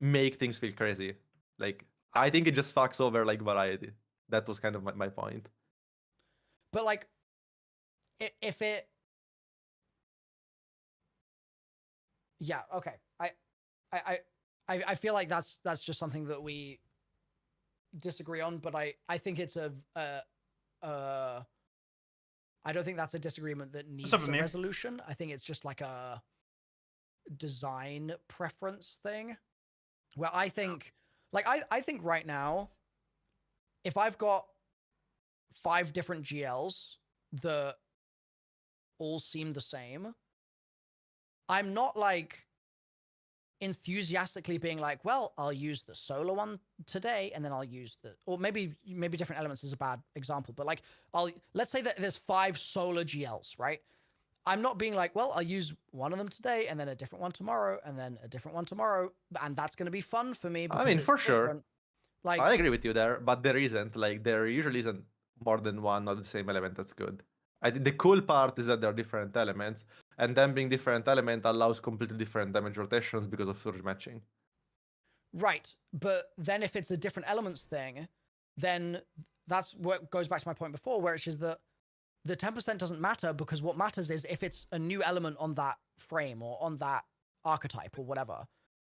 make things feel crazy. Like, I think it just fucks over like variety. That was kind of my point. But like, if it, yeah, okay. I feel like that's just something that we disagree on, but I think it's I don't think that's a disagreement that needs a resolution. I think it's just like a design preference thing, where I think, like, I think right now, if I've got 5 different GLs that all seem the same, I'm not like enthusiastically being like, well, I'll use the solar one today, and then I'll use or maybe different elements is a bad example, but like, let's say that there's 5 solar GLs, right? I'm not being like, well, I'll use one of them today and then a different one tomorrow and then a different one tomorrow, and that's going to be fun for me. I mean, for sure. Different. Like, I agree with you there, but there isn't. Like, there usually isn't more than one of the same element that's good. I think the cool part is that there are different elements, and them being different element allows completely different damage rotations because of surge matching. Right, but then if it's a different elements thing, then that's what goes back to my point before, where it's just that the 10% doesn't matter, because what matters is if it's a new element on that frame or on that archetype or whatever.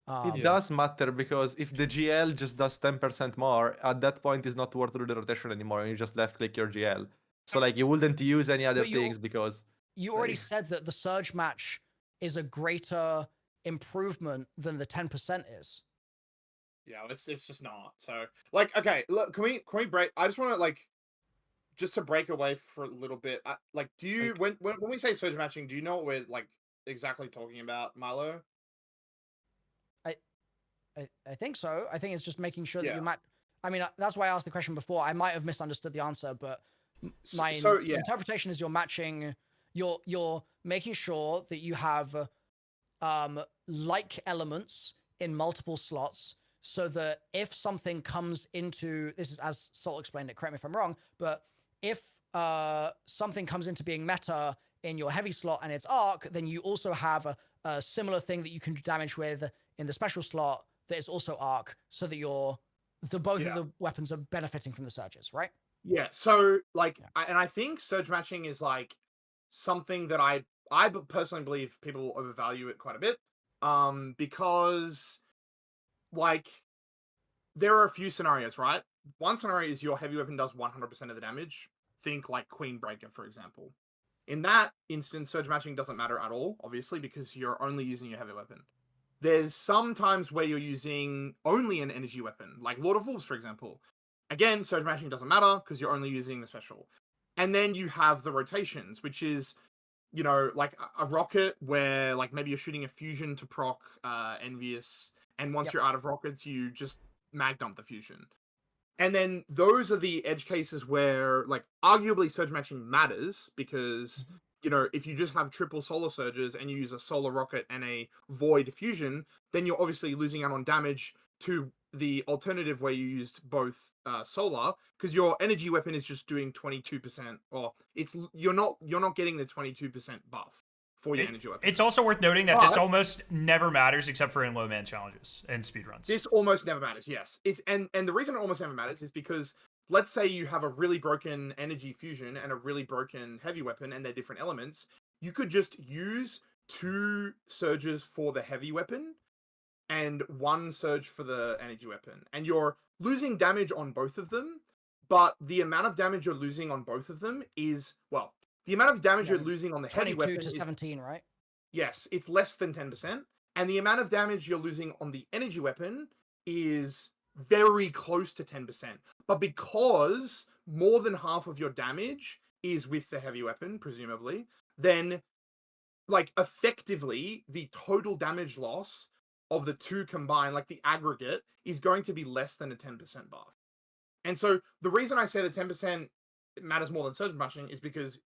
It does matter, because if the GL just does 10% more, at that point it's not worth to do the rotation anymore, and you just left click your GL. So like you wouldn't use any other things because you already said that the surge match is a greater improvement than the 10% is. Yeah, it's just not. So like, okay, look, can we break? I just want to like, just to break away for a little bit. Like, do you when we say surge matching, do you know what we're like exactly talking about, Milo? I think so. I think it's just making sure that you match. I mean, that's why I asked the question before. I might have misunderstood the answer, but my interpretation is you're matching. You're making sure that you have like elements in multiple slots, so that if something comes into, this is as Salt explained it, correct me if I'm wrong, but if something comes into being meta in your heavy slot and it's arc, then you also have a similar thing that you can do damage with in the special slot that is also arc, so that both of the weapons are benefiting from the surges, right? Yeah. So like, I think surge matching is like something that I personally believe people overvalue it quite a bit, because like there are a few scenarios, right? One scenario is your heavy weapon does 100% of the damage. Think like Queen Breaker, for example. In that instance, surge matching doesn't matter at all, obviously, because you're only using your heavy weapon. There's some times where you're using only an energy weapon, like Lord of Wolves, for example. Again, surge matching doesn't matter because you're only using the special. And then you have the rotations, which is, you know, like a rocket where like maybe you're shooting a fusion to proc Envious, and once you're out of rockets, you just mag dump the fusion. And then those are the edge cases where like arguably surge matching matters, because you know, if you just have triple solar surges and you use a solar rocket and a void fusion, then you're obviously losing out on damage to the alternative where you used both solar, because your energy weapon is just doing 22%, or you're not getting the 22% buff for your energy weapon. It's also worth noting that this almost never matters except for in low man challenges and speedruns. This almost never matters, yes. And the reason it almost never matters is because let's say you have a really broken energy fusion and a really broken heavy weapon, and they're different elements. You could just use 2 surges for the heavy weapon and 1 surge for the energy weapon. And you're losing damage on both of them, but the amount of damage you're losing on both of them is, well, the amount of damage you're losing on the heavy weapon is 22 to 17, right? Yes, it's less than 10%. And the amount of damage you're losing on the energy weapon is very close to 10%. But because more than half of your damage is with the heavy weapon, presumably, then like effectively the total damage loss of the 2 combined, like the aggregate, is going to be less than a 10% buff. And so the reason I say that 10% matters more than surge matching is because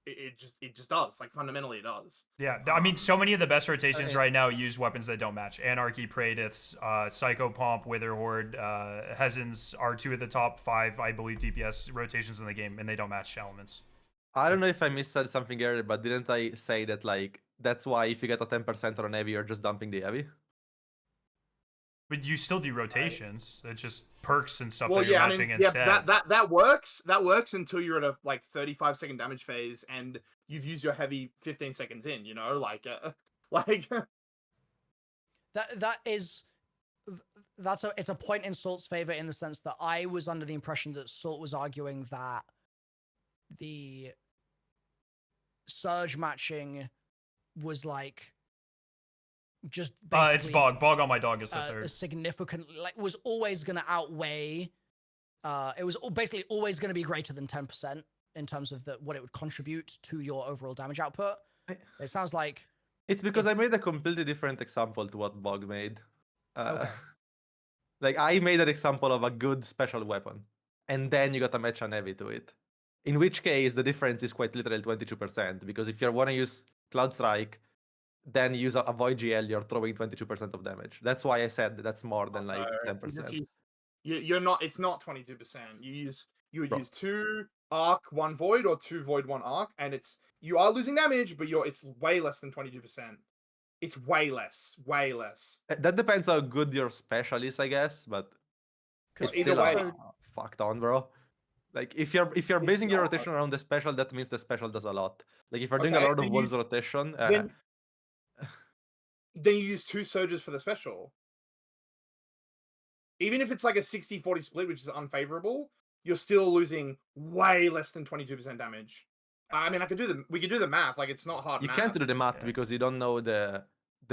it just does. Like fundamentally it does. Yeah, I mean, so many of the best rotations right now use weapons that don't match. Anarchy, Praediths, Psycho Pomp, Witherhorde, Hezens are 2 of the top 5, I believe, DPS rotations in the game, and they don't match elements. I don't know if I missaid something earlier, but didn't I say that like that's why if you get a 10% on heavy, you're just dumping the heavy? But you still do rotations. It's just perks and stuff well, that you're matching instead. That works. That works until you're at a like 35-second damage phase and you've used your heavy 15 seconds in. You know, like it's a point in Salt's favor in the sense that I was under the impression that Salt was arguing that the surge matching was like just it's Bog on my dog is the third. Significantly, like, was always going to outweigh it was basically always going to be greater than 10% in terms of what it would contribute to your overall damage output. It sounds like it's because I made a completely different example to what Bog made. Like I made an example of a good special weapon, and then you got a match on heavy to it. In which case the difference is quite literally 22%, because if you want to use Cloud Strike, then use a Void GL, you're throwing 22% of damage. That's why I said that's more than like 10%. You're not. It's not 22%. You would use 2 arc, 1 void, or 2 void, 1 arc, and you are losing damage, but it's way less than 22%. It's way less. That depends how good your special is, I guess, but it's either still way, fucked on, bro. Like if you're basing your rotation around the special, that means the special does a lot. Like if you're doing a lot of Wolves rotation, then you use 2 surges for the special. Even if it's like a 60-40 split, which is unfavorable, you're still losing way less than 22% damage. I mean, we could do the math. Like, it's not hard you math. can't do the math because you don't know the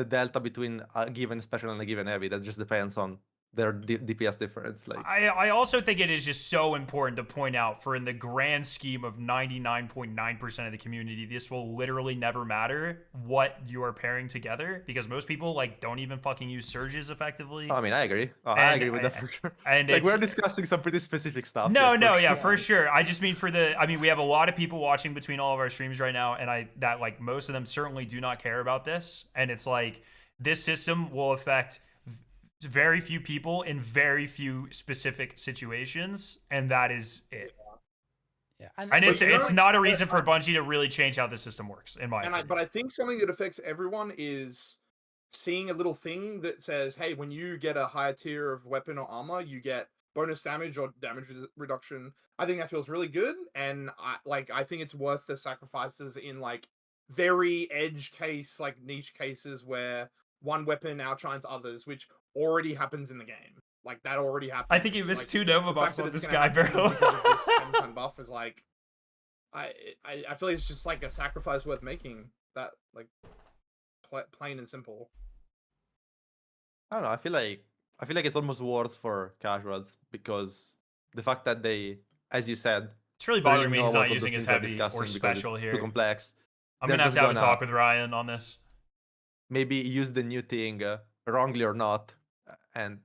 delta between a given special and a given heavy. That just depends on their DPS difference. Like I also think it is just so important to point out, for in the grand scheme of 99.9% of the community, this will literally never matter what you are pairing together, because most people like don't even fucking use surges effectively. I mean, I agree. I agree with that for sure. And like we're discussing some pretty specific stuff. No, for sure. I just mean we have a lot of people watching between all of our streams right now, and like most of them certainly do not care about this. And it's like, this system will affect very few people in very few specific situations, and that is it. Yeah, and it's not a reason for Bungie to really change how the system works, in my opinion. But I think something that affects everyone is seeing a little thing that says, hey, when you get a higher tier of weapon or armor, you get bonus damage or damage reduction. I think that feels really good, and I think it's worth the sacrifices in like very edge case, like niche cases where one weapon outshines others, which already happens in the game. Like, that already happens. I think you missed 2 Nova buffs on this guy, bro. Because of this 10% buff is like, I feel like it's just like a sacrifice worth making. That, like, plain and simple. I don't know. I feel like it's almost worse for casuals, because the fact that they, as you said, it's really bothering me he's not using his heavy or special here. Too complex. I'm gonna have to have a talk with Ryan on this. Maybe use the new thing, wrongly or not, and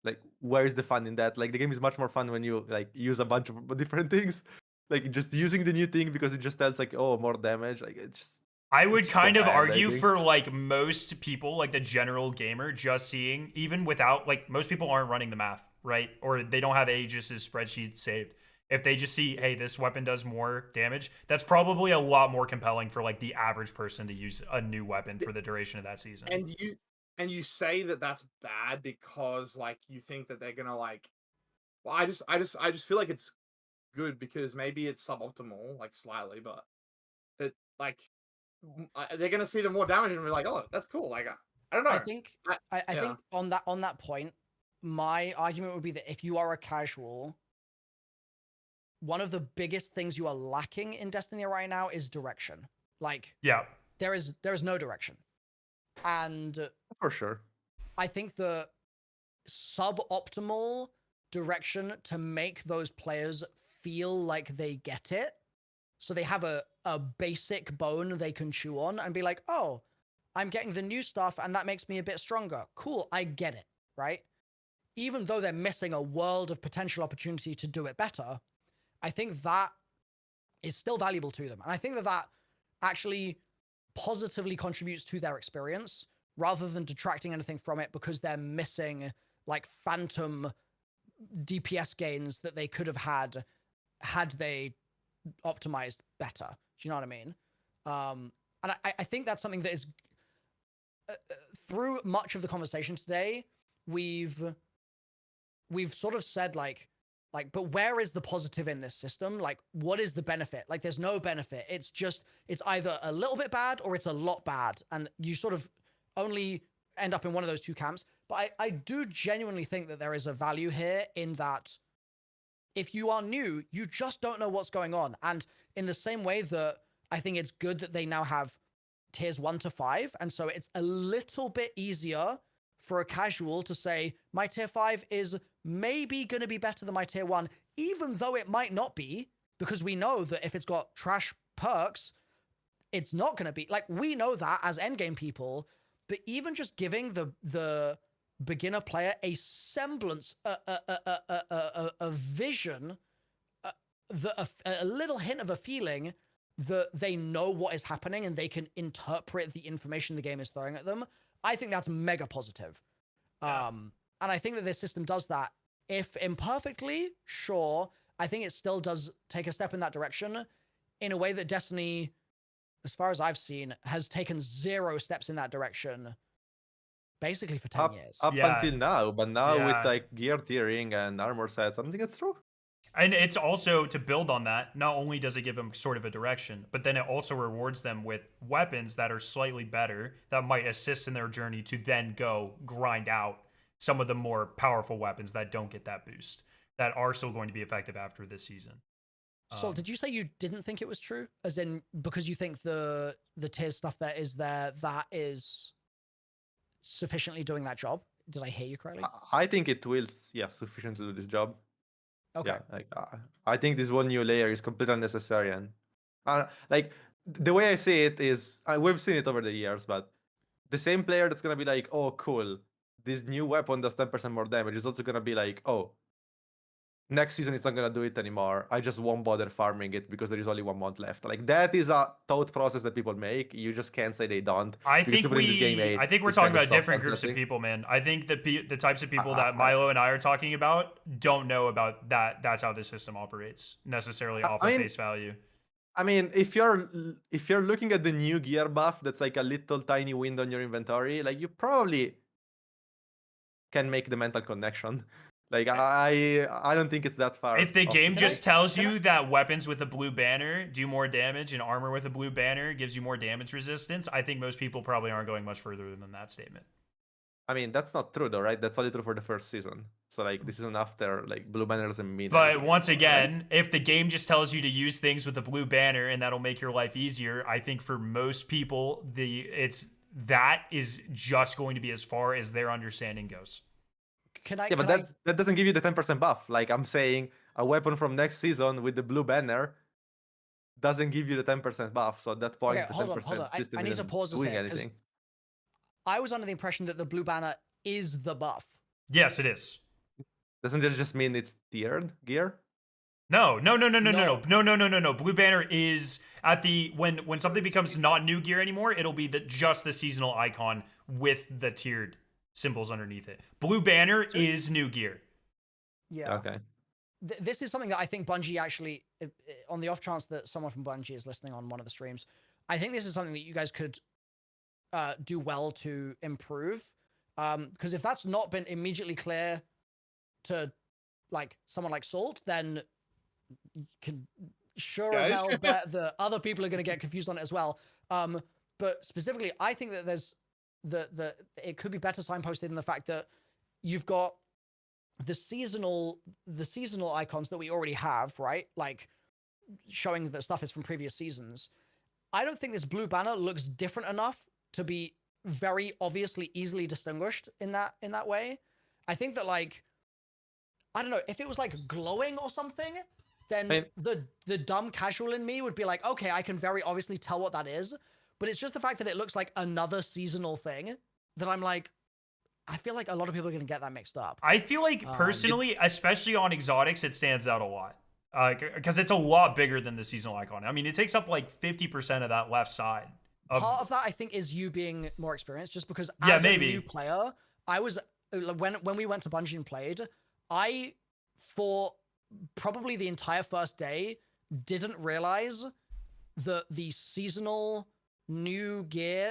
like, where is the fun in that? Like, the game is much more fun when you like use a bunch of different things. Like, just using the new thing because it just adds like, oh, more damage. Like, it's just. I would kind of argue for like most people, like the general gamer, just seeing, even without, like, most people aren't running the math, right? Or they don't have Aegis's spreadsheet saved. If they just see, hey, this weapon does more damage, that's probably a lot more compelling for like the average person to use a new weapon for the duration of that season. And you say that that's bad because like you think that they're gonna like. Well, I just feel like it's good because maybe it's suboptimal, like slightly, but that like they're gonna see the more damage and be like, oh, that's cool. Like, I don't know. I think on that point, my argument would be that if you are a casual, one of the biggest things you are lacking in Destiny right now is direction. Like, yeah, there is no direction. And for sure, I think the suboptimal direction to make those players feel like they get it, so they have a basic bone they can chew on and be like, oh, I'm getting the new stuff and that makes me a bit stronger. Cool, I get it, right? Even though they're missing a world of potential opportunity to do it better, I think that is still valuable to them. And I think that actually positively contributes to their experience rather than detracting anything from it because they're missing like phantom DPS gains that they could have had they optimized better. Do you know what I mean? And I think that's something that is through much of the conversation today, we've sort of said like, but where is the positive in this system? Like, what is the benefit? Like, there's no benefit. It's either a little bit bad or it's a lot bad. And you sort of only end up in one of those two camps. But I do genuinely think that there is a value here in that if you are new, you just don't know what's going on. And in the same way that I think it's good that they now have tiers 1 to 5. And so it's a little bit easier for a casual to say, my tier 5 is maybe going to be better than my tier 1, even though it might not be, because we know that if it's got trash perks, it's not going to be. Like, we know that as endgame people, but even just giving the beginner player a semblance, a vision, a little hint of a feeling they know what is happening and they can interpret the information the game is throwing at them, I think that's mega positive. And I think that this system does that. If imperfectly, sure, I think it still does take a step in that direction in a way that Destiny, as far as I've seen, has taken 0 steps in that direction basically for 10 years. Up until now, but now with like gear tiering and armor sets, I don't think it's true. And it's also, to build on that, not only does it give them sort of a direction, but then it also rewards them with weapons that are slightly better that might assist in their journey to then go grind out some of the more powerful weapons that don't get that boost, that are still going to be effective after this season. So did you say you didn't think it was true? As in, because you think the tier stuff that is there, that is sufficiently doing that job? Did I hear you correctly? I think it will, sufficiently do this job. Okay. Yeah, like I think this one new layer is completely unnecessary, and like the way I see it is, we've seen it over the years, but the same player that's gonna be like, oh cool, this new weapon does 10% more damage, is also gonna be like, oh, next season it's not gonna do it anymore. I just won't bother farming it because there is only 1 month left. Like that is a thought process that people make. You just can't say they don't. I think we're talking about different groups of people, man. I think the types of people that Milo and I are talking about don't know about that. That's how the system operates necessarily off of face value. I mean, if you're looking at the new gear buff, that's like a little tiny window in your inventory. Like you probably can make the mental connection. Like, I don't think it's that far. If the game just tells you that weapons with a blue banner do more damage and armor with a blue banner gives you more damage resistance, I think most people probably aren't going much further than that statement. I mean, that's not true though, right? That's only true for the first season. So like, this isn't after, like, blue banner doesn't mean But anything, once again, right? if the game just tells you to use things with a blue banner and that'll make your life easier, I think for most people, that is just going to be as far as their understanding goes. That doesn't give you the 10% buff. Like I'm saying, a weapon from next season with the blue banner doesn't give you the 10% buff. So at that point, okay, the 10% hold on. system I need to pause this doing here, anything. I was under the impression that the blue banner is the buff. Yes, it is. Doesn't it just mean it's tiered gear? No. Blue banner is at the when something becomes not new gear anymore, it'll be just the seasonal icon with the tiered symbols underneath it. Blue banner is new gear. Yeah. Okay. This is something that I think Bungie actually, on the off chance that someone from Bungie is listening on one of the streams, I think this is something that you guys could do well to improve. Because if that's not been immediately clear to like someone like Salt, then you can sure as hell bet that other people are going to get confused on it as well. But specifically, I think that there's it could be better signposted in the fact that you've got the seasonal icons that we already have, right? Like showing that stuff is from previous seasons. I don't think this blue banner looks different enough to be very obviously easily distinguished in that way. I think that, like, I don't know, if it was like glowing or something, then the dumb casual in me would be like, okay, I can very obviously tell what that is. But it's just the fact that it looks like another seasonal thing that I'm like, I feel like a lot of people are going to get that mixed up. I feel like personally, especially on exotics, it stands out a lot. Because it's a lot bigger than the seasonal icon. I mean, it takes up like 50% of that left side. Part of that, I think, is you being more experienced, just because as a new player, I was, when we went to Bungie and played, I, for probably the entire first day, didn't realize that the seasonal new gear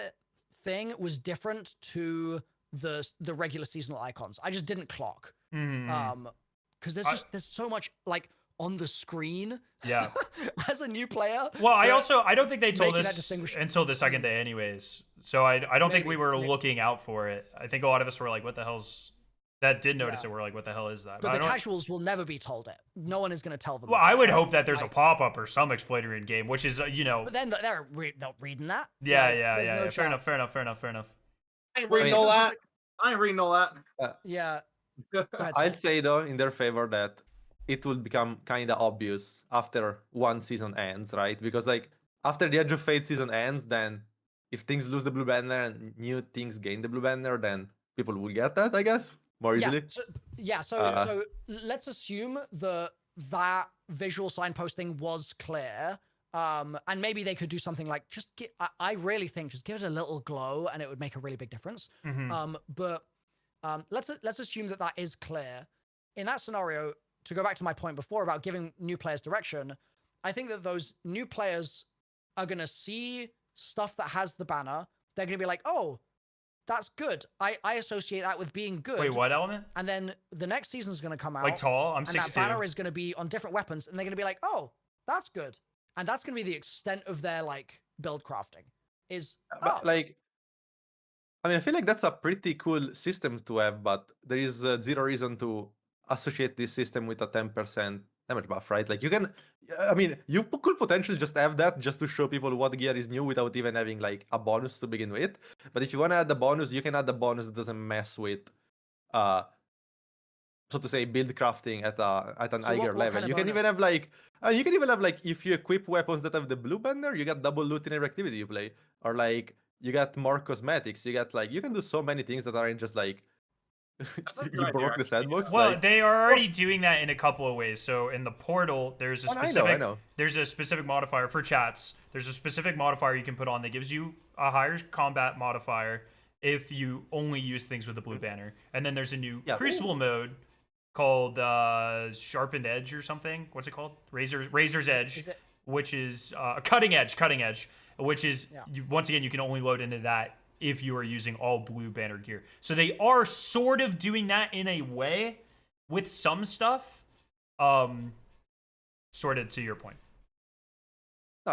thing was different to the regular seasonal icons. I just didn't clock. Because there's so much like on the screen. Yeah. As a new player. Well, I don't think they told us until the second day anyways. So I don't think we were looking out for it. I think a lot of us were like, what the hell's that did notice it. We're like, what the hell is that? But the casuals will never be told it. No one is going to tell them. Well, I would hope that there's a pop-up or some exploiter in game, which is, you know. But then they're reading that. Yeah. Fair enough. I ain't reading all that. Yeah. I'd say though, in their favor, that it will become kind of obvious after one season ends, right? Because like after the Edge of Fate season ends, then if things lose the blue banner and new things gain the blue banner, then people will get that, I guess, more easily. So let's assume that visual signposting was clear And maybe they could do something like I really think just give it a little glow and it would make a really big difference. But let's assume that is clear. In that scenario, to go back to my point before about giving new players direction, I think that those new players are going to see stuff that has the banner. They're going to be like, oh, that's good. I associate that with being good. Wait, what element? And then the next season's going to come out. Like tall? I'm 6'2". And that banner is going to be on different weapons. And they're going to be like, oh, that's good. And that's going to be the extent of their like build crafting. But like, I mean, I feel like that's a pretty cool system to have, but there is zero reason to associate this system with a 10% damage buff, right? Like you can, I mean, you could potentially just have that just to show people what gear is new without even having like a bonus to begin with. But if you want to add the bonus, you can add the bonus that doesn't mess with, so to say, build crafting at an higher level. You can even have like, if you equip weapons that have the blue banner, you get double loot in every activity you play, or like you get more cosmetics. You get like, you can do so many things that aren't just like you broke the sandbox. Well, they are already doing that in a couple of ways. So in the portal, there's a specific there's a specific modifier for chats. There's a specific modifier you can put on that gives you a higher combat modifier if you only use things with the blue banner. And then there's a new Crucible mode called Sharpened Edge or something. What's it called? Razor's Edge, which is Cutting Edge, which is once again you can only load into that if you are using all blue banner gear. So they are sort of doing that in a way with some stuff, sort of to your point.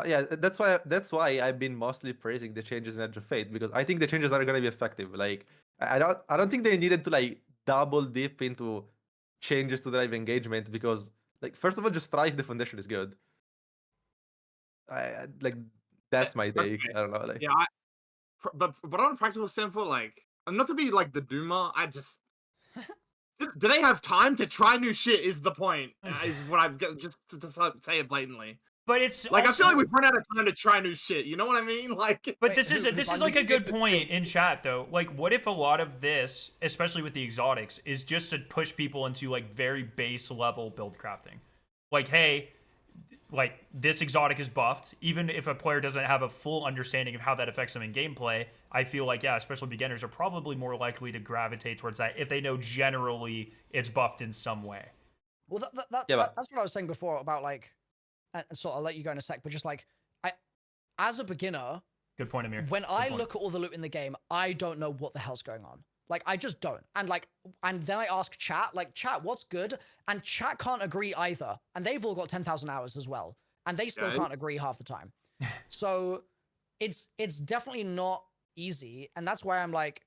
Yeah, that's why I've been mostly praising the changes in Edge of Fate, because I think the changes are gonna be effective. Like I don't think they needed to like double dip into changes to drive engagement, because like first of all, just Strife the foundation is good. I like that's my take. I don't know. Like but on a practical standpoint, like not to be like the doomer, I just do they have time to try new shit? Is the point? Is what I've got, just to say it blatantly. But it's like also, I feel like we've run out of time to try new shit. You know what I mean? Like, but this is like a good point in chat though. Like, what if a lot of this, especially with the exotics, is just to push people into like very base level build crafting? Like, hey, like this exotic is buffed. Even if a player doesn't have a full understanding of how that affects them in gameplay, I feel like especially beginners are probably more likely to gravitate towards that if they know generally it's buffed in some way. Well, that's what I was saying before about like. And so I'll let you go in a sec, but just like, as a beginner, good point, Amir. When I look at all the loot in the game, I don't know what the hell's going on. Like, I just don't. And then I ask chat, like, chat, what's good? And chat can't agree either. And they've all got 10,000 hours as well. And they still can't agree half the time. So it's definitely not easy. And that's why I'm like,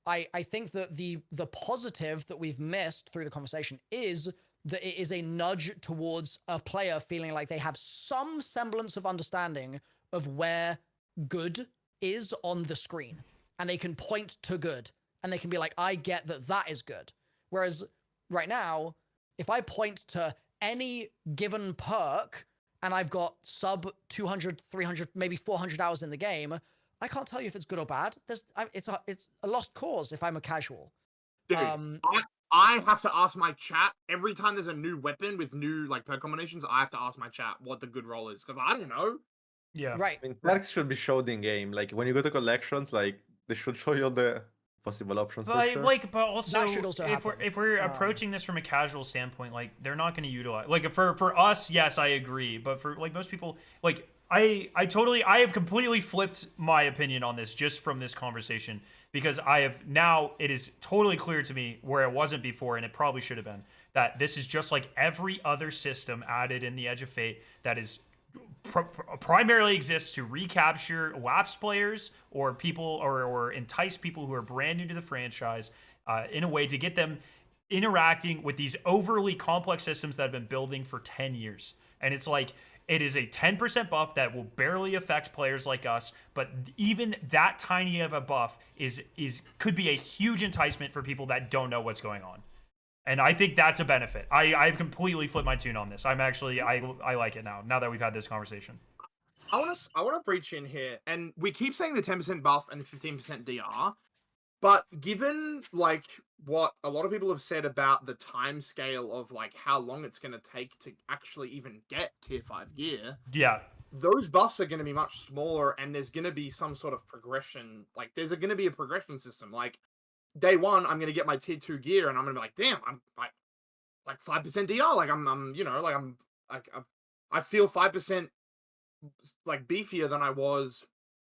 I think that the positive that we've missed through the conversation is that it is a nudge towards a player feeling like they have some semblance of understanding of where good is on the screen. And they can point to good. And they can be like, I get that is good. Whereas right now, if I point to any given perk and I've got sub 200, 300, maybe 400 hours in the game, I can't tell you if it's good or bad. It's a lost cause if I'm a casual. Dude, I have to ask my chat every time there's a new weapon with new like perk combinations. I have to ask my chat what the good roll is, because I don't know. Yeah, right. I mean, perks should be showed in game. Like when you go to collections, like they should show you all the possible options. But for like, but also, also if we're approaching this from a casual standpoint, like they're not going to utilize. Like for us, yes, I agree. But for like most people, like I have completely flipped my opinion on this just from this conversation. Because it is totally clear to me where it wasn't before, and it probably should have been, that this is just like every other system added in the Edge of Fate that is primarily exists to recapture lapsed players or people or entice people who are brand new to the franchise in a way to get them interacting with these overly complex systems that have been building for 10 years. And it's like, it is a 10% buff that will barely affect players like us, but even that tiny of a buff could be a huge enticement for people that don't know what's going on. And I think that's a benefit. I've completely flipped my tune on this. I like it now that we've had this conversation. I want to breach in here, and we keep saying the 10% buff and the 15% DR, but given like what a lot of people have said about the time scale of like how long it's going to take to actually even get tier 5 gear. Yeah. Those buffs are going to be much smaller, and there's going to be some sort of progression. Like, there's going to be a progression system. Like, day 1, I'm going to get my tier 2 gear, and I'm going to be like, damn, I'm like 5% DR. Like, I feel 5% like beefier than I was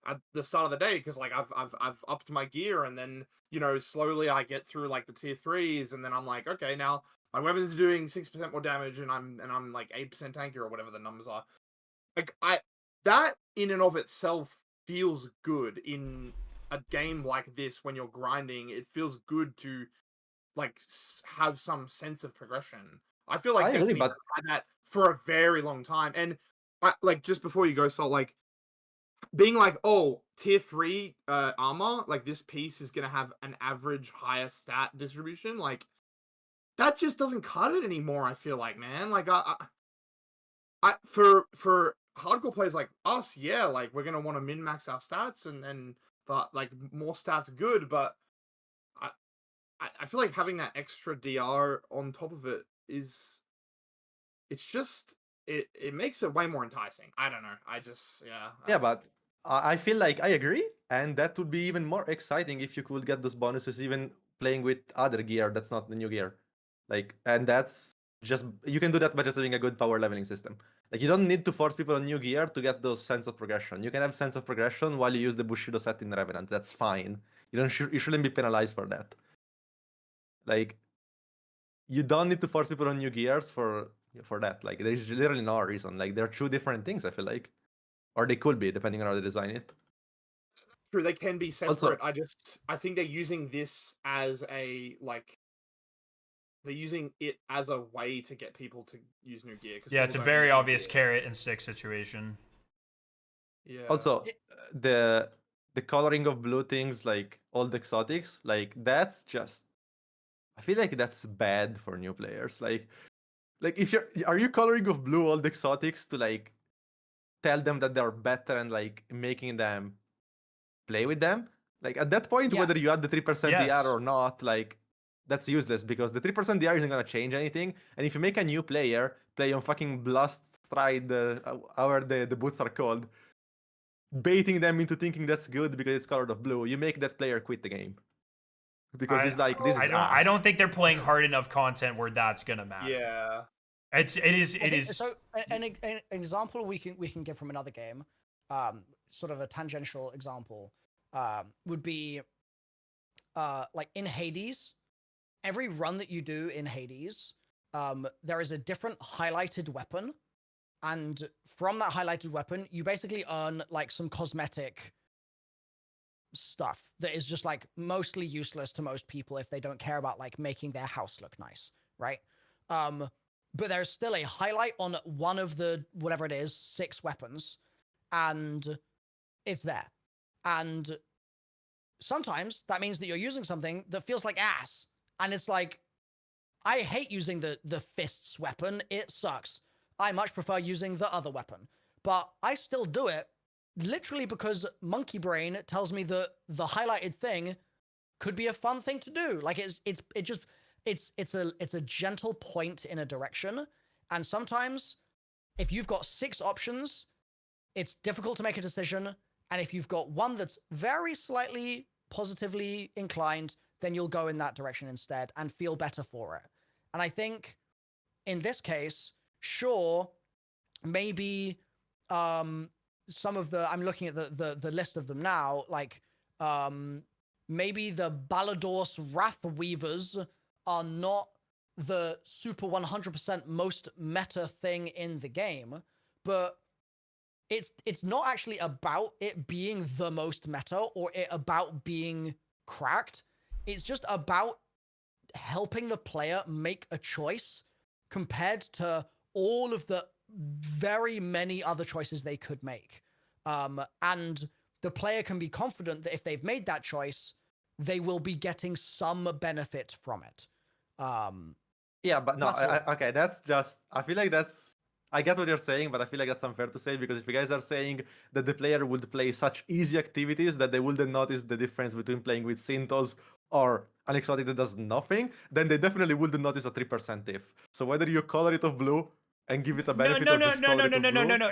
at the start of the day, because like I've upped my gear, and then slowly I get through like the tier 3s, and then I'm like, okay, now my weapons are doing 6% more damage, and I'm like 8% tankier or whatever the numbers are. Like that in and of itself feels good in a game like this. When you're grinding, it feels good to like have some sense of progression. I feel like Destiny had that for a very long time, and like just before you go, Salt, like being like, oh, tier 3 armor, like this piece is gonna have an average higher stat distribution, like that just doesn't cut it anymore. I feel like, man, like I for hardcore players like us, yeah, like we're gonna want to min max our stats, and but like more stats good, but I feel like having that extra DR on top of it it's just it makes it way more enticing. I don't know. Yeah, but I feel like I agree, and that would be even more exciting if you could get those bonuses even playing with other gear that's not the new gear. Like, and that's just, you can do that by just having a good power leveling system. Like, you don't need to force people on new gear to get those sense of progression. You can have sense of progression while you use the Bushido set in Revenant. That's fine. You shouldn't be penalized for that. Like, you don't need to force people on new gears for that. Like, there's literally no reason. Like, they're two different things, I feel like. Or they could be, depending on how they design it. True, they can be separate. Also, I think they're using this as a, like, they're using it as a way to get people to use new gear. Yeah, it's a very obvious carrot and stick situation. Yeah. Also, the coloring of blue things, like all the exotics, like that's just, I feel like that's bad for new players. Like if are you coloring of blue all the exotics to like tell them that they're better and like making them play with them? Like at that point, whether you add the 3% DR or not, like that's useless, because the 3% DR isn't gonna change anything. And if you make a new player play on fucking Blast Stride, however the boots are called, baiting them into thinking that's good because it's colored of blue, you make that player quit the game. Because he's like, this is I don't think they're playing hard enough content where that's gonna matter. Yeah. It is. So an example we can give from another game, sort of a tangential example, would be like in Hades. Every run that you do in Hades, there is a different highlighted weapon, and from that highlighted weapon, you basically earn like some cosmetic stuff that is just like mostly useless to most people if they don't care about like making their house look nice, right? But there's still a highlight on one of the, whatever it is, 6 weapons, and it's there. And sometimes that means that you're using something that feels like ass. And it's like, I hate using the fists weapon. It sucks. I much prefer using the other weapon. But I still do it literally because monkey brain tells me that the highlighted thing could be a fun thing to do. Like it's a gentle point in a direction. And sometimes if you've got 6 options, it's difficult to make a decision. And if you've got one that's very slightly positively inclined, then you'll go in that direction instead and feel better for it. And I think in this case, sure, maybe some of the, I'm looking at the list of them now, like maybe the Balador's Wrath Weavers are not the super 100% most meta thing in the game, but it's not actually about it being the most meta or it about being cracked. It's just about helping the player make a choice compared to all of the very many other choices they could make. And the player can be confident that if they've made that choice, they will be getting some benefit from it. Yeah, but no, okay, that's just, I feel like that's, I get what you're saying, but I feel like that's unfair to say, because if you guys are saying that the player would play such easy activities that they wouldn't notice the difference between playing with Synthos or an exotic that does nothing, then they definitely wouldn't notice a 3% diff. So whether you color it of blue and give it a benefit or just color it of blue, no.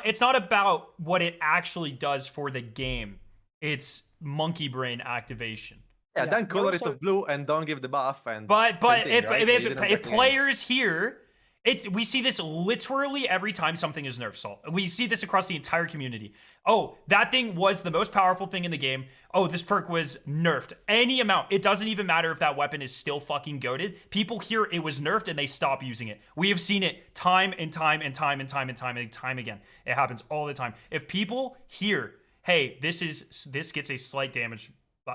It's not about what it actually does for the game. It's monkey brain activation. Yeah, then color it of blue and don't give the buff. And but thing, if players here, we see this literally every time something is nerfed, Salt. We see this across the entire community. Oh, that thing was the most powerful thing in the game. Oh, this perk was nerfed. Any amount. It doesn't even matter if that weapon is still fucking goated. People hear it was nerfed and they stop using it. We have seen it time and time and time and time and time and time again. It happens all the time. If people hear, hey, this gets a slight damage.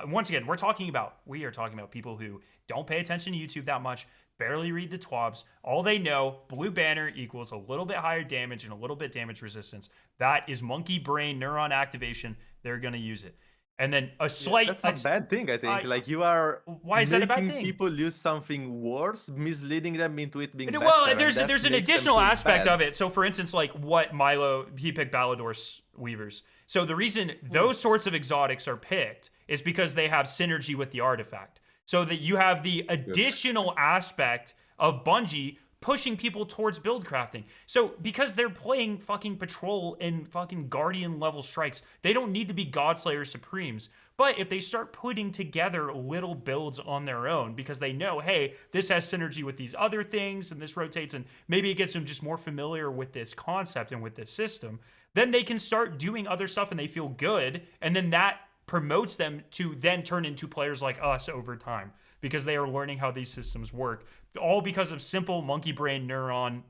Once again, we are talking about people who don't pay attention to YouTube that much, barely read the TWABs. All they know, blue banner equals a little bit higher damage and a little bit damage resistance. That is monkey brain neuron activation. They're going to use it. And then a slight... that's a bad thing, I think. Like, you are why is that a bad thing? People use something worse, misleading them into it being better. Well, there's an additional aspect of it. So, for instance, like what Milo, he picked Ballador's Weavers. So the reason those sorts of exotics are picked is because they have synergy with the artifact. So that you have the additional aspect of Bungie pushing people towards build crafting. So because they're playing fucking Patrol and fucking Guardian level strikes, they don't need to be Godslayer Supremes. But if they start putting together little builds on their own because they know, hey, this has synergy with these other things and this rotates and maybe it gets them just more familiar with this concept and with this system, then they can start doing other stuff and they feel good. And then that promotes them to then turn into players like us over time because they are learning how these systems work, all because of simple monkey brain neuron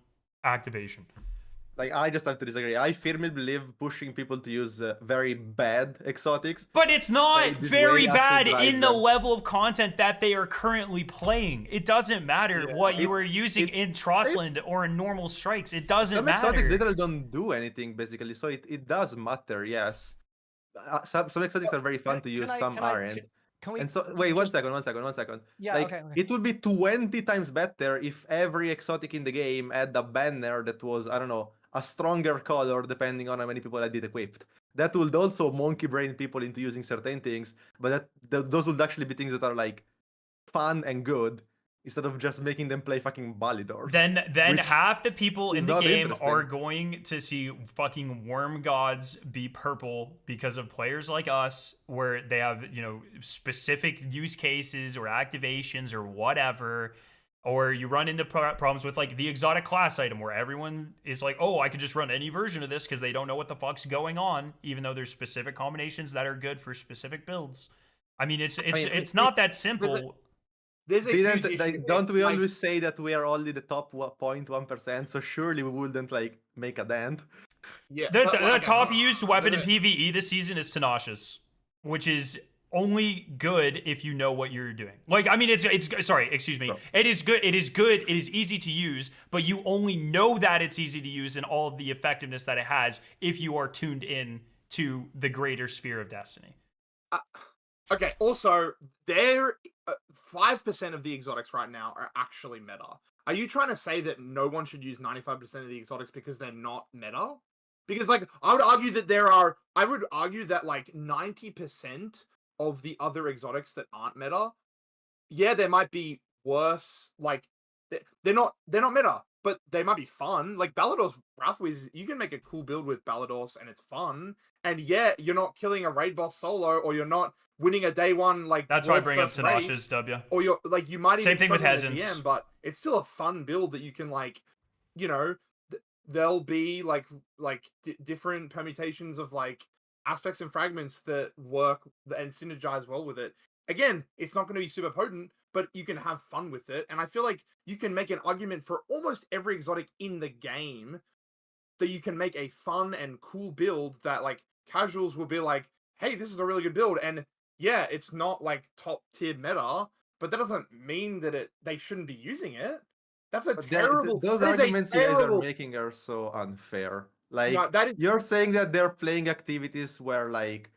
activation. Like, I just have to disagree. I firmly believe pushing people to use very bad exotics. But it's not very bad in the level of content that they are currently playing. It doesn't matter what you are using in Trostland or in normal strikes. It doesn't matter. Some exotics literally don't do anything, basically. So it does matter, yes. Some exotics are very fun to use, some aren't. And so, wait, one second. Yeah, like, okay. it would be 20 times better if every exotic in the game had a banner that was, I don't know, a stronger color depending on how many people had it equipped. That would also monkey brain people into using certain things, but those would actually be things that are like fun and good, instead of just making them play fucking Balladors. Then half the people in the game are going to see fucking worm gods be purple because of players like us, where they have, specific use cases or activations or whatever. Or you run into problems with like the exotic class item where everyone is like, oh, I could just run any version of this because they don't know what the fuck's going on, even though there's specific combinations that are good for specific builds. I mean, it's not that simple. Don't we always say that we are only the top 0.1%? So surely we wouldn't like make a dent. Yeah. The top used weapon in PvE this season is Tenacious, which is only good if you know what you're doing. Like, I mean, sorry, excuse me. It is good. It is easy to use, but you only know that it's easy to use and all of the effectiveness that it has if you are tuned in to the greater sphere of Destiny. Okay. Also, there 5% of the exotics right now are actually meta. Are you trying to say that no one should use 95% of the exotics because they're not meta? Because like I would argue that like 90% of the other exotics that aren't meta, yeah, they might be worse. Like they're not meta, but they might be fun. Like Ballador's Wrathwiz, you can make a cool build with Ballador's and it's fun. And yeah, you're not killing a raid boss solo, or you're not winning a day one like. That's why I bring up Tenacious W. Or you're like you might even same thing with Hezens, DM, but it's still a fun build that you can like, there'll be like different permutations of like aspects and fragments that work and synergize well with it. Again, it's not going to be super potent, but you can have fun with it. And I feel like you can make an argument for almost every exotic in the game that you can make a fun and cool build that like casuals will be like, hey, this is a really good build. And yeah, it's not like top tier meta, but that doesn't mean that they shouldn't be using it. That's terrible. Those arguments you guys are making are so unfair. Like, no, you're saying that they're playing activities where like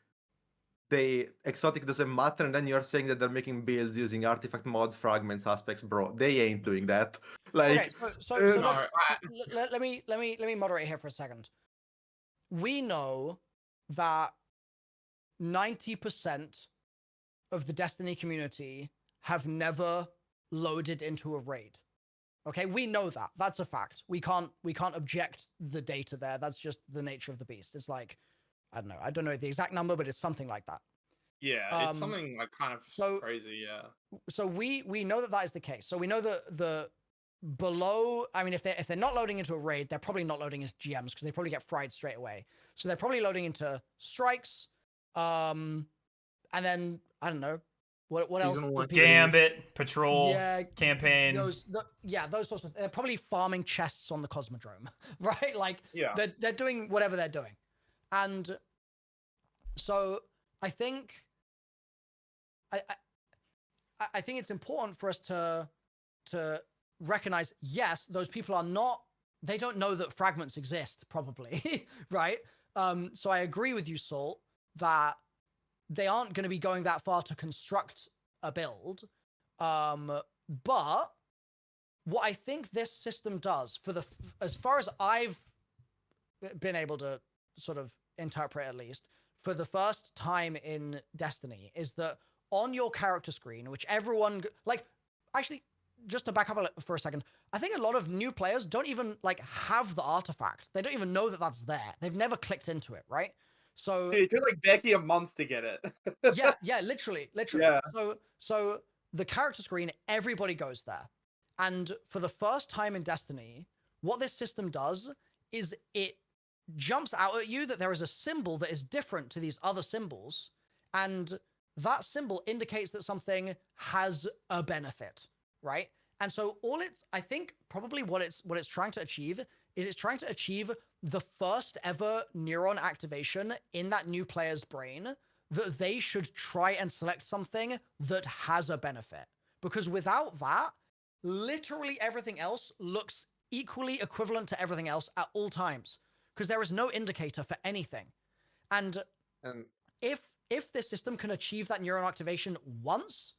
the exotic doesn't matter, and then you're saying that they're making builds using artifact mods, fragments, aspects. Bro, they ain't doing that. Like, okay, let me moderate here for a second. We know that 90% of the Destiny community have never loaded into a raid. Okay, we know that. That's a fact. We can't object the data there. That's just the nature of the beast. It's like, I don't know the exact number, but it's something like that. Yeah, it's something like kind of crazy, yeah. So we know that is the case. So we know that the below, I mean, if they're not loading into a raid, they're probably not loading into GMs because they probably get fried straight away. So they're probably loading into strikes, and then I don't know what else. Gambit, patrol, campaign. Those sorts of. They're probably farming chests on the Cosmodrome, right? Like, they're doing whatever they're doing, and so I think I think it's important for us to recognize, yes, those people are not. They don't know that fragments exist, probably, right? So I agree with you, Salt, that they aren't going to be going that far to construct a build. But what I think this system does, as far as I've been able to sort of interpret, at least, for the first time in Destiny, is that on your character screen, which everyone, like, actually, just to back up for a second, I think a lot of new players don't even, like, have the artifact. They don't even know that that's there. They've never clicked into it, right? So it took like Becky a month to get it. yeah, literally. Yeah. So the character screen, everybody goes there. And for the first time in Destiny, what this system does is it jumps out at you that there is a symbol that is different to these other symbols, and that symbol indicates that something has a benefit, right? And so I think probably what it's trying to achieve is it's trying to achieve the first ever neuron activation in that new player's brain that they should try and select something that has a benefit. Because without that, literally everything else looks equally equivalent to everything else at all times, because there is no indicator for anything. And if this system can achieve that neuron activation once,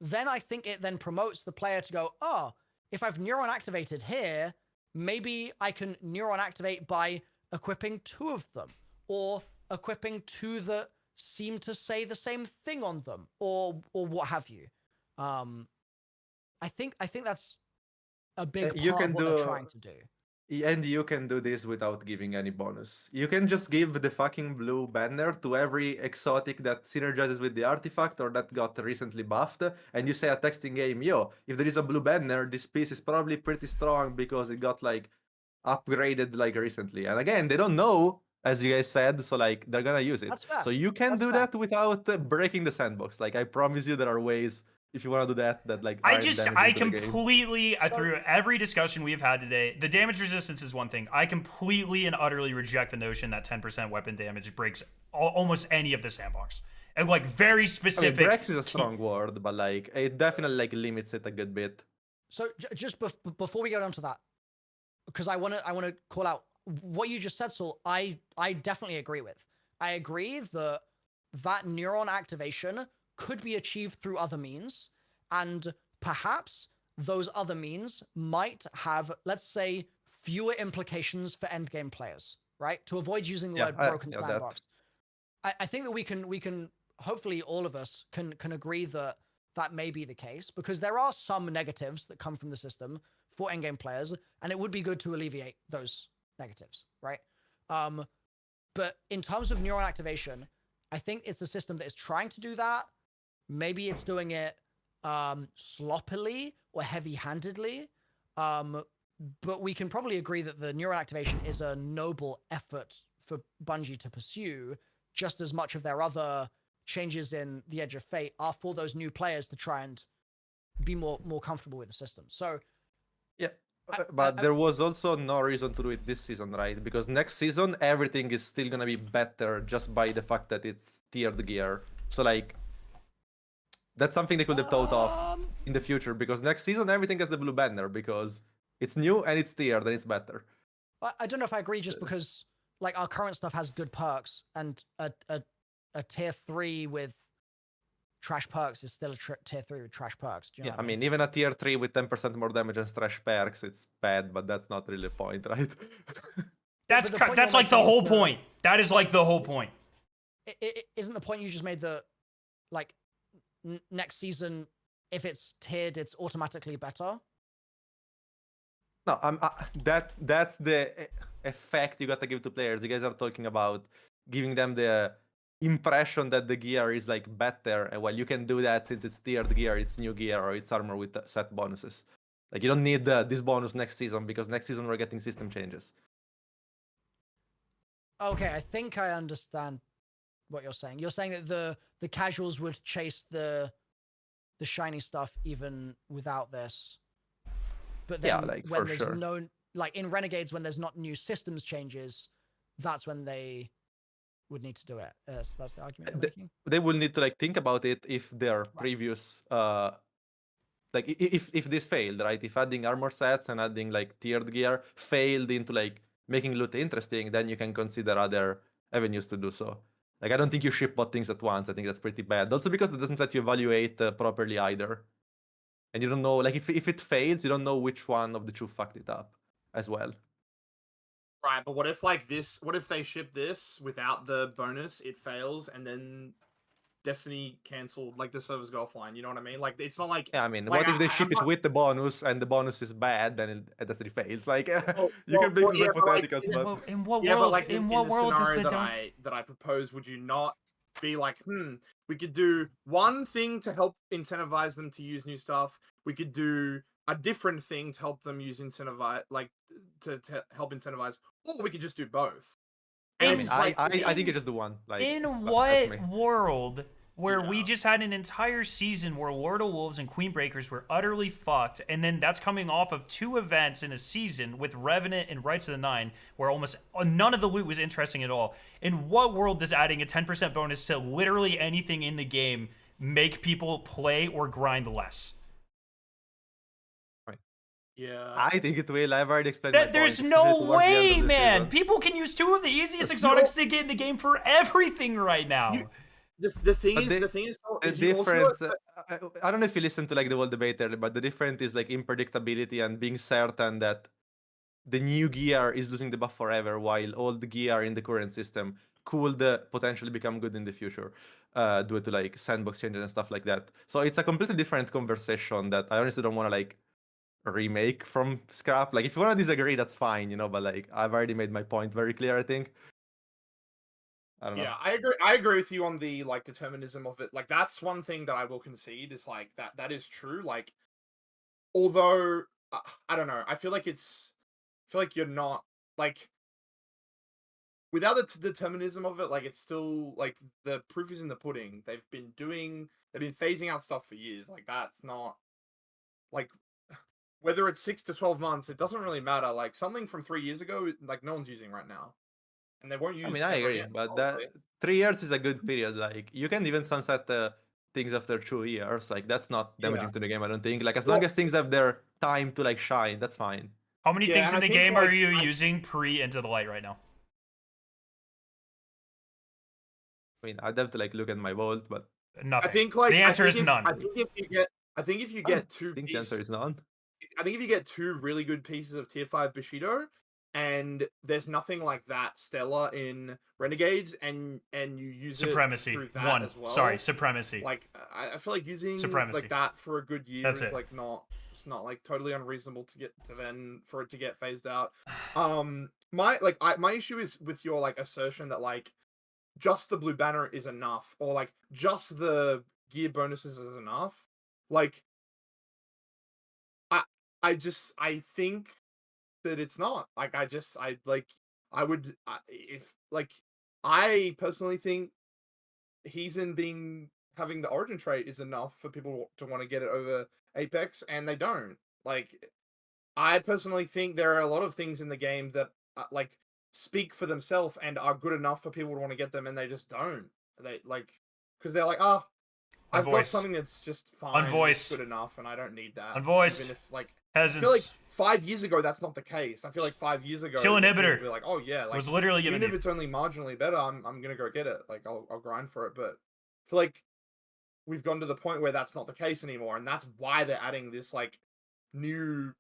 then I think it then promotes the player to go, oh, if I've neuron activated here, maybe I can neuron activate by equipping 2 of them, or equipping 2 that seem to say the same thing on them, or what have you. I think that's a big part of what they're trying to do. And you can do this without giving any bonus. You can just give the fucking blue banner to every exotic that synergizes with the artifact or that got recently buffed, and you say a text in game, yo, if there is a blue banner, this piece is probably pretty strong because it got like upgraded like recently. And again, they don't know, as you guys said, so like they're gonna use it. So you can do that without breaking the sandbox. Like, I promise you there are ways. If you want to do that like I completely through every discussion we've had today, the damage resistance is one thing. I completely and utterly reject the notion that 10% weapon damage breaks almost any of the sandbox. And like very specific. Breaks is a strong word, but like it definitely like limits it a good bit. So just before we go down to that, because I want to call out what you just said, Saul. I definitely agree with. I agree that neuron activation could be achieved through other means, and perhaps those other means might have, let's say, fewer implications for endgame players, right? To avoid using the word broken sandbox. I think that we can hopefully all of us can agree that may be the case, because there are some negatives that come from the system for endgame players, and it would be good to alleviate those negatives, right? But in terms of neuron activation, I think it's a system that is trying to do that. Maybe it's doing it sloppily or heavy-handedly, but we can probably agree that the neuron activation is a noble effort for Bungie to pursue, just as much of their other changes in the Edge of Fate are for those new players to try and be more comfortable with the system. So yeah, but there was also no reason to do it this season, right? Because next season everything is still gonna be better just by the fact that it's tiered gear. So like, that's something they could have thought of in the future, because next season everything has the blue banner because it's new and it's tiered and it's better. I don't know if I agree, just because like our current stuff has good perks, and a tier 3 with trash perks is still a tier 3 with trash perks. Do you know what I mean? Even a tier 3 with 10% more damage and trash perks, it's bad, but that's not really the point, right? That's like the whole point. That is like the whole point. Isn't the point you just made that, like, next season, if it's tiered, it's automatically better? No, that's the effect you gotta give to players. You guys are talking about giving them the impression that the gear is like better, and well, you can do that since it's tiered gear, it's new gear, or it's armor with set bonuses. Like you don't need this bonus next season because next season we're getting system changes. Okay, I think I understand what you're saying. You're saying that the casuals would chase the shiny stuff even without this. But then Yeah, like when for there's sure. no, like in Renegades, when there's not new systems changes, that's when they would need to do it. That's the argument you're making. They will need to like think about it if their previous like if this failed, right? If adding armor sets and adding like tiered gear failed into like making loot interesting, then you can consider other avenues to do so. Like I don't think you ship both things at once. I think that's pretty bad. Also because it doesn't let you evaluate properly either. And you don't know, like if it fails, you don't know which one of the two fucked it up as well. Right, but what if like this? What if they ship this without the bonus? It fails, and then Destiny cancelled, like the servers go offline. You know what I mean? Like it's not like Yeah, I mean, like, what if they ship it with the bonus and the bonus is bad, then it Destiny fails? Like you can make this hypothetical, but in what yeah, world? but like in what world does scenario it that I propose, would you not be like, we could do one thing to help incentivize them to use new stuff. We could do a different thing to help them use incentivize, like to help incentivize, or we could just do both. I mean, I think you just do one. Like in that's me. what world where we just had an entire season where Lord of Wolves and Queen Breakers were utterly fucked, and then that's coming off of 2 events in a season with Revenant and Rights of the Nine, where almost none of the loot was interesting at all. In what world does adding a 10% bonus to literally anything in the game make people play or grind less? Yeah, I think it will. I've already explained. There's no way, man. People can use 2 of the easiest exotics to get in the game for everything right now. The thing is, the difference. I don't know if you listen to like the whole debate there, but the difference is like unpredictability and being certain that the new gear is losing the buff forever, while old gear in the current system could potentially become good in the future, due to like sandbox changes and stuff like that. So it's a completely different conversation that I honestly don't want to like remake from scrap. Like if you want to disagree, that's fine, you know. But like I've already made my point very clear, I think. I don't know. Yeah, I agree with you on the like determinism of it. Like that's one thing that I will concede is like that is true. Like, although I don't know, I feel like you're not like without the determinism of it. Like it's still like the proof is in the pudding. They've been phasing out stuff for years. Like that's not like whether it's 6 to 12 months, it doesn't really matter. Like something from 3 years ago, like no one's using right now. And they won't use. I mean, I agree, but that 3 years is a good period. Like you can even sunset things after 2 years. Like that's not damaging to the game. I don't think. Like as long as things have their time to like shine, that's fine. How many things in the game are you using pre Into the Light right now? I mean, I'd have to like look at my vault, but nothing. I think like the answer is none. I think if you get two. I think the answer is none. I think if you get 2 really good pieces of tier 5 Bushido, and there's nothing like that stellar in Renegades, and you use Supremacy. it through that 1. as well. Sorry, Supremacy. Like I feel like using Supremacy. like that for a good year That's is it. like it's not like totally unreasonable for it to get phased out. My issue is with your like assertion that like just the blue banner is enough, or like just the gear bonuses is enough. Like I think that it's not. Like I personally think having the origin trait is enough for people to want to get it over Apex, and they don't. Like I personally think there are a lot of things in the game that like speak for themselves and are good enough for people to want to get them, and they just don't. They like because they're like, I've got something that's just fine, Unvoiced. good enough, and I don't need that. Unvoiced. Even if like Peasants. I feel like 5 years ago that's not the case. I feel like 5 years ago Chill inhibitor. Be like, oh yeah, like was literally even given if it's only marginally better, I'm gonna go get it. Like I'll grind for it. But I feel like we've gone to the point where that's not the case anymore, and that's why they're adding this like new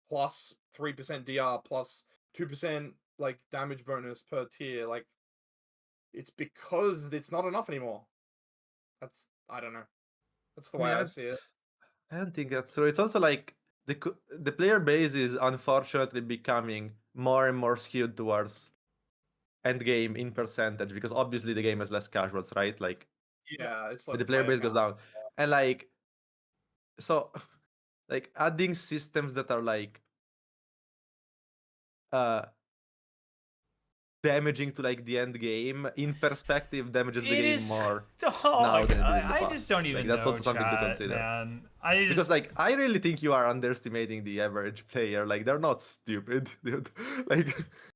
plus 3% DR plus 2% like damage bonus per tier. Like it's because it's not enough anymore. I don't know. That's the way I see it. I don't think that's true. It's also like the player base is unfortunately becoming more and more skewed towards end game in percentage because obviously the game has less casuals, right? Like yeah, it's like the player base goes down, and like so, like adding systems that are like damaging to like the end game in perspective damages the game more now than it did in the past. I just don't even like, that's know, also something to chat, consider. man. Because like I really think you are underestimating the average player. Like they're not stupid, dude. Like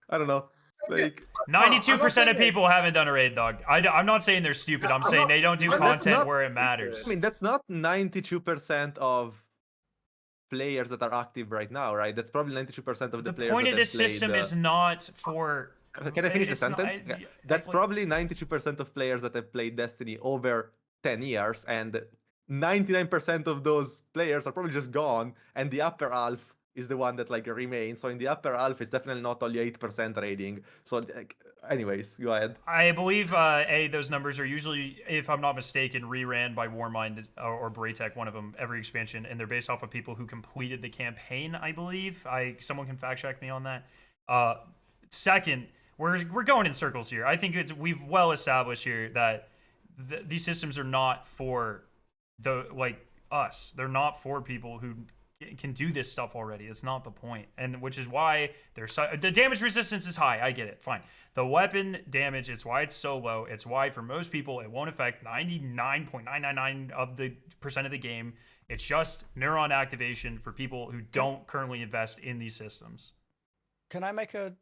I don't know. Like 92% of people haven't done a raid, dog. I'm not saying they're stupid. I'm saying they don't do content where it matters. I mean, that's not 92% of players that are active right now, right? That's probably 92% of the players. The point of this system is not for. Can I finish the sentence? That's probably 92% of players that have played Destiny over 10 years, and 99% of those players are probably just gone, and the upper half is the one that like remains. So in the upper half, it's definitely not only 8% rating. So like, anyways, go ahead. I believe those numbers are usually, if I'm not mistaken, reran by Warmind or Braytech, one of them, every expansion, and they're based off of people who completed the campaign. I believe. Someone can fact check me on that. Second, we're going in circles here. I think we've well established here that these systems are not for us. They're not for people who can do this stuff already. It's not the point, and which is why the damage resistance is high. I get it, fine. The weapon damage, it's why it's so low. It's why for most people it won't affect 99.999% of the game. It's just neuron activation for people who don't currently invest in these systems. Can I make a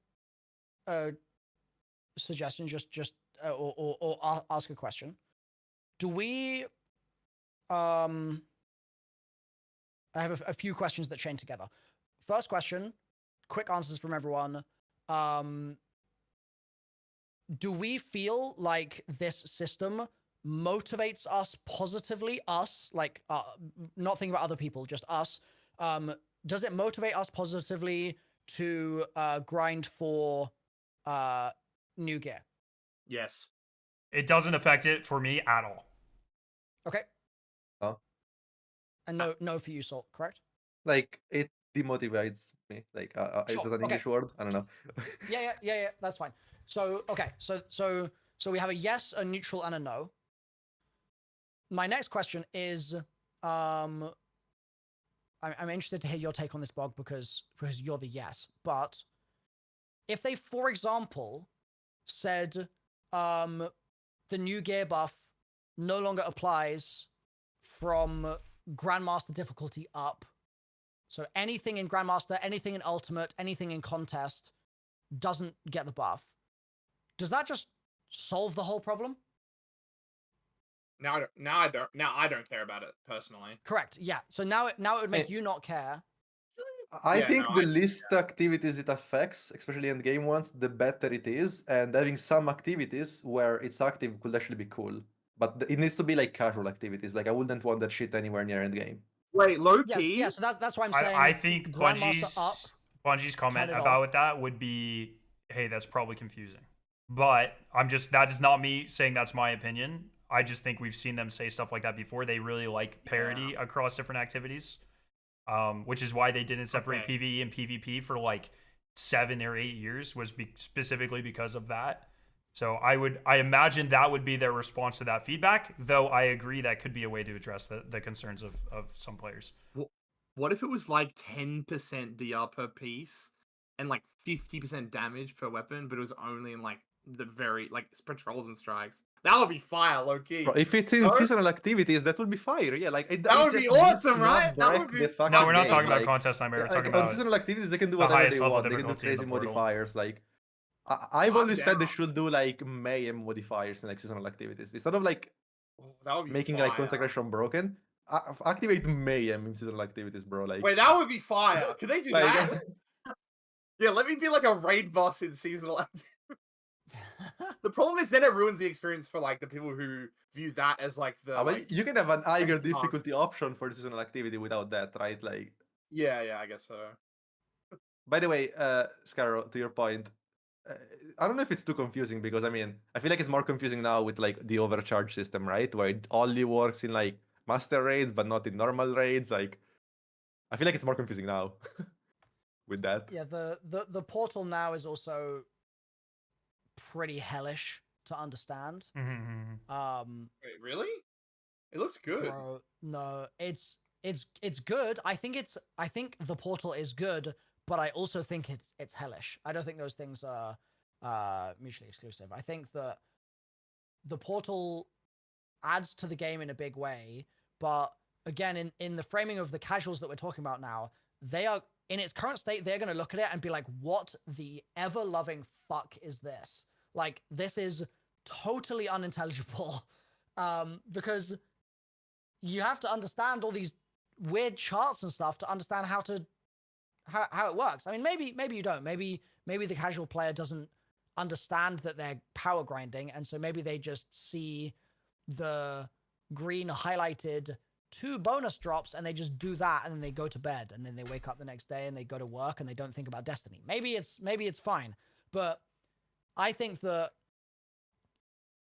suggestion? Or ask a question. Do we I have a few questions that chain together. First question, quick answers from everyone. Do we feel like this system motivates us positively, like not thinking about other people, just us? Does it motivate us positively to grind for new gear? Yes. It doesn't affect it for me at all. Okay. Oh. And no for you, Salt, correct? Like it demotivates me. Like is it an English word? I don't know. yeah. That's fine. So okay, so we have a yes, a neutral, and a no. My next question is, I'm interested to hear your take on this, Bog, because you're the yes. But if they, for example, said the new gear buff no longer applies from Grandmaster difficulty up. So anything in Grandmaster, anything in Ultimate, anything in Contest doesn't get the buff. Does that just solve the whole problem? Now I don't care about it personally. Correct. Yeah. So now it would make you not care. I think the least activities it affects, especially in game ones, the better it is. And having some activities where it's active could actually be cool. But it needs to be like casual activities. Like I wouldn't want that shit anywhere near end game. Wait, low key? Yeah, so that's why I'm saying. I think Bungie's comment about that would be, hey, that's probably confusing. But that is not me saying that's my opinion. I just think we've seen them say stuff like that before. They really like parity across different activities, which is why they didn't separate PvE and PvP for like 7 or 8 years, was specifically because of that. So I imagine that would be their response to that feedback, though I agree that could be a way to address the concerns of some players. What if it was like 10% DR per piece and like 50% damage per weapon, but it was only in like the very like patrols and strikes? That would be fire, low key. Bro, if it's in seasonal activities, that would be fire. Yeah, like that would be awesome, right? That would be. No, we're not talking about contest nightmare. We're talking about on seasonal activities. They can do whatever they want. They can do crazy modifiers. Like I've always said they should do like mayhem modifiers in like seasonal activities instead of like making like consecration broken. Activate mayhem in seasonal activities, bro. Like wait, that would be fire. Can they do that? Yeah, let me be like a raid boss in seasonal activities. The problem is then it ruins the experience for like the people who view that as like the. Like, you can have an higher difficulty option for seasonal activity without that, right? Like. Yeah, I guess so. By the way, Scarrow, to your point, I don't know if it's too confusing because I mean I feel like it's more confusing now with like the overcharge system, right? Where it only works in like master raids, but not in normal raids. Like, I feel like it's more confusing now with that. Yeah, the portal now is also pretty hellish to understand. Wait, really? It looks good. Bro, no, it's good. I think the portal is good, but I also think it's hellish. I don't think those things are mutually exclusive. I think that the portal adds to the game in a big way, but again, in the framing of the casuals that we're talking about now, they are in its current state. They're going to look at it and be like, "What the ever-loving fuck is this? Like, this is totally unintelligible," because you have to understand all these weird charts and stuff to understand how it works. I mean, maybe you don't. Maybe the casual player doesn't understand that they're power grinding, and so maybe they just see the green highlighted 2 bonus drops and they just do that, and then they go to bed, and then they wake up the next day and they go to work and they don't think about Destiny. Maybe it's fine, but I think that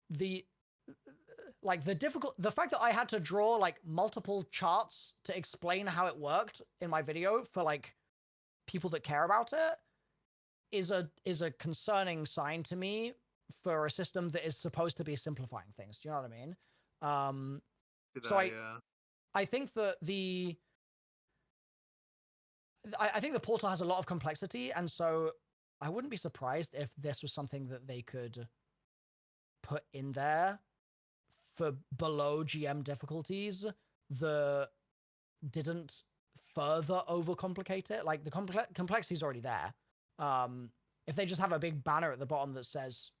the fact that I had to draw like multiple charts to explain how it worked in my video for like people that care about it is a concerning sign to me for a system that is supposed to be simplifying things. Do you know what I mean? I think that I think the portal has a lot of complexity, and so I wouldn't be surprised if this was something that they could put in there for below GM difficulties that didn't further overcomplicate it. Like, the complexity is already there. If they just have a big banner at the bottom that says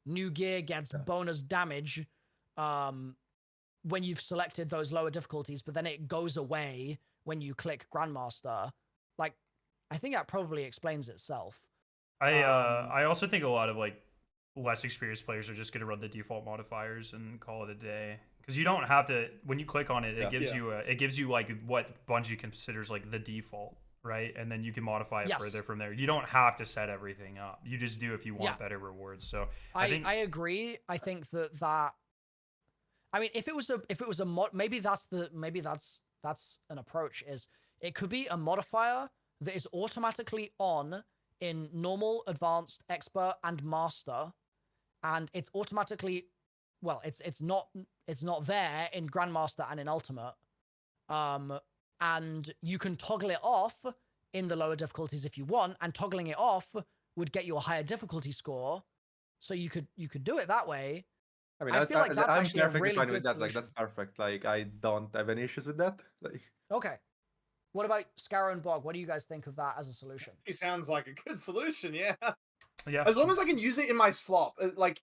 new gear gets bonus damage when you've selected those lower difficulties, but then it goes away when you click Grandmaster, like, I think that probably explains itself. I also think a lot of like less experienced players are just going to run the default modifiers and call it a day, because you don't have to, when you click on it, it gives you like what Bungie considers like the default, right? And then you can modify it further from there. You don't have to set everything up. You just do if you want better rewards. So I agree. I think that I mean, if it was a mod, maybe that's an approach. Is it could be a modifier that is automatically on in normal, advanced, expert, and master, and it's automatically, well, it's not there in Grandmaster and in Ultimate, and you can toggle it off in the lower difficulties if you want, and toggling it off would get you a higher difficulty score, so you could do it that way. I mean, I'm perfectly fine with that. Like, that's perfect. Like, I don't have any issues with that. Like, okay. What about Scarrow and Bog? What do you guys think of that as a solution? It sounds like a good solution, yeah. Yeah. As long as I can use it in my slop, like,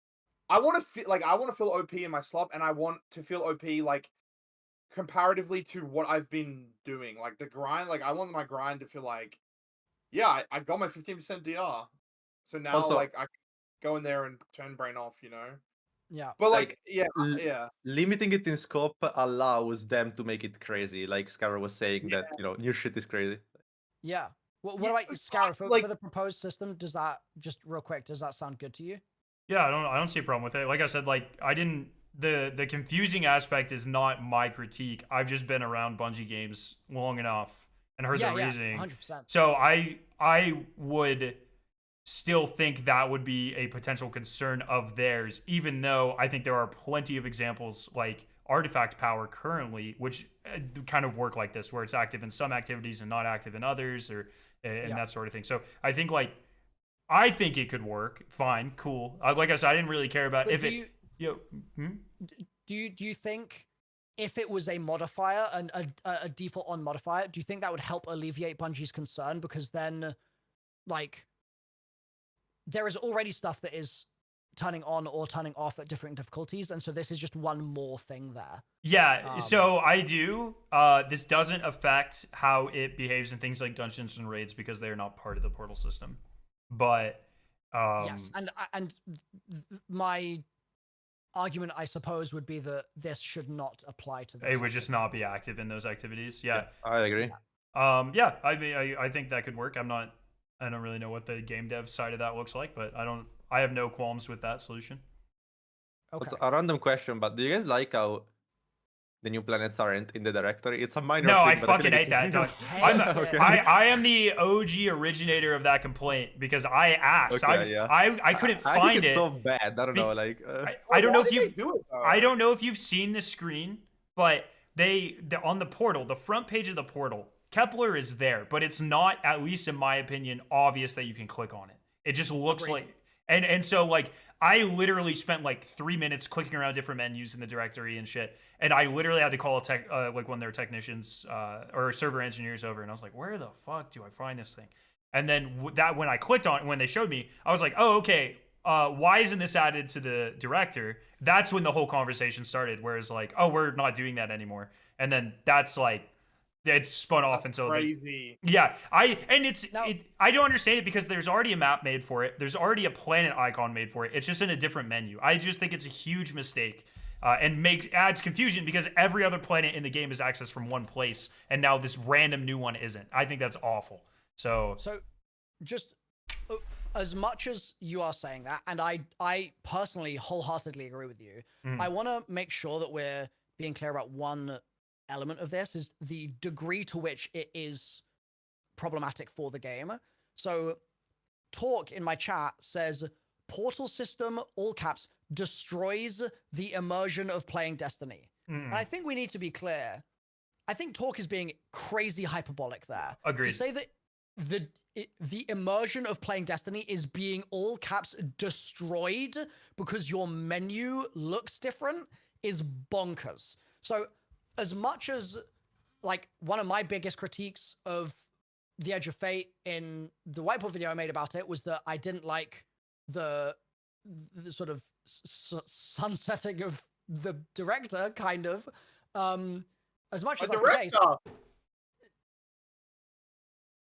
I want to feel OP in my slop, and I want to feel OP like comparatively to what I've been doing. Like the grind, like I want my grind to feel like, yeah, I got my 15% DR, so now also, like I can go in there and turn brain off, you know. Yeah, but like limiting it in scope allows them to make it crazy. Like Scarrow was saying that, you know, new shit is crazy. Yeah. What about Scarrow for the proposed system? Does that, just real quick, does that sound good to you? Yeah, I don't see a problem with it. Like I said, like the confusing aspect is not my critique. I've just been around Bungie games long enough and heard their reasoning. 100%. So I would still think that would be a potential concern of theirs, even though I think there are plenty of examples like Artifact Power currently, which kind of work like this, where it's active in some activities and not active in others, or and that sort of thing. So I think it could work fine, cool. Like I said, I didn't really care about Do you think if it was a modifier and a default on modifier, do you think that would help alleviate Bungie's concern? Because then, like, there is already stuff that is turning on or turning off at different difficulties, and so this is just one more thing there. Yeah, so I do. This doesn't affect how it behaves in things like dungeons and raids because they are not part of the portal system. But yes, and my argument, I suppose, would be that this should not apply to those. It would just not be active in those activities. Yeah, I agree. Yeah, I think that could work. I don't really know what the game dev side of that looks like, but I have no qualms with that solution. Okay. It's a random question, but do you guys like how the new planets aren't in the directory. It's a minor No, thing, I but fucking feel like hate that. it's Dog. okay. I am the OG originator of that complaint because I asked. Okay, yeah. I couldn't I find think it's it. so bad. I don't know. Like I don't know Why if did they you've do it, though? I don't know if you've seen the screen, but they on the portal, the front page of the portal, Kepler is there, but it's not, at least in my opinion, obvious that you can click on it. It just looks like and so like I literally spent like 3 minutes clicking around different menus in the directory and shit, and I literally had to call a tech like one of their technicians or server engineers over, and I was like, where the fuck do I find this thing? And then that when I clicked on it, when they showed me, I was like, oh, okay. Why isn't this added to the director? That's when the whole conversation started, where it's like, oh, we're not doing that anymore. And then that's like, it's spun off until crazy. Yeah, I don't understand it because there's already a map made for it. There's already a planet icon made for it. It's just in a different menu. I just think it's a huge mistake and adds confusion because every other planet in the game is accessed from one place, and now this random new one isn't. I think that's awful. So just as much as you are saying that, and I personally wholeheartedly agree with you, I want to make sure that we're being clear about one element of this, is the degree to which it is problematic for the game. So Talk in my chat says, portal system, all caps, destroys the immersion of playing Destiny. And I think we need to be clear. I think Talk is being crazy hyperbolic there. Agreed. To say that the immersion of playing Destiny is being all caps destroyed because your menu looks different is bonkers. So as much as like one of my biggest critiques of The Edge of Fate in the whiteboard video I made about it was that I didn't like the sort of sunsetting of the director, kind of. As much as that's the case.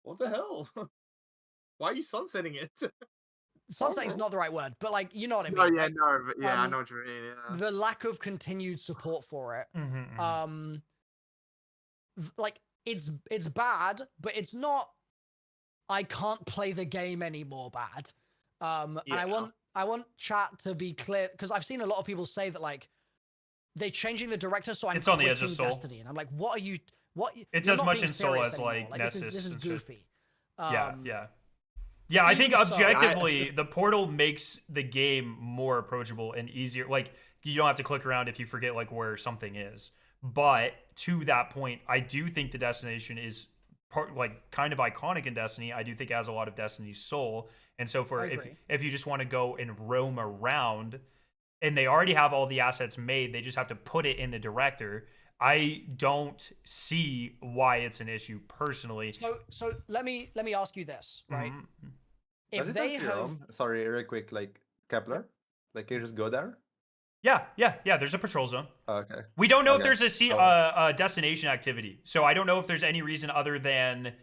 What the hell? Why are you sunsetting it? Sunsetting is not the right word, but like, you know what I mean. No, yeah, like, no, but yeah, I know what you mean. Yeah. The lack of continued support for it. Like it's bad, but it's not, I can't play the game anymore bad. And I want chat to be clear, because I've seen a lot of people say that like they're changing the director, so it's on the edge of Soul. Destiny, and I'm like, what are you? What? It's as much in Soul as like Nessus. This is goofy. Yeah. I think objectively, the portal makes the game more approachable and easier. Like you don't have to click around if you forget like where something is. But to that point, I do think the destination is kind of iconic in Destiny. I do think it has a lot of Destiny's soul. And so if you just want to go and roam around, and they already have all the assets made, they just have to put it in the director. I don't see why it's an issue personally. So let me ask you this, right? If Does they it have, sorry, real quick, like Kepler, like you just go there. Yeah. There's a patrol zone. Okay. We don't know if there's a destination activity, so I don't know if there's any reason other than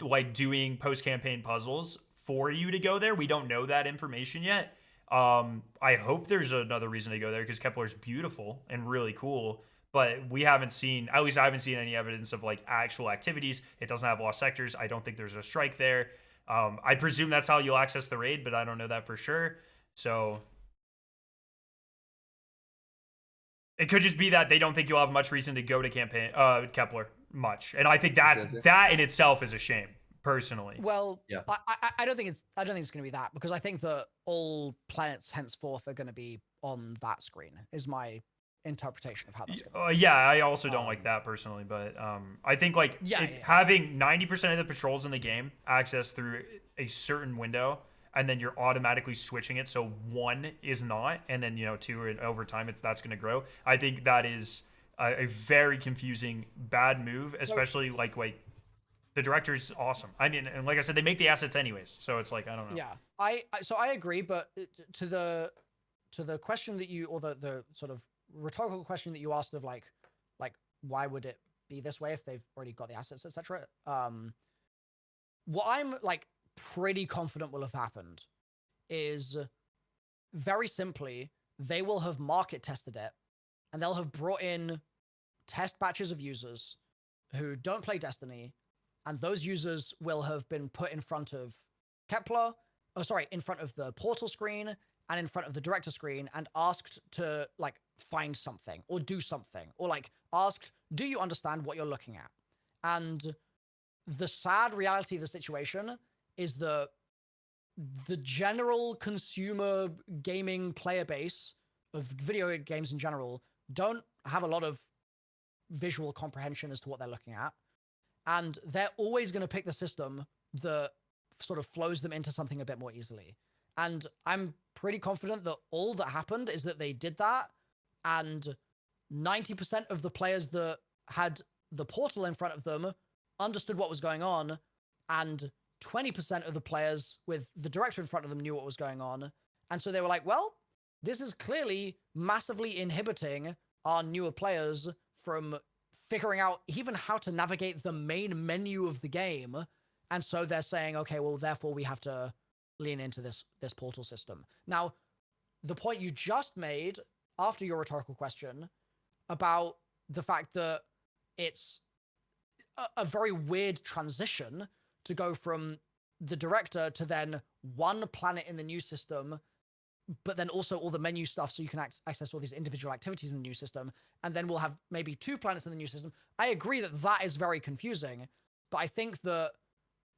like doing post-campaign puzzles for you to go there. We don't know that information yet. I hope there's another reason to go there because Kepler's beautiful and really cool. But we haven't seen, at least I haven't seen any evidence of like actual activities. It doesn't have lost sectors. I don't think there's a strike there. I presume that's how you'll access the raid, but I don't know that for sure. So it could just be that they don't think you'll have much reason to go to Kepler much. And I think that in itself is a shame, personally. Well, yeah. I don't think it's going to be that, because I think that all planets henceforth are going to be on that screen, is my interpretation of how that's going to yeah, I also don't like that personally, but I think like having 90% of the patrols in the game access through a certain window, and then you're automatically switching it so one is not, and then 2 and over time that's going to grow. I think that is a very confusing bad move, especially like the director's awesome. I mean, and like I said, they make the assets anyways, so it's like I don't know. Yeah, I agree, but to the question that you, or the sort of rhetorical question that you asked of like why would it be this way if they've already got the assets, etc. What I'm like pretty confident will have happened is very simply they will have market tested it, and they'll have brought in test batches of users who don't play Destiny, and those users will have been put in front of Kepler in front of the portal screen and in front of the director screen and asked to like find something or do something, or like asked, do you understand what you're looking at? And the sad reality of the situation is that the general consumer gaming player base of video games in general don't have a lot of visual comprehension as to what they're looking at. And they're always going to pick the system that sort of flows them into something a bit more easily. And I'm pretty confident that all that happened is that they did that, and 90% of the players that had the portal in front of them understood what was going on, and 20% of the players with the director in front of them knew what was going on. And so they were like, well, this is clearly massively inhibiting our newer players from figuring out even how to navigate the main menu of the game. And so they're saying, okay, well, therefore we have to lean into this portal system. Now, the point you just made after your rhetorical question about the fact that it's a very weird transition to go from the director to then one planet in the new system, but then also all the menu stuff so you can access all these individual activities in the new system, and then we'll have maybe 2 planets in the new system. I agree that that is very confusing, but I think that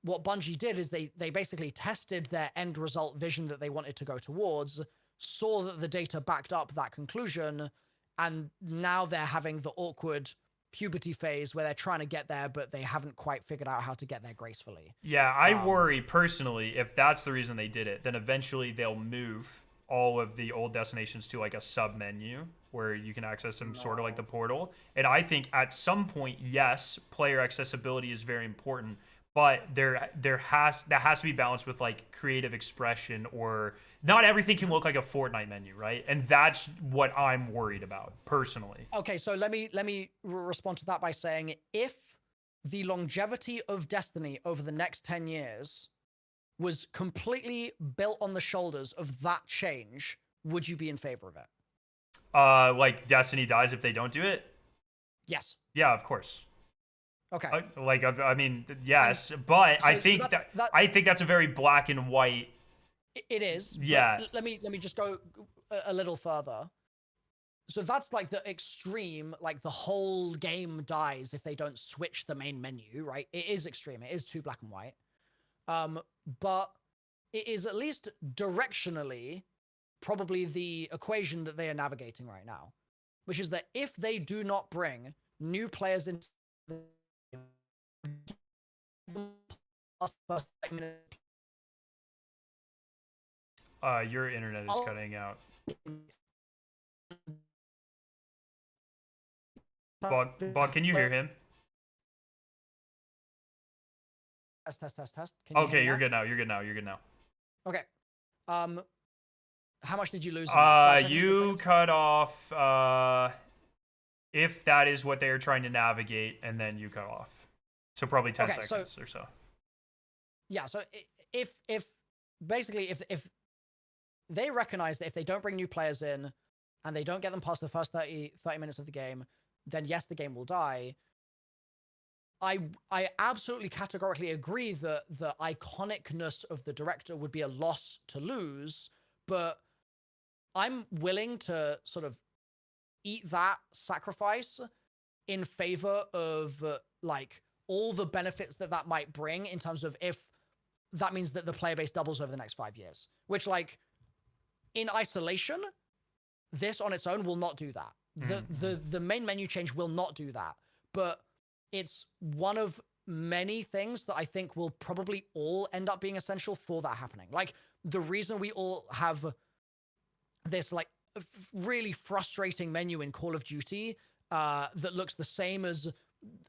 what Bungie did is they basically tested their end result vision that they wanted to go towards, saw that the data backed up that conclusion, and now they're having the awkward puberty phase where they're trying to get there, but they haven't quite figured out how to get there gracefully. Yeah, I worry personally, if that's the reason they did it, then eventually they'll move all of the old destinations to like a sub menu where you can access them sort of like the portal. And I think at some point, yes, player accessibility is very important, but that has to be balanced with like creative expression, or not everything can look like a Fortnite menu, right? And that's what I'm worried about personally. Okay, so let me respond to that by saying, if the longevity of Destiny over the next 10 years was completely built on the shoulders of that change, would you be in favor of it? Like Destiny dies if they don't do it? Yes. Yeah, of course. Okay. I mean, yes, but so, I think I think that's a very black and white. It is. Yeah. Let me just go a little further. So that's like the extreme, like the whole game dies if they don't switch the main menu, right? It is extreme. It is too black and white. But it is at least directionally probably the equation that they are navigating right now, which is that if they do not bring new players into the your internet is cutting out. Bog, can you hear him? Test. Okay, you're good now. You're good now. Okay. How much did you lose? You cut off. If that is what they are trying to navigate, and then you cut off. So probably 10 seconds or so. Yeah. So if they recognize that if they don't bring new players in and they don't get them past the first 30 minutes of the game, then yes, the game will die. I absolutely categorically agree that the iconicness of the director would be a loss to lose, but I'm willing to sort of eat that sacrifice in favor of like all the benefits that might bring, in terms of if that means that the player base doubles over the next 5 years, which, like, in isolation, this on its own will not do that. The main menu change will not do that, but it's one of many things that I think will probably all end up being essential for that happening. Like, the reason we all have this like really frustrating menu in Call of Duty that looks the same as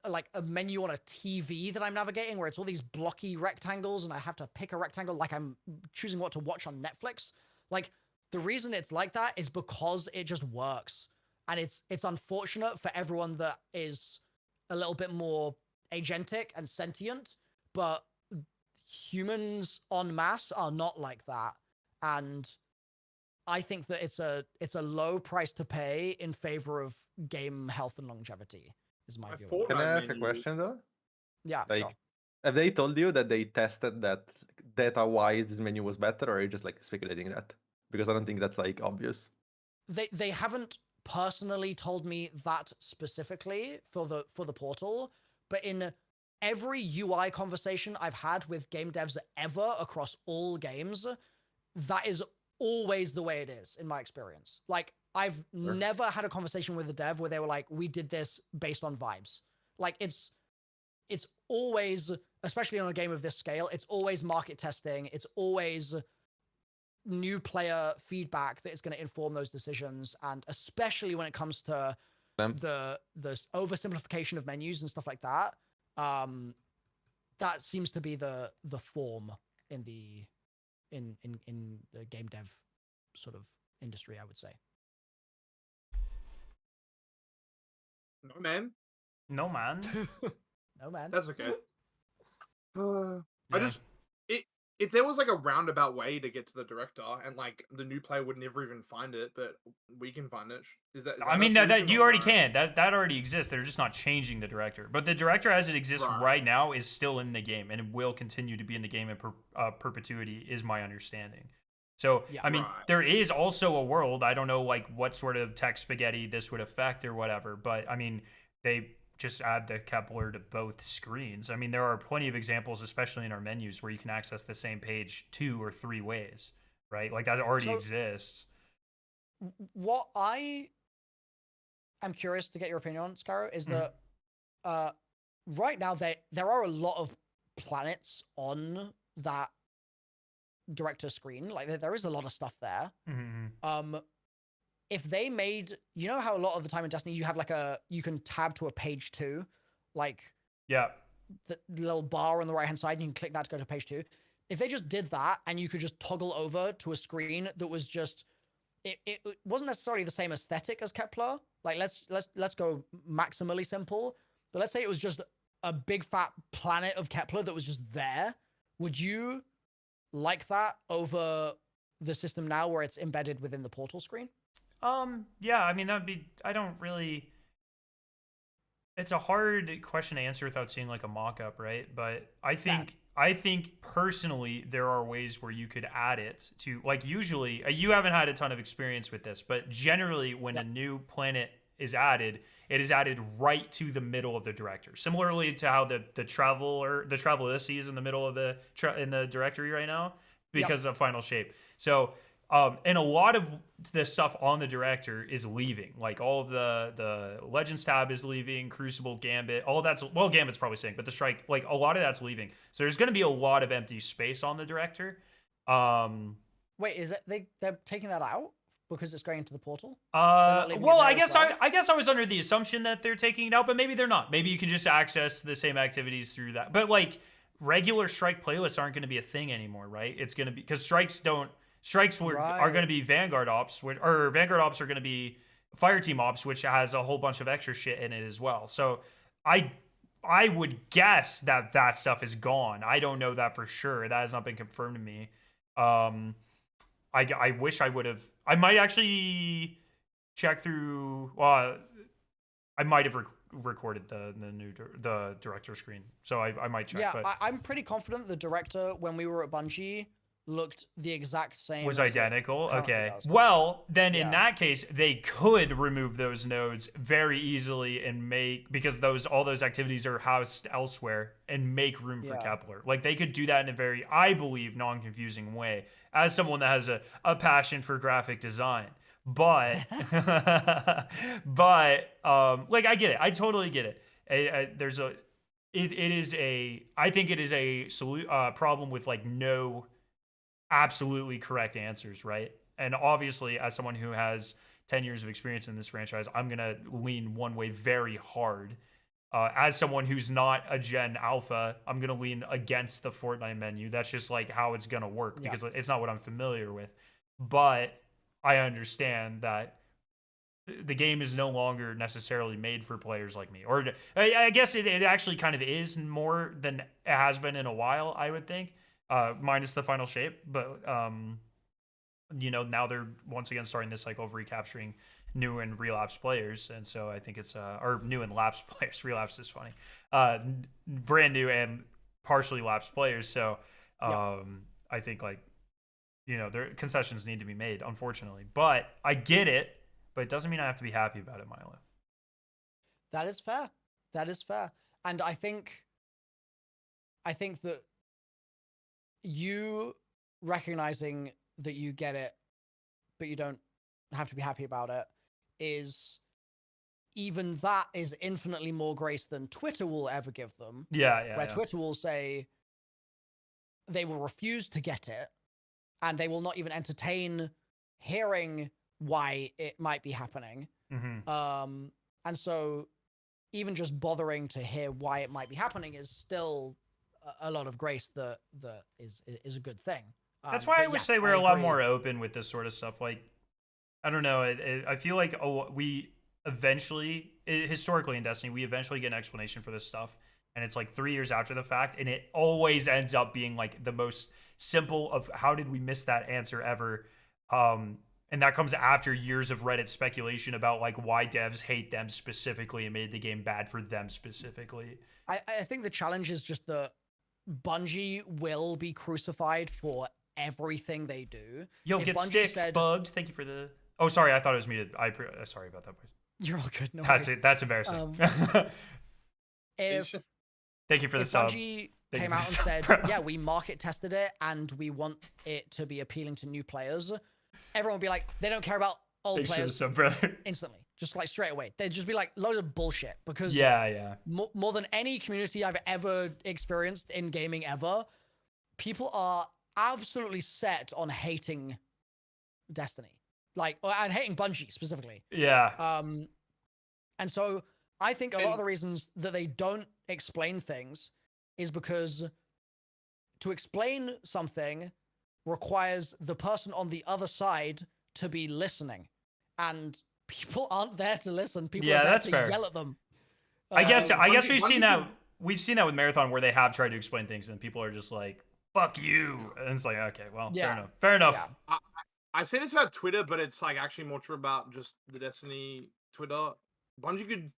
like a menu on a TV that I'm navigating, where it's all these blocky rectangles and I have to pick a rectangle like I'm choosing what to watch on Netflix. Like, the reason it's like that is because it just works. And it's unfortunate for everyone that is a little bit more agentic and sentient, but humans en masse are not like that. And I think that it's a low price to pay in favor of game health and longevity, is my view. Can I ask a question though? Yeah, like, sure. Have they told you that they tested that data-wise this menu was better, or are you just like speculating that? Because I don't think that's like obvious. They haven't personally told me that specifically for the portal, but in every UI conversation I've had with game devs ever across all games, that is always the way it is in my experience. Like, I've never had a conversation with a dev where they were like, we did this based on vibes. Like, it's always, especially on a game of this scale, it's always market testing. It's always new player feedback that is going to inform those decisions. And especially when it comes to the oversimplification of menus and stuff like that, that seems to be the form in the game dev sort of industry, I would say. No, man. No, man. No, man. That's okay. If there was like a roundabout way to get to the director, and like the new player would never even find it, but we can find it. Is that I mean, that you already can. That already exists. They're just not changing the director. But the director as it exists right now is still in the game, and it will continue to be in the game in perpetuity, is my understanding. So, I mean, there is also a world, I don't know like what sort of tech spaghetti this would affect or whatever, but I mean, they just add the Kepler to both screens. I mean, there are plenty of examples, especially in our menus, where you can access the same page 2 or 3 ways, right? Like that already exists. What I am curious to get your opinion on, Scarrow, is that right now there are a lot of planets on that director screen. Like there is a lot of stuff there. If they made, you know how a lot of the time in Destiny you have like you can tab to a page 2, like the little bar on the right hand side, and you can click that to go to page 2. If they just did that and you could just toggle over to a screen that was just, it wasn't necessarily the same aesthetic as Kepler. Like let's go maximally simple, but let's say it was just a big fat planet of Kepler that was just there. Would you like that over the system now where it's embedded within the portal screen? Yeah, I mean, that'd be, it's a hard question to answer without seeing like a mock-up, right? But I think personally, there are ways where you could add it to, like, usually, you haven't had a ton of experience with this, but generally when a new planet is added, it is added right to the middle of the director. Similarly to how the Travel-issy is in the middle of in the directory right now because of Final Shape. So, and a lot of the stuff on the director is leaving. Like all of the Legends tab is leaving, Crucible, Gambit, all that's, well, Gambit's probably staying, but the Strike, like a lot of that's leaving. So there's going to be a lot of empty space on the director. Wait, is it they're taking that out because it's going into the portal? Well, I guess I was under the assumption that they're taking it out, but maybe they're not. Maybe you can just access the same activities through that. But like regular Strike playlists aren't going to be a thing anymore, right? It's going to be, because Strikes are going to be Vanguard Ops, or Vanguard Ops are going to be Fireteam Ops, which has a whole bunch of extra shit in it as well. So I would guess that stuff is gone. I don't know that for sure. That has not been confirmed to me. I wish I would have. I might actually check through. I might have recorded the director screen, so I might check. Yeah, but I'm pretty confident the director when we were at Bungie looked the exact same. Was identical? Okay. Well, then in that case, they could remove those nodes very easily and because all those activities are housed elsewhere, and make room for Kepler. Like they could do that in a very, I believe, non-confusing way, as someone that has a passion for graphic design. But like I get it. I totally get it. I think it is a problem with like no absolutely correct answers, right? And obviously, as someone who has 10 years of experience in this franchise, I'm going to lean one way very hard. As someone who's not a Gen Alpha, I'm going to lean against the Fortnite menu. That's just like how it's going to work because it's not what I'm familiar with. But I understand that the game is no longer necessarily made for players like me. Or I guess it actually kind of is more than it has been in a while, I would think. Minus the Final Shape, but now they're once again starting this cycle of recapturing new and relapsed players, and so I think it's or new and lapsed players. Relapsed is funny. Brand new and partially lapsed players. So I think like, you know, there concessions need to be made, unfortunately. But I get it, but it doesn't mean I have to be happy about it, Milo. That is fair. That is fair. And I think that you recognizing that you get it, but you don't have to be happy about it, is even that is infinitely more grace than Twitter will ever give them. Where Twitter will say they will refuse to get it, and they will not even entertain hearing why it might be happening. And so even just bothering to hear why it might be happening is still a lot of grace that is a good thing. That's why I wish they were a lot more open with this sort of stuff. Like, I don't know. I feel like we eventually, historically in Destiny, we eventually get an explanation for this stuff. And it's like 3 years after the fact. And it always ends up being like the most simple of how did we miss that answer ever. And that comes after years of Reddit speculation about like why devs hate them specifically and made the game bad for them specifically. I think the challenge is just that Bungie will be crucified for everything they do. Yo, if get Bungie stick bugged. Thank you for the... Oh, sorry. I thought it was muted. Sorry about that, boys. You're all good. No That's worries. it. That's embarrassing. Thank you for the sub. Bungie came out and said, yeah, we market tested it and we want it to be appealing to new players, everyone would be like, they don't care about old players instantly. Just like straight away. They'd just be like, loads of bullshit. Because more than any community I've ever experienced in gaming ever, people are absolutely set on hating Destiny. Like, and hating Bungie specifically. Yeah. And so I think a lot of the reasons that they don't explain things is because to explain something requires the person on the other side to be listening. And people aren't there to listen. People are there to yell at them. I guess we've seen that. We've seen that with Marathon where they have tried to explain things and people are just like, fuck you. And it's like, okay, well, fair enough. Yeah. I say this about Twitter, but it's like actually more true about just the Destiny Twitter. Bungie could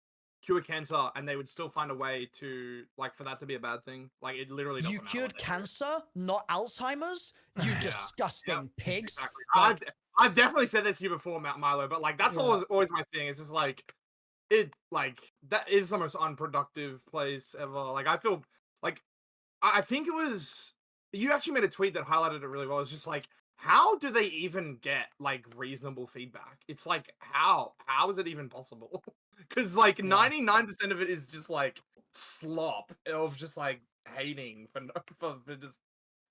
cure cancer and they would still find a way to, like, for that to be a bad thing. Like, it literally doesn't matter. You cured cancer, not Alzheimer's? You disgusting pigs. Exactly. Like, I've definitely said this to you before, Milo, but like that's always my thing. It's just like that is the most unproductive place ever. Like I feel like I think it was you actually made a tweet that highlighted it really well. It's just like, how do they even get like reasonable feedback? It's like how is it even possible? Because like 99% of it is just like slop of just like hating for just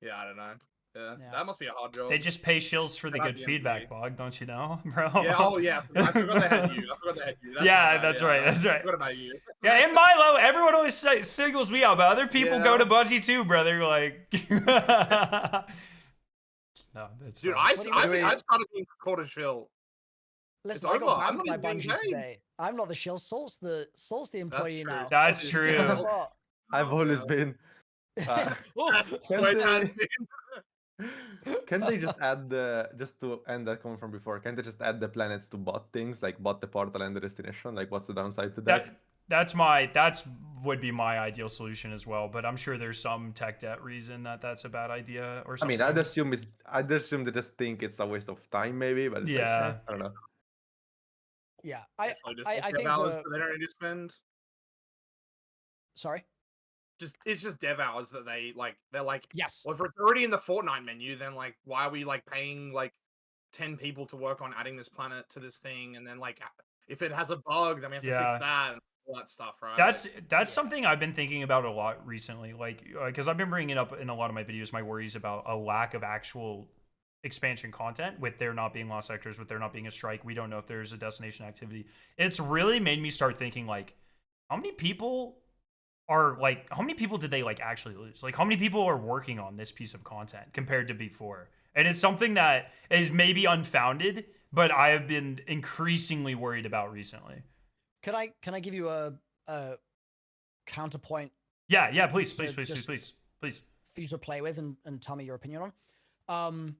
I don't know. Yeah, that must be a hard job. They just pay shills for the good feedback, Bog, don't you know, bro? Yeah, I forgot they had you. That's right. That's right. What about you? Yeah, and Milo, everyone always singles me out, but other people go to Bungie too, brother. Like, no, that's dude. I've started being called a shill. Listen, I got banned by Bungie today. I'm not the shill. Salt's the employee now. That's true. I've always been. Can they just add just to end that comment from before? Can they just add the planets to bot things, like bot the portal and the destination? Like, what's the downside to that? That's would be my ideal solution as well. But I'm sure there's some tech debt reason that's a bad idea or something. I mean, I'd assume they just think it's a waste of time, maybe. But it's I don't know. Yeah, I think hours that they don't need to spend. Sorry. It's just dev hours that they're like, yes. Well, if it's already in the Fortnite menu, then like why are we like paying like 10 people to work on adding this planet to this thing, and then like if it has a bug, then we have to fix that and all that stuff, right? That's something I've been thinking about a lot recently, like because I've been bringing it up in a lot of my videos, my worries about a lack of actual expansion content, with there not being lost sectors, with there not being a strike. We don't know if there's a destination activity. It's really made me start thinking like, how many people did they like actually lose? Like, how many people are working on this piece of content compared to before? And it's something that is maybe unfounded, but I have been increasingly worried about recently. Can I give you a counterpoint? Yeah, please. For you to play with and tell me your opinion on.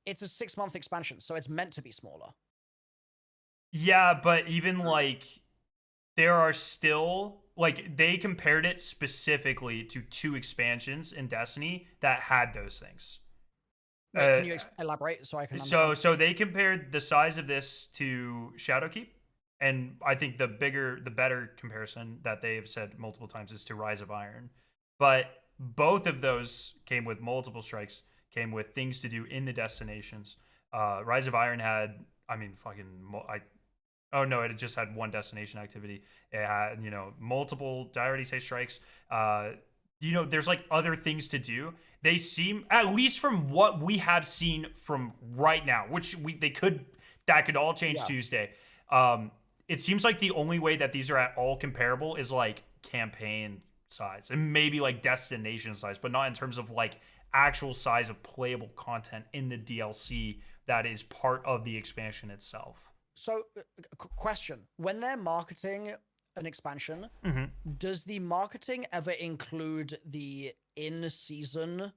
It's a 6-month expansion, so it's meant to be smaller. Yeah, but even like, there are still like they compared it specifically to 2 expansions in Destiny that had those things. Wait, can you elaborate so I can understand? So they compared the size of this to Shadowkeep, and I think the better comparison that they have said multiple times is to Rise of Iron. But both of those came with multiple strikes, came with things to do in the destinations. Rise of Iron had, it just had 1 destination activity. It had, multiple, did I already say strikes? There's like other things to do. They seem, at least from what we have seen from right now, which that could all change Tuesday. It seems like the only way that these are at all comparable is like campaign size and maybe like destination size, but not in terms of like actual size of playable content in the DLC that is part of the expansion itself. So, question: when they're marketing an expansion, does the marketing ever include the in-season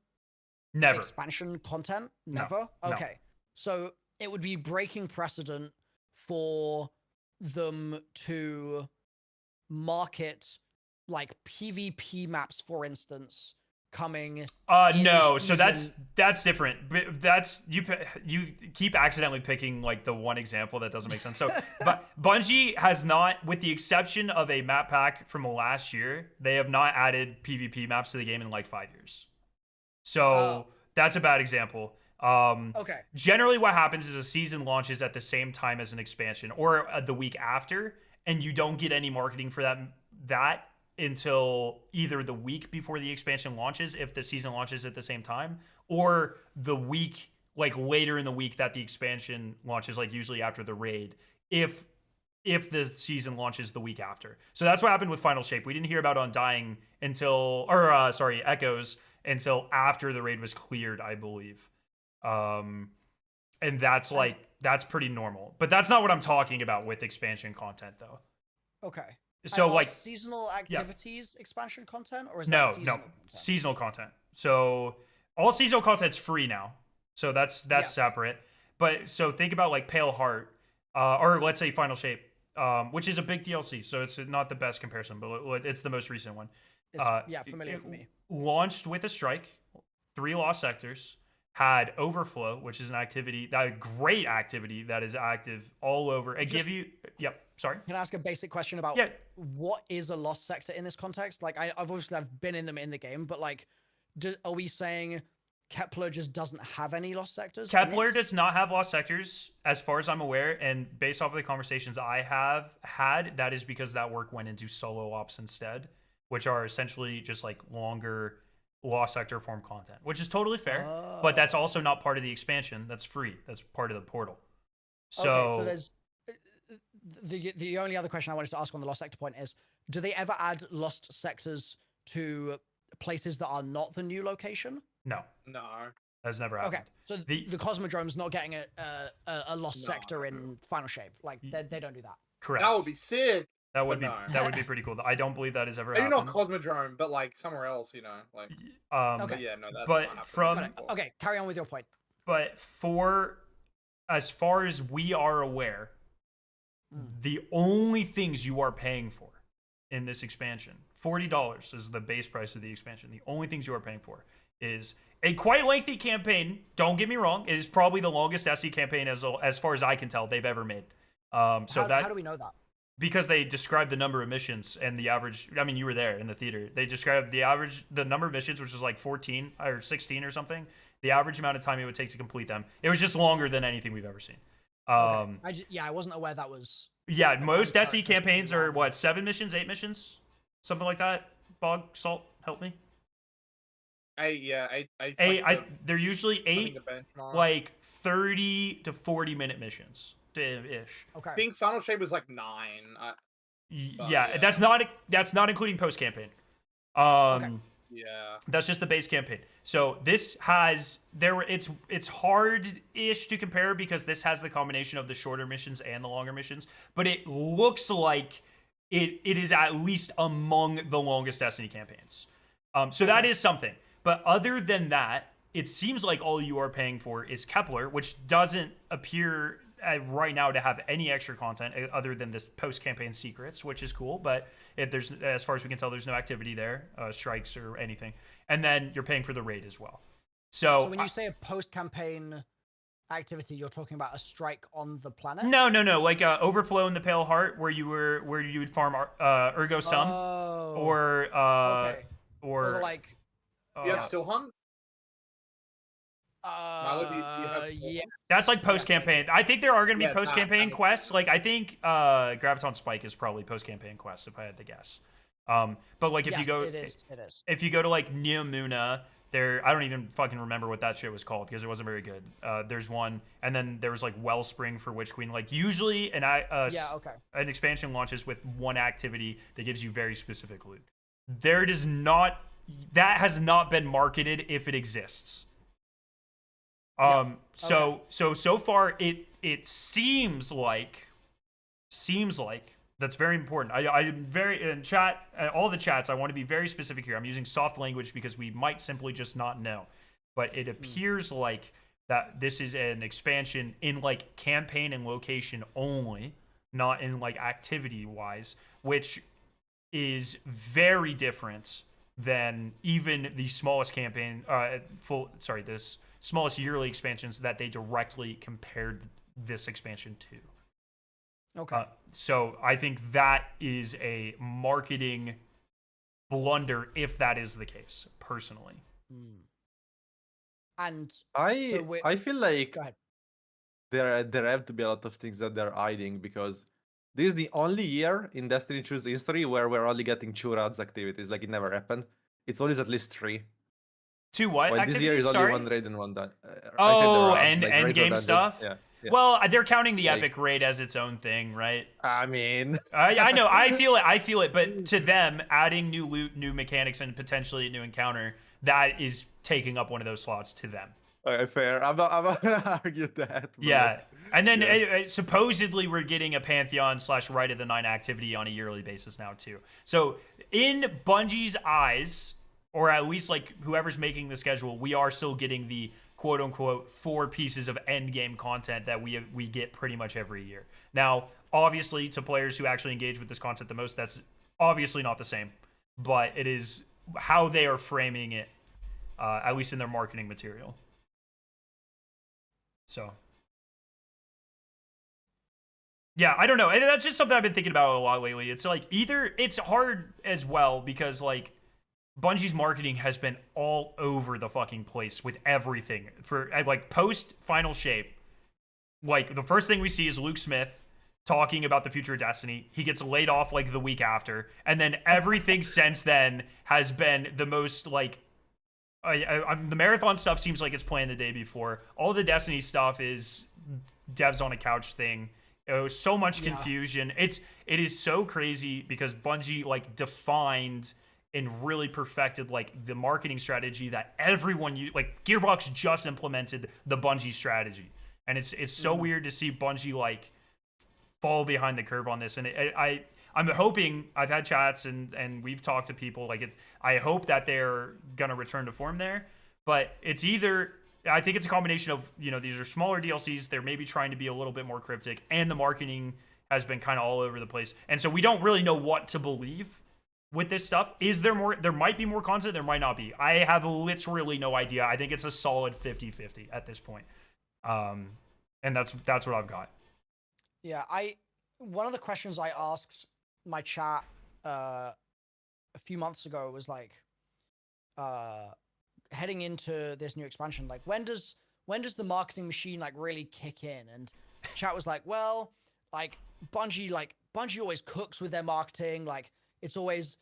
expansion content? Never? No. Okay. So it would be breaking precedent for them to market like PvP maps, for instance, coming. No, so that's different. That's you keep accidentally picking like the one example that doesn't make sense. So but Bungie has not, with the exception of a map pack from last year, they have not added PvP maps to the game in like 5 years. So that's a bad example. Okay. Generally what happens is a season launches at the same time as an expansion or the week after, and you don't get any marketing for that until either the week before the expansion launches, if the season launches at the same time, or the week, like later in the week that the expansion launches, like usually after the raid, if the season launches the week after. So that's what happened with Final Shape. We didn't hear about Undying Echoes until after the raid was cleared, I believe. And that's pretty normal. But that's not what I'm talking about with expansion content, though. Okay. So and like seasonal activities expansion content, or is no seasonal content? seasonal content. So all seasonal content's free now. So that's separate. But so think about like Pale Heart, or let's say Final Shape, which is a big DLC. So it's not the best comparison, but it's the most recent one. Familiar for me. Launched with a strike, 3 lost sectors. Had Overflow, which is a great activity that is active all over. Sorry. Can I ask a basic question about what is a lost sector in this context? Like, I've been in them in the game, but like, are we saying Kepler just doesn't have any lost sectors? Kepler does not have lost sectors, as far as I'm aware, and based off of the conversations I have had, that is because that work went into solo ops instead, which are essentially just like longer lost sector form content, which is totally fair, but that's also not part of the expansion. That's free. That's part of the portal. So there's the only other question I wanted to ask on the lost sector point is, do they ever add lost sectors to places that are not the new location? No, that's never happened. Okay, so the Cosmodrome's not getting a lost sector in Final Shape. Like they don't do that. Correct. That would be sick. That would be pretty cool. I don't believe that has ever happened. Maybe not Cosmodrome, but like somewhere else, like. Okay. But yeah, no, that's but not from okay, carry on with your point. But as far as we are aware, the only things you are paying for in this expansion, $40 is the base price of the expansion. The only things you are paying for is a quite lengthy campaign. Don't get me wrong; it is probably the longest SE campaign as far as I can tell they've ever made. How do we know that? Because they described the number of missions and the average. I mean, you were there in the theater. They described the number of missions, which was like 14 or 16 or something. The average amount of time it would take to complete them. It was just longer than anything we've ever seen. I wasn't aware that was. Yeah, most SE campaigns are what, 7 missions, 8 missions, something like that. Bog, Salt, help me. They're usually 8, like 30 to 40 minute missions. Ish. Okay. I think Final Shape was like 9. That's not including post campaign. Yeah. That's just the base campaign. So this has it's hard-ish to compare because this has the combination of the shorter missions and the longer missions, but it looks like it is at least among the longest Destiny campaigns. So that is something. But other than that, it seems like all you are paying for is Kepler, which doesn't appear right now to have any extra content other than this post-campaign secrets, which is cool, but there's, as far as we can tell, there's no activity there, strikes or anything. And then you're paying for the raid as well. So when you say a post-campaign activity, you're talking about a strike on the planet? No, like Overflow in the Pale Heart, where you would farm Ergo Sum, or like you have still hung. Yeah. That's like post-campaign. I think there are going to be post-campaign quests. Like I think Graviton Spike is probably post-campaign quest if I had to guess. But like if you go, it is. If you go to like Neomuna, there, I don't even fucking remember what that shit was called because it wasn't very good. There's one, and then there was like Wellspring for Witch Queen. Like usually an expansion launches with one activity that gives you very specific loot. That has not been marketed if it exists. So far it seems like that's very important. I'm very in chat, all the chats. I want to be very specific here. I'm using soft language because we might simply just not know, but it appears like that this is an expansion in like campaign and location only, not in like activity wise, which is very different than even the smallest campaign, this smallest yearly expansions that they directly compared this expansion to. Okay. So I think that is a marketing blunder if that is the case, personally. And I feel like there have to be a lot of things that they're hiding, because this is the only year in Destiny 2's history where we're only getting 2 raids activities. Like, it never happened. It's always at least 3. 2 what? Well, this year is only 1 raid and 1 done. End game stuff? Yeah. Well, they're counting the epic raid as its own thing, right? I mean, I know, I feel it, but to them, adding new loot, new mechanics, and potentially a new encounter, that is taking up one of those slots to them. Okay, fair. I'm not gonna argue that. Yeah, and then supposedly we're getting a Pantheon / Rite of the Nine activity on a yearly basis now too. So in Bungie's eyes, or at least like whoever's making the schedule, we are still getting the quote unquote 4 pieces of end game content that we get pretty much every year. Now, obviously, to players who actually engage with this content the most, that's obviously not the same, but it is how they are framing it, at least in their marketing material. So, yeah, I don't know. And that's just something I've been thinking about a lot lately. It's like it's hard as well because like Bungie's marketing has been all over the fucking place with everything. For like post Final Shape, like the first thing we see is Luke Smith talking about the future of Destiny. He gets laid off like the week after, and then everything since then has been the most like the marathon stuff seems like it's planned the day before. All the Destiny stuff is devs on a couch thing. So much confusion. It is so crazy because Bungie like defined and really perfected like the marketing strategy that everyone like Gearbox just implemented the Bungie strategy, and it's so weird to see Bungie like fall behind the curve on this. And I'm hoping, I've had chats and we've talked to people, like I hope that they're gonna return to form there, but it's either, I think it's a combination of, these are smaller DLCs, they're maybe trying to be a little bit more cryptic, and the marketing has been kind of all over the place, and so we don't really know what to believe with this stuff. Is there more? There might be more content, there might not be. I have literally no idea. I think it's a solid 50-50 at this point. And that's what I've got. Yeah, one of the questions I asked my chat a few months ago was like, heading into this new expansion, like when does the marketing machine like really kick in? And chat was like, well, like Bungie always cooks with their marketing. Like it's always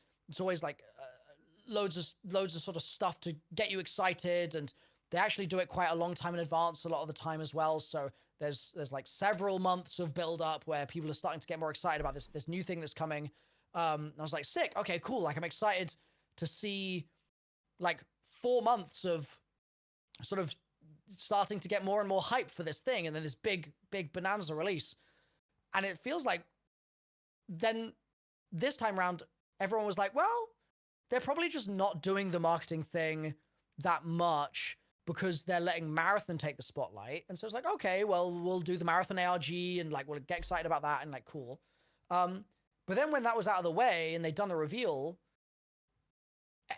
like loads of sort of stuff to get you excited, and they actually do it quite a long time in advance a lot of the time as well. So there's like several months of build up where people are starting to get more excited about this new thing that's coming. And I was like, sick, okay, cool. Like I'm excited to see like 4 months of sort of starting to get more and more hype for this thing, and then this big bonanza release. And it feels like then this time around, everyone was like, well, they're probably just not doing the marketing thing that much. because they're letting Marathon take the spotlight. And so it's like, okay, well, we'll do the Marathon ARG and like, we'll get excited about that and like, cool. But then when that was out of the way and they'd done the reveal,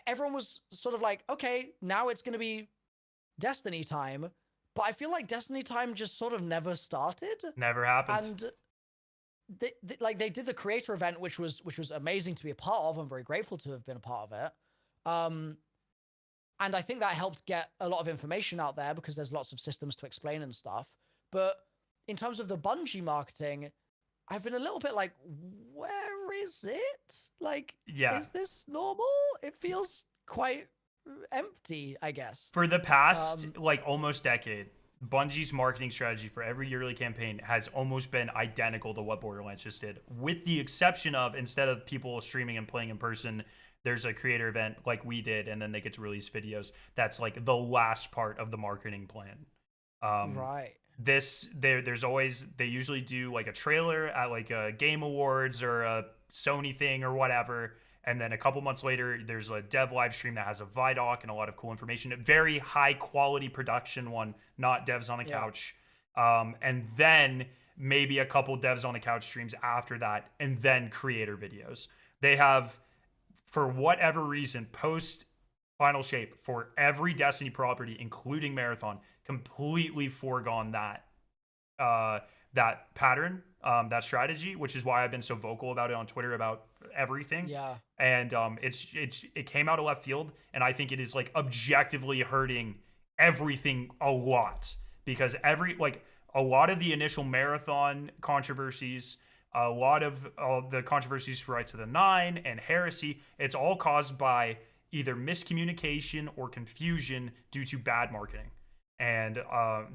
everyone was sort of like, okay, now it's going to be Destiny time. But I feel like Destiny time just sort of never started. Never happened. And they did the creator event, which was amazing to be a part of. I'm very grateful to have been a part of it. And I think that helped get a lot of information out there because there's lots of systems to explain and stuff. But in terms of the Bungie marketing, I've been a little bit like, where is it? Like, is this normal? It feels quite empty, I guess. For the past like almost decade, Bungie's marketing strategy for every yearly campaign has almost been identical to what Borderlands just did, with the exception of, instead of people streaming and playing in person, there's a creator event like we did, and then they get to release videos. That's like the last part of the marketing plan. Right. There's always, they usually do like a trailer at like a Game Awards or a Sony thing or whatever. And then a couple months later, there's a dev live stream that has a Vidoc and a lot of cool information. A very high quality production one, not devs on a couch. And then maybe a couple devs on a couch streams after that, and then creator videos. They have, for whatever reason, post Final Shape for every Destiny property, including Marathon, completely foregone that that pattern, that strategy, which is why I've been so vocal about it on Twitter about everything. Yeah. And it came out of left field, and I think it is like objectively hurting everything a lot, because a lot of the initial Marathon controversies, a lot of the controversies for Rights of the Nine and Heresy, it's all caused by either miscommunication or confusion due to bad marketing. And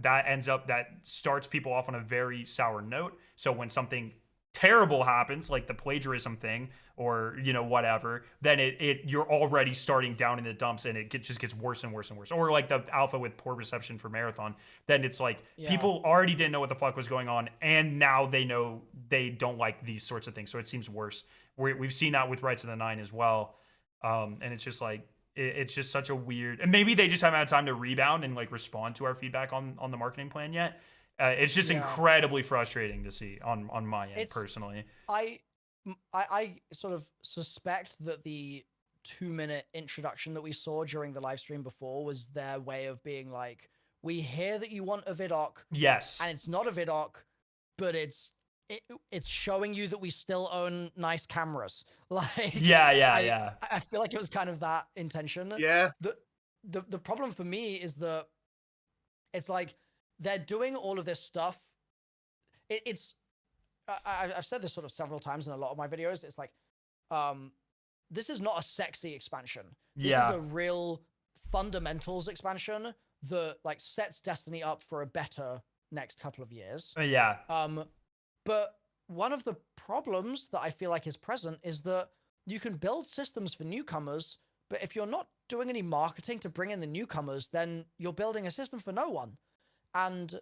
that starts people off on a very sour note. So when something terrible happens, like the plagiarism thing, or whatever, then you're already starting down in the dumps, and it just gets worse and worse and worse. Or like the alpha with poor reception for Marathon, then it's like people already didn't know what the fuck was going on, and now they know they don't like these sorts of things. So it seems worse. We've seen that with Rights of the Nine as well, and it's just like, it's just such a weird, and maybe they just haven't had time to rebound and like respond to our feedback on the marketing plan yet. It's just incredibly frustrating to see on my end personally. I sort of suspect that the 2-minute introduction that we saw during the live stream before was their way of being like, we hear that you want a vidoc. Yes. And it's not a vidoc, but it's showing you that we still own nice cameras. Like, yeah. I feel like it was kind of that intention. Yeah. The problem for me is that it's like they're doing all of this stuff. I've said this sort of several times in a lot of my videos. It's like, this is not a sexy expansion. This is a real fundamentals expansion that like sets Destiny up for a better next couple of years. But one of the problems that I feel like is present is that you can build systems for newcomers, but if you're not doing any marketing to bring in the newcomers, then you're building a system for no one. And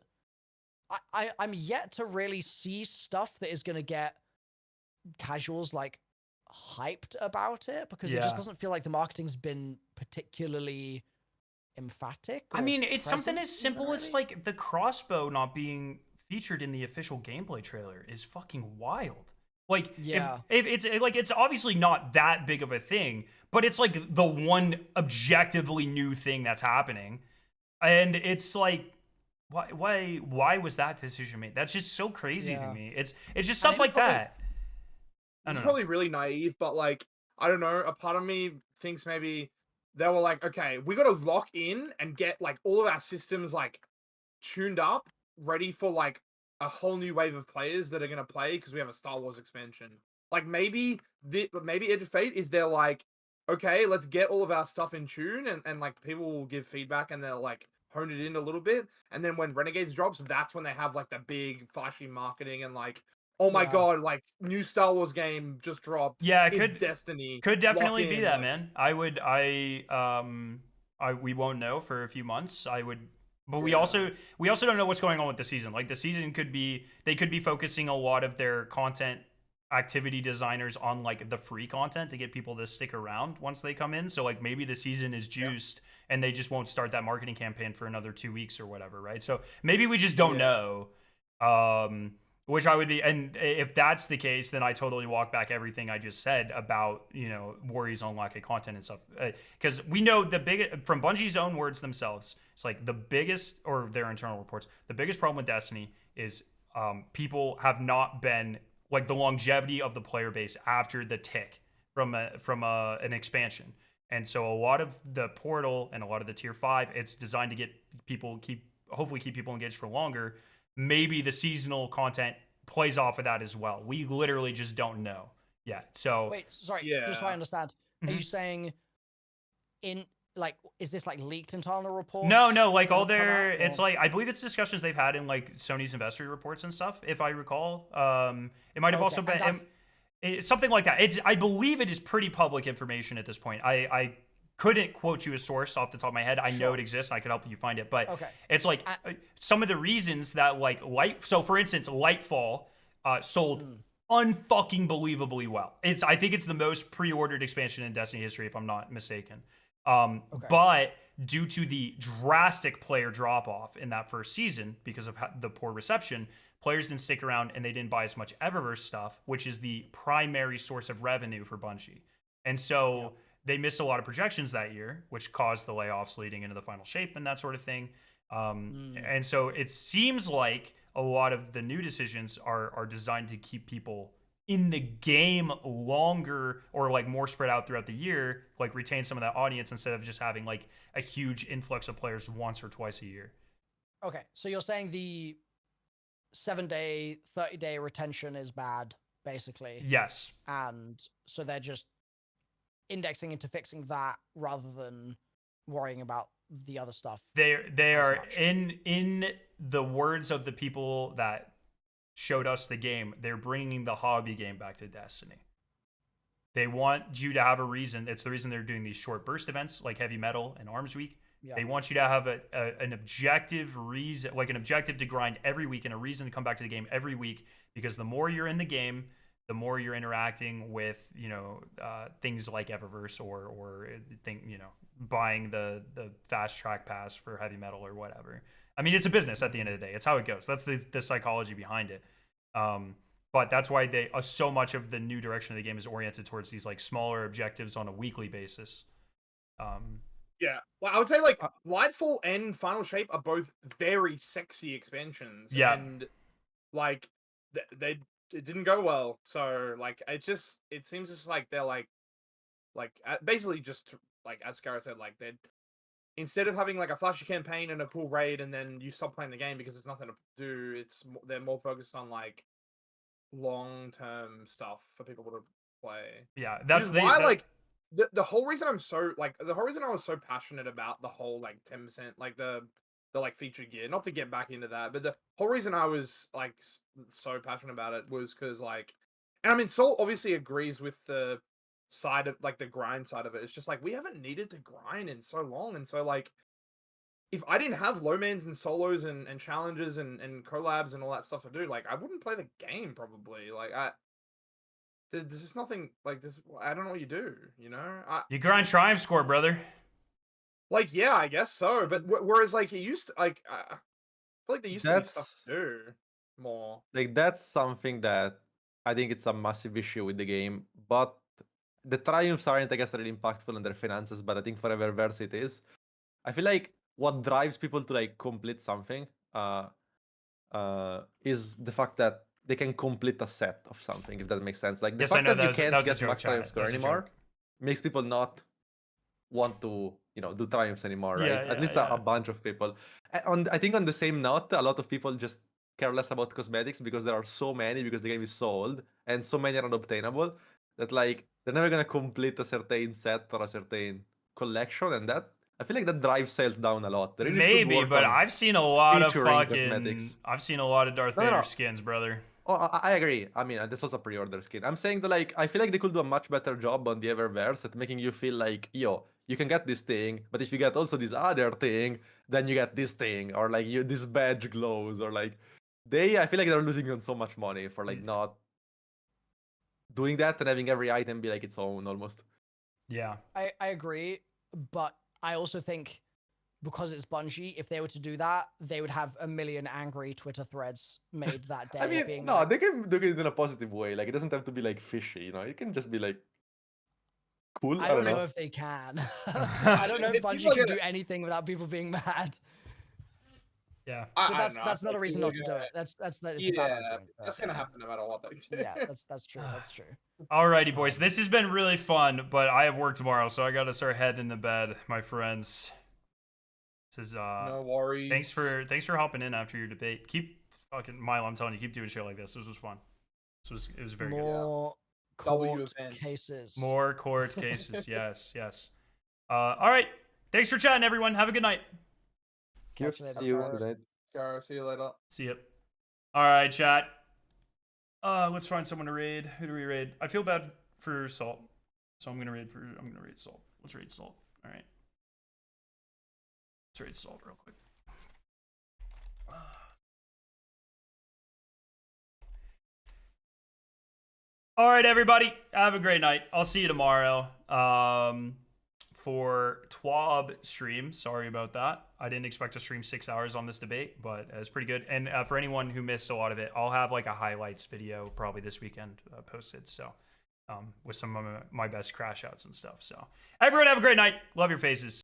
I'm yet to really see stuff that is going to get casuals like hyped about it, because it just doesn't feel like the marketing's been particularly emphatic. I mean, it's something as simple as like the crossbow not being featured in the official gameplay trailer is fucking wild. Like, if it's obviously not that big of a thing, but it's like the one objectively new thing that's happening, and it's like, why was that decision made? That's just so crazy to me. It's just stuff like that. It's probably really naive, but like, I don't know, a part of me thinks maybe they were like, okay, we got to lock in and get like all of our systems like tuned up, ready for like a whole new wave of players that are going to play because we have a Star Wars expansion. Like maybe Edge of Fate is they're like, okay, let's get all of our stuff in tune, and like people will give feedback and they'll like hone it in a little bit, and then when Renegades drops, that's when they have like the big flashy marketing and like, oh my god, like new Star Wars game just dropped. Yeah, it's Destiny. Could definitely be that, man. We won't know for a few months. But we also don't know what's going on with the season. Like the season they could be focusing a lot of their content activity designers on like the free content to get people to stick around once they come in. So like maybe the season is juiced and they just won't start that marketing campaign for another 2 weeks or whatever, right? So maybe we just don't know. Which I would be, and if that's the case, then I totally walk back everything I just said about, you know, worries on lack of content and stuff. Because we know from Bungie's own words themselves, it's like the biggest, or their internal reports, the biggest problem with Destiny is people have not been, like the longevity of the player base after the tick from an expansion. And so a lot of the portal and a lot of the tier 5, it's designed to get people, hopefully keep people engaged for longer. Maybe the seasonal content plays off of that as well. We literally just don't know yet. So wait, sorry, just so I understand. Are you saying is this like leaked internal reports? No, like all their, it's like, I believe it's discussions they've had in like Sony's investor reports and stuff, if I recall. It might have also been something like that. I believe it is pretty public information at this point. I couldn't quote you a source off the top of my head. I know it exists. I could help you find it, but it's like some of the reasons that like so for instance, Lightfall sold unfucking believably well. I think it's the most pre-ordered expansion in Destiny history, if I'm not mistaken. But due to the drastic player drop-off in that first season because of the poor reception, players didn't stick around and they didn't buy as much Eververse stuff, which is the primary source of revenue for Bungie. And so they missed a lot of projections that year, which caused the layoffs leading into the final shape and that sort of thing. And so it seems like a lot of the new decisions are designed to keep people in the game longer, or like more spread out throughout the year, like retain some of that audience instead of just having like a huge influx of players once or twice a year. Okay, so you're saying the 7-day, 30-day retention is bad, basically. Yes. And so they're just indexing into fixing that rather than worrying about the other stuff. They are in the words of the people that showed us the game, they're bringing the hobby game back to Destiny. They want you to have a reason. It's the reason they're doing these short burst events like Heavy Metal and Arms Week. They want you to have an objective reason, like an objective to grind every week and a reason to come back to the game every week, because the more you're in the game, the more you're interacting with, you know, things like Eververse or buying the fast track pass for Heavy Metal or whatever. I mean, it's a business at the end of the day. It's how it goes. That's the psychology behind it. But that's why so much of the new direction of the game is oriented towards these like smaller objectives on a weekly basis. Yeah, well, I would say like Lightfall and Final Shape are both very sexy expansions. Yeah, and like it didn't go well. So like it seems just like they're like basically just like as Scarra said, like they're, instead of having like a flashy campaign and a cool raid and then you stop playing the game because there's nothing to do, they're more focused on like long-term stuff for people to play. Yeah, that's why the whole reason I'm so like the whole reason I was so passionate about the whole like 10% like the like featured gear, not to get back into that, but the whole reason I was like so passionate about it was because like, and I mean Salt obviously agrees with the side of like the grind side of it. It's just like we haven't needed to grind in so long, and so like if I didn't have low mans and solos and challenges and collabs and all that stuff to do, like I wouldn't play the game probably. Like there's just nothing like this. I don't know what you do, you know? You grind triumph score, brother. Like, yeah, I guess so. But whereas like it used to, like I feel like there used to be stuff to do more. Like that's something that I think it's a massive issue with the game. But the triumphs aren't, I guess, really impactful on their finances, but I think for Eververse it is. I feel like what drives people to like complete something is the fact that they can complete a set of something, if that makes sense. Like the fact that you can't get max triumph score anymore makes people not want to, you know, do triumphs anymore, right? At least a bunch of people. And I think on the same note, a lot of people just care less about cosmetics because there are so many, because the game is so old and so many are unobtainable, that like they're never gonna complete a certain set or a certain collection, and that I feel like that drives sales down a lot. Really maybe, but I've seen a lot of cosmetics. I've seen a lot of Darth Vader skins, brother. Oh, I agree. I mean, this was a pre-order skin. I'm saying that like I feel like they could do a much better job on the Eververse at making you feel like, yo, you can get this thing, but if you get also this other thing, then you get this thing, or like this badge glows, or like I feel like they're losing on so much money for like not doing that and having every item be like its own almost. Yeah. I agree, but I also think because it's Bungie, if they were to do that, they would have a million angry Twitter threads made that day. I mean, being no, like, they can do it in a positive way. Like, it doesn't have to be like fishy, you know? It can just be like cool. I don't know if they can. I don't know if Bungie can do anything without people being mad. Yeah, but that's not a reason not to do it. That's it's a bad argument, that's gonna happen no matter what. Yeah, that's true. That's true. Alrighty, boys. This has been really fun, but I have work tomorrow, so I gotta start heading to bed, my friends. This is no worries. Thanks for hopping in after your debate. Keep fucking Milo. I'm telling you, keep doing shit like this. This was fun. It was very More court cases. More court cases. Yes, yes. All right. Thanks for chatting, everyone. Have a good night. See you later. See you. All right, chat. Let's find someone to raid. Who do we raid? I feel bad for Salt, so I'm gonna raid Salt. Let's raid Salt. All right. Let's raid Salt real quick. All right, everybody. Have a great night. I'll see you tomorrow. For TWAB stream. Sorry about that. I didn't expect to stream 6 hours on this debate, but it's pretty good. And for anyone who missed a lot of it, I'll have like a highlights video probably this weekend posted. So with some of my best crash outs and stuff. So everyone have a great night. Love your faces.